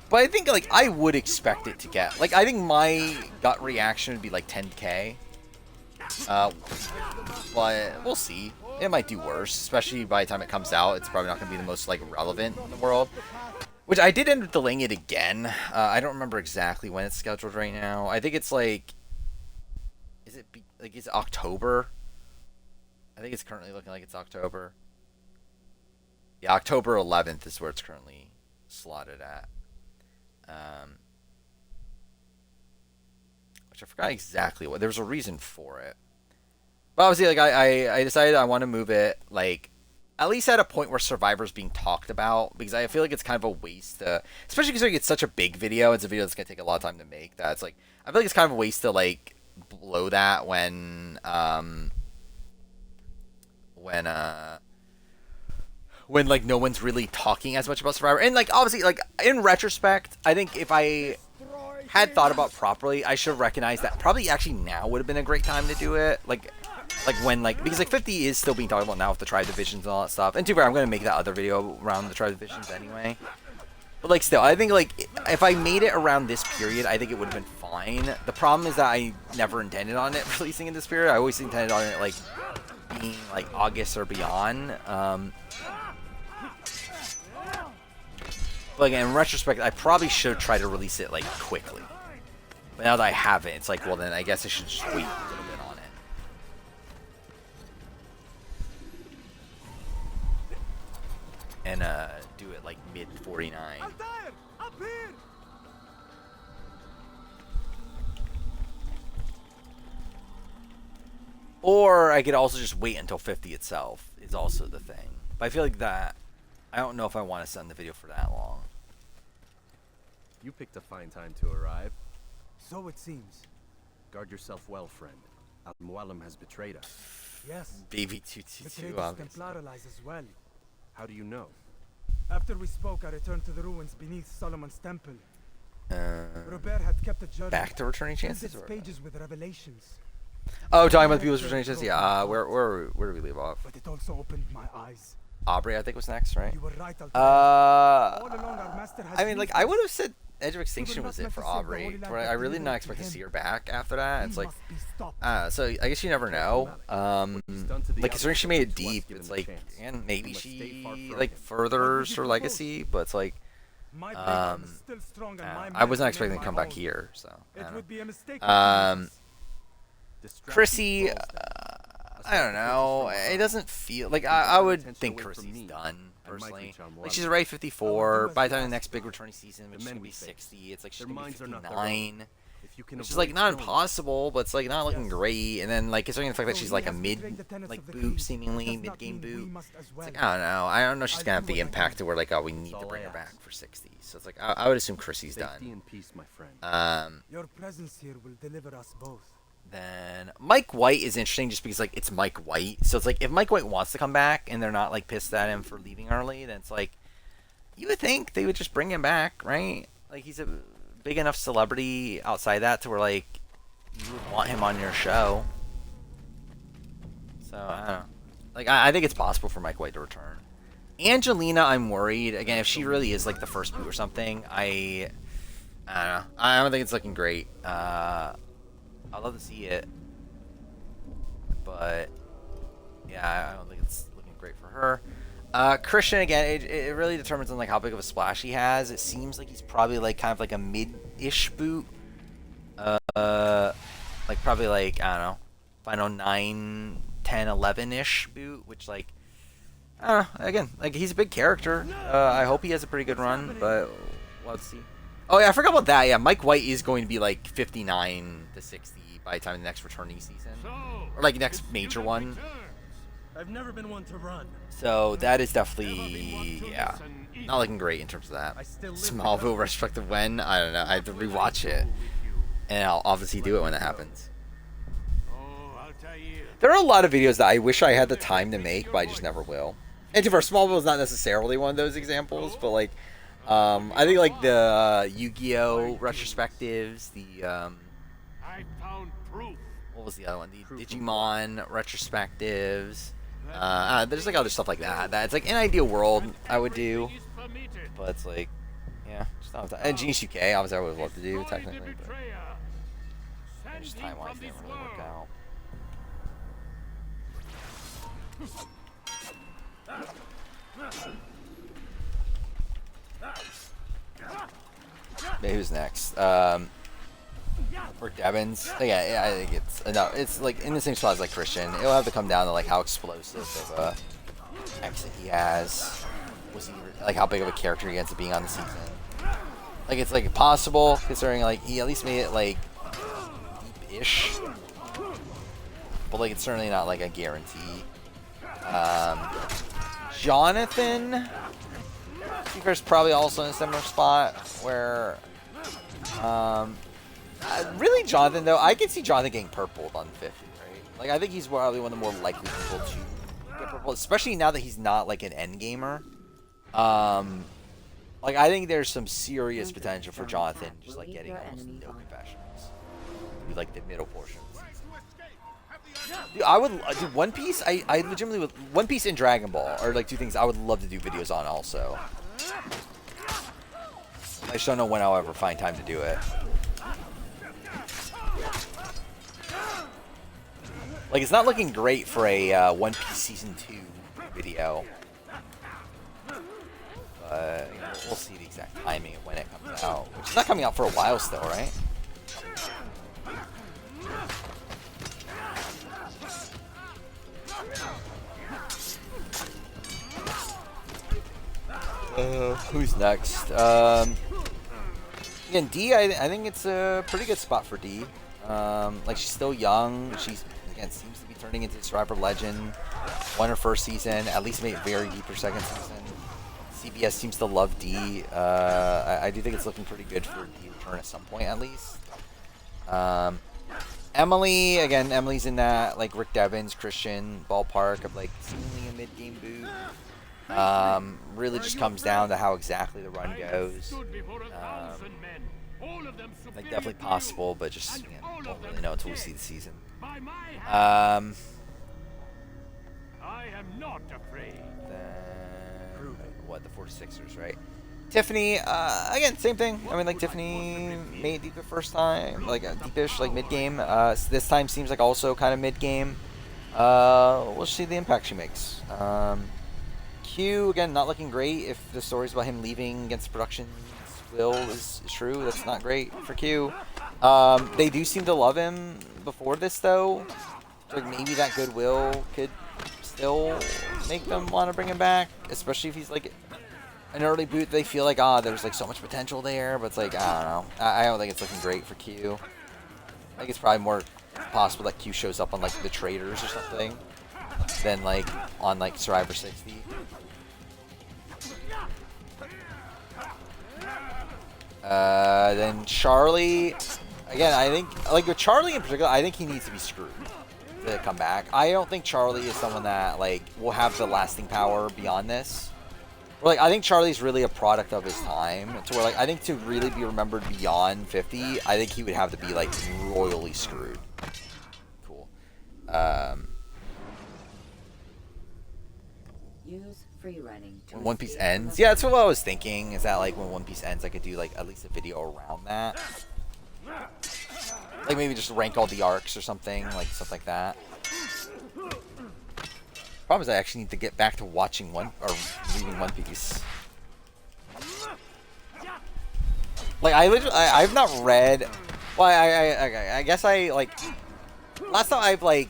But I think, like, I would expect it to get, like, I think my gut reaction would be like 10k. But we'll see. It might do worse, especially by the time it comes out. It's probably not gonna be the most like relevant in the world. Which I did end up delaying it again. I don't remember exactly when it's scheduled right now. I think it's like, is it October? I think it's currently looking like it's October. Yeah, October 11th is where it's currently slotted at. Which I forgot exactly what. There was a reason for it. But obviously, like I decided I want to move it like, at least at a point where Survivor's being talked about, because I feel like it's kind of a waste to, especially because it's such a big video, it's a video that's going to take a lot of time to make, that it's like, I feel like it's kind of a waste to like blow that when like no one's really talking as much about Survivor. And like obviously, like in retrospect, I think if I had thought about properly, I should have recognized that probably actually now would have been a great time to do it. Like when because like 50 is still being talked about now with the tribe divisions and all that stuff. And to be fair, I'm gonna make that other video around the tribe divisions anyway. But like still, I think like if I made it around this period, I think it would have been fine. The problem is that I never intended on it releasing in this period. I always intended on it like being like August or beyond. But again, in retrospect, I probably should try to release it like quickly. But now that I have it, it's like, well then I guess I should just wait a little bit on it. And do it like mid 49. Up here! Or I could also just wait until 50 itself is also the thing. But I feel like that, I don't know if I want to send the video for that long. You picked a fine time to arrive. So it seems. Guard yourself well, friend. Al-Mualim has betrayed us. Yes. Baby 222, Betrayed us obviously. Templar allies as well. How do you know? After we spoke, I returned to the ruins beneath Solomon's temple. Robert had kept a journal. Back to returning chances? Its Or pages with revelations. oh, talking about the people's returning chances? Yeah, where do we leave off? But it also opened my eyes. Aubrey, I think, was next, right? You were right, Altair. All along, our master has I mean, like, used I us. would have said Edge of Extinction not was meant it for to save the Aubrey, Holy Land, but but I really did deliver not it expect to to see him. her back after that. He It's like, must be stopped. so I guess you never know. Like, considering she made it deep, given it's the like, chance. and maybe You must stay she far from like him. furthers her legacy, but it's like, My blade is still strong and my I was men not expecting remain to come my back own. here, so. I It don't would be a mistake. know. Distract Chrissy, these trolls, then. I don't know. It doesn't feel like I would think away from Chrissy's me. done I might personally. reach Al-Mualim. Like she's already 54. do By as the time the you next ask, big brother. returning season, which The is men gonna be we face. 60, it's like she's Their gonna be minds are not their 59. If you can Which is avoid like not killing them, impossible, but it's like not looking Yes. great. And then like considering the fact that So she's he like a has mid betrayed the tenets like of the boot creed. seemingly Does not mid game mean we boot. must as It's well. like I don't know. I don't know if she's I'll gonna do have the what I impact can. to where like oh we need That's to all bring I her back ask. for 60. So it's like I would assume Chrissy's Safety done. and peace, my friend. Your presence here will deliver us both. Then Mike White is interesting just because like it's Mike White. So it's like if Mike White wants to come back and they're not like pissed at him for leaving early, then it's like you would think they would just bring him back, right? Like he's a big enough celebrity outside that to where like you would want him on your show. So I don't know. Like I think it's possible for Mike White to return. Angelina, I'm worried. Again, if she really is like the first boot or something, I don't know. I don't think it's looking great. I'd love to see it, but yeah, I don't think it's looking great for her. Christian again, it really determines on like how big of a splash he has. It seems like he's probably like kind of like a mid-ish boot. Like probably like, I don't know, final 9, 10, 11-ish boot, which like, I don't know, again, like he's a big character. I hope he has a pretty good run, but let's see. Oh yeah, I forgot about that. Yeah, Mike White is going to be like 59 to 60 by the time of the next returning season, or like next major one. I've never been one to run. So that is definitely, yeah, not looking great in terms of that. Smallville retrospective when? I don't know. I have to rewatch it, and I'll obviously do it when that happens. There are a lot of videos that I wish I had the time to make, but I just never will. And to be fair, Smallville is not necessarily one of those examples, but like, I think like the Yu-Gi-Oh retrospectives, the what was the other one? The Digimon retrospectives. There's like other stuff like that. That's like an ideal world I would do, but it's like, yeah, just not time. And Genius UK, obviously I would love to do technically, but just time-wise didn't really work out. Okay, who's next? Rick Evans. Yeah, I think it's no. It's like in the same spot as like Christian. It'll have to come down to like how explosive of a exit he has. Was he like how big of a character he ends up being on the season? Like it's like possible considering like he at least made it like deep-ish, but like it's certainly not like a guarantee. Jonathan Seeker's probably also in a similar spot where really Jonathan though, I can see Jonathan getting purpled on 50, right? Like I think he's probably one of the more likely people to get purpled, especially now that he's not like an end gamer. Like I think there's some serious potential for Jonathan just like getting almost no confessionals. Like the middle portions. Dude, I would do One Piece. I legitimately would. One Piece and Dragon Ball are like two things I would love to do videos on also. I just don't know when I'll ever find time to do it. Like it's not looking great for a One Piece season 2 video. But you know, we'll see the exact timing of when it comes out. Which is not coming out for a while still, right? Who's next? Again, D, I think it's a pretty good spot for D. Like, she's still young. She's, again, seems to be turning into a Survivor legend. Won her first season. At least made it very deep her second season. CBS seems to love D. I do think it's looking pretty good for D to return at some point, at least. Emily, again, Emily's in that, like, Rick Devens, Christian ballpark of, like, seemingly a mid-game boot. Really just comes down to how exactly the run goes. Like definitely possible, but just won't really know until we see the season. I am not afraid. Then, what, the 46ers, right? Tiffany, again, same thing. I mean, like Tiffany made it deep the first time, like deepish, like mid-game. This time seems like also kind of mid-game. We'll see the impact she makes. Q, again, not looking great. If the stories about him leaving against production's will is true, that's not great for Q. They do seem to love him before this, though. So like maybe that goodwill could still make them want to bring him back, especially if he's like an early boot. They feel like, there's like so much potential there, but it's like, I don't know. I don't think it's looking great for Q. I think it's probably more possible that Q shows up on like the Traders or something than like on like Survivor 60. Then Charlie, again, I think, like with Charlie in particular, I think he needs to be screwed to come back. I don't think Charlie is someone that, like, will have the lasting power beyond this. Or, like, I think Charlie's really a product of his time, to where, like, I think to really be remembered beyond 50, I think he would have to be, like, royally screwed. Cool. Use free running. When One Piece ends, yeah, that's what I was thinking. Is that like when One Piece ends, I could do like at least a video around that, like maybe just rank all the arcs or something, like stuff like that. Problem is, I actually need to get back to watching reading One Piece. Like I've not read. Well, I guess I like. Last time I've like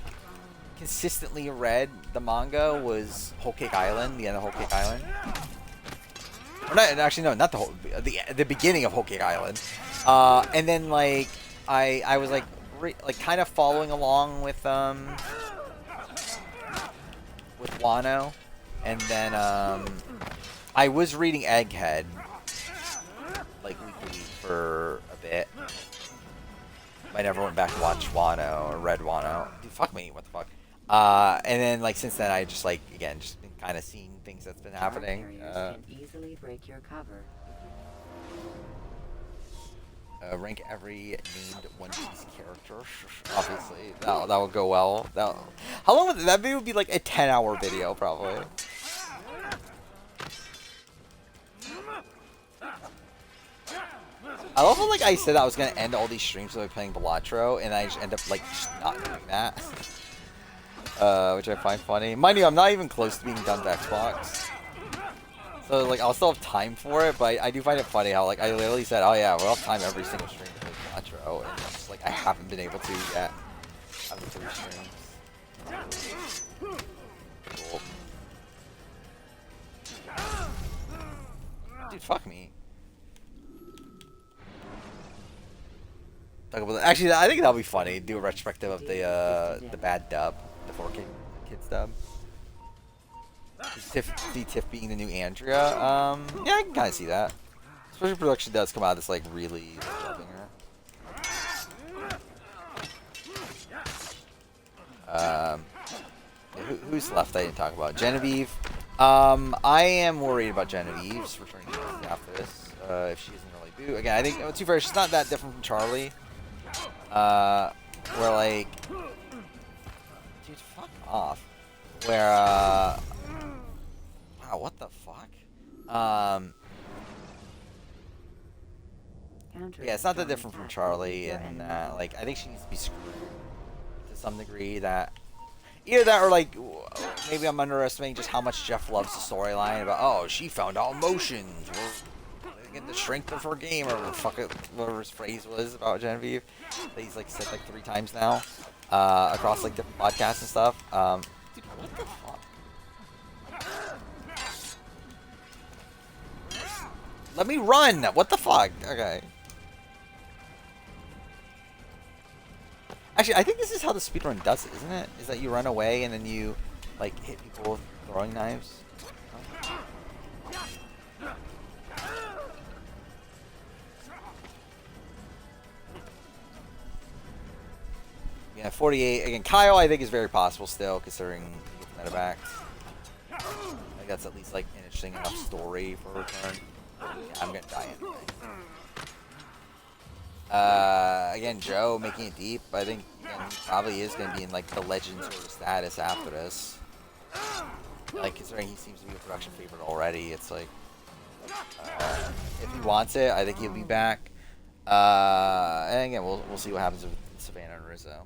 consistently read the manga was Whole Cake Island, the end of Whole Cake Island. Or not, actually, no, not the beginning of Whole Cake Island. And then like I was like kind of following along with Wano, and then I was reading Egghead like weekly for a bit. I never went back to watch Wano or read Wano. Dude, fuck me, what the fuck? And then like since then I just like again just been kind of seeing things that's been happening. Can easily break your cover. Rank every named One Piece character. Obviously, that would go well. How long would that video would be? Like a 10-hour video, probably. I love how like I said I was gonna end all these streams by playing Balatro, and I just end up like just not doing that. Which I find funny. Mind you, I'm not even close to being done with Xbox. So like I'll still have time for it, but I do find it funny how like I literally said, oh yeah, we'll have time every single stream to play Balatro, and it's just like I haven't been able to yet. After 3 streams. Cool. Dude, fuck me. Actually, I think that'll be funny. Do a retrospective of the bad dub, the 4K kids dub. Tiff being the new Andrea. Yeah, I can kind of see that. Especially if production does come out that's like really loving her. Who's left? I didn't talk about Genevieve. I am worried about Genevieve's returning after this. If she doesn't really do again, I think to be fair, she's not that different from Charlie. Where like, dude, fuck off. Where wow, what the fuck? Yeah, it's not that different from Charlie, and like I think she needs to be screwed to some degree. That either that or like maybe I'm underestimating just how much Jeff loves the storyline about she found all emotions. Get the strength of her game, or whatever his phrase was about Genevieve that he's like said like 3 times now across like different podcasts and stuff. Dude, what the fuck? Let me run. What the fuck? Okay. Actually, I think this is how the speedrun does it, isn't it? Is that you run away and then you like hit people with throwing knives? Yeah, 48. Again, Kyle, I think, is very possible still, considering he gets medevac. I think that's at least, like, an interesting enough story for a return. Yeah, I'm gonna die anyway. Again, Joe making it deep. I think again, he probably is gonna be in, like, the legend sort of status after this. Like, considering he seems to be a production favorite already, it's like... if he wants it, I think he'll be back. And again, we'll see what happens with Savannah and Rizzo.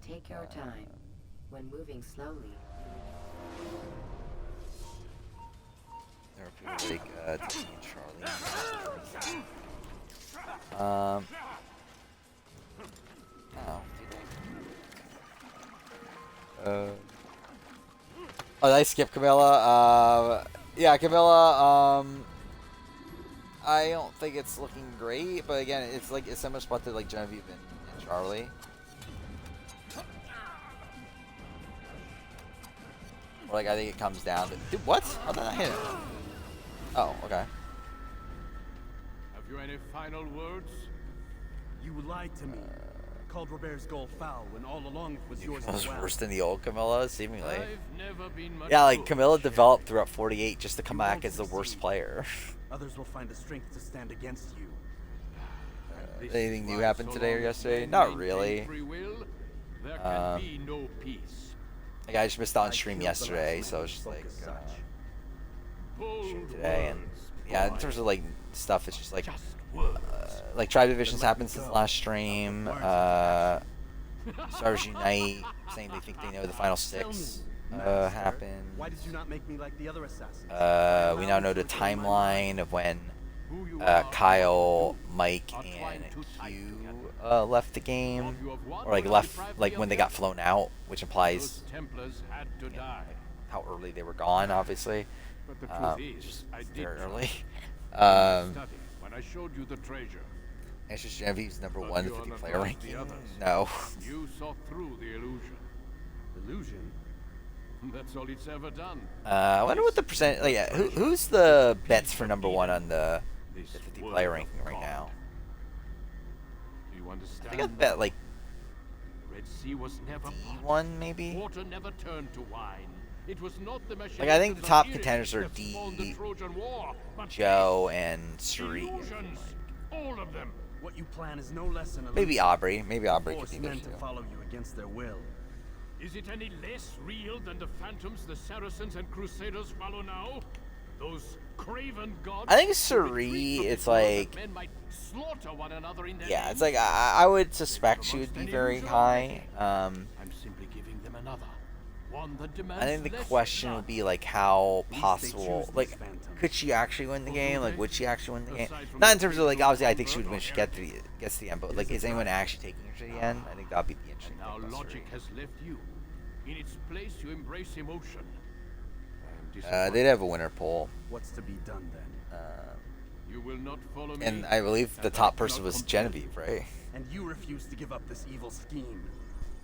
Take your time. When moving slowly. There are people like Tiffany and Charlie. Oh, did I skip Camilla? Yeah, Camilla, I don't think it's looking great, but again, it's like a similar spot to like Genevieve and Charlie. Or like I think it comes down to dude, what? How did I hit it? Oh, okay. Have you any final words? You lied to me. Called Robert's goal foul when all along it was yours That was as well. worse than the old Camilla, seemingly. I've never been much Yeah, like good. Camilla developed throughout 48 just to come back as the worst player. Others will find the strength to stand against you. Anything new happened today or yesterday? Not really. There can be no peace. Like, I just missed out on stream yesterday, so it's just like stream today, and yeah, in terms of like stuff, it's just like Tribe Divisions happened since last stream. Stars Unite saying they think they know the final 6. happened. Why did you not make me like the other assassins? We now know the timeline of when Kyle, Mike, and Hugh left the game, or like left, like when they got flown out, which implies how early they were gone. Obviously, But the truth is, I did very early. study when I showed you the treasure. Ashes Genevieve's number But one you 50 are player not like ranking. the others. No. You saw through the illusion. Illusion? That's all it's ever done. I wonder what the percent. Like, yeah, who's the bets for number one on the 50 player ranking right now? Do you I understand? think I'd bet like Red Sea was never D1 maybe. Water never turned to wine. It was not the Like I think the top machinations of contenders are Iris that spawned the D, Trojan War, but Joe, and Suri. illusions, all of them. What you plan is no less than Maybe Aubrey. Maybe Aubrey could force be there men too. to follow you against their will. Is it any less real than the phantoms the Saracens and Crusaders follow now? Those craven gods. I think who retreat Suri, from it's the war that like, men might slaughter one another in their yeah, names? it's like I would suspect she would be very high. I'm simply giving them another. One that demands I think the less question blood. would be like how At least they possible, choose like these phantoms. could she actually win the game? Like would she actually win the game? Aside from Not in the terms of like people obviously I who think she would win. convert She gets to the end, but like is anyone actually taking her to the end? I think that'd be the interesting Now thing. about logic Suri. has left you. In its place, you embrace emotion. I am They'd disappointed. have a winner poll, What's to be done then? You will not follow me. and I believe the and top I person cannot was compel Genevieve, right? And you refuse to give up this evil scheme.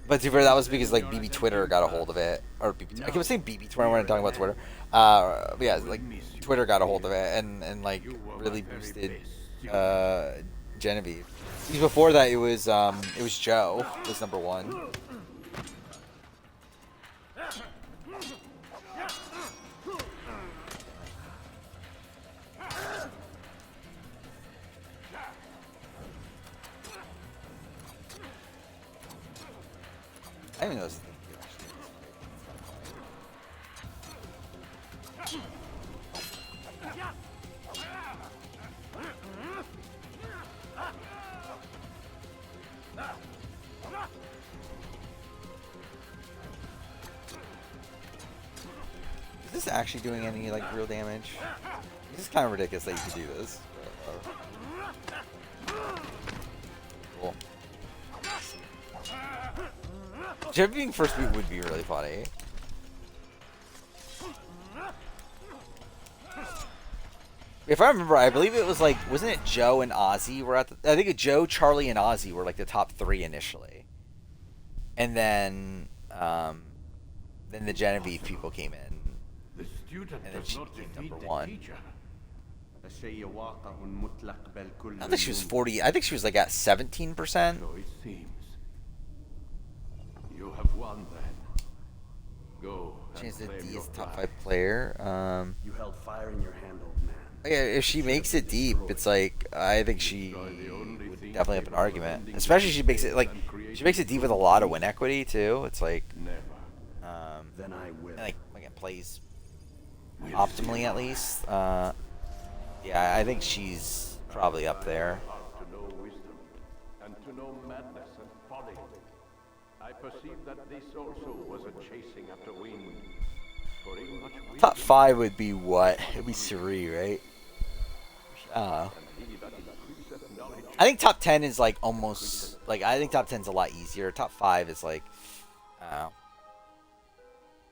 But to be fair, that was because like BB Twitter got a hold of it, or BB. I keep saying BB Twitter when I'm talking about Twitter. But yeah, like Twitter got a hold of it and like really boosted Genevieve. Because before that, it was Joe was number one. I didn't know this. Is this actually doing any like real damage? This is kind of ridiculous that you could do this. Cool. Jeff being first boot would be really funny. If I remember, I believe it was like, wasn't it Joe and Ozzy were at the, I think Joe, Charlie, and Ozzy were like the top three initially. And then the Genevieve people came in. The student And then does she not became defeat number the one. teacher. I don't think she was 40. I think she was like at 17%. So it seems. You have won then. Go. She's the claim D your is top prize. 5 player. You held fire in your hand, old man. Yeah, if she makes it deep, it's like I think she would definitely have an argument. Especially if she makes it like she makes it deep with a lot of win equity too. It's like Never. Then I will. and, like again plays optimally at least. Yeah, I think she's probably up there. To know wisdom and to know madness and folly. I perceive that this also was a chasing after wind. For in much wind Top 5 would be what? It'd be Suri, right? he that increaseth knowledge. I think top 10 is like almost like I think top 10 is a lot easier. Top 5 is like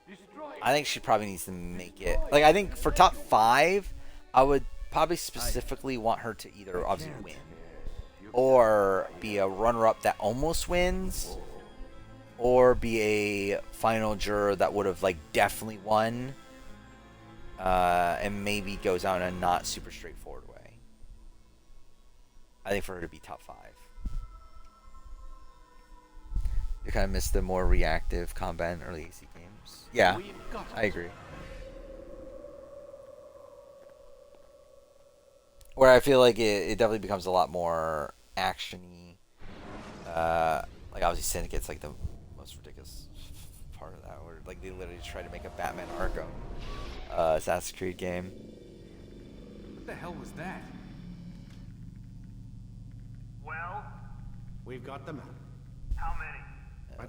Destroy I think she probably needs to make it. Like I think for top 5, I would probably specifically want her to either obviously win or be a runner-up that almost wins, or be a final juror that would have like definitely won, and maybe goes out in a not super straightforward way. I think for her to be top 5. You kind of missed the more reactive combat in early AC games. Yeah, I agree. Where I feel like it definitely becomes a lot more action-y. Like obviously Syndicate's like the most ridiculous part of that, where like they literally try to make a Batman Arkham Assassin's Creed game. What the hell was that? Well, we've got them out. How many?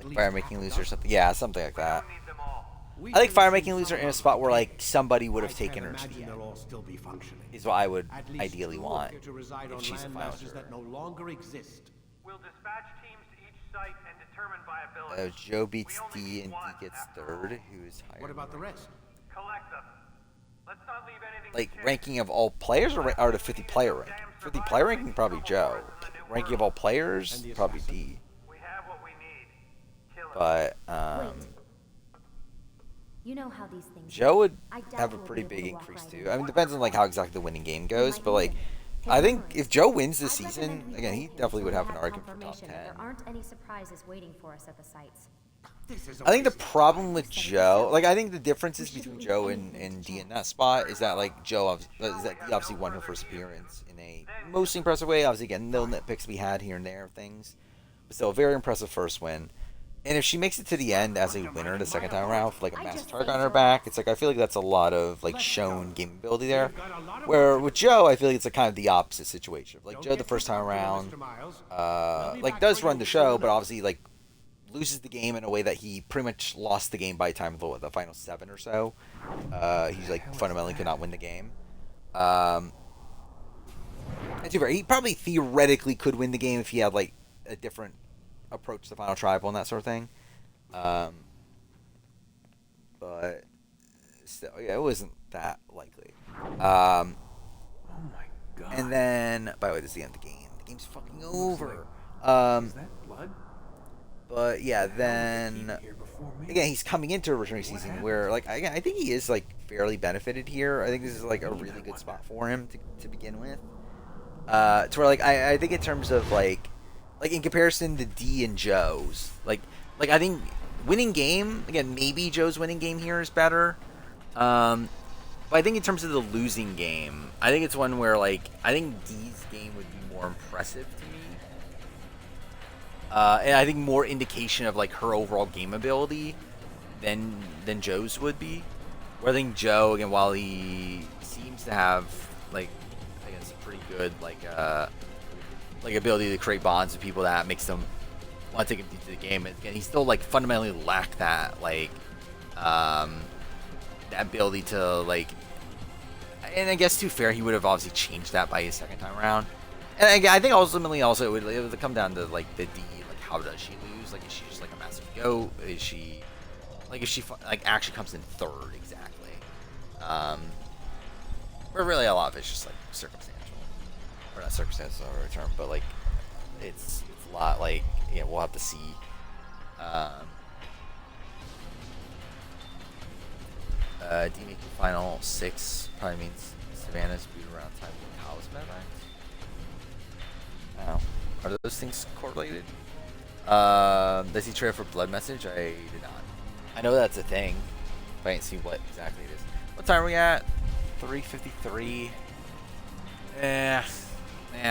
Like Fire Making Loose or something. Yeah, something like that. Need them all. We I think can Fire assume Making Loser in a someone spot where okay. like somebody would I have can't taken her to the imagine end. they'll all still be functioning. Is what I would At least ideally two want appear to reside on if she's a land final masses juror. that no longer exist. We'll dispatch teams to each site and determine viability. Joe beats D and D gets third. Who is higher? What about the rest? Collect them. Let's not leave anything Like to chance. ranking of all players or the 50 player ranking? 50 player ranking probably Joe. Ranking of all players probably D. We have what we need. Kill him. But You know how these things Joe would I doubt have a we'll pretty be able big to walk increase right too. in. I mean, it depends on like how exactly the winning game goes, might but like win. I Take think turns. if Joe wins this I'd season, recommend we again, hold he him definitely till would we have an have argument for top confirmation 10. that there aren't any surprises waiting for us at the sites. I think the problem with Joe, like I think the differences between Joe and D in that spot is that like Joe is that he obviously won her first appearance in a mostly impressive way. Obviously, again, no nitpicks to be had here and there of things, but still a very impressive first win. And if she makes it to the end as a winner the second time around with like a massive target on her back, it's like I feel like that's a lot of like shown game ability there. Where with Joe, I feel like it's like kind of the opposite situation. Like Joe the first time around, like does run the show, but obviously like loses the game in a way that he pretty much lost the game by the time of the final 7 or so. He's like fundamentally could not win the game. And to be fair, he probably theoretically could win the game if he had like a different approach to the final tribal and that sort of thing. But still, yeah, it wasn't that likely. Oh my god. And then, by the way, this is the end of the game. The game's fucking over. Is that blood? But yeah, then again, he's coming into a returning season where, like, again, I think he is like fairly benefited here. I think this is like a really good spot for him to begin with. To where, like, I think in terms of like in comparison to D and Joe's, like I think winning game again, maybe Joe's winning game here is better. But I think in terms of the losing game, I think it's one where like I think D's game would be more impressive to me. And I think more indication of like her overall game ability than Joe's would be. Where I think Joe, again, while he seems to have like I guess pretty good like ability to create bonds with people that makes them want to take him into the game, and he still like fundamentally lack that like that ability to like. And I guess to be fair, he would have obviously changed that by his second time around. And again, I think ultimately also it would come down to like the D. How does she lose? Like, is she just like a massive goat? Is she like if she like actually comes in third exactly? But really a lot of it's just like circumstantial, or not circumstantial or return, but like it's a lot like we'll have to see. D making final 6 probably means Savannah's beat around time with Kyle's med, right? Oh, are those things correlated? Does he trade for blood message? I did not. I know that's a thing, but I didn't see what exactly it is. What time are we at? 3:53. I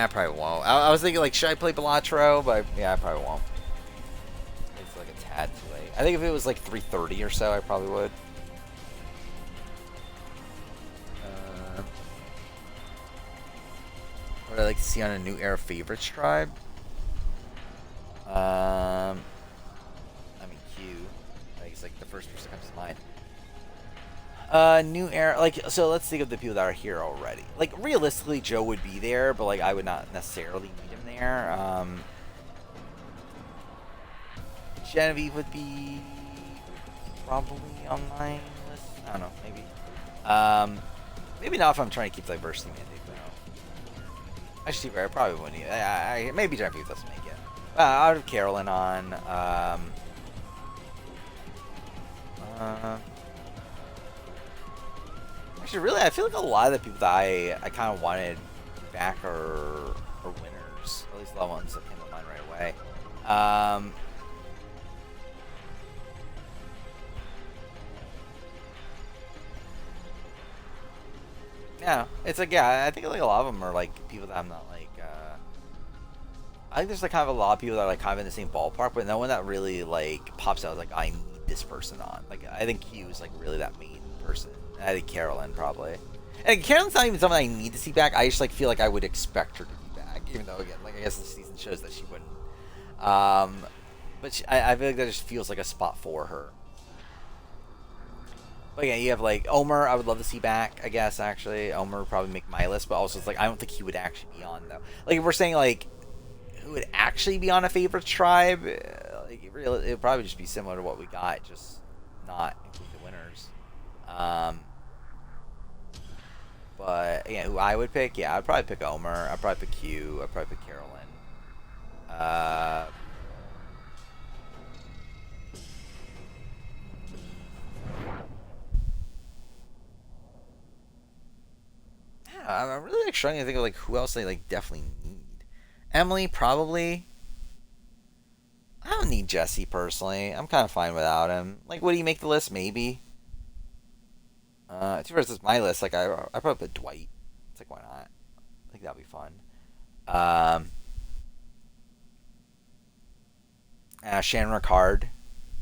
probably won't. I was thinking like, should I play Balatro? But yeah, I probably won't. It's like a tad too late. I think if it was like 3:30 or so, I probably would. What I'd like to see on a new era favorites tribe. I mean Q. I think it's like the first person that comes to mind. New era, like, so let's think of the people that are here already. Like, realistically, Joe would be there, but like I would not necessarily need him there. Genevieve would be probably on my list. I don't know, maybe. Maybe not if I'm trying to keep diversity mandate though. Actually, I probably wouldn't. Maybe Genevieve doesn't make it. I'll have Carolyn on. Actually, really, I feel like a lot of the people that I kind of wanted back are winners. At least the ones that came to mind right away. Yeah, it's like, yeah, I think like a lot of them are like people that I'm not like. I think there's like kind of a lot of people that are like kind of in the same ballpark, but no one that really like pops out like I need this person on. Like I think Q is like really that main person. I think Carolyn probably. And Carolyn's not even someone I need to see back. I just like feel like I would expect her to be back, even though again, like I guess the season shows that she wouldn't. But I feel like that just feels like a spot for her. But yeah, you have like Omer. I would love to see back. I guess actually, Omer would probably make my list. But also, it's like I don't think he would actually be on though. Like if we're saying like who would actually be on a favorite tribe, like it would probably just be similar to what we got, just not include the winners. But yeah, who I would pick? Yeah, I'd probably pick Omer. I'd probably pick Q. I'd probably pick Carolyn. I'm really like struggling to think of like who else they like definitely need. Emily probably. I don't need Jesse personally. I'm kind of fine without him. Like, would he make the list? Maybe. Two versus my list. Like, I probably put Dwight. It's like, why not? I think that'd be fun. Shannon Ricard.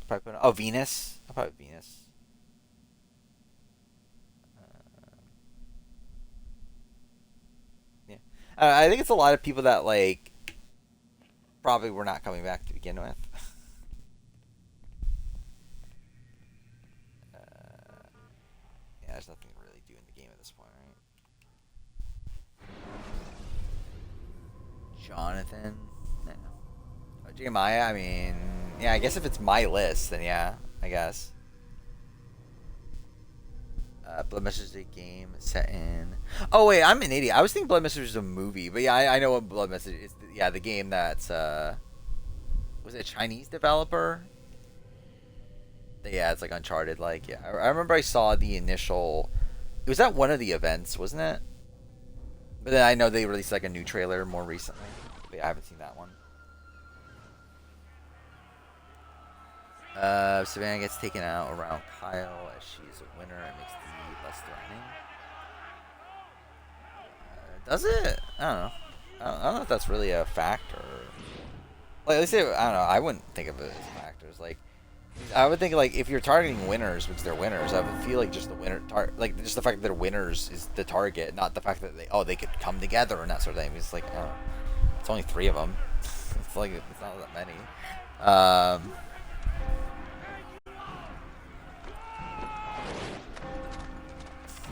Probably put, Venus. I'll probably put Venus. Yeah. I think it's a lot of people that, like, probably were not coming back to begin with. Yeah, there's nothing to really do in the game at this point, right? Jonathan? No. Jeremiah, I mean, yeah, I guess if it's my list, then yeah, I guess. Blood Message is a game set in... Oh, wait, I'm an idiot. I was thinking Blood Message is a movie, but yeah, I know what Blood Message is. Yeah, the game that's... was it a Chinese developer? Yeah, it's like Uncharted. Like, yeah, I remember I saw the initial... It was at one of the events, wasn't it? But then I know they released like a new trailer more recently. But yeah, I haven't seen that one. Savannah gets taken out around Kyle as she's a winner and makes the less threatening. Does it? I don't know. I don't know if that's really a factor. Like, let's say, I don't know. I wouldn't think of it as factors. Like, I would think like if you're targeting winners, which they're winners, I would feel like just the winner, like just the fact that they're winners is the target, not the fact that they could come together and that sort of thing. It's like, it's only 3 of them. It's like it's not that many.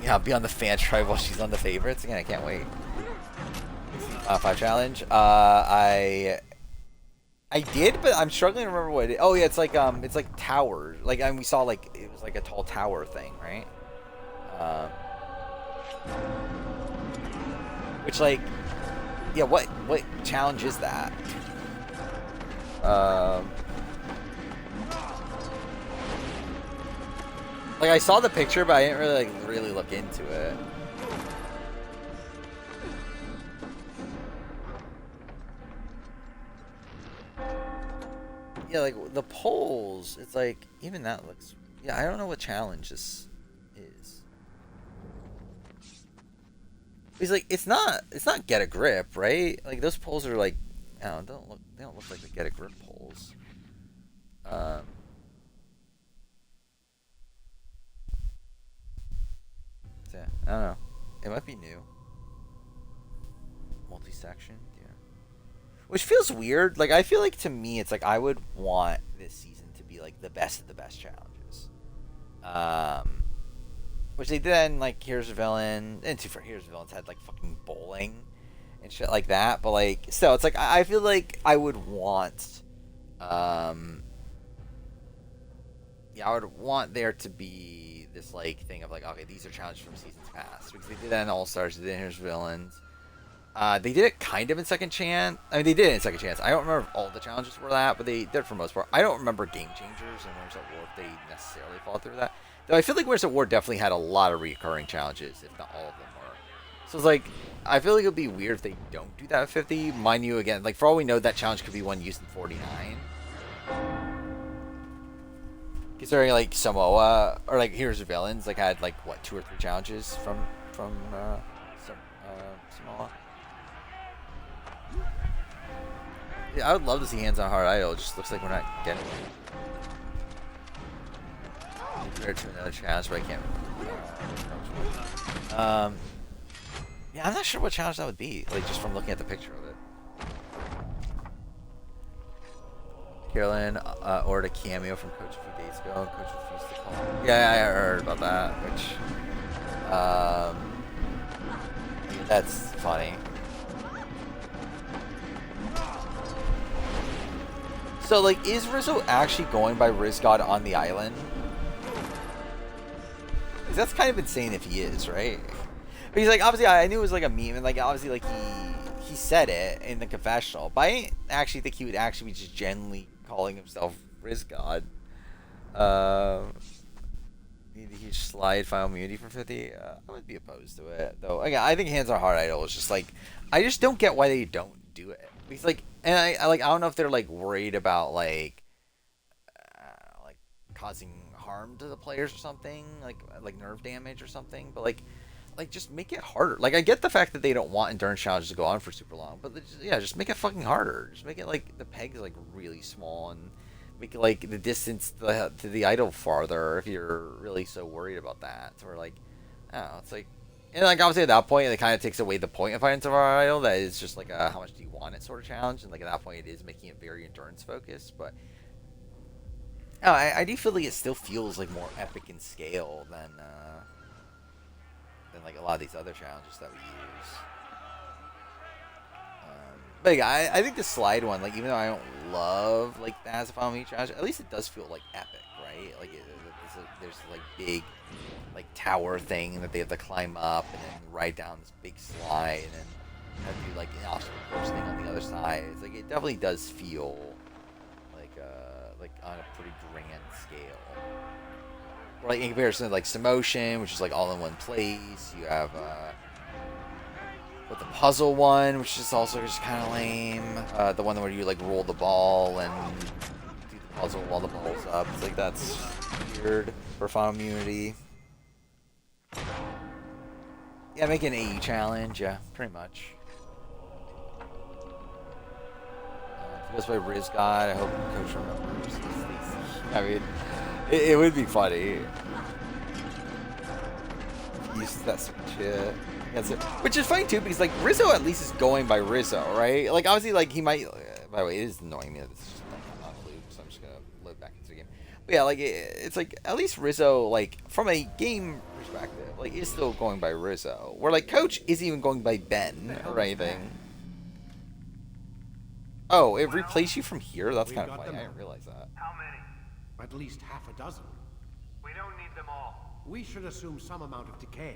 Yeah, I'll be on the fan tribe while she's on the favorites. Again, I can't wait. 5 challenge. I did, but I'm struggling to remember what it is. Oh yeah, it's like towers. Like, and we saw like it was like a tall tower thing, right? Which like, yeah, what challenge is that? Like I saw the picture, but I didn't really look into it. Yeah, like the polls, it's like even that looks. Yeah, I don't know what challenge this is. He's like, it's not get a grip, right? Like those polls are like, I don't know, they don't look like the get a grip polls. Yeah, I don't know. It might be new. Multi-section, yeah. Which feels weird. Like, I feel like to me, it's like I would want this season to be like the best of the best challenges. Which they did in like Here's a Villain, and for Here's a Villain's had like fucking bowling and shit like that. But like, still, it's like I feel like I would want, yeah, I would want there to be this like thing of like, okay, these are challenges from seasons past, because they did that in All Stars, they did in Here's Villains. They did it kind of in Second Chance. I mean, they did it in Second Chance. I don't remember if all the challenges were that, but they did it for the most part. I don't remember Game Changers and Winners at War if they necessarily fall through that. Though I feel like Winners at War definitely had a lot of recurring challenges, if not all of them were. So it's like, I feel like it would be weird if they don't do that at 50. Mind you, again, like for all we know, that challenge could be one used in 49. Considering like Samoa or like Here's the Villains, like had like what 2 or 3 challenges from Samoa. Yeah, I would love to see Hands on Hard Idol. It just looks like we're not getting it. Compared to another challenge, but I can't remember. Yeah, I'm not sure what challenge that would be. Like just from looking at the picture of it. Carolyn ordered a cameo from Coach a few days ago, and Coach refused to call. Yeah, I heard about that, which, that's funny. So, like, is Rizzo actually going by Rizgod on the island? 'Cause that's kind of insane if he is, right? But he's like, obviously, I knew it was like a meme, and like, obviously, like, he said it in the confessional, but I didn't actually think he would actually be just genuinely calling himself Rizgod. Need a huge slide final immunity for 50. I would be opposed to it, though. Again, I think Hands Are Hard Idol is just like, I just don't get why they don't do it. Because like, and I like, I don't know if they're like worried about like causing harm to the players or something, like nerve damage or something, but like just make it harder. Like, I get the fact that they don't want endurance challenges to go on for super long, but yeah, just make it fucking harder. Just make it like the peg is like really small, and make it like the distance to the idol farther if you're really so worried about that. So we're like, I don't know, it's like, and like obviously at that point it kind of takes away the point of Hands Are Hard Idol, that is just like a how much do you want it sort of challenge, and like at that point it is making it very endurance focused, but I do feel like it still feels like more epic in scale than like a lot of these other challenges that we use. But yeah, I think the slide one, like, even though I don't love like the As a Final Meat challenge, at least it does feel like epic, right? Like there's like big like tower thing that they have to climb up and then ride down this big slide and then have to do like an awesome course thing on the other side. It's like, it definitely does feel like on a pretty grand scale. Or like in comparison to like Samotion, which is like all in one place. You have with the puzzle one, which is also just kind of lame. The one where you like roll the ball and do the puzzle while the ball's up. It's like, that's weird for Final Immunity. Yeah, make an AE challenge. Yeah, pretty much. Goes by Rizgod. I hope Coach remembers. I mean, it would be funny. Use that shit. That's it. Which is funny too, because like Rizzo at least is going by Rizzo, right? Like obviously, like he might. By the way, it is annoying me that this is just like I'm on a loop, so I'm just gonna load back into the game. But yeah, like it's like at least Rizzo, like from a game perspective, like is still going by Rizzo. Where like Coach isn't even going by Ben or anything. Oh, it replaced you from here? That's kind of funny. I didn't realize that. How many? At least half a dozen. We don't need them all. We should assume some amount of decay.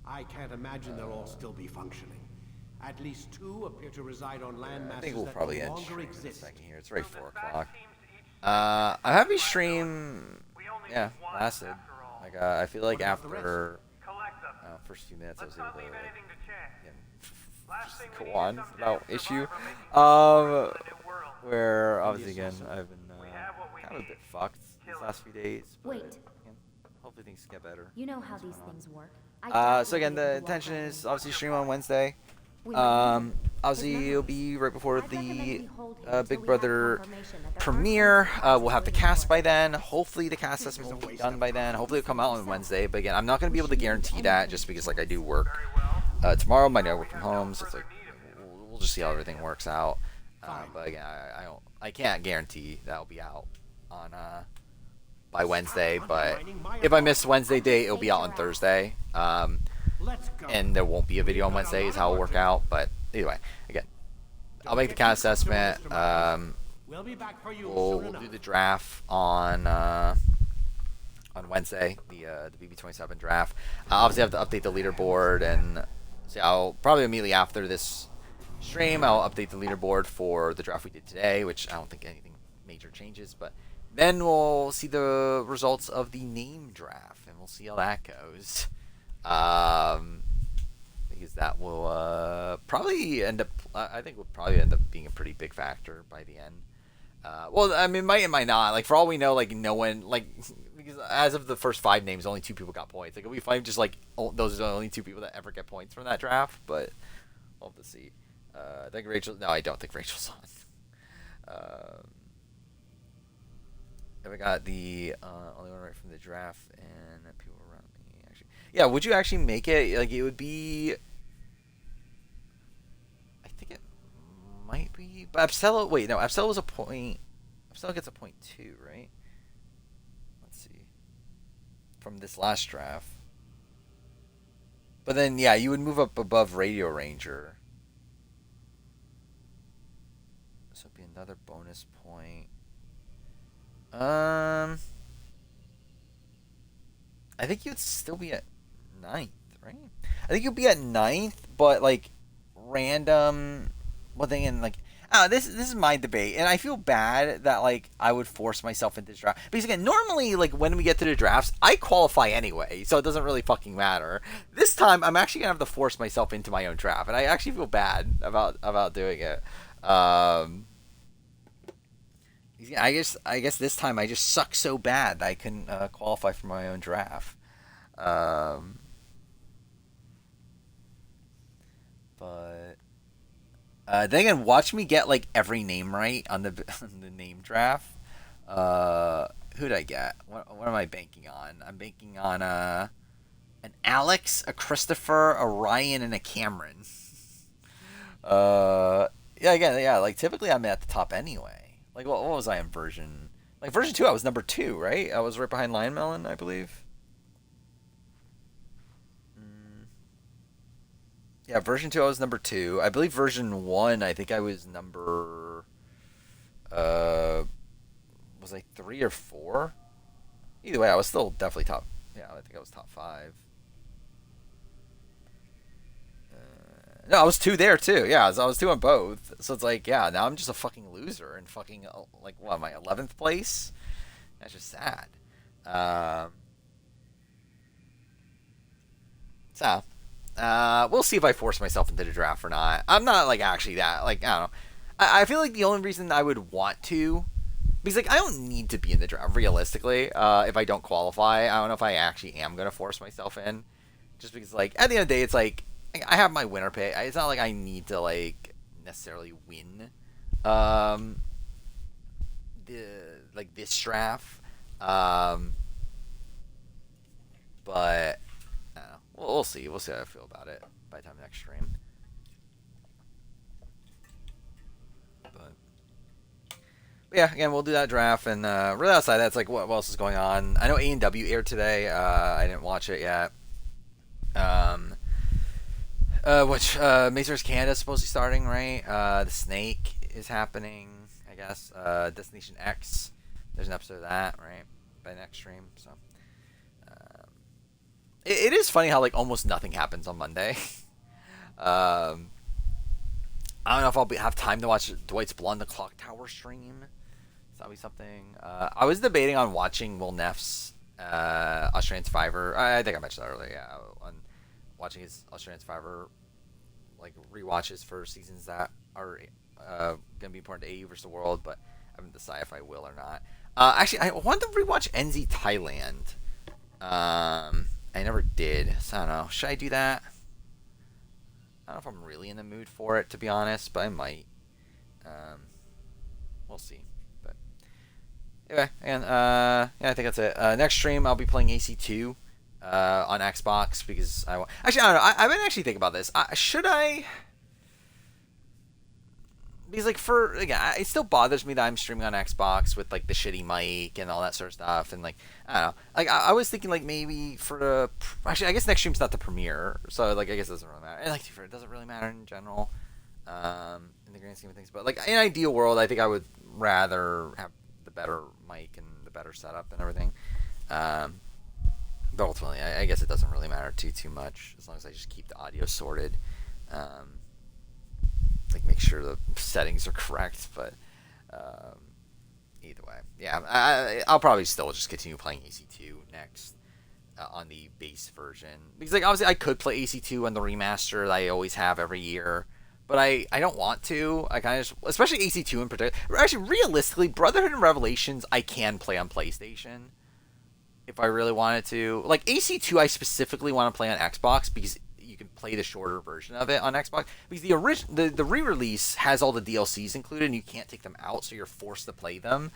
I can't imagine they'll all still be functioning. At least 2 appear to reside on land masses I think we'll that probably no end longer stream in a exist. second here. It's right 4 o'clock. I'm happy stream, yeah, lasted. Like, I feel like after first few minutes I was able to just go on without issue. Where obviously again I've been kind of a bit fucked these last few days. But, hopefully things get better. You know how these things work. So again, the intention is obviously stream on Wednesday. Obviously it'll be right before the Big Brother premiere. We'll have the cast by then. Hopefully the cast assessment will be done by then. Hopefully it'll come out on Wednesday. But again, I'm not going to be able to guarantee that just because like I do work tomorrow. My day I work from home, so it's like we'll just see how everything works out. But again, I can't guarantee that'll be out on by Wednesday. But if I miss Wednesday date, it'll be out on Thursday. And there won't be a video on Wednesday is how it'll work out. But anyway, again, I'll make the cast assessment. We'll do the draft on Wednesday, the BB27 draft. Obviously, I have to update the leaderboard, and so I'll probably immediately after this stream, I'll update the leaderboard for the draft we did today, which I don't think anything major changes. But then we'll see the results of the name draft, and we'll see how that goes. Because that will probably end up, I think will probably end up being a pretty big factor by the end. Well, I mean, it might not. Like, for all we know, like, no one, like, because as of the first 5 names, only 2 people got points. Like, if we find just, like, those are the only 2 people that ever get points from that draft, but we'll have to see. I think Rachel, no, I don't think Rachel's on. Then we got the only one right from the draft, and people around me, actually. Yeah, would you actually make it, like, it would be, I think it might be, but Absello, wait, no, Absello was a point still gets a 0.2, right? Let's see. From this last draft. But then, yeah, you would move up above Radio Ranger. This would be another bonus point. I think you'd still be at 9th, right? I think you'd be at 9th, but like random. Well, then again, like, this is my debate, and I feel bad that like I would force myself into this draft because again, normally like when we get to the drafts, I qualify anyway, so it doesn't really fucking matter. This time, I'm actually gonna have to force myself into my own draft, and I actually feel bad about doing it. I guess this time I just suck so bad that I couldn't qualify for my own draft. But then again, watch me get like every name right on the name draft. Who'd I get? What am I banking on? I'm banking on an Alex, a Christopher, a Ryan, and a Cameron. Yeah. Like typically I'm at the top anyway. Like, what was I in version? Like, version 2, I was number 2, right? I was right behind Lion Melon, I believe. Yeah, version 2, I was number 2. I believe version 1, I think I was number... was I 3 or 4? Either way, I was still definitely top... Yeah, I think I was top 5. No, I was 2 there, too. Yeah, I was 2 on both. So it's like, yeah, now I'm just a fucking loser in fucking, like, what, my 11th place? That's just sad. We'll see if I force myself into the draft or not. I'm not, like, actually that, like, I don't know. I feel like the only reason I would want to, because, like, I don't need to be in the draft, realistically, if I don't qualify. I don't know if I actually am going to force myself in. Just because, like, at the end of the day, it's like, I have my winner pick. It's not like I need to like necessarily win, this draft. But I don't know. We'll see. We'll see how I feel about it by the time next stream. But yeah, again, we'll do that draft, and really outside that's like what else is going on. I know A&W aired today. I didn't watch it yet. Which Mazers Canada is supposed to be starting, right? The Snake is happening, I guess. Destination X, there's an episode of that, right? By next stream. So it is funny how like almost nothing happens on Monday. I don't know if I'll have time to watch Dwight's Beyond the Clock Tower stream. So that'll be something. I was debating on watching Will Neff's Australian Survivor. I think I mentioned that earlier. Yeah, on watching his Australian Survivor like rewatches for seasons that are gonna be important to AU versus the World, but I haven't decided if I will or not. Actually, I wanted to rewatch NZ Thailand. I never did, so I don't know. Should I do that? I don't know if I'm really in the mood for it, to be honest, but I might. We'll see. But anyway, and yeah, I think that's it. Next stream, I'll be playing AC2 on Xbox because I actually I don't know. I've been actually thinking about this. Should I? Because like again, it still bothers me that I'm streaming on Xbox with like the shitty mic and all that sort of stuff, and like I don't know. Like I was thinking like maybe for the actually I guess next stream's not the premiere, so like I guess it doesn't really matter. And like it doesn't really matter in general, in the grand scheme of things. But like in an ideal world, I think I would rather have the better mic and the better setup and everything. But ultimately, I guess it doesn't really matter too much as long as I just keep the audio sorted. Like make sure the settings are correct, but either way, yeah, I'll probably still just continue playing AC2 next on the base version because like obviously I could play AC2 on the remaster that I always have every year, but I don't want to. I kind of especially AC2 in particular. Actually, realistically, Brotherhood and Revelations I can play on PlayStation if I really wanted to. Like AC2, I specifically want to play on Xbox because you can play the shorter version of it on Xbox because the re-release has all the DLCs included and you can't take them out, so you're forced to play them.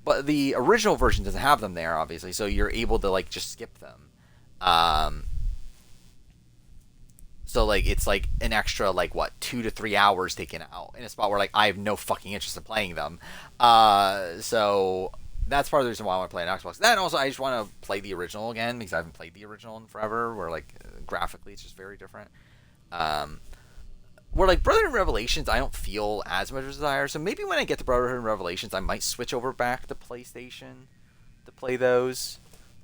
But the original version doesn't have them there, obviously, so you're able to like just skip them. So like it's like an extra like what 2 to 3 hours taken out in a spot where like I have no fucking interest in playing them. So that's part of the reason why I want to play an Xbox. Then also I just want to play the original again because I haven't played the original in forever. Where like graphically it's just very different. Where like Brotherhood Revelations I don't feel as much desire. So maybe when I get to Brotherhood Revelations I might switch over back to PlayStation to play those.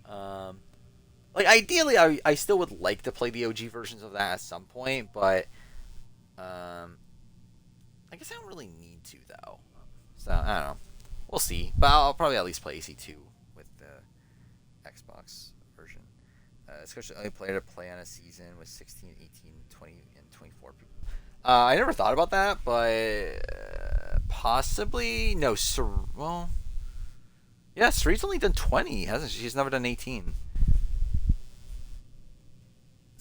Like ideally, I still would like to play the OG versions of that at some point, but I guess I don't really need to though. So I don't know. We'll see. But I'll probably at least play AC2 with the Xbox version. Especially only player to play on a season with 16, 18, 20, and 24 people. I never thought about that, but possibly no. Well, yeah, Sri's only done 20, hasn't she? She's never done 18.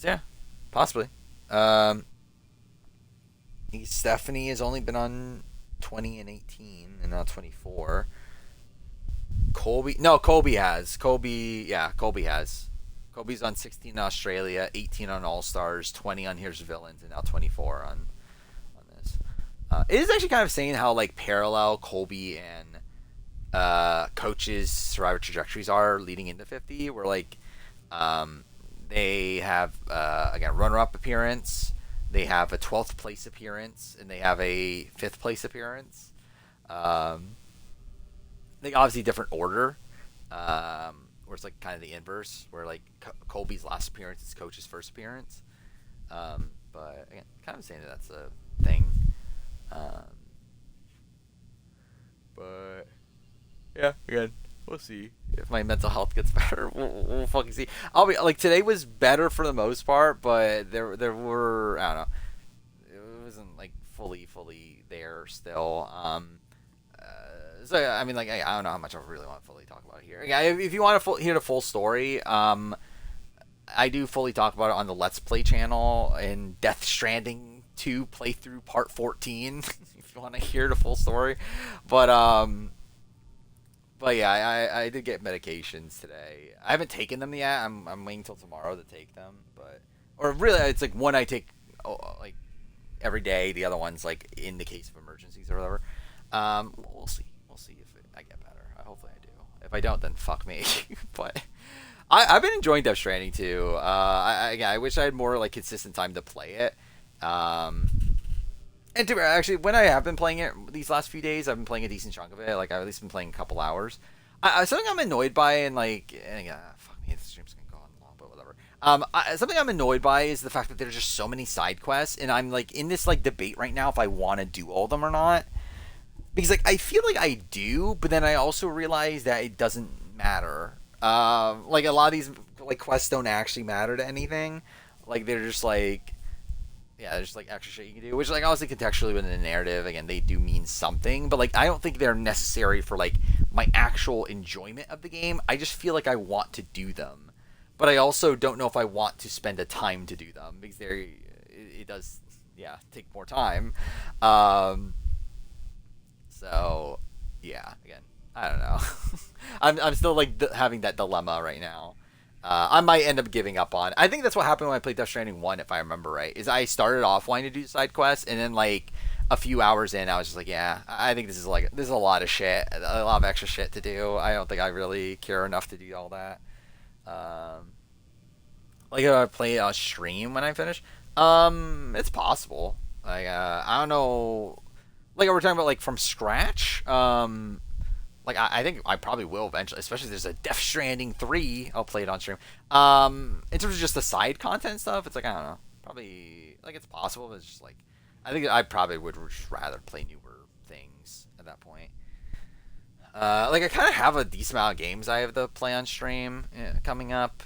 Yeah, possibly. Stephanie has only been on 20 and 18, and now 24. Colby has. Colby has. Colby's on 16 in Australia, 18 on All Stars, 20 on Here's Villains, and now 24 on this. It is actually kind of saying how like parallel Colby and Coach's Survivor trajectories are leading into 50. Where like they have again runner-up appearance, they have a 12th place appearance, and they have a 5th place appearance. Like obviously different order. Where it's like kind of the inverse, where like Colby's last appearance is Coach's first appearance. But again, kind of saying that that's a thing. But yeah, again, we'll see if my mental health gets better. We'll fucking see. I'll be like today was better for the most part, but there were I don't know, it wasn't like fully there still. So I mean, like I don't know how much I really want to fully talk about it here. Yeah, if you want to hear the full story, I do fully talk about it on the Let's Play channel in Death Stranding 2 playthrough part 14. If you want to hear the full story, but yeah, I did get medications today. I haven't taken them yet. I'm waiting till tomorrow to take them, or really, it's like one I take like every day. The other one's like in the case of emergencies or whatever. We'll see. We'll see if I get better. Hopefully I do. If I don't, then fuck me. But I've been enjoying Death Stranding too. I wish I had more like consistent time to play it. And actually, when I have been playing it these last few days, I've been playing a decent chunk of it. Like I've at least been playing a couple hours. Something I'm annoyed by, and like, fuck me, the stream's gonna go on long, but whatever. Something I'm annoyed by is the fact that there's just so many side quests, and I'm like in this like debate right now if I want to do all of them or not. Because like I feel like I do, but then I also realize that it doesn't matter. Like a lot of these like quests don't actually matter to anything. Like they're just like, yeah, there's like extra shit you can do, which like obviously contextually within the narrative, again, they do mean something, but like I don't think they're necessary for like my actual enjoyment of the game. I just feel like I want to do them, but I also don't know if I want to spend the time to do them because it does take more time. So yeah, again, I don't know. I'm still like having that dilemma right now. I might end up giving up on. I think that's what happened when I played Death Stranding 1, if I remember right. Is I started off wanting to do side quests, and then like a few hours in, I was just like, yeah, I think this is a lot of shit, a lot of extra shit to do. I don't think I really care enough to do all that. Like if I play a stream when I finish, it's possible. Like I don't know. Like we're talking about like from scratch. Like I think I probably will eventually, especially if there's a Death Stranding 3. I'll play it on stream. In terms of just the side content stuff, it's like I don't know. Probably like it's possible, but it's just like I think I probably would just rather play newer things at that point. Like I kind of have a decent amount of games I have to play on stream coming up.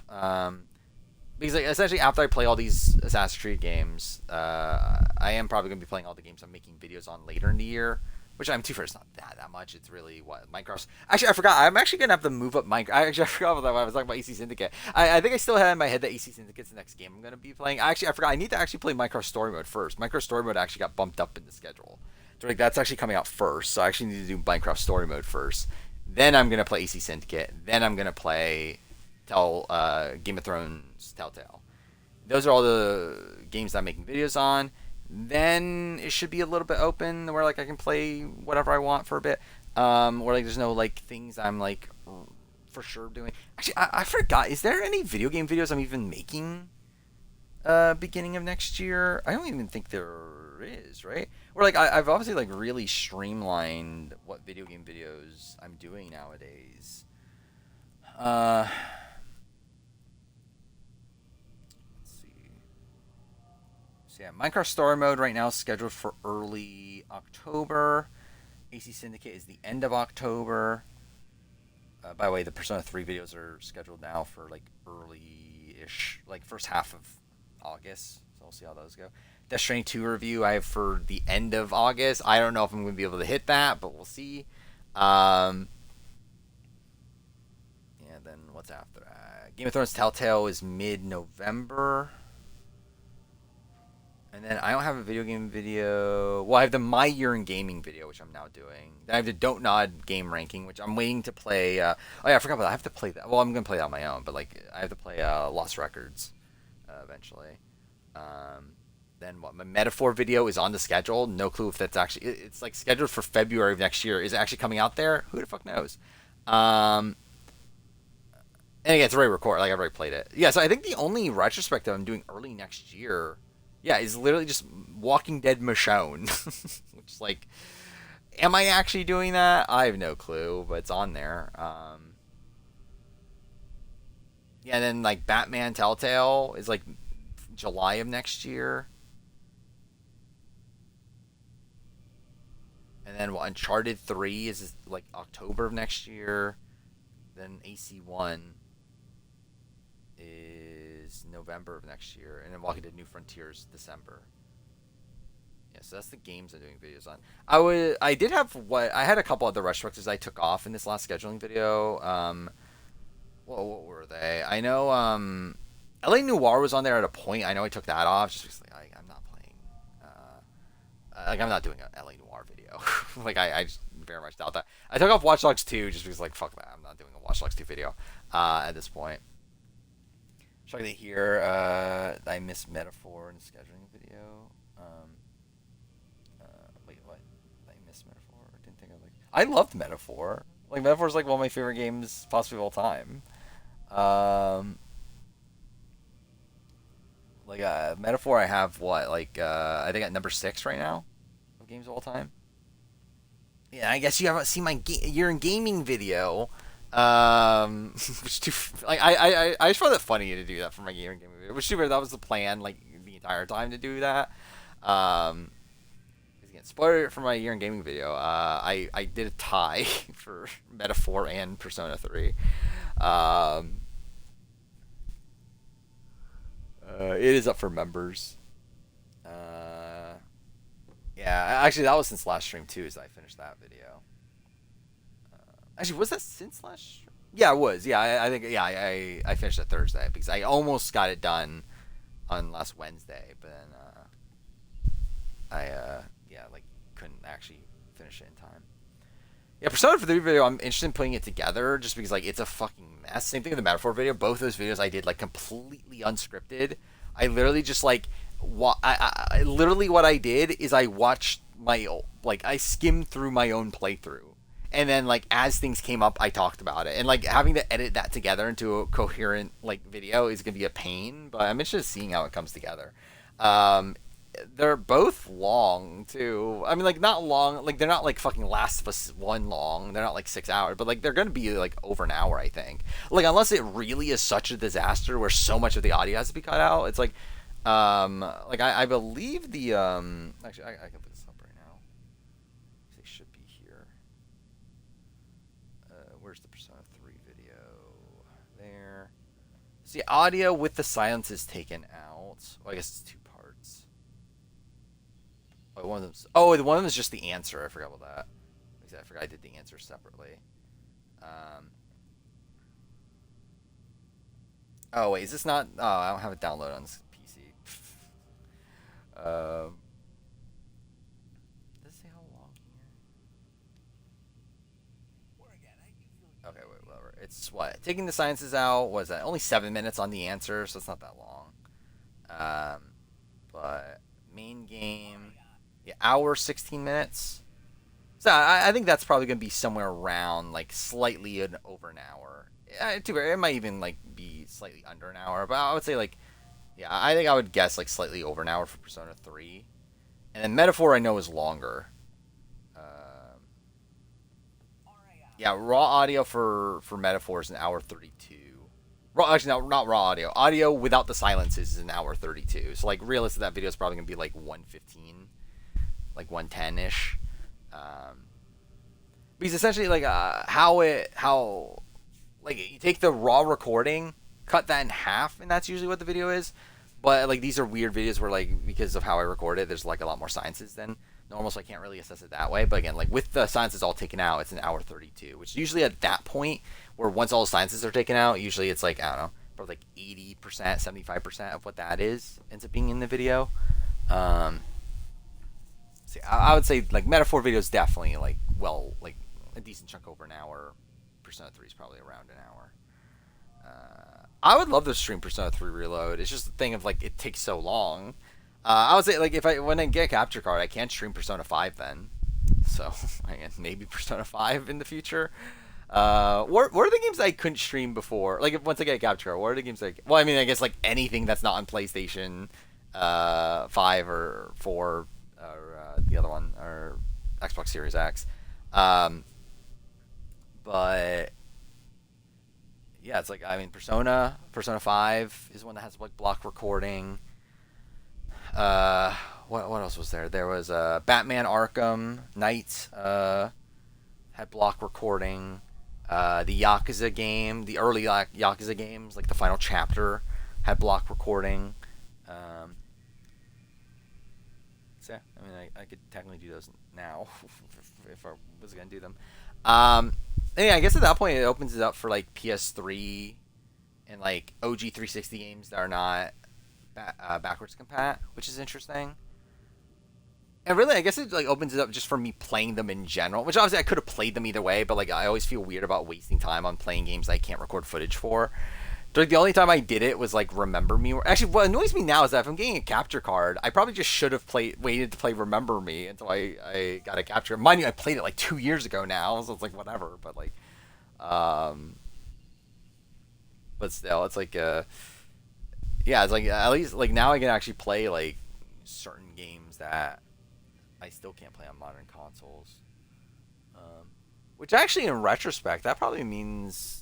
Because like, essentially after I play all these Assassin's Creed games, I am probably gonna be playing all the games I'm making videos on later in the year. Which I'm too fair, it's not that much. It's really what Minecraft. Actually, I forgot. I'm actually gonna have to move up Minecraft. I forgot about that when I was talking about AC Syndicate. I think I still had in my head that AC Syndicate's the next game I'm gonna be playing. I forgot. I need to actually play Minecraft Story Mode first. Minecraft Story Mode actually got bumped up in the schedule, so like that's actually coming out first. So I actually need to do Minecraft Story Mode first. Then I'm gonna play AC Syndicate. Then I'm gonna play Game of Thrones Telltale. those are all the games that I'm making videos on. Then it should be a little bit open where like I can play whatever I want for a bit. Where like there's no like things I'm like for sure doing. Actually, I forgot. Is there any video game videos I'm even making beginning of next year? I don't even think there is, right? Or like I've obviously like really streamlined what video game videos I'm doing nowadays. Let's see. So yeah, Minecraft Story Mode right now is scheduled for early October. AC Syndicate is the end of October. By the way, the Persona 3 videos are scheduled now for like early-ish, like first half of August. So we'll see how those go. Death Stranding 2 review I have for the end of August. I don't know if I'm going to be able to hit that, but we'll see. Yeah, then what's after that? Game of Thrones Telltale is mid-November. And then I don't have a video game video. Well, I have the My Year in Gaming video, which I'm now doing. Then I have the Don't Nod game ranking, which I'm waiting to play. Oh yeah, I forgot about that. I have to play that. Well, I'm gonna play that on my own, but like I have to play Lost Records eventually. Then what? My Metaphor video is on the schedule. No clue if that's actually. It's like scheduled for February of next year. Is it actually coming out there? Who the fuck knows? And again, it's already recorded. Like I've already played it. Yeah, so I think the only retrospective I'm doing early next year. Yeah, is literally just Walking Dead Michonne. Which is like, am I actually doing that? I have no clue, but it's on there. Yeah, and then like Batman Telltale is like July of next year. And then what, Uncharted 3 is like October of next year. Then AC1 is November of next year, and then Walking Dead New Frontiers December. Yeah, so that's the games I'm doing videos on. I had a couple other retrospectives I took off in this last scheduling video. What were they? I know LA Noire was on there at a point. I know I took that off just because like, I'm not playing. I'm not doing an LA Noire video. Like I just very much doubt that. I took off Watch Dogs 2 just because like fuck that. I'm not doing a Watch Dogs 2 video at this point. Trying to hear I missed Metaphor in the scheduling video. Wait, what? I missed Metaphor? I didn't think I loved Metaphor. Like Metaphor is like one of my favorite games possibly of all time. Metaphor I have what? Like I think at number 6 right now of games of all time. Yeah, I guess you haven't seen my year in gaming video. Which too, like I just found it funny to do that for my gaming video. Which too bad, that was the plan like the entire time to do that. Again, spoiler for my year in gaming video. I did a tie for Metaphor and Persona 3. It is up for members. Yeah, actually that was since last stream too. As I finished that video. Actually, was that since last stream? Yeah, it was. Yeah, I think. Yeah, I finished it Thursday because I almost got it done on last Wednesday, but then I like couldn't actually finish it in time. Yeah, Persona 3 video, I'm interested in putting it together just because like it's a fucking mess. Same thing with the Metaphor video. Both those videos I did like completely unscripted. I literally just like I literally what I did is I watched I skimmed through my own playthrough. And then, like, as things came up, I talked about it. And, like, having to edit that together into a coherent, like, video is going to be a pain. But I'm interested in seeing how it comes together. They're both long, too. I mean, like, not long. Like, they're not, like, fucking Last of Us 1 long. They're not, like, 6 hours. But, like, they're going to be, like, over an hour, I think. Like, unless it really is such a disaster where so much of the audio has to be cut out. It's, like, I believe the, actually, I can put this up right now. They should be here. Where's the Persona 3 video? There. See, audio with the silence is taken out. Well, I guess it's 2 parts. Oh, one of them is just the answer. I forgot about that. I forgot I did the answer separately. Oh wait, is this not? Oh, I don't have it downloaded on this PC. Does it say how long here? Okay, wait, whatever. It's what? Taking the sciences out, was that only 7 minutes on the answer, so it's not that long. But main game, yeah, hour 16 minutes. So I think that's probably gonna be somewhere around like slightly over an hour. It might even like be slightly under an hour, but I would say like, yeah, I think I would guess like slightly over an hour for Persona 3, and then Metaphor I know is longer. Yeah, raw audio for Metaphor is an hour 32. Actually, no, not raw audio. Audio without the silences is an hour 32. So like realistically, that video is probably gonna be like 115, like 110ish. Because essentially, like how like you take the raw recording, cut that in half, and that's usually what the video is. But like these are weird videos where like because of how I record it, there's like a lot more silences than normal, so I can't really assess it that way. But again, like with the silences all taken out, it's an hour 32, which usually at that point where once all the silences are taken out, usually it's like, I don't know, probably like 80%, 75% of what that is ends up being in the video. See, I would say like Metaphor video is definitely like like a decent chunk over an hour. Persona 3 is probably around an hour. I would love to stream Persona 3 Reload. It's just the thing of like it takes so long. I would say like when I get a capture card, I can't stream Persona 5 then. So again, maybe Persona 5 in the future. What are the games I couldn't stream before? Like once I get a capture card, what are the games like? Well, I mean, I guess like anything that's not on PlayStation 5 or 4 or the other one or Xbox Series X. But yeah, it's like, I mean, Persona 5 is one that has like block recording. What else was there? There was Batman Arkham Knight had block recording. The Yakuza game, the early Yakuza games, like the final chapter, had block recording. So yeah, I mean, I could technically do those now if I was gonna do them. Yeah, I guess at that point it opens it up for like PS3 and like OG 360 games that are not backwards compat, which is interesting. And really, I guess it like opens it up just for me playing them in general, which obviously I could have played them either way, but like I always feel weird about wasting time on playing games that I can't record footage for. So, like, the only time I did it was like Remember Me. Actually, what annoys me now is that if I'm getting a capture card, I probably just should have waited to play Remember Me until I got a capture. Mind you, I played it like 2 years ago now, so it's like whatever. But like, but still, it's like yeah, it's like at least like now I can actually play like certain games that I still can't play on modern consoles. Which actually, in retrospect, that probably means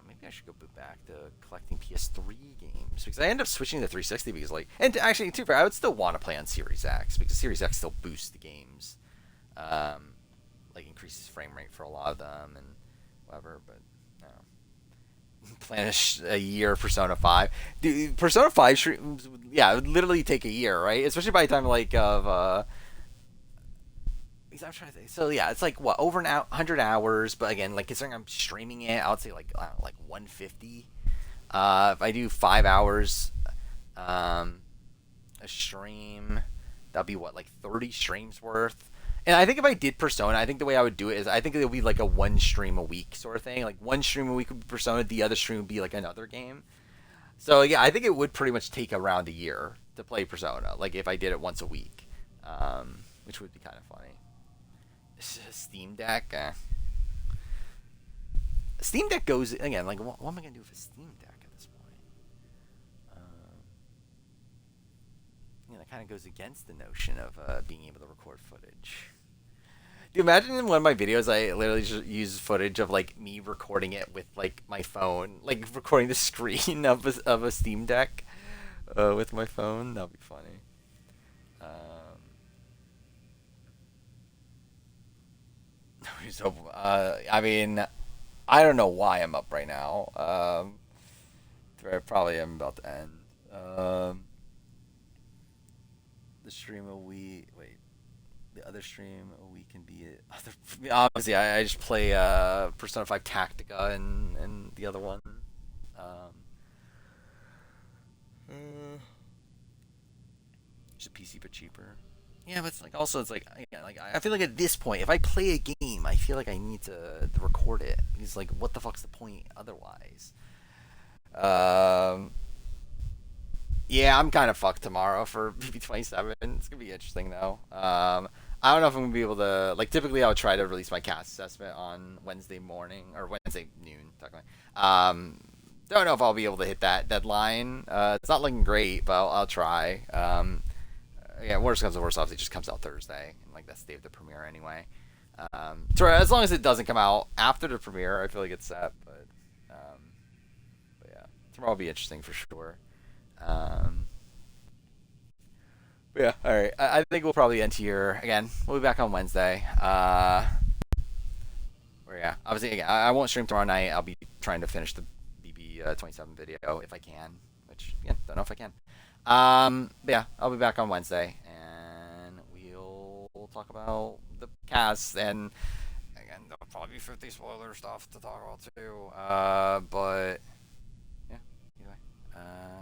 maybe I should go back to collecting PS3 games, because I end up switching to 360 because like, and actually too fair, I would still want to play on Series X because Series X still boosts the games, like increases frame rate for a lot of them and whatever. But plan a year of Persona 5. Dude, Persona 5 streams, yeah, it would literally take a year, right? Especially by the time like of I'm trying to think. So yeah, it's like what, over 100 hours, but again, like considering I'm streaming it, I would say like 150. If I do 5 hours a stream, that'd be what, like 30 streams worth. And I think if I did Persona, I think the way I would do it is I think it would be like a 1 stream a week sort of thing. Like 1 stream a week would be Persona, the other stream would be like another game. So yeah, I think it would pretty much take around a year to play Persona, like if I did it once a week, which would be kind of funny. Steam Deck. Steam Deck goes again. Like, what am I gonna do with a Steam Deck at this point? Yeah, that kind of goes against the notion of being able to record footage. Do you imagine in one of my videos I literally just use footage of like me recording it with like my phone, like recording the screen of a Steam Deck with my phone? That'd be funny. So, I mean, I don't know why I'm up right now. I probably am about to end. The stream a week. Wait, the other stream a week can be obviously I just play Persona 5 Tactica and the other one. Just a PC but cheaper. Yeah, but it's like also it's like, yeah, like I feel like at this point, if I play a game, I feel like I need to record it. Because like, what the fuck's the point otherwise? Yeah, I'm kind of fucked tomorrow for BB27. It's gonna be interesting though. I don't know if I'm gonna be able to. Like, typically I would try to release my cast assessment on Wednesday morning or Wednesday noon, technically. Don't know if I'll be able to hit that deadline. It's not looking great, but I'll try. Yeah, worst comes to worst, obviously, it just comes out Thursday, and like that's the day of the premiere anyway. So as long as it doesn't come out after the premiere, I feel like it's set. But yeah, tomorrow will be interesting for sure. But yeah, all right. I think we'll probably end here. Again, we'll be back on Wednesday. Or yeah, obviously, again, I won't stream tomorrow night. I'll be trying to finish the BB27 video if I can, which again, don't know if I can. But yeah, I'll be back on Wednesday, and we'll talk about the cast, and again, there'll probably be 50 spoiler stuff to talk about too. But yeah, either way,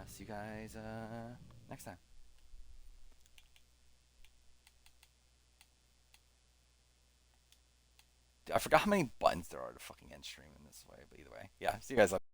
see you guys next time. I forgot how many buttons there are to fucking end stream in this way, but either way, yeah, see you guys later.